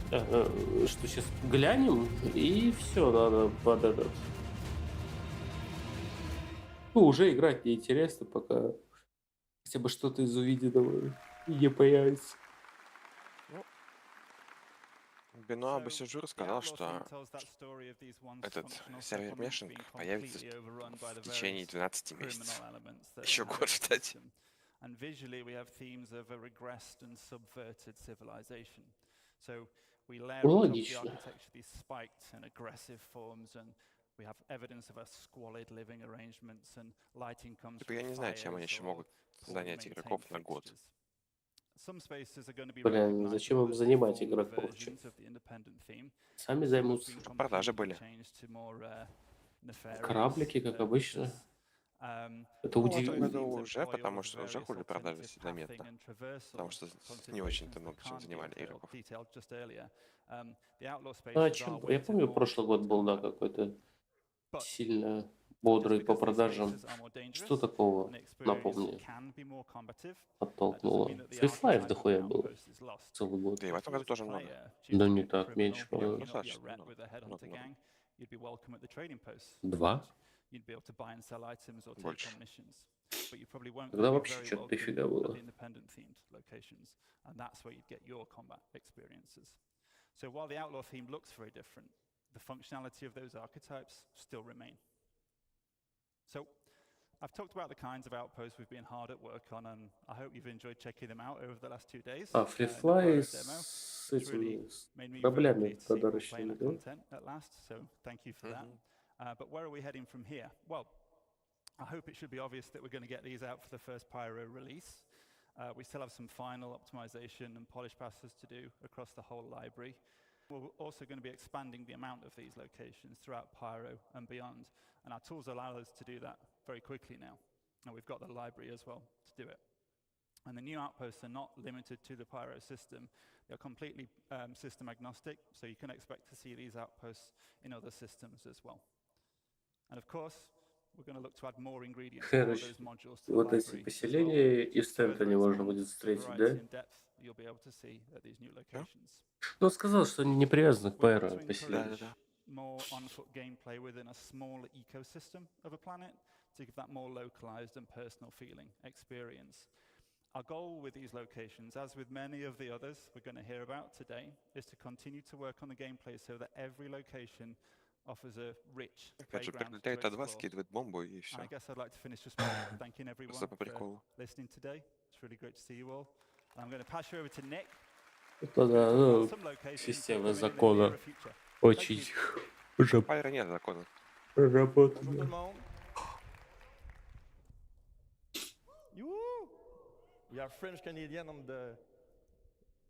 что сейчас глянем, и все, надо под этот. Ну, уже играть неинтересно, пока хотя бы что-то из увиденного не появится. Бенуа Бассижур сказал, что этот сервер-мешинг появится в течение 12 месяцев. Еще год ждать. And visually, we have themes of a regressed and subverted civilization. So we layer on top of the architecture these spiked and aggressive forms, and we have evidence of a squalid living arrangements, and lighting comes from Я не знаю, чем они еще могут занять игроков на год. Блин, зачем им занимать игроков? Сами займутся. Продажи были. Кораблики, как обычно. Это удивительно. Уже, потому что уже хуже продались заметно. Потому что не очень-то много чем занимали игроков. А чем? Я помню, прошлый год был, да, какой-то сильно бодрый по продажам. Что такого, напомни, оттолкнуло? Free-Fly дохуя было целый год. Да и в этом году тоже много. Да не так, меньше, по-моему. Достаточно много. 2? Больше. Тогда вообще что-то дофига было. So while the Outlaw theme looks very different, the functionality of those archetypes still remain. So I've talked about the kinds of outposts we've been hard at work on, and I hope you've enjoyed checking them out over the last 2 days. Free-Fly с этими кораблями подарочными, да? At last, so thank you for that. But where are we heading from here? Well, I hope it should be obvious that we're going to get these out for the first Pyro release. We still have some final optimization and polish passes to do across the whole library. We're also going to be expanding the amount of these locations throughout Pyro and beyond, and our tools allow us to do that very quickly now. And we've got the library as well to do it. And the new outposts are not limited to the Pyro system. They're completely system agnostic, so you can expect to see these outposts in other systems as well. And of course, we're going to look to add more ingredients for Короче, those modules to the вот эти library as well. поселения из центра можно будет встретить, да? Variety and depth you'll be able to see at these new locations. Ну, он сказал, что они не привязаны к We want Пайро to поселению. encourage more on-foot gameplay within a smaller ecosystem of a planet to give that more localized and personal feeling experience. Our goal with these locations, as with many of the others we're going to hear about today, is to continue to work on the gameplay so that every location offers a rich Опять же, playground to прилетает от вас, explore. скидывает бомбу и And все. I guess I'd like to finish just by thanking everyone Просто по for приколу. listening today. It's really great to see you all. I'm going to pass you over to Nick. Это да, ну, система закона очень уже Пайра нет закона. проработана. We are French Canadian on the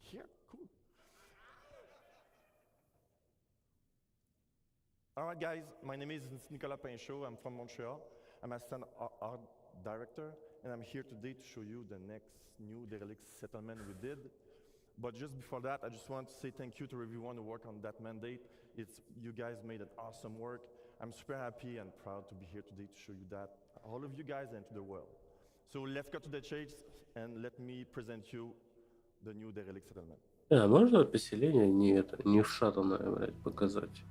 here. Cool. All right, guys. My name is Nicolas Pinchot. I'm from Montreal. I'm assistant art director, and I'm here today to show you the next new derelict settlement we did. But just before that, I just want to say thank you to everyone who worked on that mandate. You guys made an awesome work. I'm super happy and proud to be here today to show you that, all of you guys and to the world. So let's go to the chase and let me present you the new derelict settlement. Можно поселение не вшатанное, блядь, показать?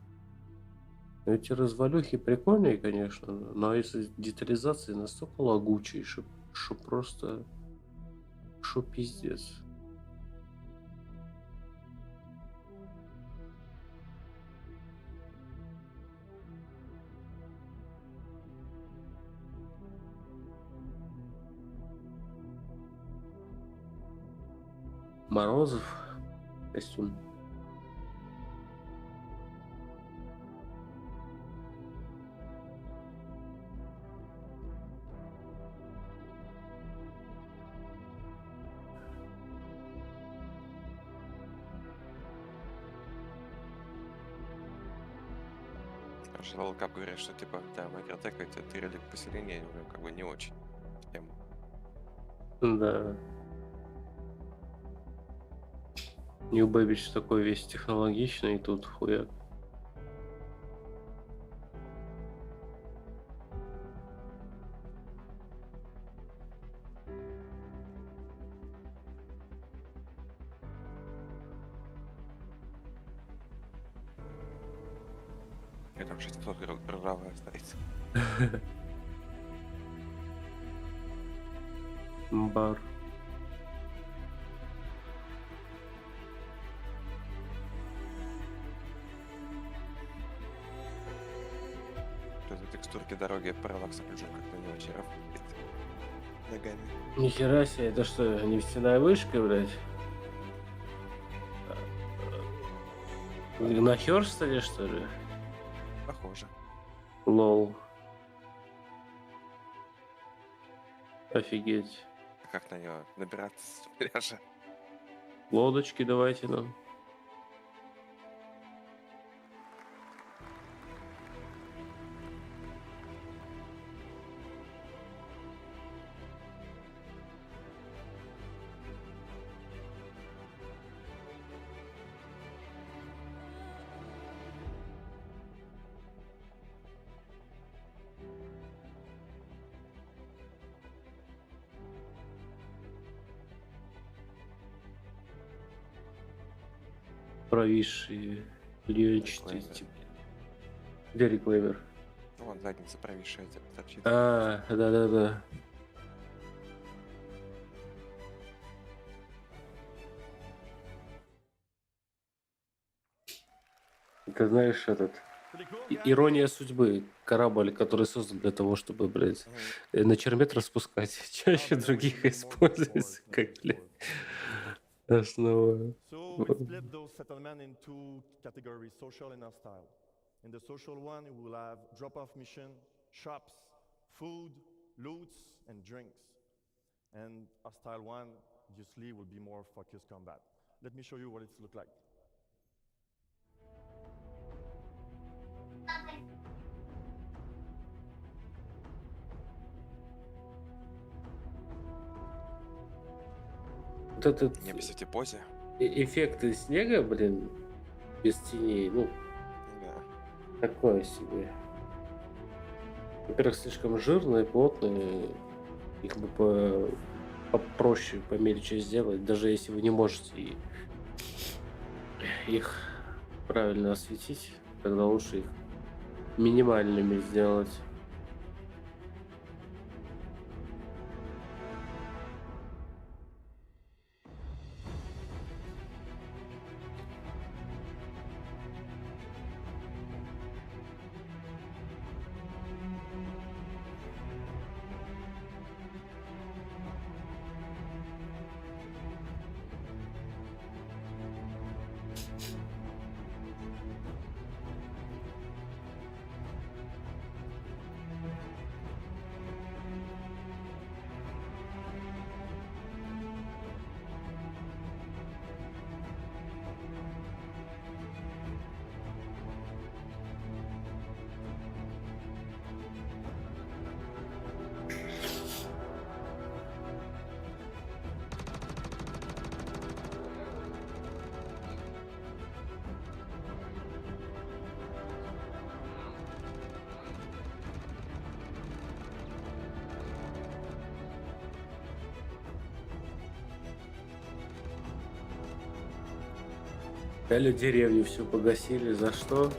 Эти развалюхи прикольные, конечно, но если детализации настолько лагучие, что просто... Что пиздец. Морозов костюм. Локап говорят, что типа, да, Микротек это релик поселения, ну, как бы не очень тему. Да. New Babbage такой весь технологичный, и тут хуяк. Я там 600 ржавая остается. Бар. Из-за текстурки дороги параллакс ключом как-то не очень работает. Ногами. Нихера себе, это что, нефтяная вышка, блядь? На Хёрстоне, что ли? Похоже. Лол. Офигеть. Как на него набираться с пляжа? Лодочки давайте нам. Провисшие клеенчатые типа. Где реклеймер? Вон задница провисшая, торчит. Да. Ты знаешь, ирония судьбы. Корабль, который создан для того, чтобы, блядь, на чермет распускать, чаще других используется, как, блядь, основа. So we split those settlements in two categories, social and hostile. In the social one, we will have drop-off mission, shops, food, loots, and drinks. And hostile one, obviously, will be more focused combat. Let me show you what it looks like. Вот этот Не без этой позе. эффекты снега, блин, без теней, ну, Да. такое себе. Во-первых, слишком жирные, плотные, их бы попроще, помельче сделать, даже если вы не можете их правильно осветить, тогда лучше их минимальными сделать. Дали деревню всю погасили. За что?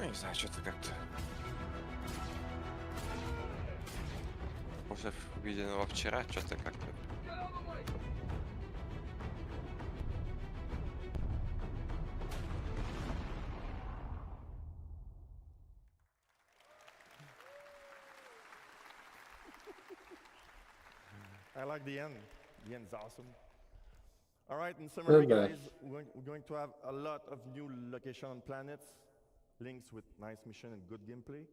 Ну, не знаю, что-то как-то... После увиденного вчера, что-то как-то... I like the end. The end's awesome. All right, in summary, guys, we're going to have a lot of new location on planets, links with nice mission and good gameplay.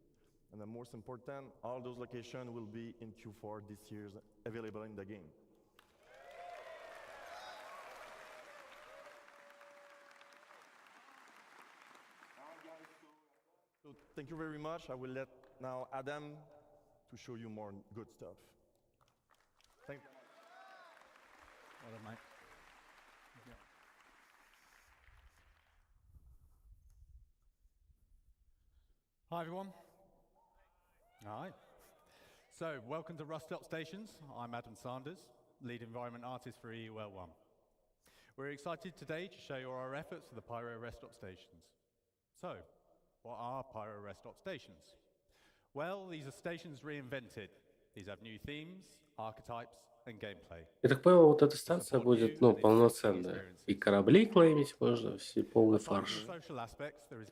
And the most important, all those locations will be in Q4 this year, available in the game. So thank you very much. I will let now Adam to show you more good stuff. Thank you. Well done, mate. Hi, everyone. All right. So, welcome to Rust Up Stations. I'm Adam Sanders, lead environment artist for EUL1. We're excited today to show you our efforts for the Pyro Rest Stop Stations. So, what are Pyro Rest Stop Stations? Well, these are stations reinvented. These have new themes, archetypes, and gameplay. Я так понял, вот эта станция будет, ну, полноценная. И корабли клеймить можно, все полный фарш.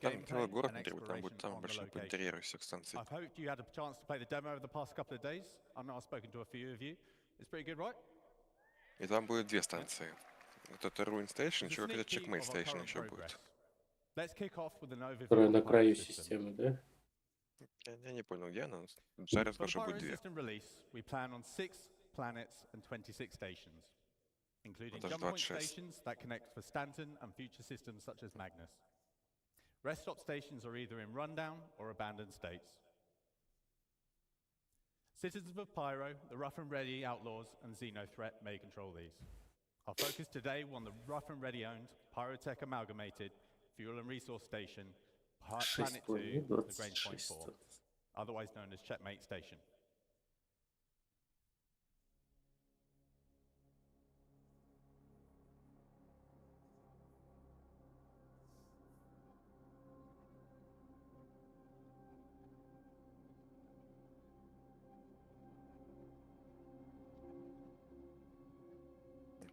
Там целый город внутри, там будет там больше по интерьеру всех станций. I've hoped you had a chance to play the demo over the past couple of days. I know I've spoken to a few of you. It's pretty good, right? И там будет две станции. Вот это Ruin Station, еще какой-то Checkmate Station еще будет. Которая на краю системы, да? Я не понял, где она. Жарь расскажу, будет две. We plan on 6 planets and 26 stations, including jump point stations that connect for Stanton and future systems such as Magnus. Rest stop stations are either in rundown or abandoned states. Citizens of Pyro, the Rough and Ready Outlaws, and Xenothreat may control these. Our focus today on the Rough and Ready owned Pyrotech Amalgamated Fuel and Resource Station, Planet 2, the Grange Point 4, otherwise known as Checkmate Station.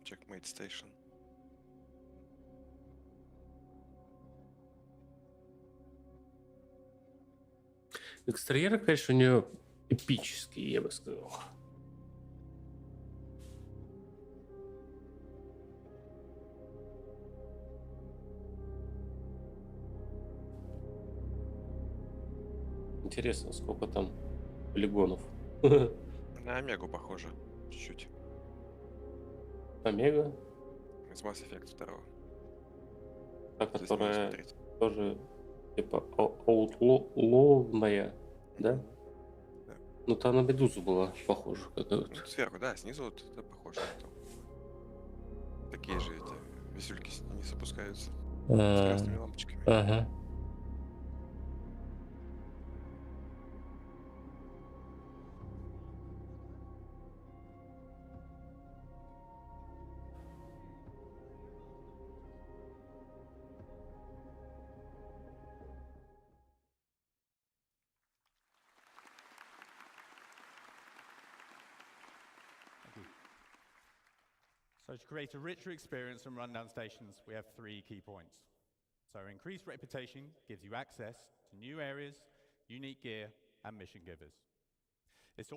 Checkmate Station. Экстерьеры, конечно, у нее эпические, я бы сказал. Интересно, сколько там полигонов. На Омегу похоже. Чуть-чуть. Омега? Из Mass Effect 2. Та, которая тоже типа аутловная, да? Да. Ну, там на Медузу была похожа. Ну, сверху, да, снизу вот это похоже на то. Такие же эти висюльки не запускаются с красными лампочками. Ага. So to create a richer experience from rundown stations, we have 3 key points. So increased reputation gives you access to new areas, unique gear, and mission givers. It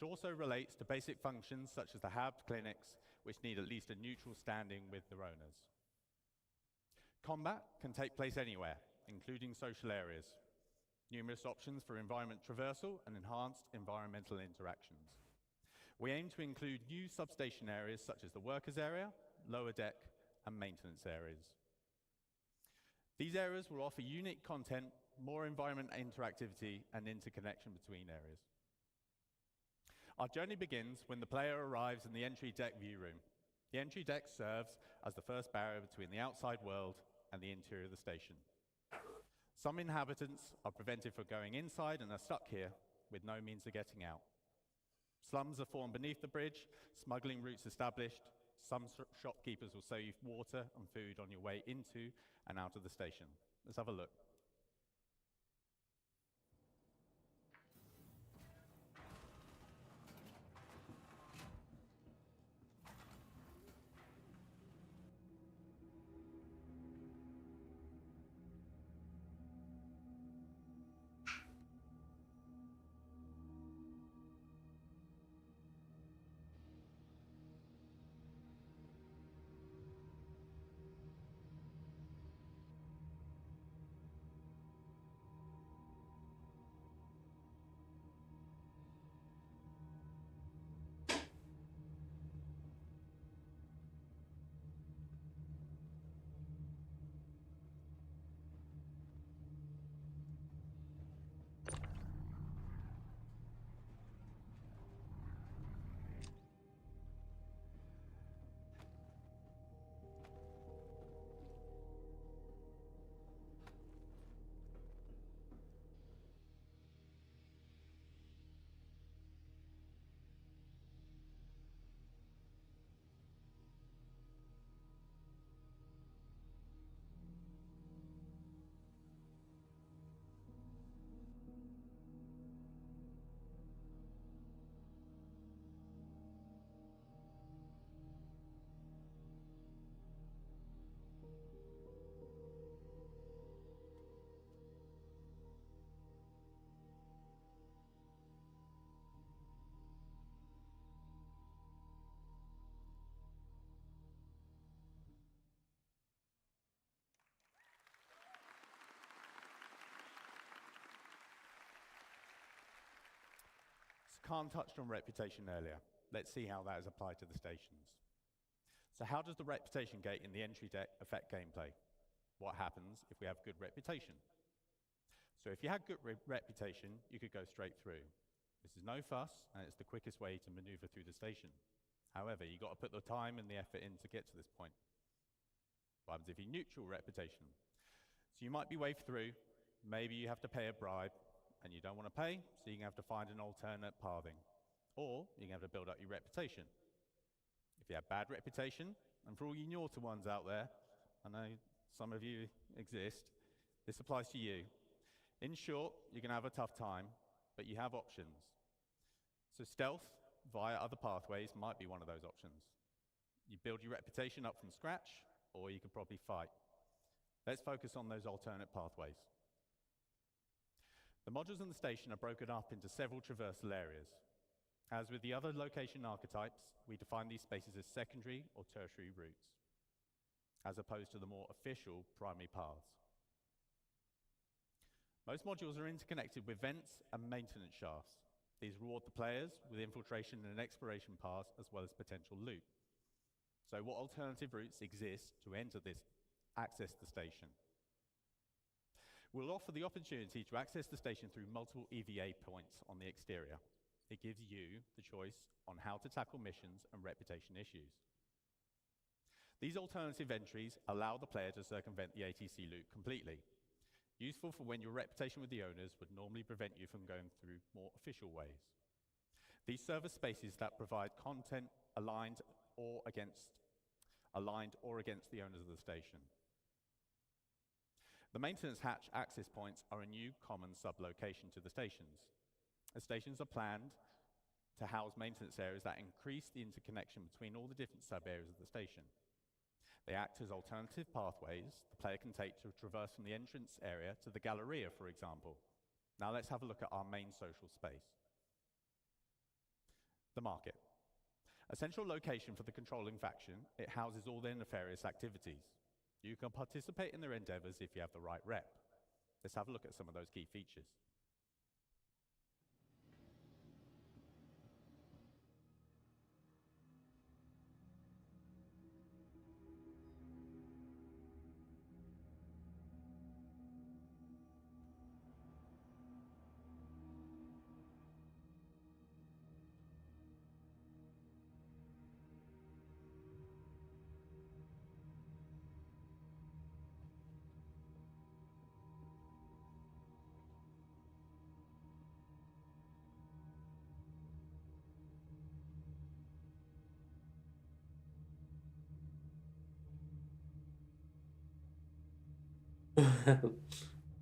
also relates to basic functions such as the hub clinics, which need at least a neutral standing with their owners. Combat can take place anywhere, including social areas. Numerous options for environment traversal and enhanced environmental interactions. We aim to include new substation areas such as the workers area, lower deck, and maintenance areas. These areas will offer unique content, more environment interactivity, and interconnection between areas. Our journey begins when the player arrives in the entry deck view room. The entry deck serves as the first barrier between the outside world and the interior of the station. Some inhabitants are prevented from going inside and are stuck here with no means of getting out. Slums are formed beneath the bridge, smuggling routes established. Some shopkeepers will sell you water and food on your way into and out of the station. Let's have a look. Khan touched on reputation earlier. Let's see how that is applied to the stations. So how does the reputation gate in the entry deck affect gameplay? What happens if we have good reputation? So if you had good reputation, you could go straight through. This is no fuss, and it's the quickest way to maneuver through the station. However, you've got to put the time and the effort in to get to this point. What happens if you neutral reputation? So you might be waved through, maybe you have to pay a bribe, and you don't want to pay, so you can have to find an alternate pathing. Or you can have to build up your reputation. If you have bad reputation, and for all you naughty ones out there, I know some of you exist, this applies to you. In short, you're going to have a tough time, but you have options. So stealth via other pathways might be one of those options. You build your reputation up from scratch, or you could probably fight. Let's focus on those alternate pathways. The modules in the station are broken up into several traversal areas. As with the other location archetypes, we define these spaces as secondary or tertiary routes, as opposed to the more official primary paths. Most modules are interconnected with vents and maintenance shafts. These reward the players with infiltration and exploration paths as well as potential loot. So what alternative routes exist to access the station? We'll offer the opportunity to access the station through multiple EVA points on the exterior. It gives you the choice on how to tackle missions and reputation issues. These alternative entries allow the player to circumvent the ATC loop completely, useful for when your reputation with the owners would normally prevent you from going through more official ways. These serve as spaces that provide content aligned or against the owners of the station. The maintenance hatch access points are a new common sub-location to the stations. The stations are planned to house maintenance areas that increase the interconnection between all the different sub-areas of the station. They act as alternative pathways the player can take to traverse from the entrance area to the Galleria, for example. Now let's have a look at our main social space. The market. A central location for the controlling faction, it houses all their nefarious activities. You can participate in their endeavors if you have the right rep. Let's have a look at some of those key features.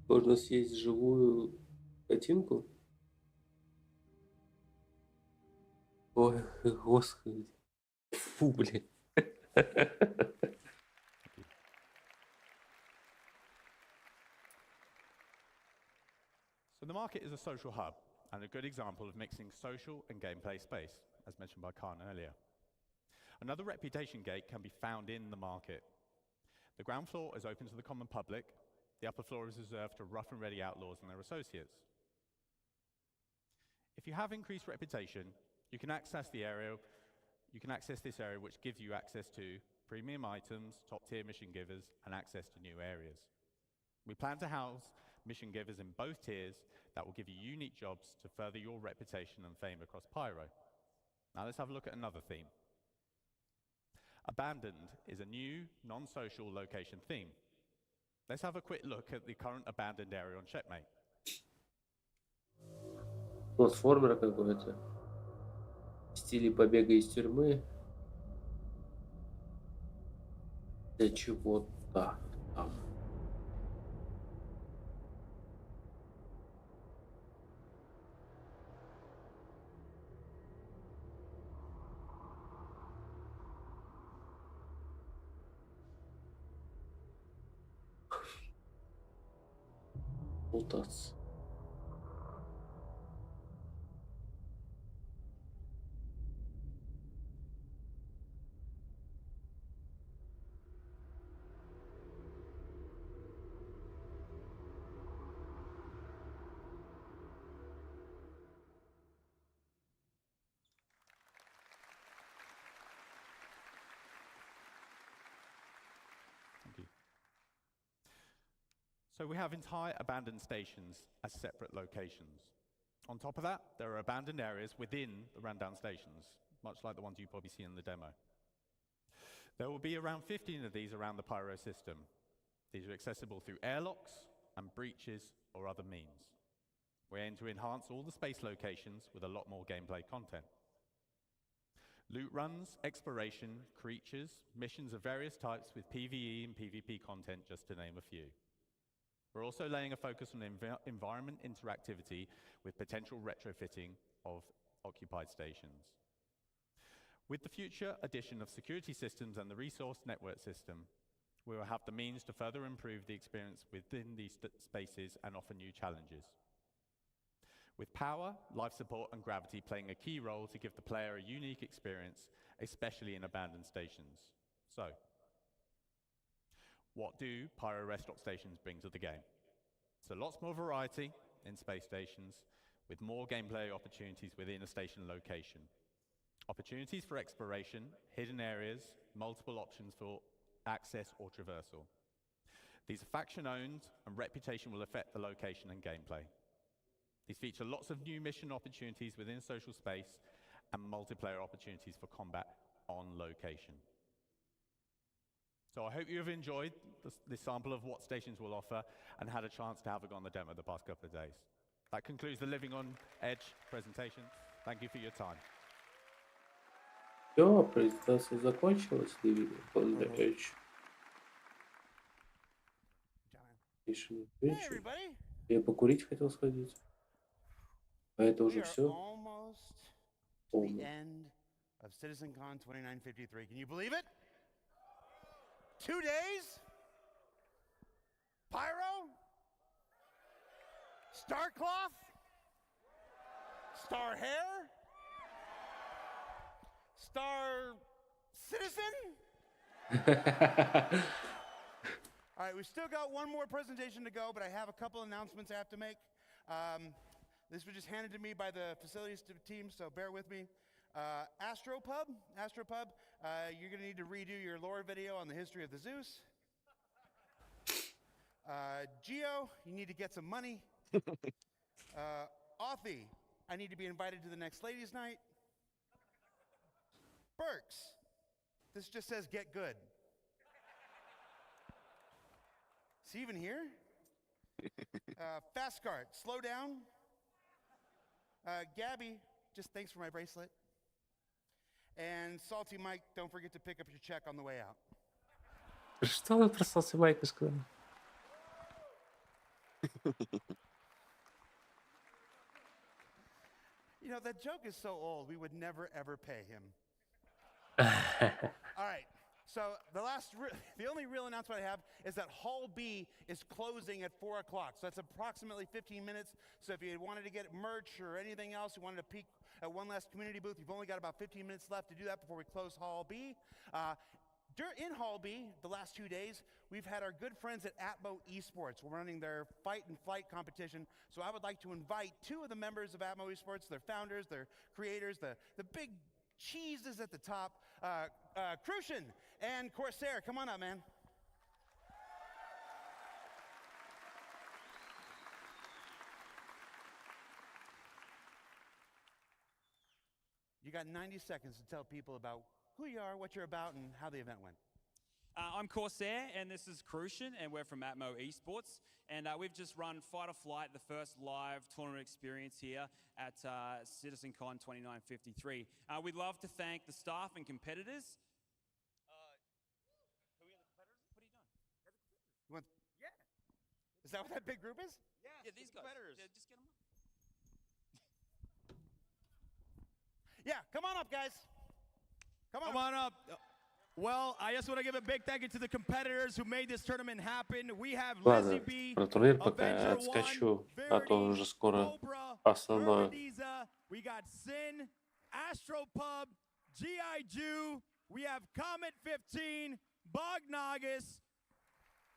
Можно съесть живую котинку? Ой, господи. Фу, блин. So the market is a social hub and a good example of mixing social and gameplay space, as mentioned by Khan earlier. Another reputation gate can be found in the market. The ground floor is open to the common public. The upper floor is reserved to rough and ready outlaws and their associates. If you have increased reputation, you can access this area, which gives you access to premium items, top-tier mission givers, and access to new areas. We plan to house mission givers in both tiers that will give you unique jobs to further your reputation and fame across Pyro. Now let's have a look at another theme. Abandoned is a new, non-social location theme. Let's have a quick look at the current abandoned area on Checkmate. Платформер какой-то. В стиле побега из тюрьмы. Для чего-то там. Путаться. So we have entire abandoned stations as separate locations. On top of that, there are abandoned areas within the rundown stations, much like the ones you probably see in the demo. There will be around 15 of these around the Pyro system. These are accessible through airlocks and breaches or other means. We aim to enhance all the space locations with a lot more gameplay content. Loot runs, exploration, creatures, missions of various types with PvE and PvP content, just to name a few. We're also laying a focus on environment interactivity with potential retrofitting of occupied stations. With the future addition of security systems and the resource network system, we will have the means to further improve the experience within these spaces and offer new challenges. with power, life support, and gravity playing a key role to give the player a unique experience, especially in abandoned stations. So, what do Pyro Rest-Stop stations bring to the game? So lots more variety in space stations, with more gameplay opportunities within a station location. Opportunities for exploration, hidden areas, multiple options for access or traversal. These are faction-owned, and reputation will affect the location and gameplay. These feature lots of new mission opportunities within social space and multiplayer opportunities for combat on location. So I hope you have enjoyed this sample of what stations will offer and had a chance to have a go on the demo the past couple of days. That concludes the Living on Edge presentation. Thank you for your time. Все, презентация закончилась. Living on the Edge. Hey, everybody. Я покурить хотел сходить. А это уже все? Almost to the end of Citizencon 2953. Can you believe it? 2 days? Pyro? Star cloth? Star hair? Star citizen? All right, we still got one more presentation to go, but I have a couple announcements I have to make. This was just handed to me by the facilities team, so bear with me. Astropub, you're going to need to redo your lore video on the history of the Zeus. Geo, you need to get some money. Authy, I need to be invited to the next ladies' night. Burks, this just says get good. Is he even here? Fastcart, slow down. Gabby, just thanks for my bracelet. And Salty Mike, don't forget to pick up your check on the way out. Что вы про Salty Mike сказали? You know, that joke is so old, we would never, ever pay him. All right. So the only real announcement I have is that Hall B is closing at 4 o'clock. So that's approximately 15 minutes. So if you wanted to get merch or anything else, you wanted to peek at one last community booth, you've only got about 15 minutes left to do that before we close Hall B. In Hall B, the last 2 days, we've had our good friends at Atmo Esports. We're running their fight and flight competition. So I would like to invite 2 of the members of Atmo Esports, their founders, their creators, the big cheeses at the top, Crucian and Corsair. Come on up, man. You got 90 seconds to tell people about who you are, what you're about, and how the event went. I'm Corsair, and this is Crucian, and we're from Atmo Esports. And we've just run Fight or Flight, the first live tournament experience here at Citizencon 2953. We'd love to thank the staff and competitors. Who are the competitors? What are you doing? Yeah. Is that what that big group is? Yeah, these guys. Yeah, just get them up. Yeah, come on up, guys. Come on up. Well, I just want to give a big thank you to the competitors who made this tournament happen. We have Ладно, про турнир пока я отскочу, а то уже скоро основное. We got Sin, Astropub, G.I. Jew, we have Comet 15, Bognagus,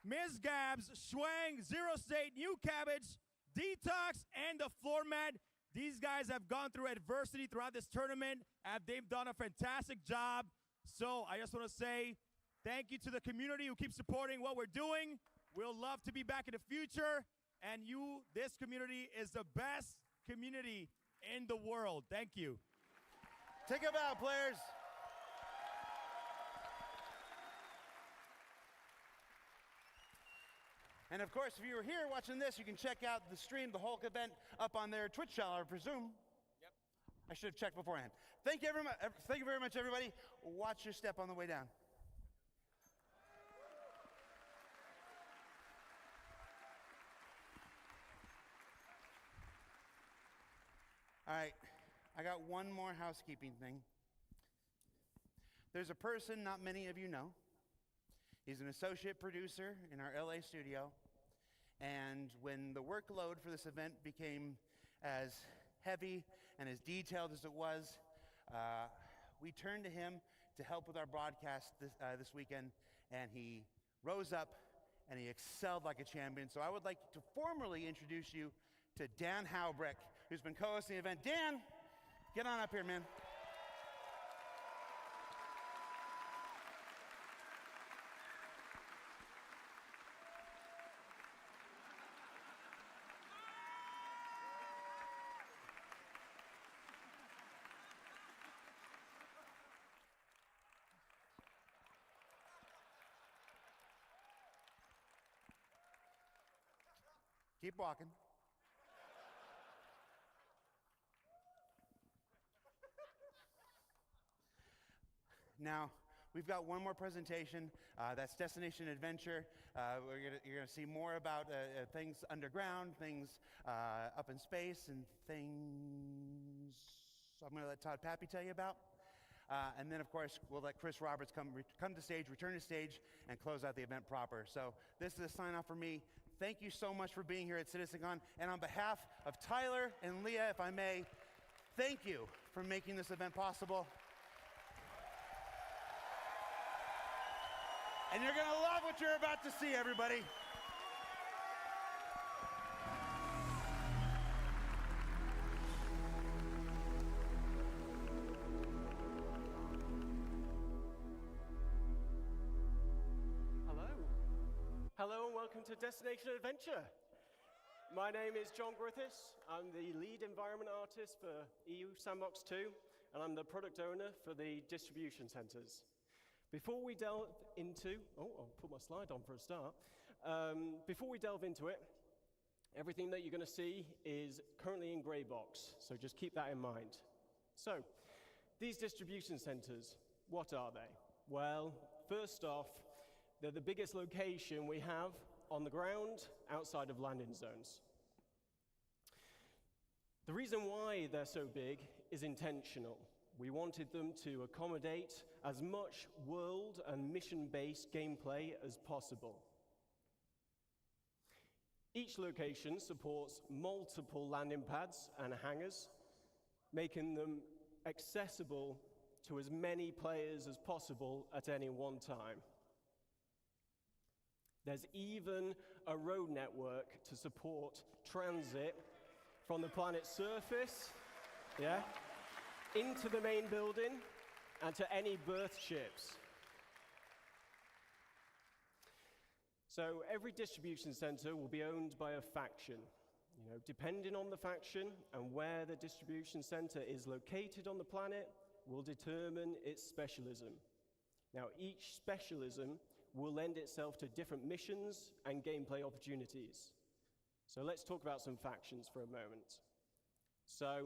Ms. Gabs, Schwang, Zero State, New Cabbage, Detox, and the Floor Mat. These guys have gone through adversity throughout this tournament, and they've done a fantastic job. So I just want to say thank you to the community who keeps supporting what we're doing. We'll love to be back in the future. And this community is the best community in the world. Thank you. Take a bow, players. And of course, if you were here watching this, you can check out the stream, the Hulk event, up on their Twitch channel, I presume. Yep. I should have checked beforehand. Thank you very much, everybody. Watch your step on the way down. All right, I got one more housekeeping thing. There's a person not many of you know. He's an associate producer in our LA studio. And when the workload for this event became as heavy and as detailed as it was, we turned to him to help with our broadcast this weekend, and he rose up and he excelled like a champion. So I would like to formally introduce you to Dan Howbrick, who's been co-hosting the event. Dan, get on up here, man. Keep walking. Now, we've got one more presentation. That's Destination Adventure. You're gonna see more about things underground, things up in space, and things I'm gonna let Todd Pappy tell you about. And then, of course, we'll let Chris Roberts come to stage, return to stage, and close out the event proper. So this is a sign off for me. Thank you so much for being here at Sitizenscon. And on behalf of Tyler and Leah, if I may, thank you for making this event possible. And you're gonna love what you're about to see, everybody. Hello and welcome to Destination Adventure. My name is John Griffiths. I'm the lead environment artist for EU Sandbox 2, and I'm the product owner for the distribution centers. Before we delve into, I'll put my slide on for a start. Before we delve into it, everything that you're going to see is currently in gray box, so just keep that in mind. So, these distribution centers, what are they? Well, first off, they're the biggest location we have on the ground outside of landing zones. The reason why they're so big is intentional. We wanted them to accommodate as much world and mission-based gameplay as possible. Each location supports multiple landing pads and hangars, making them accessible to as many players as possible at any one time. There's even a road network to support transit from the planet's surface, into the main building and to any berth ships. So every distribution center will be owned by a faction. Depending on the faction and where the distribution center is located on the planet will determine its specialism. Now, each specialism will lend itself to different missions and gameplay opportunities. So let's talk about some factions for a moment. So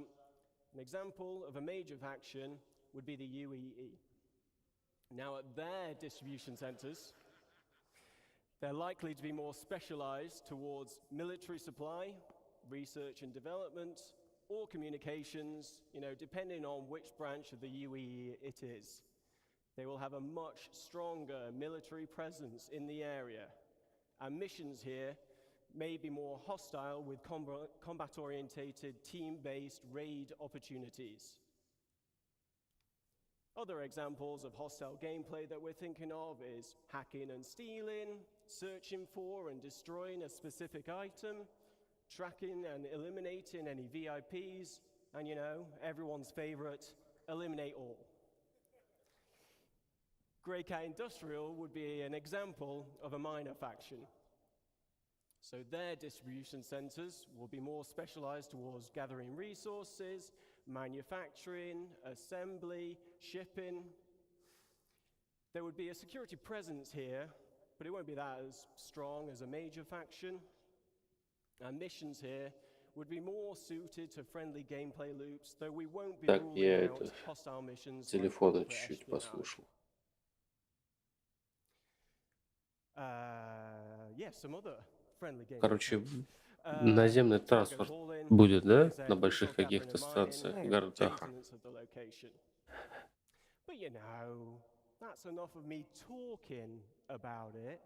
an example of a major faction would be the UEE. Now, at their distribution centers, they're likely to be more specialized towards military supply, research and development, or communications, depending on which branch of the UEE it is. They will have a much stronger military presence in the area, and missions here may be more hostile with combat-orientated, team-based raid opportunities. Other examples of hostile gameplay that we're thinking of is hacking and stealing, searching for and destroying a specific item, tracking and eliminating any VIPs, and everyone's favorite, eliminate all. Grey Cat Industrial would be an example of a minor faction. So their distribution centers will be more specialized towards gathering resources, manufacturing, assembly, shipping. There would be a security presence here, but it won't be that as strong as a major faction. And missions here would be more suited to friendly gameplay loops, though we won't be ruling out hostile missions. Телефона чуть-чуть послушал. Короче, наземный транспорт будет, да, на больших каких-то станциях, городах. But that's enough of me talking about it.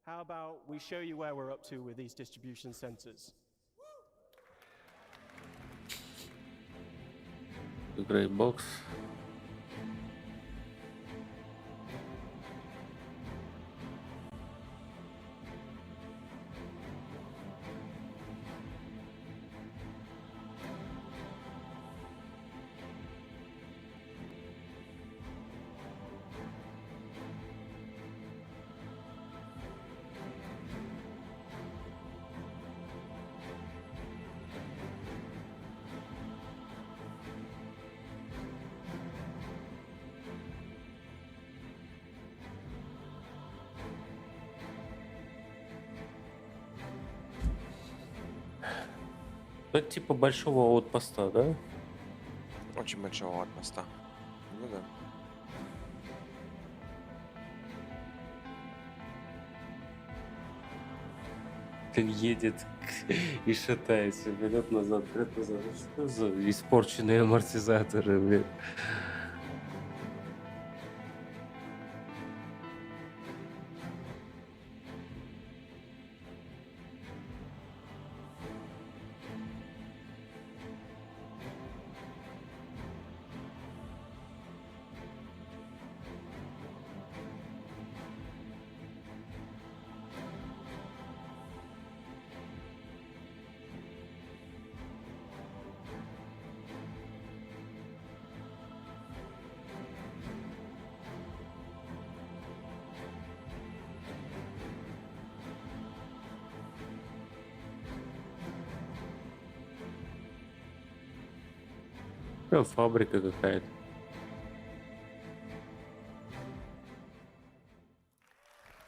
How about we show you where we're up to with these distribution centers? Gray box. Это типа большого аутпоста, да? Очень большого аутпоста. Ну да. Едет и шатается. Вперед назад, вперед назад. Что за испорченные амортизаторы, блин? Прям фабрика какая-то.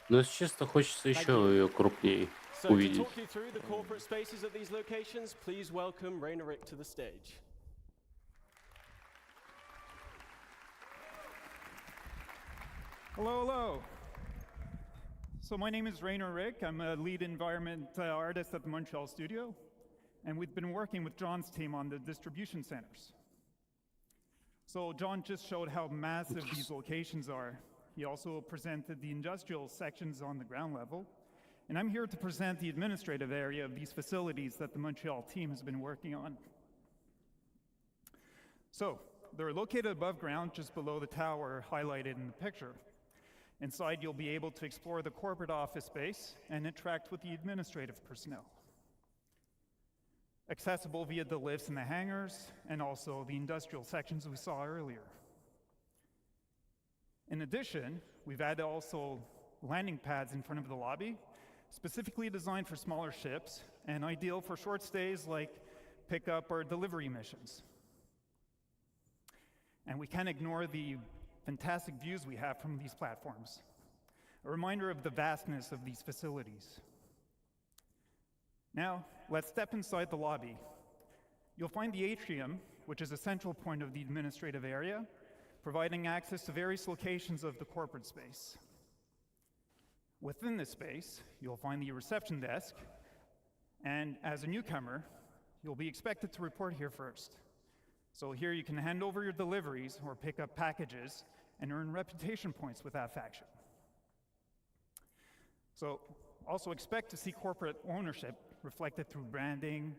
Но если честно, хочется еще ее крупнее So to увидеть. talk you through the corporate spaces at these locations, please welcome Rainer Rick to the stage. Hello, hello. So my name is Rainer Rick. I'm a lead environment artist at the Montreal studio, and we've been working with John's team on the distribution centers. So John just showed how massive these locations are. He also presented the industrial sections on the ground level. And I'm here to present the administrative area of these facilities that the Montreal team has been working on. So they're located above ground, just below the tower highlighted in the picture. Inside, you'll be able to explore the corporate office space and interact with the administrative personnel. Accessible via the lifts in the hangars and also the industrial sections we saw earlier. In addition, we've added also landing pads in front of the lobby, specifically designed for smaller ships and ideal for short stays like pickup or delivery missions. And we can't ignore the fantastic views we have from these platforms, a reminder of the vastness of these facilities. Now, let's step inside the lobby. You'll find the atrium, which is a central point of the administrative area, providing access to various locations of the corporate space. Within this space, you'll find the reception desk, and as a newcomer, you'll be expected to report here first. So here you can hand over your deliveries or pick up packages and earn reputation points with that faction. So also expect to see corporate ownership reflected through branding,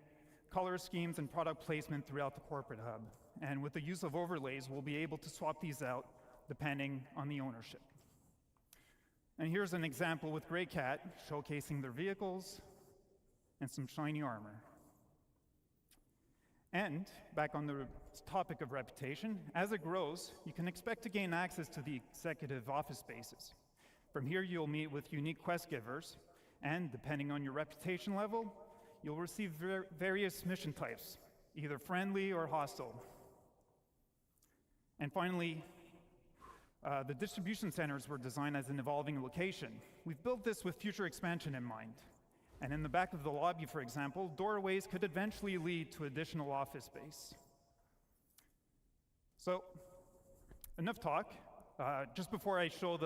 color schemes, and product placement throughout the corporate hub. And with the use of overlays, we'll be able to swap these out depending on the ownership. And here's an example with Grey Cat showcasing their vehicles and some shiny armor. And back on the topic of reputation, as it grows, you can expect to gain access to the executive office spaces. From here, you'll meet with unique quest givers, and depending on your reputation level, you'll receive various mission types, either friendly or hostile. And finally, the distribution centers were designed as an evolving location. We've built this with future expansion in mind. And in the back of the lobby, for example, doorways could eventually lead to additional office space. So, enough talk. Just before I show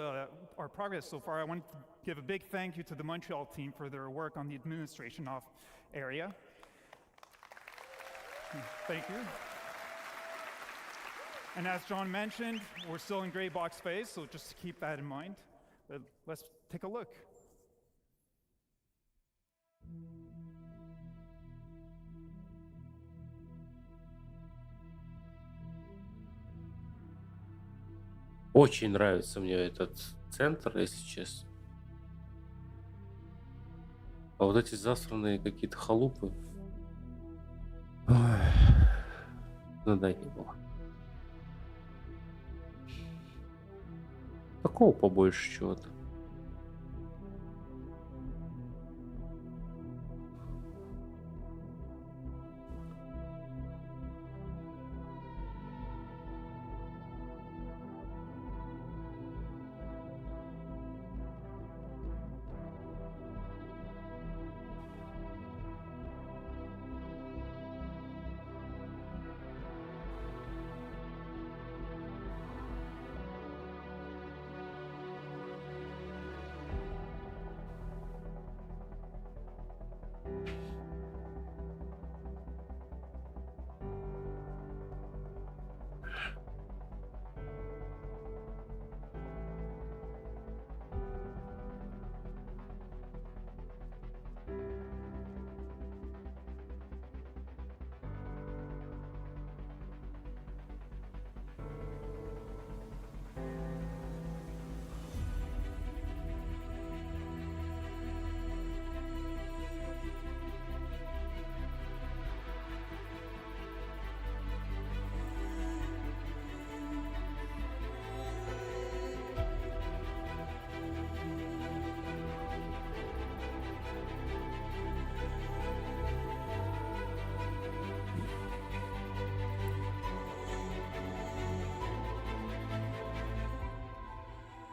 our progress so far, I want to give a big thank you to the Montreal team for their work on the administration area. Thank you. And as John mentioned, we're still in gray box space, so just keep that in mind. But let's take a look. Очень нравится мне этот центр, если честно. А вот эти засранные какие-то халупы. Надоело. Такого побольше чего-то.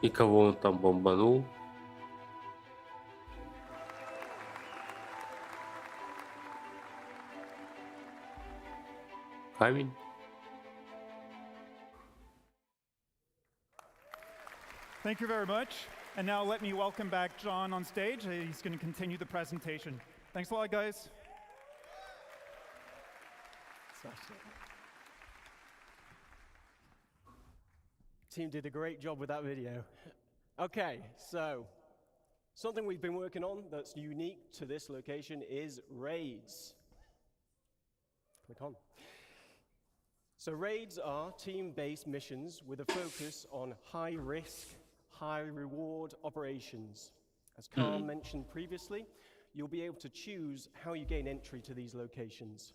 И кого он там бомбанул? Камень? Thank you very much. And now let me welcome back John on stage. He's going to continue the presentation. Thanks a lot, guys. Team did a great job with that video. Okay, so something we've been working on that's unique to this location is raids. Click on. So raids are team-based missions with a focus on high-risk, high-reward operations. As Carl mentioned previously, you'll be able to choose how you gain entry to these locations.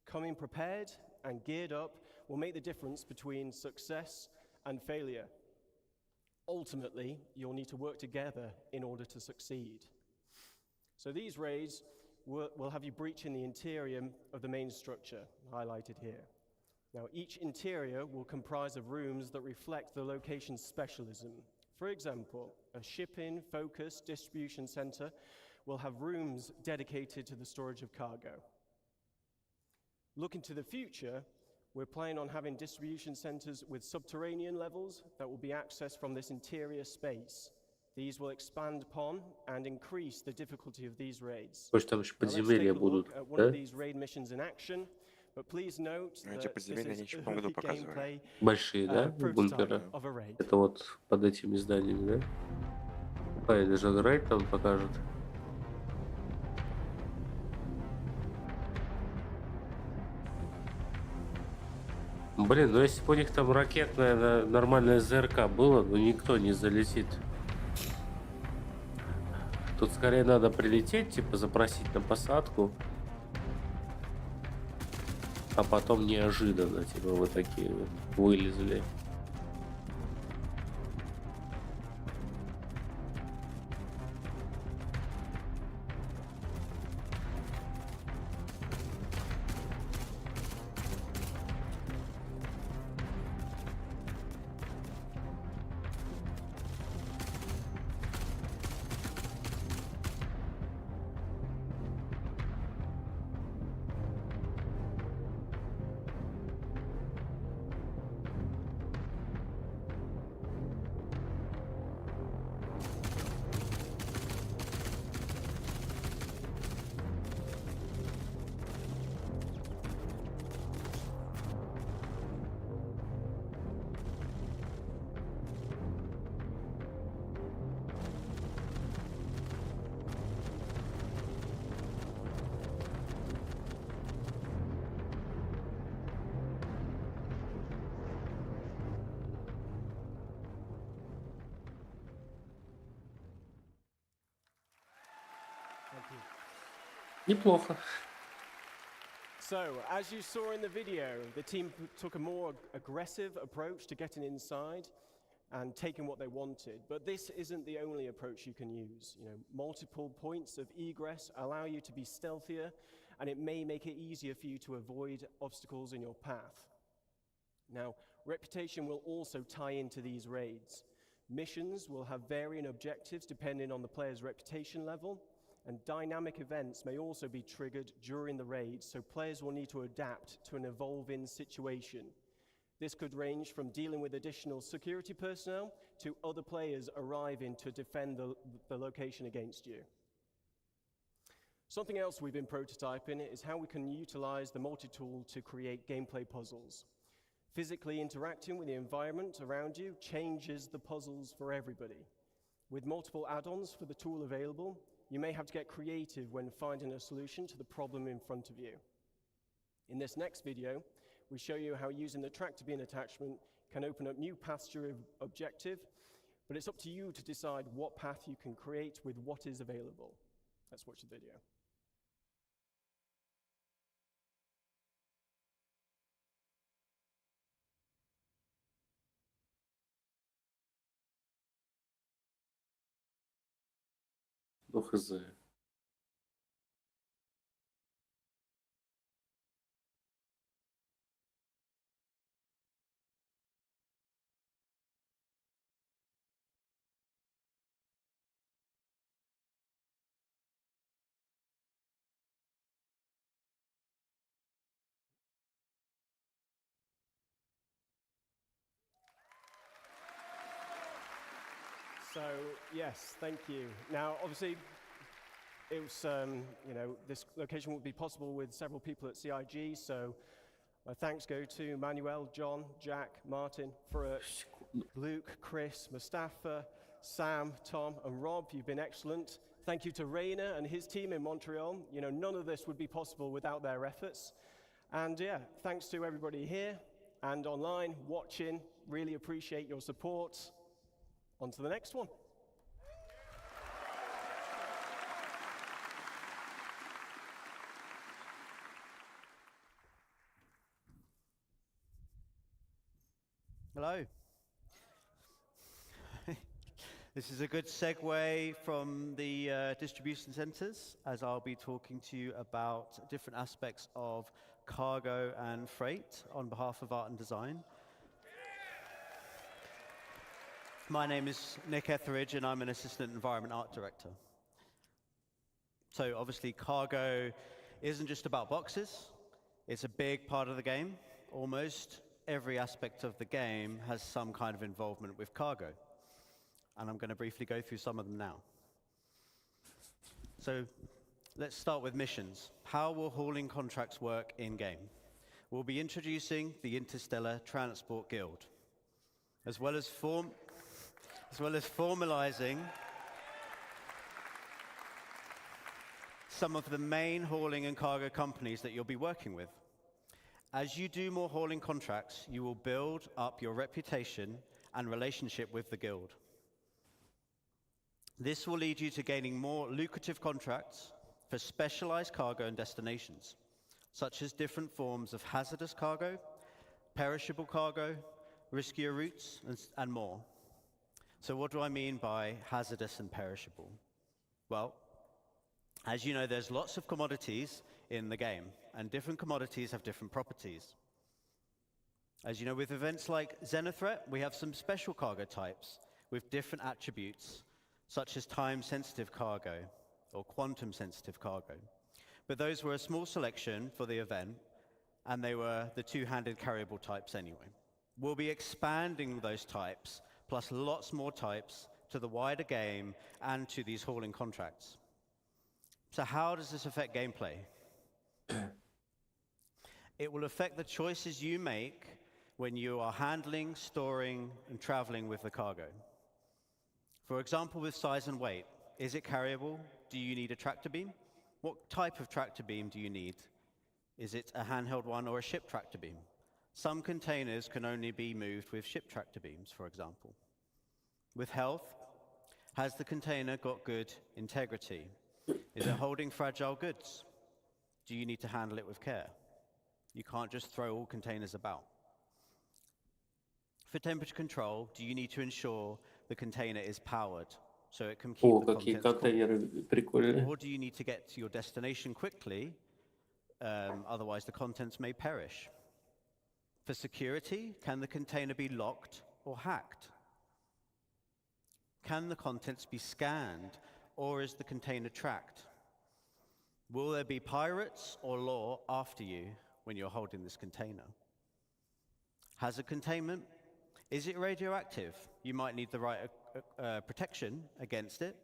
Coming prepared and geared up will make the difference between success and failure. Ultimately, you'll need to work together in order to succeed. So these raids will have you breaching the interior of the main structure, highlighted here. Now, each interior will comprise of rooms that reflect the location's specialism. For example, a shipping-focused distribution center will have rooms dedicated to the storage of cargo. Looking to the future, we're planning on having distribution centers with subterranean levels that will be accessed from this interior space. These will expand upon and increase the difficulty of these raids. Потому что там еще подземелья будут, да? Эти подземелья они еще в том году показывали. Большие, да, бункеры? Это вот под этими зданиями, да? А, или же рейд там покажут. Блин, ну если бы у них там ракетная нормальная ЗРК было, ну никто не залетит. Тут скорее надо прилететь, типа запросить на посадку, а потом неожиданно, типа вы такие вот вылезли. Thank you. Неплохо. So, as you saw in the video, the team took a more aggressive approach to getting inside and taking what they wanted. But this isn't the only approach you can use. You know, multiple points of egress allow you to be stealthier, and it may make it easier for you to avoid obstacles in your path. Now, reputation will also tie into these raids. Missions will have varying objectives depending on the player's reputation level, and dynamic events may also be triggered during the raid, so players will need to adapt to an evolving situation. This could range from dealing with additional security personnel to other players arriving to defend the location against you. Something else we've been prototyping is how we can utilize the multi-tool to create gameplay puzzles. Physically interacting with the environment around you changes the puzzles for everybody. With multiple add-ons for the tool available, you may have to get creative when finding a solution to the problem in front of you. In this next video, we show you how using the tractor beam attachment can open up new paths to your objective, but it's up to you to decide what path you can create with what is available. Let's watch the video. Ну, хз. So, yes, thank you. Now, obviously, it was, you know, this location would be possible with several people at CIG, so my thanks go to Manuel, John, Jack, Martin, Fruit, Luke, Chris, Mustafa, Sam, Tom, and Rob. You've been excellent. Thank you to Rainer and his team in Montreal. You know, none of this would be possible without their efforts. And yeah, thanks to everybody here and online watching. Really appreciate your support. On to the next one. Hello. This is a good segue from the distribution centers, as I'll be talking to you about different aspects of cargo and freight on behalf of Art and Design. My name is Nick Etheridge, and I'm an Assistant Environment Art Director. So obviously, cargo isn't just about boxes. It's a big part of the game. Almost every aspect of the game has some kind of involvement with cargo. And I'm going to briefly go through some of them now. So let's start with missions. How will hauling contracts work in-game? We'll be introducing the Interstellar Transport Guild, as well as formalizing some of the main hauling and cargo companies that you'll be working with. As you do more hauling contracts, you will build up your reputation and relationship with the guild. This will lead you to gaining more lucrative contracts for specialized cargo and destinations, such as different forms of hazardous cargo, perishable cargo, riskier routes, and more. So what do I mean by hazardous and perishable? Well, as you know, there's lots of commodities in the game, and different commodities have different properties. As you know, with events like Xenothreat, we have some special cargo types with different attributes, such as time-sensitive cargo or quantum-sensitive cargo. But those were a small selection for the event, and they were the two-handed carryable types anyway. We'll be expanding those types, plus lots more types, to the wider game and to these hauling contracts. So how does this affect gameplay? It will affect the choices you make when you are handling, storing, and traveling with the cargo. For example, with size and weight. Is it carryable? Do you need a tractor beam? What type of tractor beam do you need? Is it a handheld one or a ship tractor beam? Some containers can only be moved with ship tractor beams, for example. With health, has the container got good integrity? Is it holding fragile goods? Do you need to handle it with care? You can't just throw all containers about. For temperature control, do you need to ensure the container is powered so it can keep О, the какие contents cool? контейнеры прикольные. Or do you need to get to your destination quickly, otherwise the contents may perish? For security, can the container be locked or hacked? Can the contents be scanned, or is the container tracked? Will there be pirates or law after you when you're holding this container? Hazard containment. Is it radioactive? You might need the right protection against it,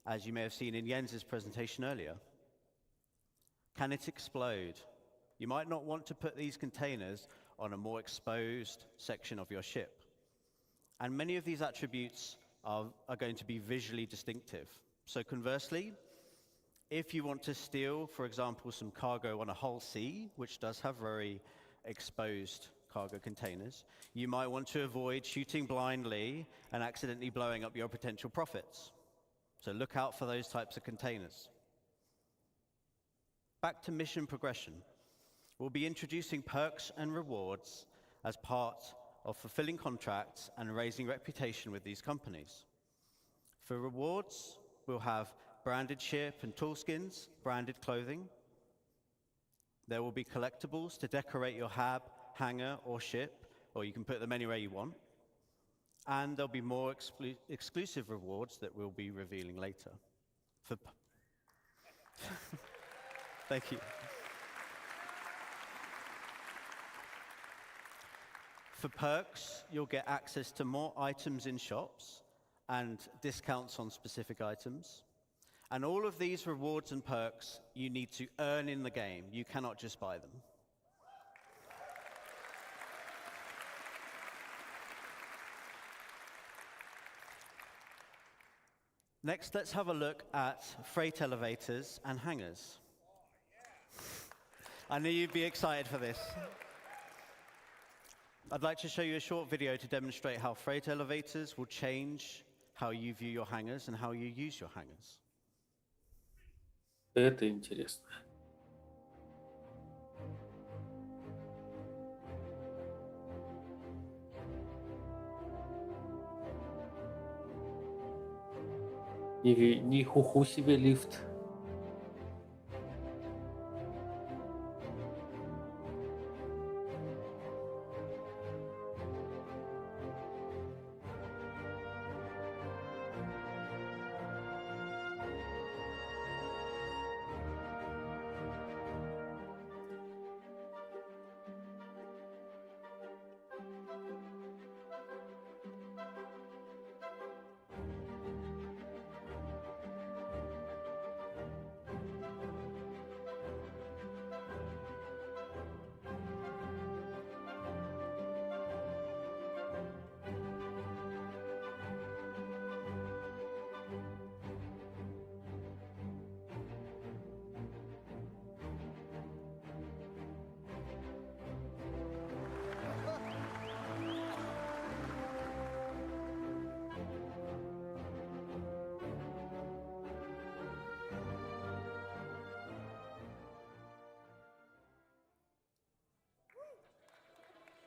as you may have seen in Jens's presentation earlier. Can it explode? You might not want to put these containers on a more exposed section of your ship. And many of these attributes are going to be visually distinctive. So conversely, if you want to steal, for example, some cargo on a hull C, which does have very exposed cargo containers, you might want to avoid shooting blindly and accidentally blowing up your potential profits. So look out for those types of containers. Back to mission progression. We'll be introducing perks and rewards as part of fulfilling contracts and raising reputation with these companies. For rewards, we'll have branded ship and tool skins, branded clothing. There will be collectibles to decorate your hab, hangar, or ship, or you can put them anywhere you want. And there'll be more exclusive rewards that we'll be revealing later. Thank you. For perks, you'll get access to more items in shops and discounts on specific items. And all of these rewards and perks you need to earn in the game. You cannot just buy them. Next, let's have a look at freight elevators and hangars. I knew you'd be excited for this. I'd like to show you a short video to demonstrate how freight elevators will change how you view your hangars and how you use your hangars. Это интересно. Ни хуху себе лифт.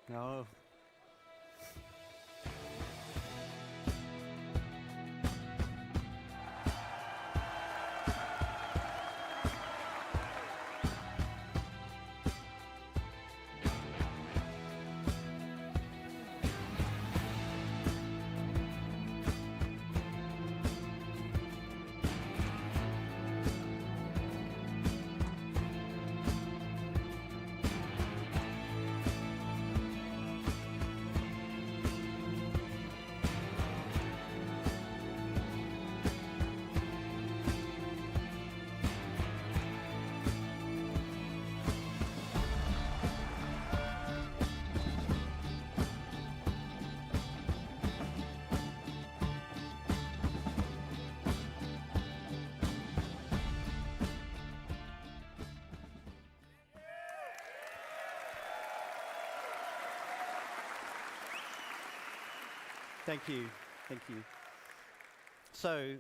No. Thank you. Thank you. So,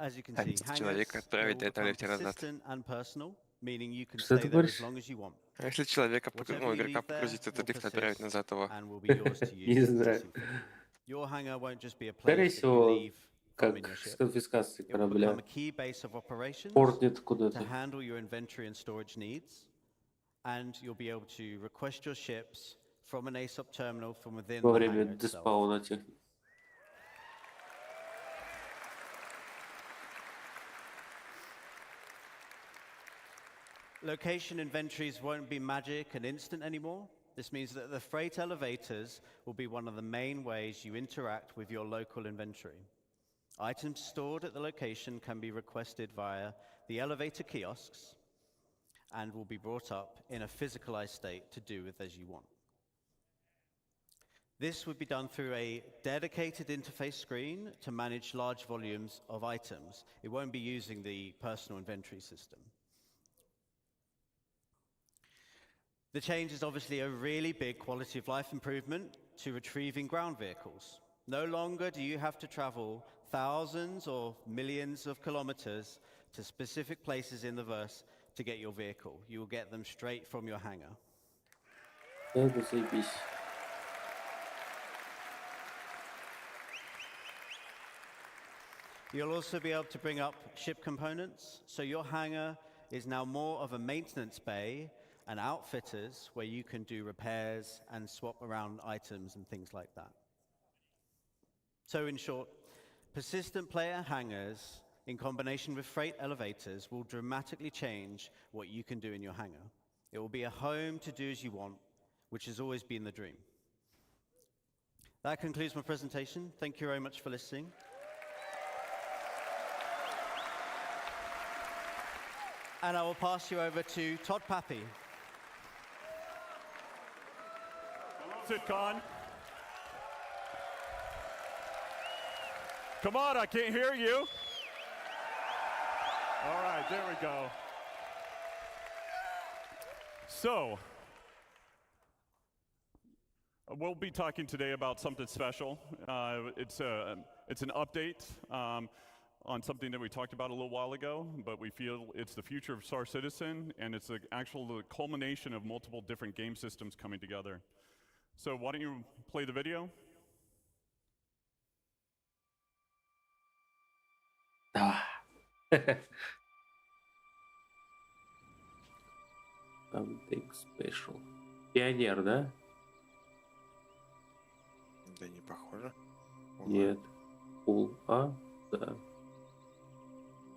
As you can see, 11 человек hangars отправить до will этого become лифте назад. persistent and personal, meaning you can Что stay ты there as говоришь? long as you want. А если человека, Whatever ну, you игрока leave there погрузить в этот will лифт и отправить persist назад его? and will be yours to Не use знаю. to fit. Your hangar won't just be a Скорее place that you всего, leave from in как your с ship. конфискацией It will become корабля. a key base of operations Портнет to куда-то. handle your inventory and storage needs, and you'll be able to request your ships from an ASOP terminal from within Во the время hangar itself. деспауна техники. Location inventories won't be magic and instant anymore. This means that the freight elevators will be one of the main ways you interact with your local inventory. Items stored at the location can be requested via the elevator kiosks and will be brought up in a physicalized state to do with as you want. This would be done through a dedicated interface screen to manage large volumes of items. It won't be using the personal inventory system. The change is obviously a really big quality of life improvement to retrieving ground vehicles. No longer do you have to travel thousands or millions of kilometers to specific places in the verse to get your vehicle. You will get them straight from your hangar. Это заебись. You'll also be able to bring up ship components, so your hangar is now more of a maintenance bay and outfitters where you can do repairs and swap around items and things like that. So in short, persistent player hangars in combination with freight elevators will dramatically change what you can do in your hangar. It will be a home to do as you want, which has always been the dream. That concludes my presentation. Thank you very much for listening. And I will pass you over to Todd Pappy. Sitcon. Come on, I can't hear you. All right, there we go. So, we'll be talking today about something special. It's an update on something that we talked about a little while ago, but we feel it's the future of Star Citizen, and it's the culmination of multiple different game systems coming together. So why don't you play the video? Something special. Пионер, да? Да не похоже. Нет. Пул А, да.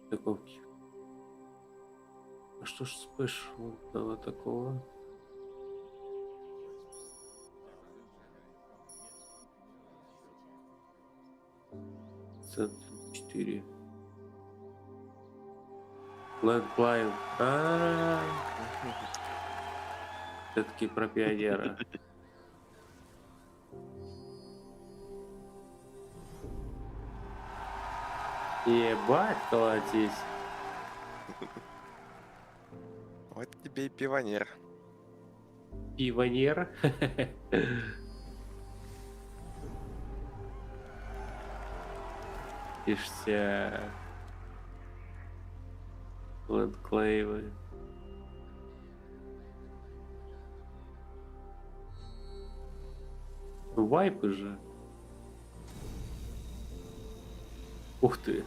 Такого. А что ж спешл такого? Центр 4. Лэндплайн. Все-таки про пионера. Ебать, колотись. Вот тебе и пионер. Пионер? Ишься. Лэндклейвы. Вайпы же. Ух ты.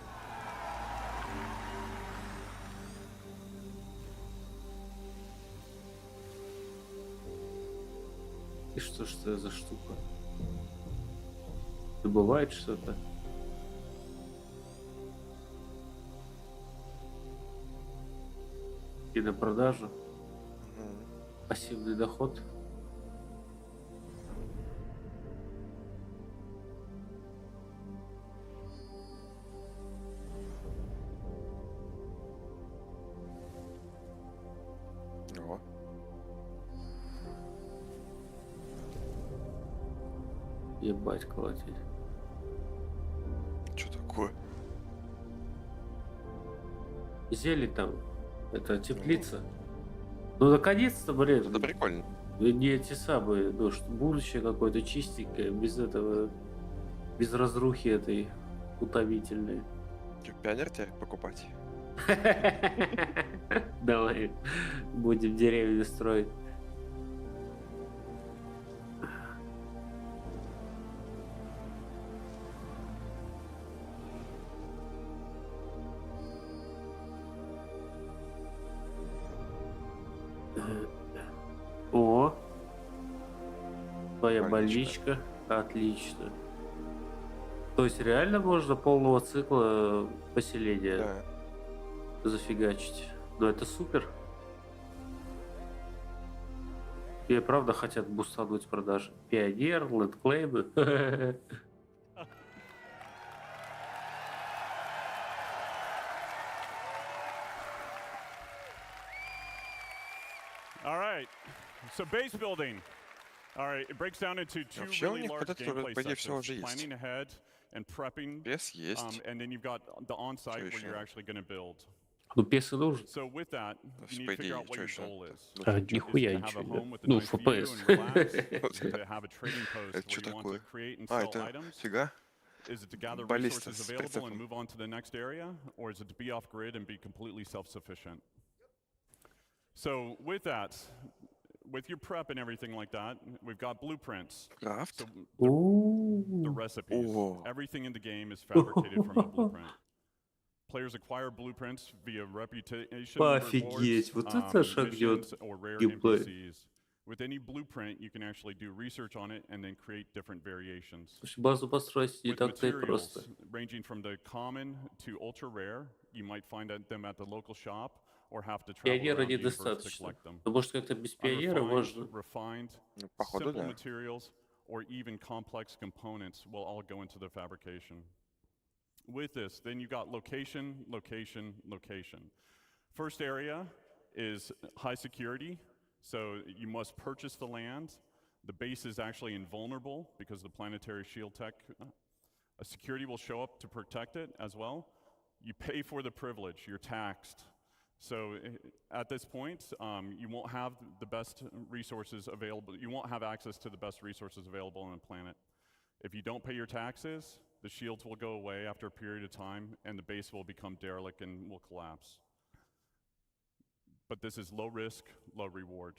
И что ж это за штука? Добывает что-то? И на продажу? Пассивный доход? О. Ебать, колотить. Что такое? Зелье там. Это теплица. Ну, наконец-то, блин. Это прикольно. Не эти самые, ну, что будущее какое-то чистенькое, без этого, без разрухи этой утомительной. Пионер теперь покупать. Давай будем деревья строить. О, твоя больничка. Отлично. То есть реально можно полного цикла поселения зафигачить. Ну это супер. И правда хотят бустануть продажи. Пионер, лэндклеймы. All right, so base building. All right, it breaks down into two really large gameplay sections: planning ahead and prepping, and then you've got the on-site where you're actually going to build. Ну песы нужен. So with that, you need to figure out what your goal is. Нихуя Is it to have a ничего home with a нет. Ну, nice view FPS. and relax? Is it to have a trading post where you want to create and sell items? Is it to gather resources available and move on to the next area? Or is it to be off-grid and be completely self-sufficient? So with that, with your prep and everything like that, we've got blueprints. So the recipes. Everything in the game is fabricated from a blueprint. Players acquire blueprints via reputation Офигеть, вот это шагнет геймплей. With any blueprint, you can actually do research on it and then create different variations. Базу построить не With так-то и просто. materials ranging from the common to ultra rare, you might find them at the local shop or have to travel Пионера around the universe to недостаточно. collect them. Потому что как-то без пионера можно. Refined, simple materials, or even complex components will all go into the fabrication. With this, then you got location, location, location. First area is high security, so you must purchase the land. The base is actually invulnerable because the planetary shield tech. A security will show up to protect it as well. You pay for the privilege, you're taxed. So at this point, you won't have the best resources available. You won't have access to the best resources available on the planet. If you don't pay your taxes, the shields will go away after a period of time, and the base will become derelict and will collapse. But this is low risk, low reward.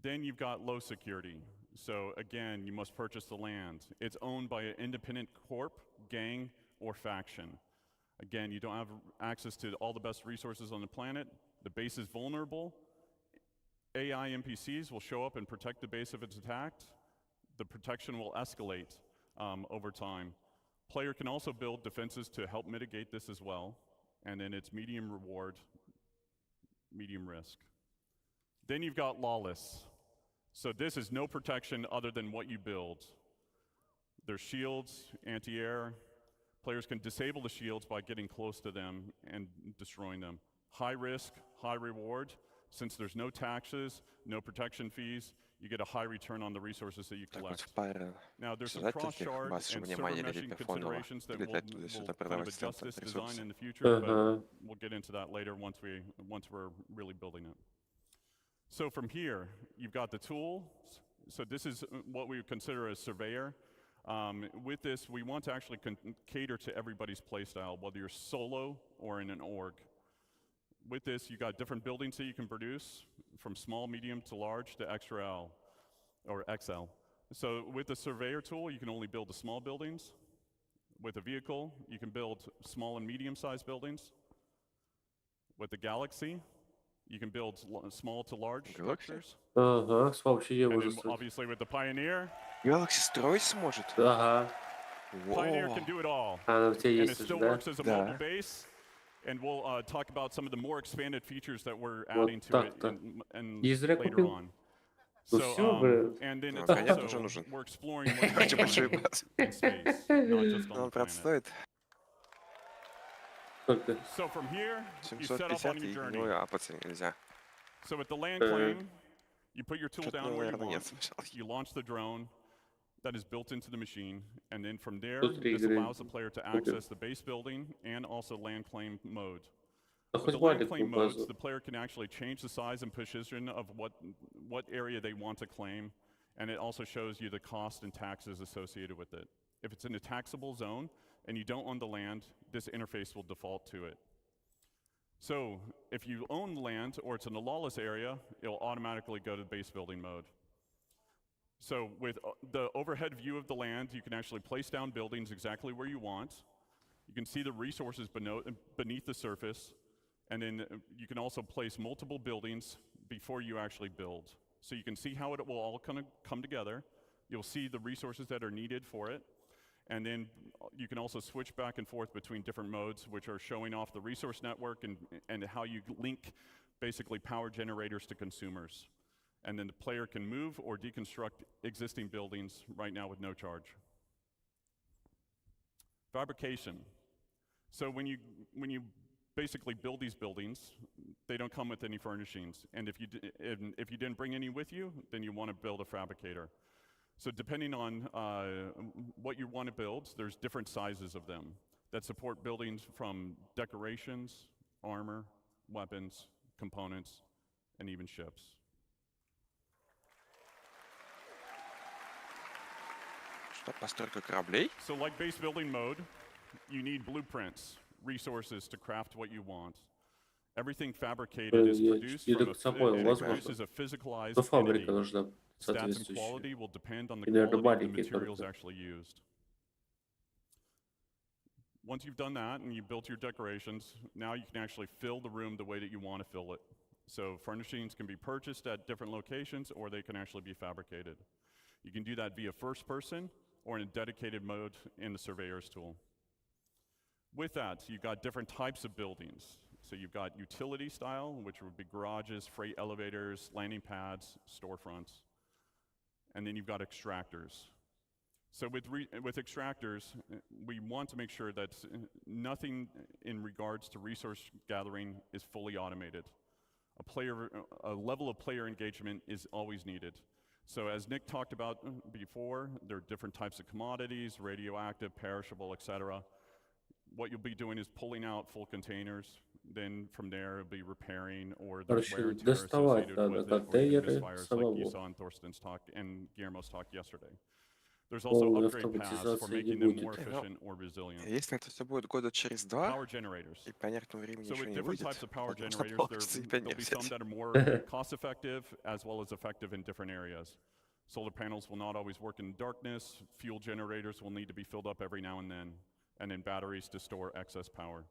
Then you've got low security. So again, you must purchase the land. It's owned by an independent corp, gang, or faction. Again, you don't have access to all the best resources on the planet. The base is vulnerable. AI NPCs will show up and protect the base if it's attacked. The protection will escalate over time. Player can also build defenses to help mitigate this as well. And then it's medium reward, medium risk. Then you've got lawless. So this is no protection other than what you build. There's shields, anti-air. Players can disable the shields by getting close to them and destroying them. High risk, high reward. Since there's no taxes, no protection fees, you get a high return on the resources that you collect. Now, there's some cross-shard and server meshing considerations that we'll kind of adjust this design in the future, but we'll get into that later once we're really building it. So from here, you've got the tool. So this is what we would consider a surveyor. With this, we want to actually cater to everybody's playstyle, whether you're solo or in an org. With this, you got different buildings that you can produce, from small, medium to large to XL or XL. So with the surveyor tool, you can only build the small buildings. With a vehicle, you can build small and medium-sized buildings. With the Galaxy, you can build small to large structures. Ага, с помощью нее And можно then строить. obviously with the Pioneer, Galaxy строить сможет? Ага. Pioneer can do it all. Она у тебя And it есть уже, still да? works as a mobile base. And we'll talk about some of the more expanded features that we're Вот adding to it так-то. and Не зря later купил. on. Ну So, всё, блин. and then it's Конечно, also, тоже нужен. we're exploring what's Очень going большой on баз. in space, not just on Он, the брат, planet. стоит Сколько? So from here, you set off 750, on your и journey. ну апаться нельзя. So with the land claim, you put your tool Что-то, down where you наверное, нет want, смысла. you launch the drone that is built into the machine, and then from there, Внутри this игры. allows the player to access the base building and also land claim mode. Да With хоть the land маленькую claim modes, базу. the player can actually change the size and position of what area they want to claim, and it also shows you the cost and taxes associated with it. If it's in a taxable zone, and you don't own the land, this interface will default to it. So if you own the land or it's in a lawless area, it'll automatically go to base building mode. So with the overhead view of the land, you can actually place down buildings exactly where you want. You can see the resources beneath the surface, and then you can also place multiple buildings before you actually build. So you can see how it will all come together. You'll see the resources that are needed for it. And then you can also switch back and forth between different modes, which are showing off the resource network and how you link basically power generators to consumers. And then the player can move or deconstruct existing buildings right now with no charge. Fabrication. So when you basically build these buildings, they don't come with any furnishings. And if you didn't bring any with you, then you want to build a fabricator. So depending on what you want to build, there's different sizes of them that support buildings from decorations, armor, weapons, components, and even ships. So like base building mode, you need blueprints, resources to craft what you want. Everything fabricated is produced produces a physicalized entity. Stats and quality will depend on the quality of the materials actually used. Once you've done that and you've built your decorations, now you can actually fill the room the way that you want to fill it. So furnishings can be purchased at different locations, or they can actually be fabricated. You can do that via first person or in a dedicated mode in the surveyor's tool. With that, you've got different types of buildings. So you've got utility style, which would be garages, freight elevators, landing pads, storefronts. And then you've got extractors. So with extractors, we want to make sure that nothing in regards to resource gathering is fully automated. A level of player engagement is always needed. So as Nick talked about before, there are different types of commodities, radioactive, perishable, etc. What you'll be doing is pulling out full containers. Then from there, it'll be repairing, or the wear and tear associated with it, or even misfires like you saw in Thorsten's talk and Guillermo's talk yesterday. There's also upgrade paths for making them more efficient or resilient. Если это все будет года через два, Power generators. и по некоторому времени So еще with не different выйдет, types of power то нужно generators, полностью there'll be some взять. that are more cost-effective as well as effective in different areas. Solar panels will not always work in darkness. Fuel generators will need to be filled up every now and then batteries to store excess power.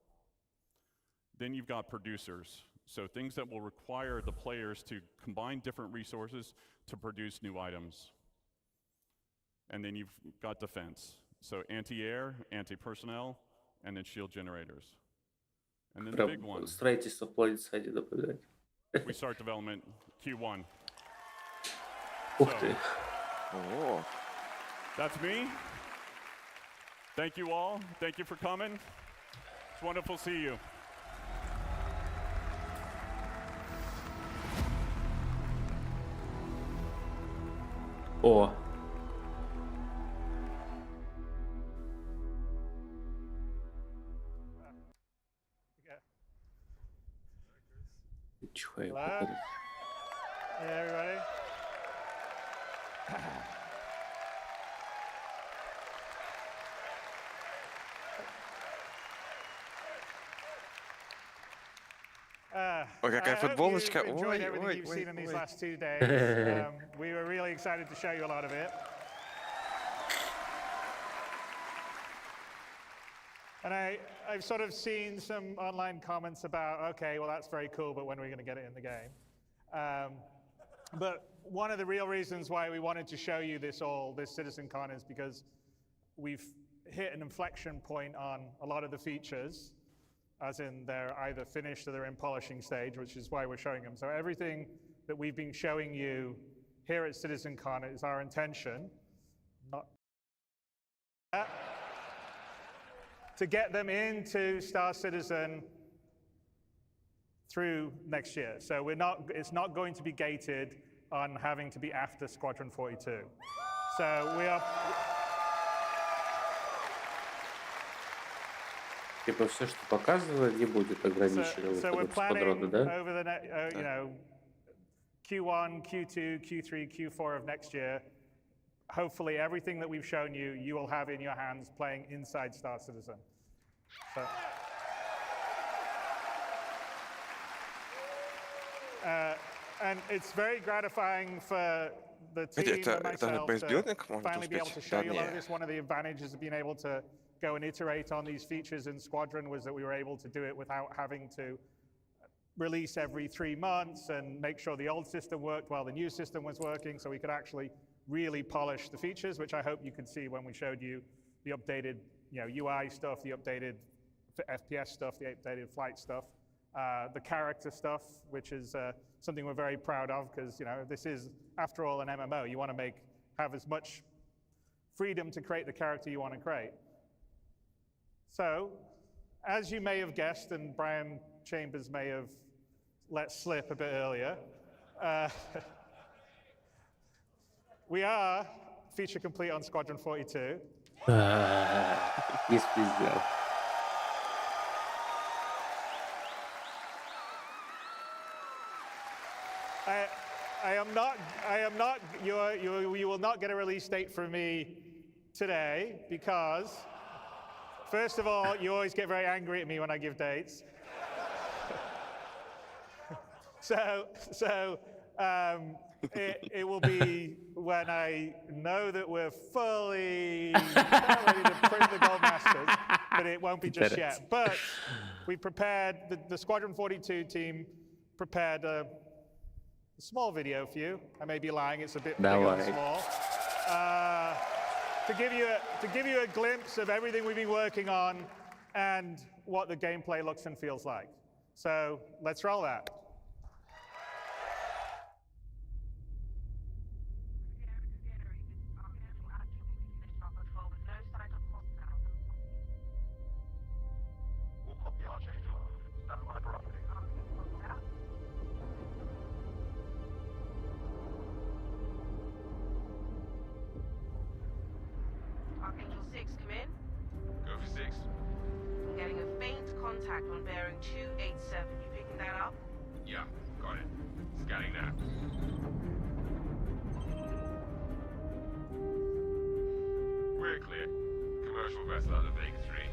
Then you've got producers, so things that will require the players to combine different resources to produce new items. And then you've got defense, so anti-air, anti-personnel, and then shield generators. And then the big one. We start development Q1. So, that's me. Thank you all. Thank you for coming. It's wonderful to see you. О. Hello? Hey, everybody. Ой, какая футболочка. Enjoyed Ой, everything ой, you've ой, seen in these ой. last 2 days. We were really excited to show you a lot of it. And I've sort of seen some online comments about, okay, well, that's very cool, but when are we going to get it in the game? But one of the real reasons why we wanted to show you this Sitizenscon is because we've hit an inflection point on a lot of the features, as in they're either finished or they're in polishing stage, which is why we're showing them. So everything that we've been showing you here at Sitizenscon is our intention, to get them into Star Citizen through next year. So it's not going to be gated on having to be after Squadron 42. So we are... Типа все, что показывает, не будет ограничено So we're выходом сквадрона, planning да? over the Q1, Q2, Q3, Q4 of next year, hopefully everything that we've shown you, you will have in your hands playing inside Star Citizen. So, and it's very gratifying for the team and myself to finally be able to show you a lot of this. One of the advantages of being able to go and iterate on these features in Squadron was that we were able to do it without having to release every 3 months and make sure the old system worked while the new system was working, so we could actually really polish the features, which I hope you could see when we showed you the updated UI stuff, the updated FPS stuff, the updated flight stuff, the character stuff, which is something we're very proud of, because this is, after all, an MMO. You want to have as much freedom to create the character you want to create. So, as you may have guessed, and Brian Chambers may have let slip a bit earlier, we are feature complete on Squadron 42. Yes, please go. You will not get a release date from me today because, first of all, you always get very angry at me when I give dates. It will be when I know that we're fully ready to print the Gold Masters, but it won't be just yet. But we prepared, the Squadron 42 team prepared a small video for you. I may be lying, it's a bit bigger than small. To give you a glimpse of everything we've been working on and what the gameplay looks and feels like. So let's roll that. Archangel 6, come in. Go for 6. I'm getting a faint contact on bearing 287. You picking that up? Yeah, got it. Scanning now. We're clear. Commercial vessel out of Vega 3.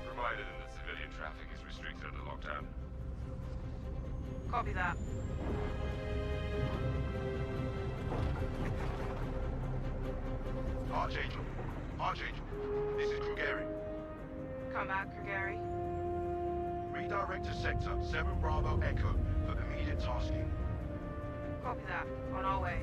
Provided that civilian traffic is restricted under lockdown. Copy that. Archangel, this is Krugeri. Come back, Krugeri. Redirect to sector 7 Bravo Echo for immediate tasking. Copy that. On our way.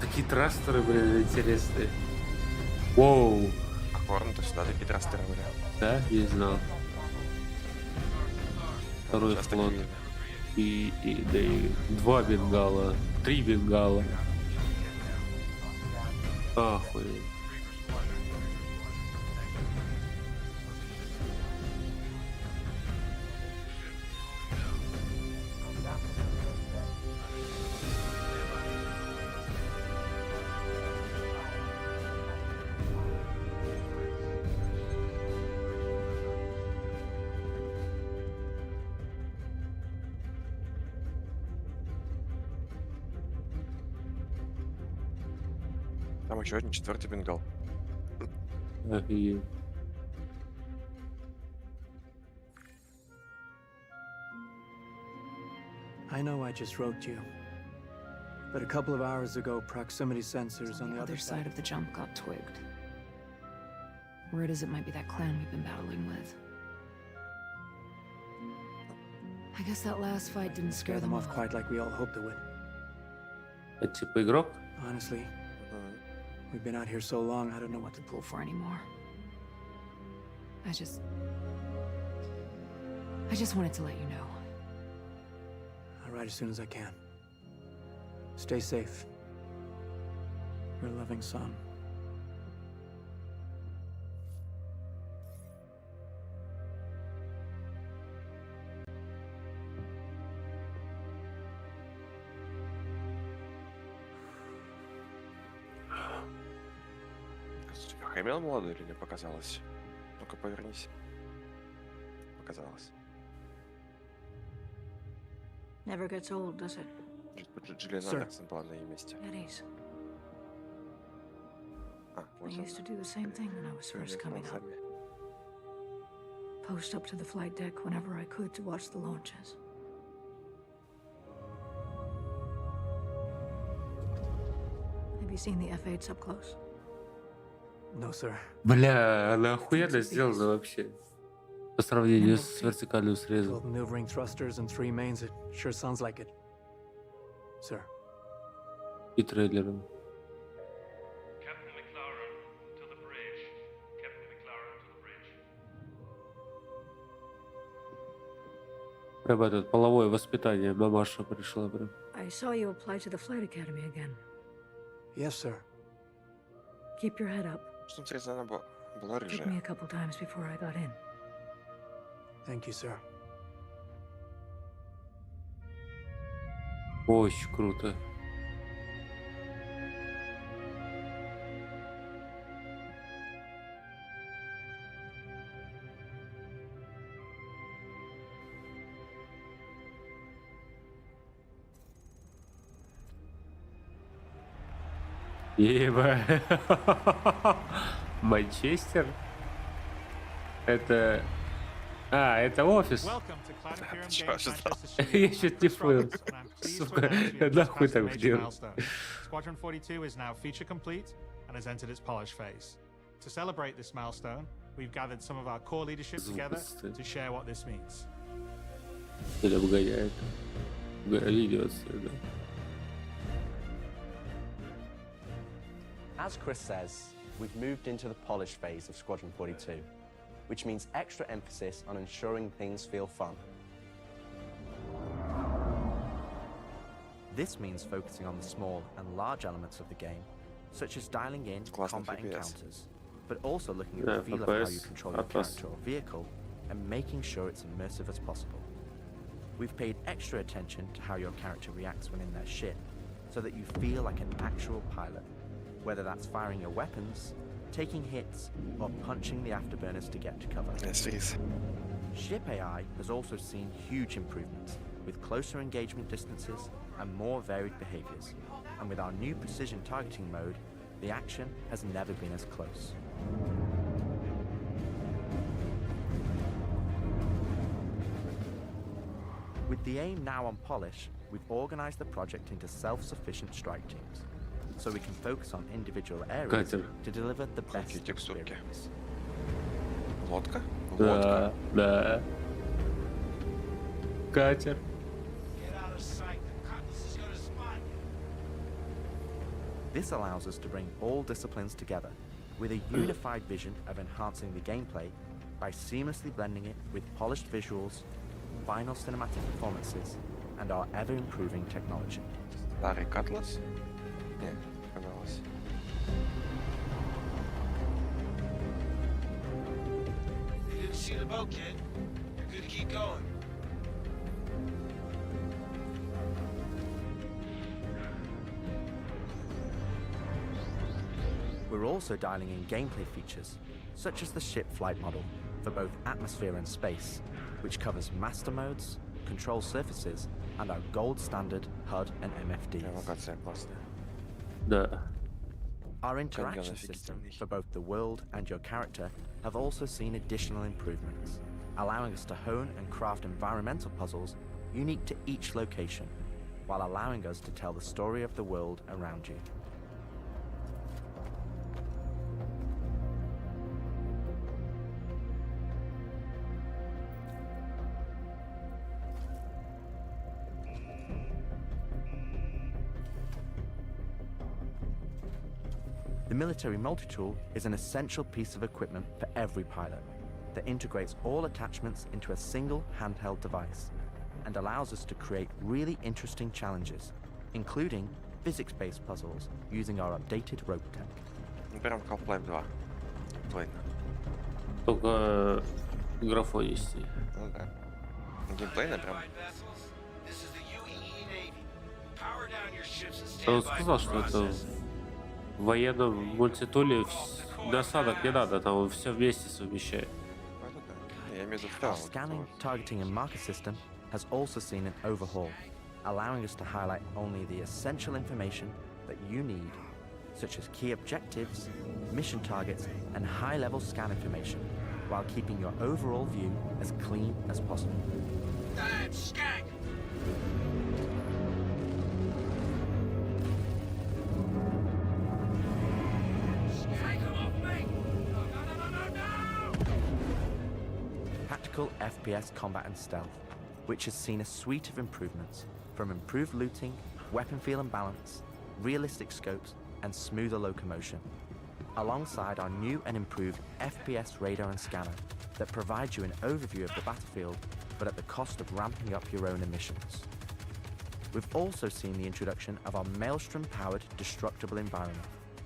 Такие трастеры, блин, интересные. Воу. Хорн-то сюда такие трастеры были. Да, я знал. Второй флот. И 2 бенгала, 3 бенгала. Охуеть. Там еще один 4-й бенгал. Офигеть. I know I just wrote you, but a couple of hours ago, proximity sensors on the other side of the jump got twigged. Word is it might be that clan we've been battling with. I guess that last fight didn't scare them off quite like we all hoped it would. Это типа игрок? Honestly, we've been out here so long, I don't know what to pull for anymore. I just wanted to let you know. I'll write as soon as I can. Stay safe. Your loving son. Хэмилл молодой или не показалось? Ну-ка, повернись. Показалось. Never gets old, does it? Джиллиан Андерсон была на ее месте. Eddie's. А, I вот used to do the same thing when I was first coming up. Post up to the flight deck whenever I could to watch the launches. Have you seen the F-8s up close? No, sir. Бля, она охуенно сделана вообще. По сравнению с вертикальным срезом. 12 maneuvering thrusters and 3 mains. It sure sounds like it. Sir. И трейлером. Captain McLaren to the bridge. Captain McLaren to the bridge. Прям это половое воспитание. Мамаша пришла прям. I saw you apply to the flight academy again. Yes, sir. Keep your head up. Что интересно, она была Took рыжая. me a couple times before I got in. Thank you, sir. Очень круто. Еба. Манчестер? Это... А, это офис. Я чуть не понял. Сука, нахуй так делать? Squadron 42 is now feature complete and has entered its polish phase. To celebrate this milestone, we've gathered some of our core leadership together to share what this means. Или обгоняет. Ведется, да. As Chris says, we've moved into the polish phase of Squadron 42, which means extra emphasis on ensuring things feel fun. This means focusing on the small and large elements of the game, such as dialing in combat encounters, but also looking at the feel of how you control your character or vehicle and making sure it's immersive as possible. We've paid extra attention to how your character reacts when in their ship, so that you feel like an actual pilot, whether that's firing your weapons, taking hits, or punching the afterburners to get to cover. Ship AI has also seen huge improvements, with closer engagement distances and more varied behaviors. And with our new precision targeting mode, the action has never been as close. With the aim now on polish, we've organized the project into self-sufficient strike teams, so we can focus on individual areas to deliver the best experience. Лодка? Да, да. Катер. This allows us to bring all disciplines together with a unified vision of enhancing the gameplay by seamlessly blending it with polished visuals, final cinematic performances, and our ever-improving technology. Старый Атлас? Нет, понравилось. You didn't see the boat, kid. You're good to keep going. We're also dialing in gameplay features, such as the ship flight model for both atmosphere and space, which covers master modes, control surfaces, and our gold standard HUD and MFDs. Our interaction system for both the world and your character have also seen additional improvements, allowing us to hone and craft environmental puzzles unique to each location, while allowing us to tell the story of the world around you. The military multi-tool is an essential piece of equipment for every pilot that integrates all attachments into a single handheld device and allows us to create really interesting challenges, including physics-based puzzles using our updated rope tech. Прям Half-Life 2. Плейн. Только графонистей. Ну да. Геймплейно прям. Он сказал, что это в военном мультитуле досадок не надо, там все вместе совмещает. Our scanning, targeting, and marker system has also seen an overhaul, allowing us to highlight only the essential information that you need, such as key objectives, mission targets, and high-level scan information, while keeping your overall view as clean as possible. Damn skank! Tactical FPS combat and stealth, which has seen a suite of improvements, from improved looting, weapon feel and balance, realistic scopes, and smoother locomotion, alongside our new and improved FPS radar and scanner that provides you an overview of the battlefield, but at the cost of ramping up your own emissions. We've also seen the introduction of our Maelstrom-powered destructible environment,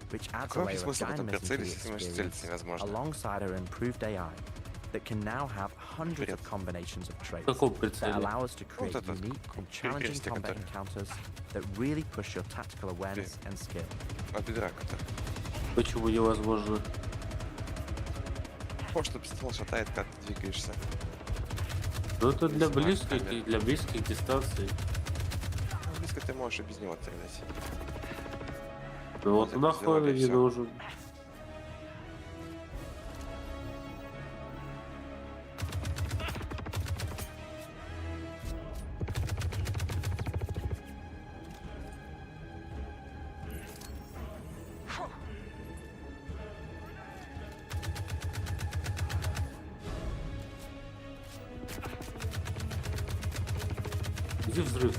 which adds a layer of dynamism to the experience, alongside our improved AI, that can now have hundreds of combinations of traits that allow us to create unique and challenging combat encounters that really push your tactical awareness and skill. Почему невозможно? Просто пистол шатает, как ты двигаешься. Ну это для близких дистанций. Близко ты можешь и без него стрелять. Ну вот нахуй не нужен. Где взрыв?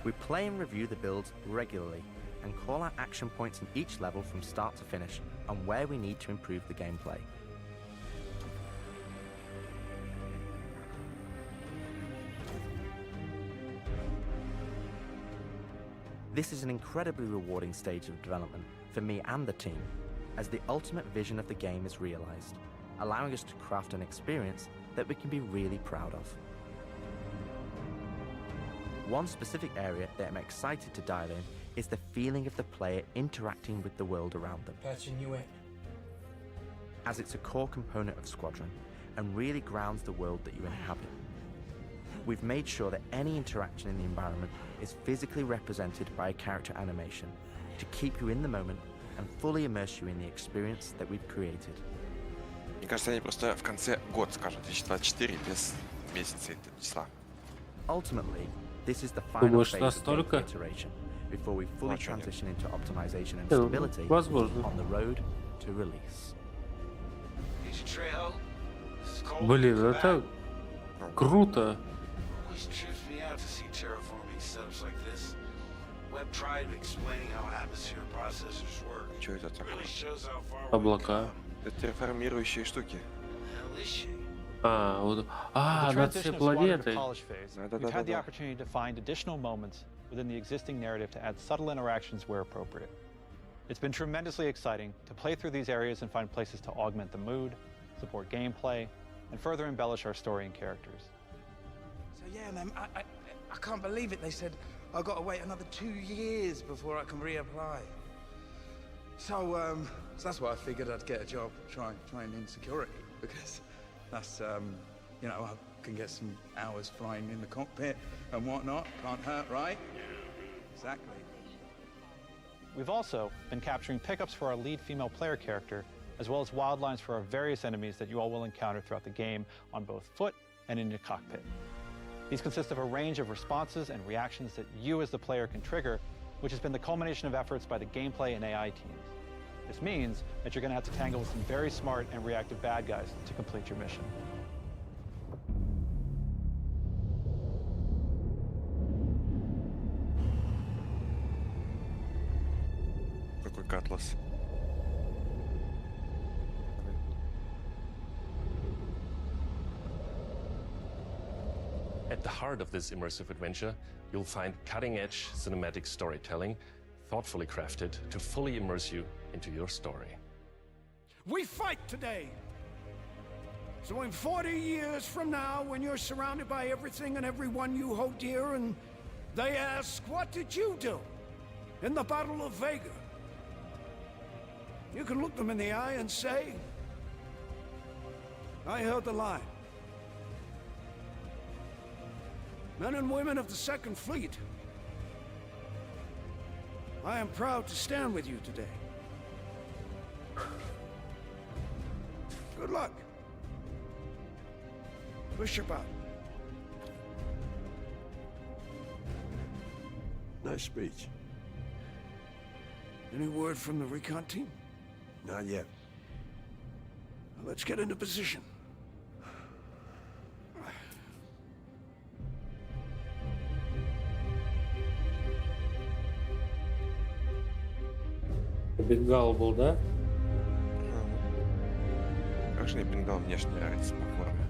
We play and review the builds regularly and call out action points in each level from start to finish on where we need to improve the gameplay. This is an incredibly rewarding stage of development for me and the team, as the ultimate vision of the game is realized, allowing us to craft an experience that we can be really proud of. One specific area that I'm excited to dial in is the feeling of the player interacting with the world around them, Patching you in. as it's a core component of Squadron and really grounds the world that you inhabit. We've made sure that any interaction in the environment is physically represented by a character animation to keep you in the moment and fully immerse you in the experience that we've created. Мне кажется, они просто в конце год скажут 2024 без месяца и числа. Ultimately, this is the final phase of the iteration before we fully transition into optimization and stability on the road to release. Блин, это круто. Always trips me out to see terraforming setups like this. Web tried explaining how atmosphere processors work. Что это такое? Really shows how far Облака. Это терраформирующие штуки. Вот. Над всей планетой. We've had the opportunity to find additional moments within the existing narrative to add subtle interactions where appropriate. It's been tremendously exciting to play through these areas and find places to augment the mood, support gameplay, and further embellish our story and characters. So yeah, man, I can't believe it. They said I've got to wait another 2 years before I can reapply. So that's why I figured I'd get a job trying in security, because that's you know, I can get some hours flying in the cockpit and whatnot. Can't hurt, right? Exactly. We've also been capturing pickups for our lead female player character, as well as wildlines for our various enemies that you all will encounter throughout the game on both foot and in your cockpit. These consist of a range of responses and reactions that you as the player can trigger, which has been the culmination of efforts by the gameplay and AI teams. This means that you're going to have to tangle with some very smart and reactive bad guys to complete your mission. Какой Катлас. At the heart of this immersive adventure, you'll find cutting-edge cinematic storytelling thoughtfully crafted to fully immerse you into your story. We fight today. So in 40 years from now, when you're surrounded by everything and everyone you hold dear, and they ask, what did you do in the Battle of Vega? You can look them in the eye and say, I held the line. Men and women of the Second Fleet, I am proud to stand with you today. Good luck. Bishop out. Nice speech. Any word from the recon team? Not yet. Well, let's get into position. Бенгал был, да? Как же мне бенгал внешне нравится по форме.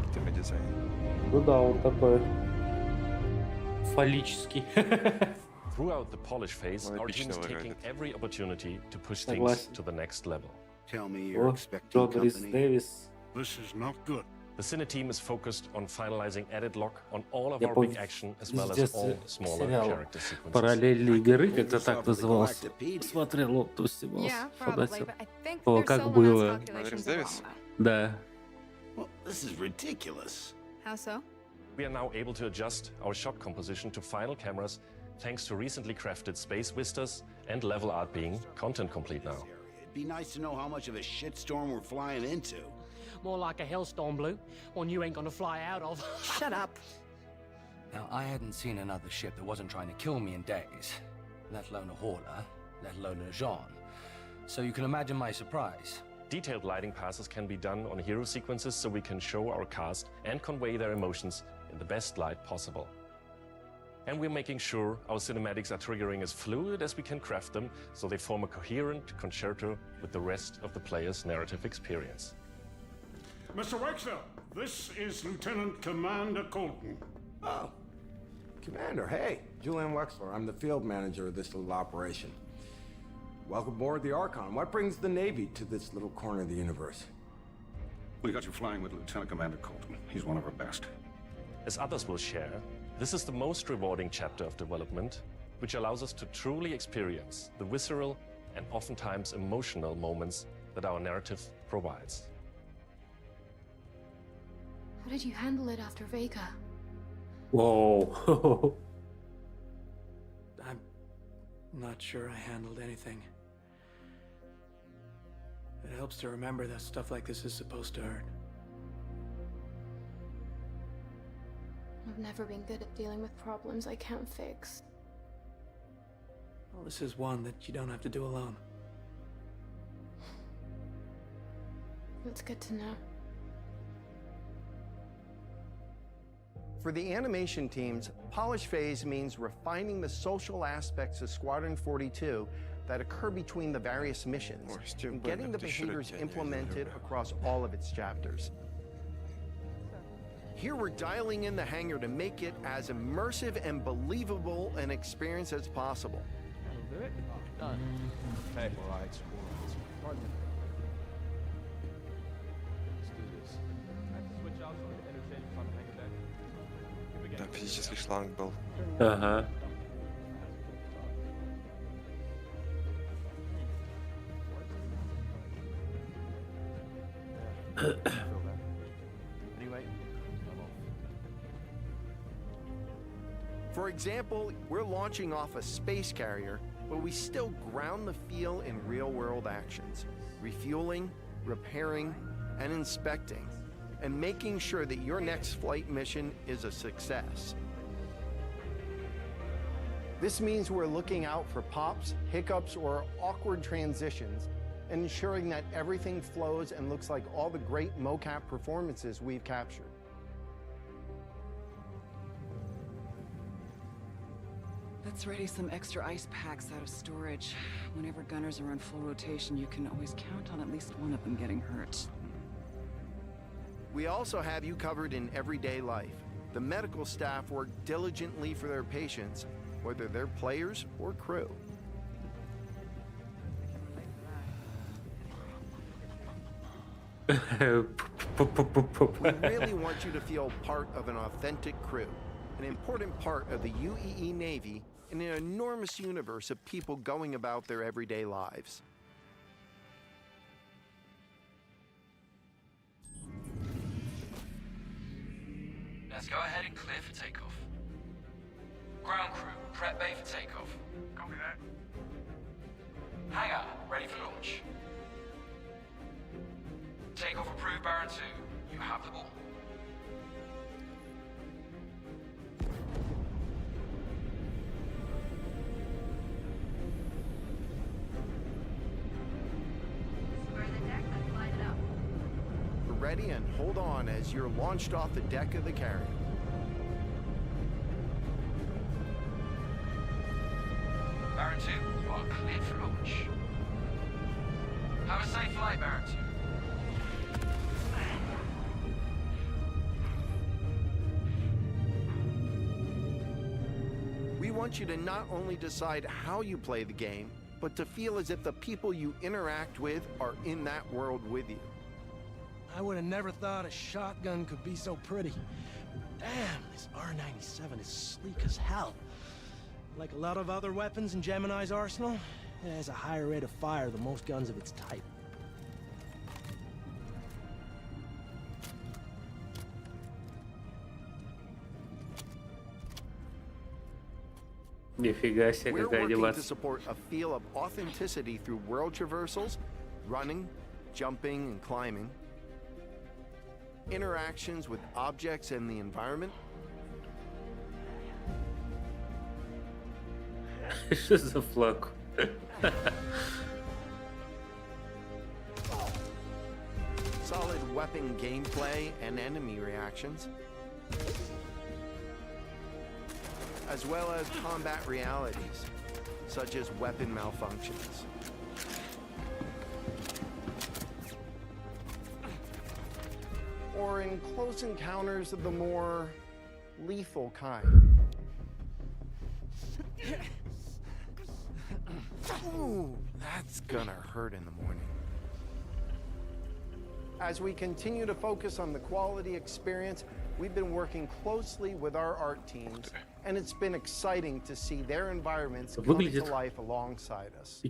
Артема дизайн. Ну да, он такой фаллический. Throughout the polish phase, our team is taking every opportunity to push things to the next level. Tell me you're expecting company. This is not good. The Cine team is focused on finalizing edit lock on all of our big action as well as all smaller character sequences. Параллельные миры, как-то так назывался. Смотрел, вот, то есть, о, как было. Да. This is ridiculous. How so? We are now able to adjust our shot composition to final cameras thanks to recently crafted space vistas and level art being content complete now. It'd be nice to know how much of a shitstorm we're flying into. More like a hellstorm, Blue. One you ain't gonna fly out of. Shut up. Now, I hadn't seen another ship that wasn't trying to kill me in days, let alone a hauler, let alone a Jean. So you can imagine my surprise. Detailed lighting passes can be done on hero sequences so we can show our cast and convey their emotions in the best light possible. And we're making sure our cinematics are triggering as fluid as we can craft them so they form a coherent concerto with the rest of the player's narrative experience. Mr. Wexler, this is Lieutenant Commander Colton. Oh, Commander, hey. Julian Wexler, I'm the field manager of this little operation. Welcome aboard the Archon. What brings the Navy to this little corner of the universe? We got you flying with Lieutenant Commander Colton. He's one of our best. As others will share, this is the most rewarding chapter of development, which allows us to truly experience the visceral and oftentimes emotional moments that our narrative provides. How did you handle it after Vega? Whoa. I'm not sure I handled anything. It helps to remember that stuff like this is supposed to hurt. I've never been good at dealing with problems I can't fix. Well, this is one that you don't have to do alone. That's good to know. For the animation teams, polish phase means refining the social aspects of Squadron 42 that occur between the various missions, and getting the behaviors implemented across all of its chapters. Here we're dialing in the hangar to make it as immersive and believable an experience as possible. Done. Okay, all right. Да, физический шланг был. Ага. For example, we're launching off a space carrier, but we still ground the feel in real-world actions, refueling, repairing, and inspecting, and making sure that your next flight mission is a success. This means we're looking out for pops, hiccups, or awkward transitions, and ensuring that everything flows and looks like all the great mocap performances we've captured. Let's ready some extra ice packs out of storage. Whenever gunners are on full rotation, you can always count on at least one of them getting hurt. We also have you covered in everyday life. The medical staff work diligently for their patients, whether they're players or crew. We really want you to feel part of an authentic crew, an important part of the UEE Navy in an enormous universe of people going about their everyday lives. Let's go ahead and clear for takeoff. Ground crew, prep bay for takeoff. Copy that. Hangar, ready for launch. Takeoff approved, Baron 2. You have the ball. Square the deck and line it up. Ready and hold on as you're launched off the deck of the carrier. Baron 2, you are cleared for launch. Have a safe flight, Baron 2. We want you to not only decide how you play the game, but to feel as if the people you interact with are in that world with you. I would have never thought a shotgun could be so pretty. Damn, this R97 is sleek as hell. Like a lot of other weapons in Gemini's arsenal, it has a higher rate of fire than most guns of its type. We're working to support a feel of authenticity through world traversals, running, jumping, and climbing, interactions with objects and the environment, Что за флаг? solid weapon gameplay and enemy reactions, as well as combat realities, such as weapon malfunctions. Or in close encounters of the more lethal kind. Ooh, that's gonna hurt in the morning. As we continue to focus on the quality experience, we've been working closely with our art teams, and it's been exciting to see their environments come to life alongside us.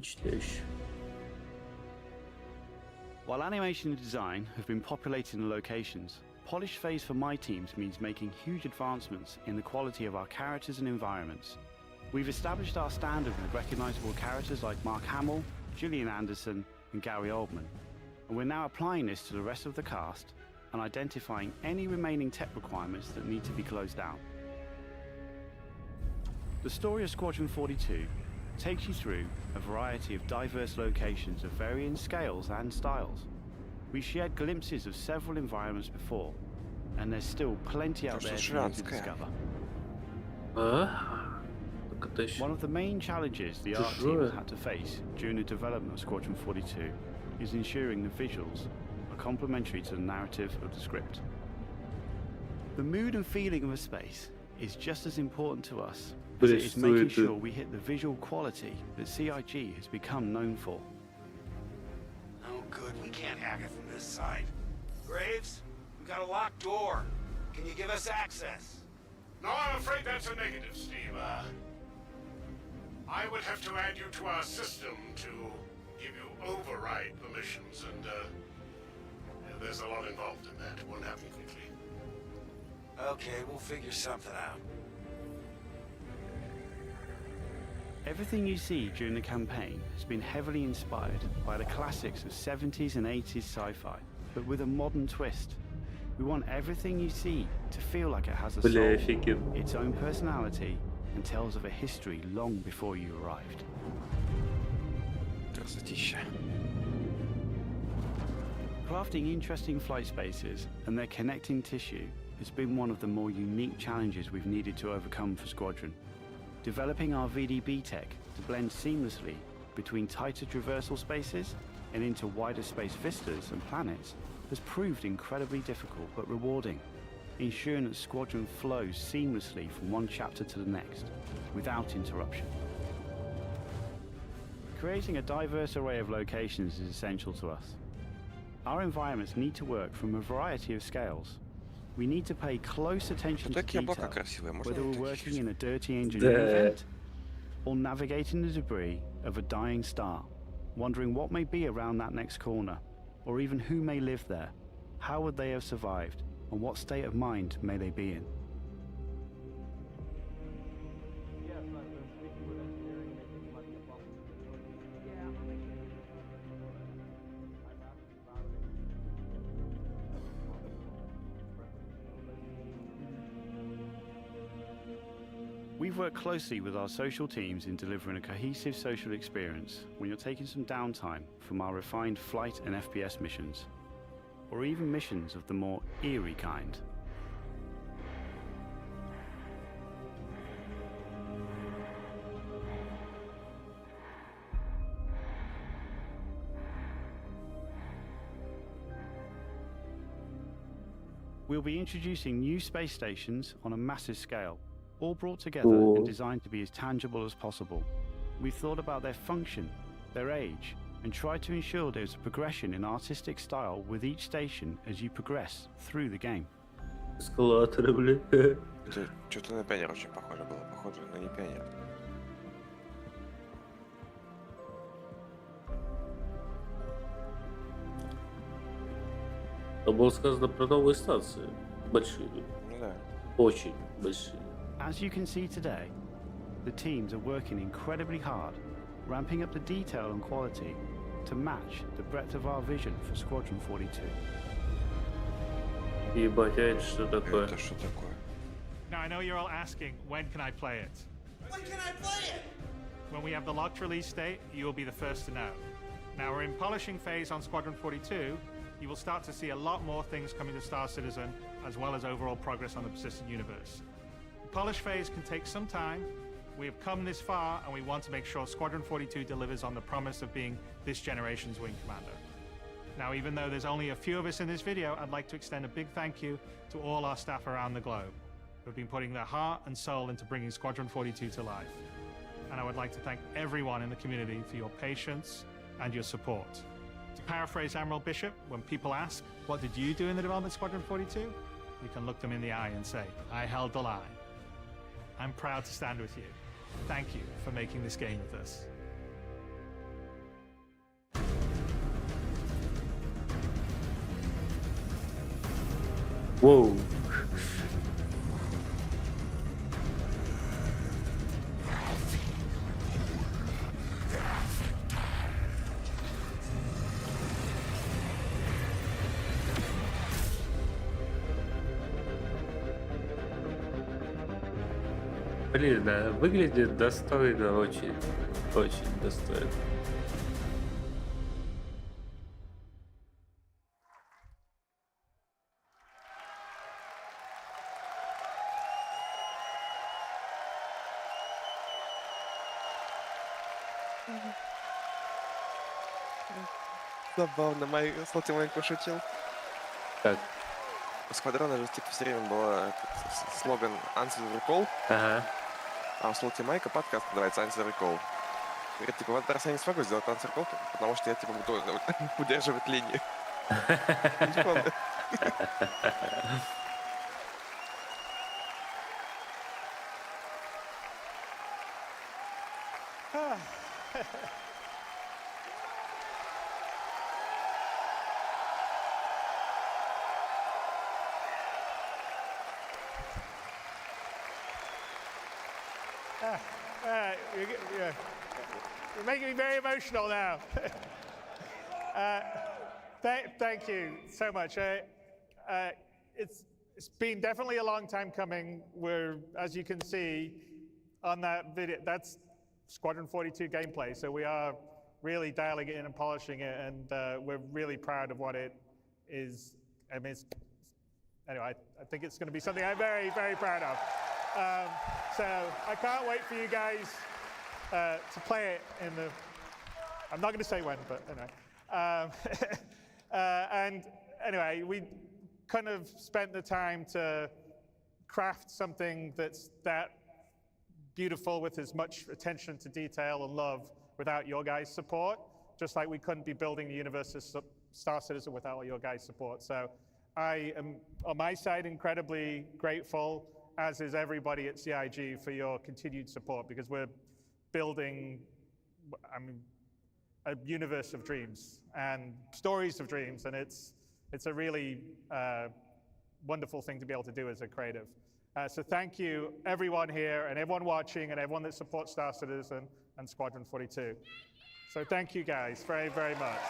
While animation and design have been populating the locations, polish phase for my teams means making huge advancements in the quality of our characters and environments. We've established our standard with recognizable characters like Mark Hamill, Gillian Anderson, and Gary Oldman, and we're now applying this to the rest of the cast and identifying any remaining tech requirements that need to be closed out. The story of Squadron 42 takes you through a variety of diverse locations of varying scales and styles. We've shared glimpses of several environments before, and there's still plenty out there for you to discover. One of the main challenges the art team has had to face during the development of Squadron 42 is ensuring the visuals are complementary to the narrative of the script. The mood and feeling of a space is just as important to us as it is making sure we hit the visual quality that CIG has become known for. Oh good, we can't hack it from this side. Graves, we got a locked door. Can you give us access? No, I'm afraid that's a negative, Steve. I would have to add you to our system to give you override permissions, and there's a lot involved in that. It won't happen quickly. Okay, we'll figure something out. Everything you see during the campaign has been heavily inspired by the classics of 70s and 80s sci-fi, but with a modern twist. We want everything you see to feel like it has a soul, its own personality, and tells of a history long before you arrived. Crafting interesting flight spaces and their connecting tissue has been one of the more unique challenges we've needed to overcome for Squadron. Developing our VDB tech to blend seamlessly between tighter traversal spaces and into wider space vistas and planets has proved incredibly difficult but rewarding. ensuring that Squadron flows seamlessly from one chapter to the next, without interruption. Creating a diverse array of locations is essential to us. Our environments need to work from a variety of scales. We need to pay close attention to detail, whether we're working in a dirty engineering event or navigating the debris of a dying star, wondering what may be around that next corner, or even who may live there, how would they have survived, and what state of mind may they be in. We've worked closely with our social teams in delivering a cohesive social experience when you're taking some downtime from our refined flight and FPS missions, or even missions of the more eerie kind. We'll be introducing new space stations on a massive scale, all brought together and designed to be as tangible as possible. We've thought about their function, their age, and tried to ensure there's a progression in artistic style with each station as you progress through the game. Эскалаторы, блин. Это что-то на пионер очень похоже было, похоже на не пионер. Там было сказано про новые станции. Большие. Да. Очень большие. As you can see today, the teams are working incredibly hard, ramping up the detail and quality to match the breadth of our vision for Squadron 42. Ебать, а это что такое? Это что такое? Now I know you're all asking, when can I play it? When can I play it? When we have the locked release date, you will be the first to know. Now we're in polishing phase on Squadron 42. You will start to see a lot more things coming to Star Citizen, as well as overall progress on the persistent universe. The polish phase can take some time. We have come this far, and we want to make sure Squadron 42 delivers on the promise of being this generation's wing commander. Now, even though there's only a few of us in this video, I'd like to extend a big thank you to all our staff around the globe who have been putting their heart and soul into bringing Squadron 42 to life. And I would like to thank everyone in the community for your patience and your support. To paraphrase Admiral Bishop, when people ask, what did you do in the development of Squadron 42? We can look them in the eye and say, I held the line. I'm proud to stand with you. Thank you for making this game with us. Whoa. Блин, да, выглядит достойно, очень, очень достойно. Забавно, Слоти маленько пошутил. Так. У Сквадрона же типа все время был слоган Answer the Recall. Ага. А у Слоти Майка подкаст называется Answer the Recall. Говорит, типа, в этот раз я не смогу сделать Answer Recall, потому что я типа буду удерживать линию. You're making me very emotional now. Thank you so much. It's been definitely a long time coming. We're, as you can see on that video, that's Squadron 42 gameplay. So we are really dialing it in and polishing it, and we're really proud of what it is. I mean, anyway, I think it's going to be something I'm very, very proud of. So I can't wait for you guys to play it in the. I'm not going to say when, but anyway. And anyway, couldn't have spent the time to craft something that's that beautiful with as much attention to detail and love without your guys' support, just like we couldn't be building the universe of Star Citizen without your guys' support. So I am, on my side, incredibly grateful, as is everybody at CIG, for your continued support, because we're building, I mean, a universe of dreams and stories of dreams, and it's a really wonderful thing to be able to do as a creative. So thank you, everyone here, and everyone watching, and everyone that supports Star Citizen and Squadron 42. So thank you guys very, very much.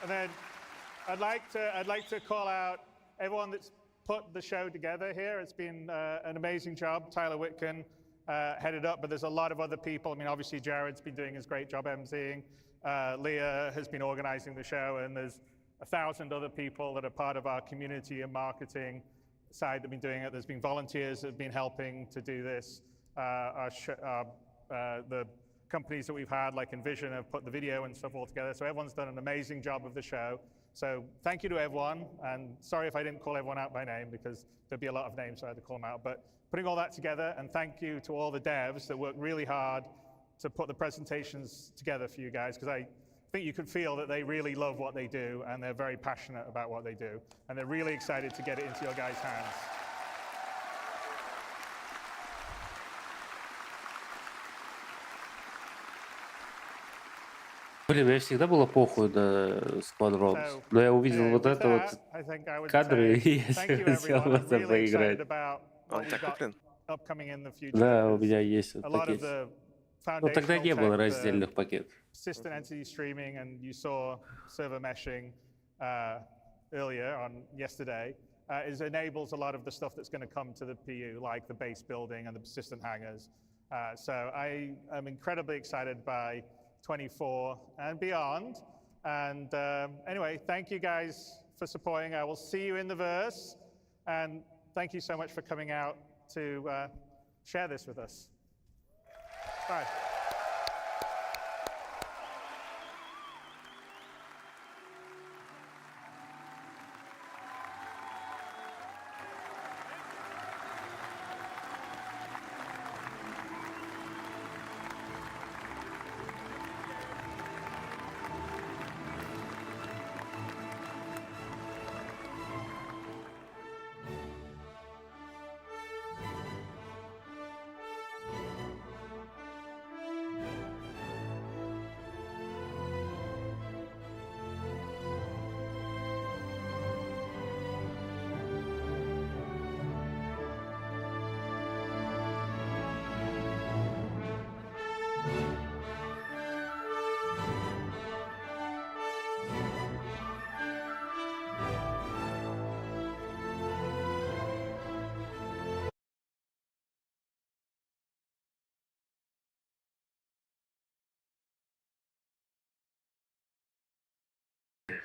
And then I'd like to call out everyone that's put the show together here. It's been an amazing job. Tyler Whitcomb headed up, but there's a lot of other people. I mean, obviously Jared's been doing his great job emceeing. Leah has been organizing the show, and there's 1,000 other people that are part of our community and marketing side that have been doing it. There's been volunteers that have been helping to do this. The companies that we've had, like Envision, have put the video and stuff all together. So everyone's done an amazing job of the show. So thank you to everyone, and sorry if I didn't call everyone out by name, because there'd be a lot of names, so I had to call them out. But putting all that together, and thank you to all the devs that worked really hard to put the presentations together for you guys, because I think you could feel that they really love what they do, and they're very passionate about what they do, and they're really excited to get it into your guys' hands. Блин, мне всегда было похуй на Squadrons, но я увидел вот это вот кадры, и я хотел в это поиграть. Он у тебя куплен? Да, у меня есть вот пакет. Но тогда не было раздельных пакетов. Persistent entity streaming, and you saw server meshing earlier on yesterday. It enables a lot of the stuff that's going to come to the PU, like the base building and the persistent hangars. So I am incredibly excited by 24 and beyond. And anyway, thank you guys for supporting. I will see you in the verse. And thank you so much for coming out to share this with us. Bye.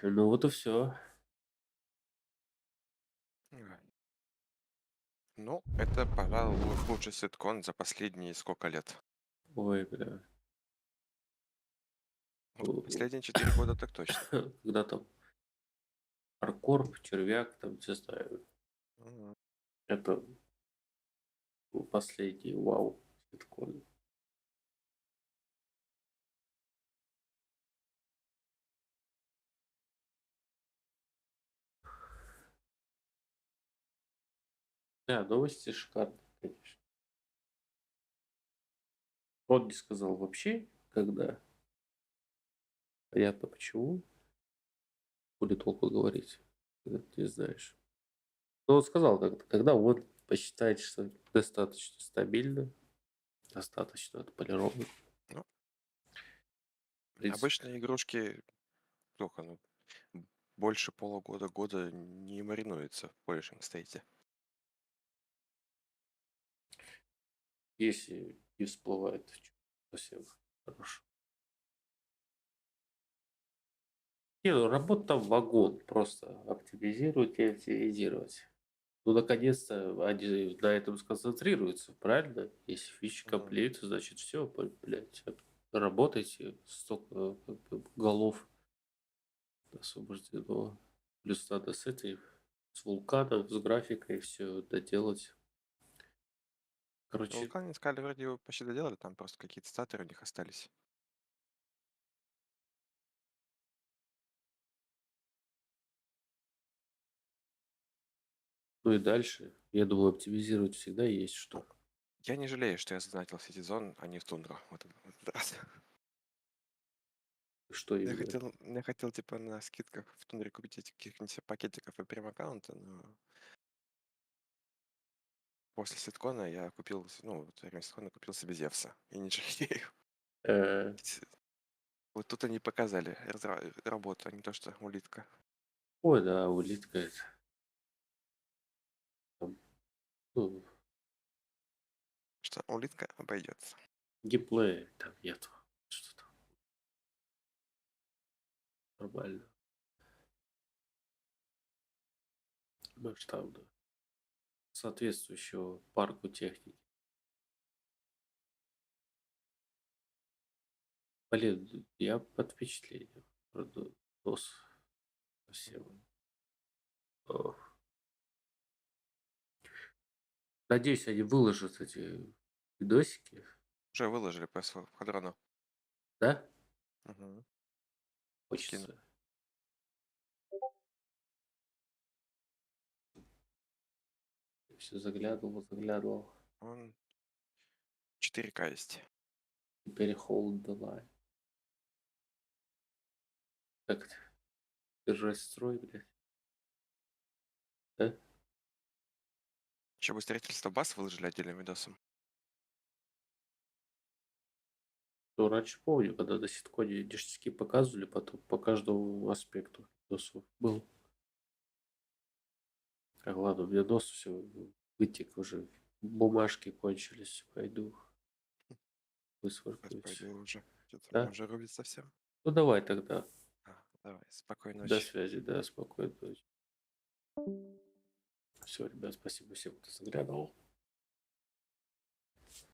Ну вот и все. Ну, это, пожалуй, лучший ситкон за последние сколько лет? Ой, бля. Последние 4 года так точно. Когда там Аркорп, Червяк, там все ставят. Это последний вау ситкон. Да, новости шикарные, конечно. Он не сказал вообще, когда. Понятно почему. Будет толку говорить, когда ты не знаешь. Но он сказал, когда он посчитает, что достаточно стабильно, достаточно отполировано. Ну, обычные игрушки только больше года не маринуются в полишинг стейте. Если не всплывает совсем хорошо. Не, ну работа там вагон. Просто оптимизировать и оптимизировать. Ну, наконец-то они на этом сконцентрируются, правильно? Если фичи комплеют, значит все, блядь, работайте, столько как бы, голов освобождено. Плюс надо с этой, с вулканом, с графикой все доделать. Короче, Вулкан искали, вроде его почти доделали, там просто какие-то статоры у них остались. ну и дальше, я думаю, оптимизировать всегда есть что. Я не жалею, что я задонатил Ситизон, а не в Тундру в этот раз. Что Я именно? хотел, типа, на скидках в Тундре купить этих каких-нибудь пакетиков и прем-аккаунта, но после Ситкона я купил, ну, вот во время Ситкона купил себе Зевса. И не жалею. Вот тут они показали работу, а не то, что улитка. Ой, да, улитка это. Там, ну, Что улитка обойдется. геймплея там нет. Что там? Нормально. Масштабно. Соответствующего парку техники. Блин, я под впечатлением. Правда, нос совсем. Ох. Надеюсь, они выложат эти видосики. Уже выложили по квадрону. Да? Угу. Хочется. Все заглядывал. Он 4К есть. Теперь hold the line. Как это? Держать строй, блядь. Да? Еще бы строительство баз выложили отдельным видосом. Ну, раньше помню, когда на Ситконе ништяки показывали, потом по каждому аспекту видосов был. А ладно, у меня нос все вытек уже. Бумажки кончились. Пойду. Высваркаюсь. Пойду уже. Что-то Да? меня уже рубит совсем. Ну, давай тогда. Давай, спокойной До ночи. связи, да, спокойной ночи. Все, ребят, спасибо всем, кто заглядывал.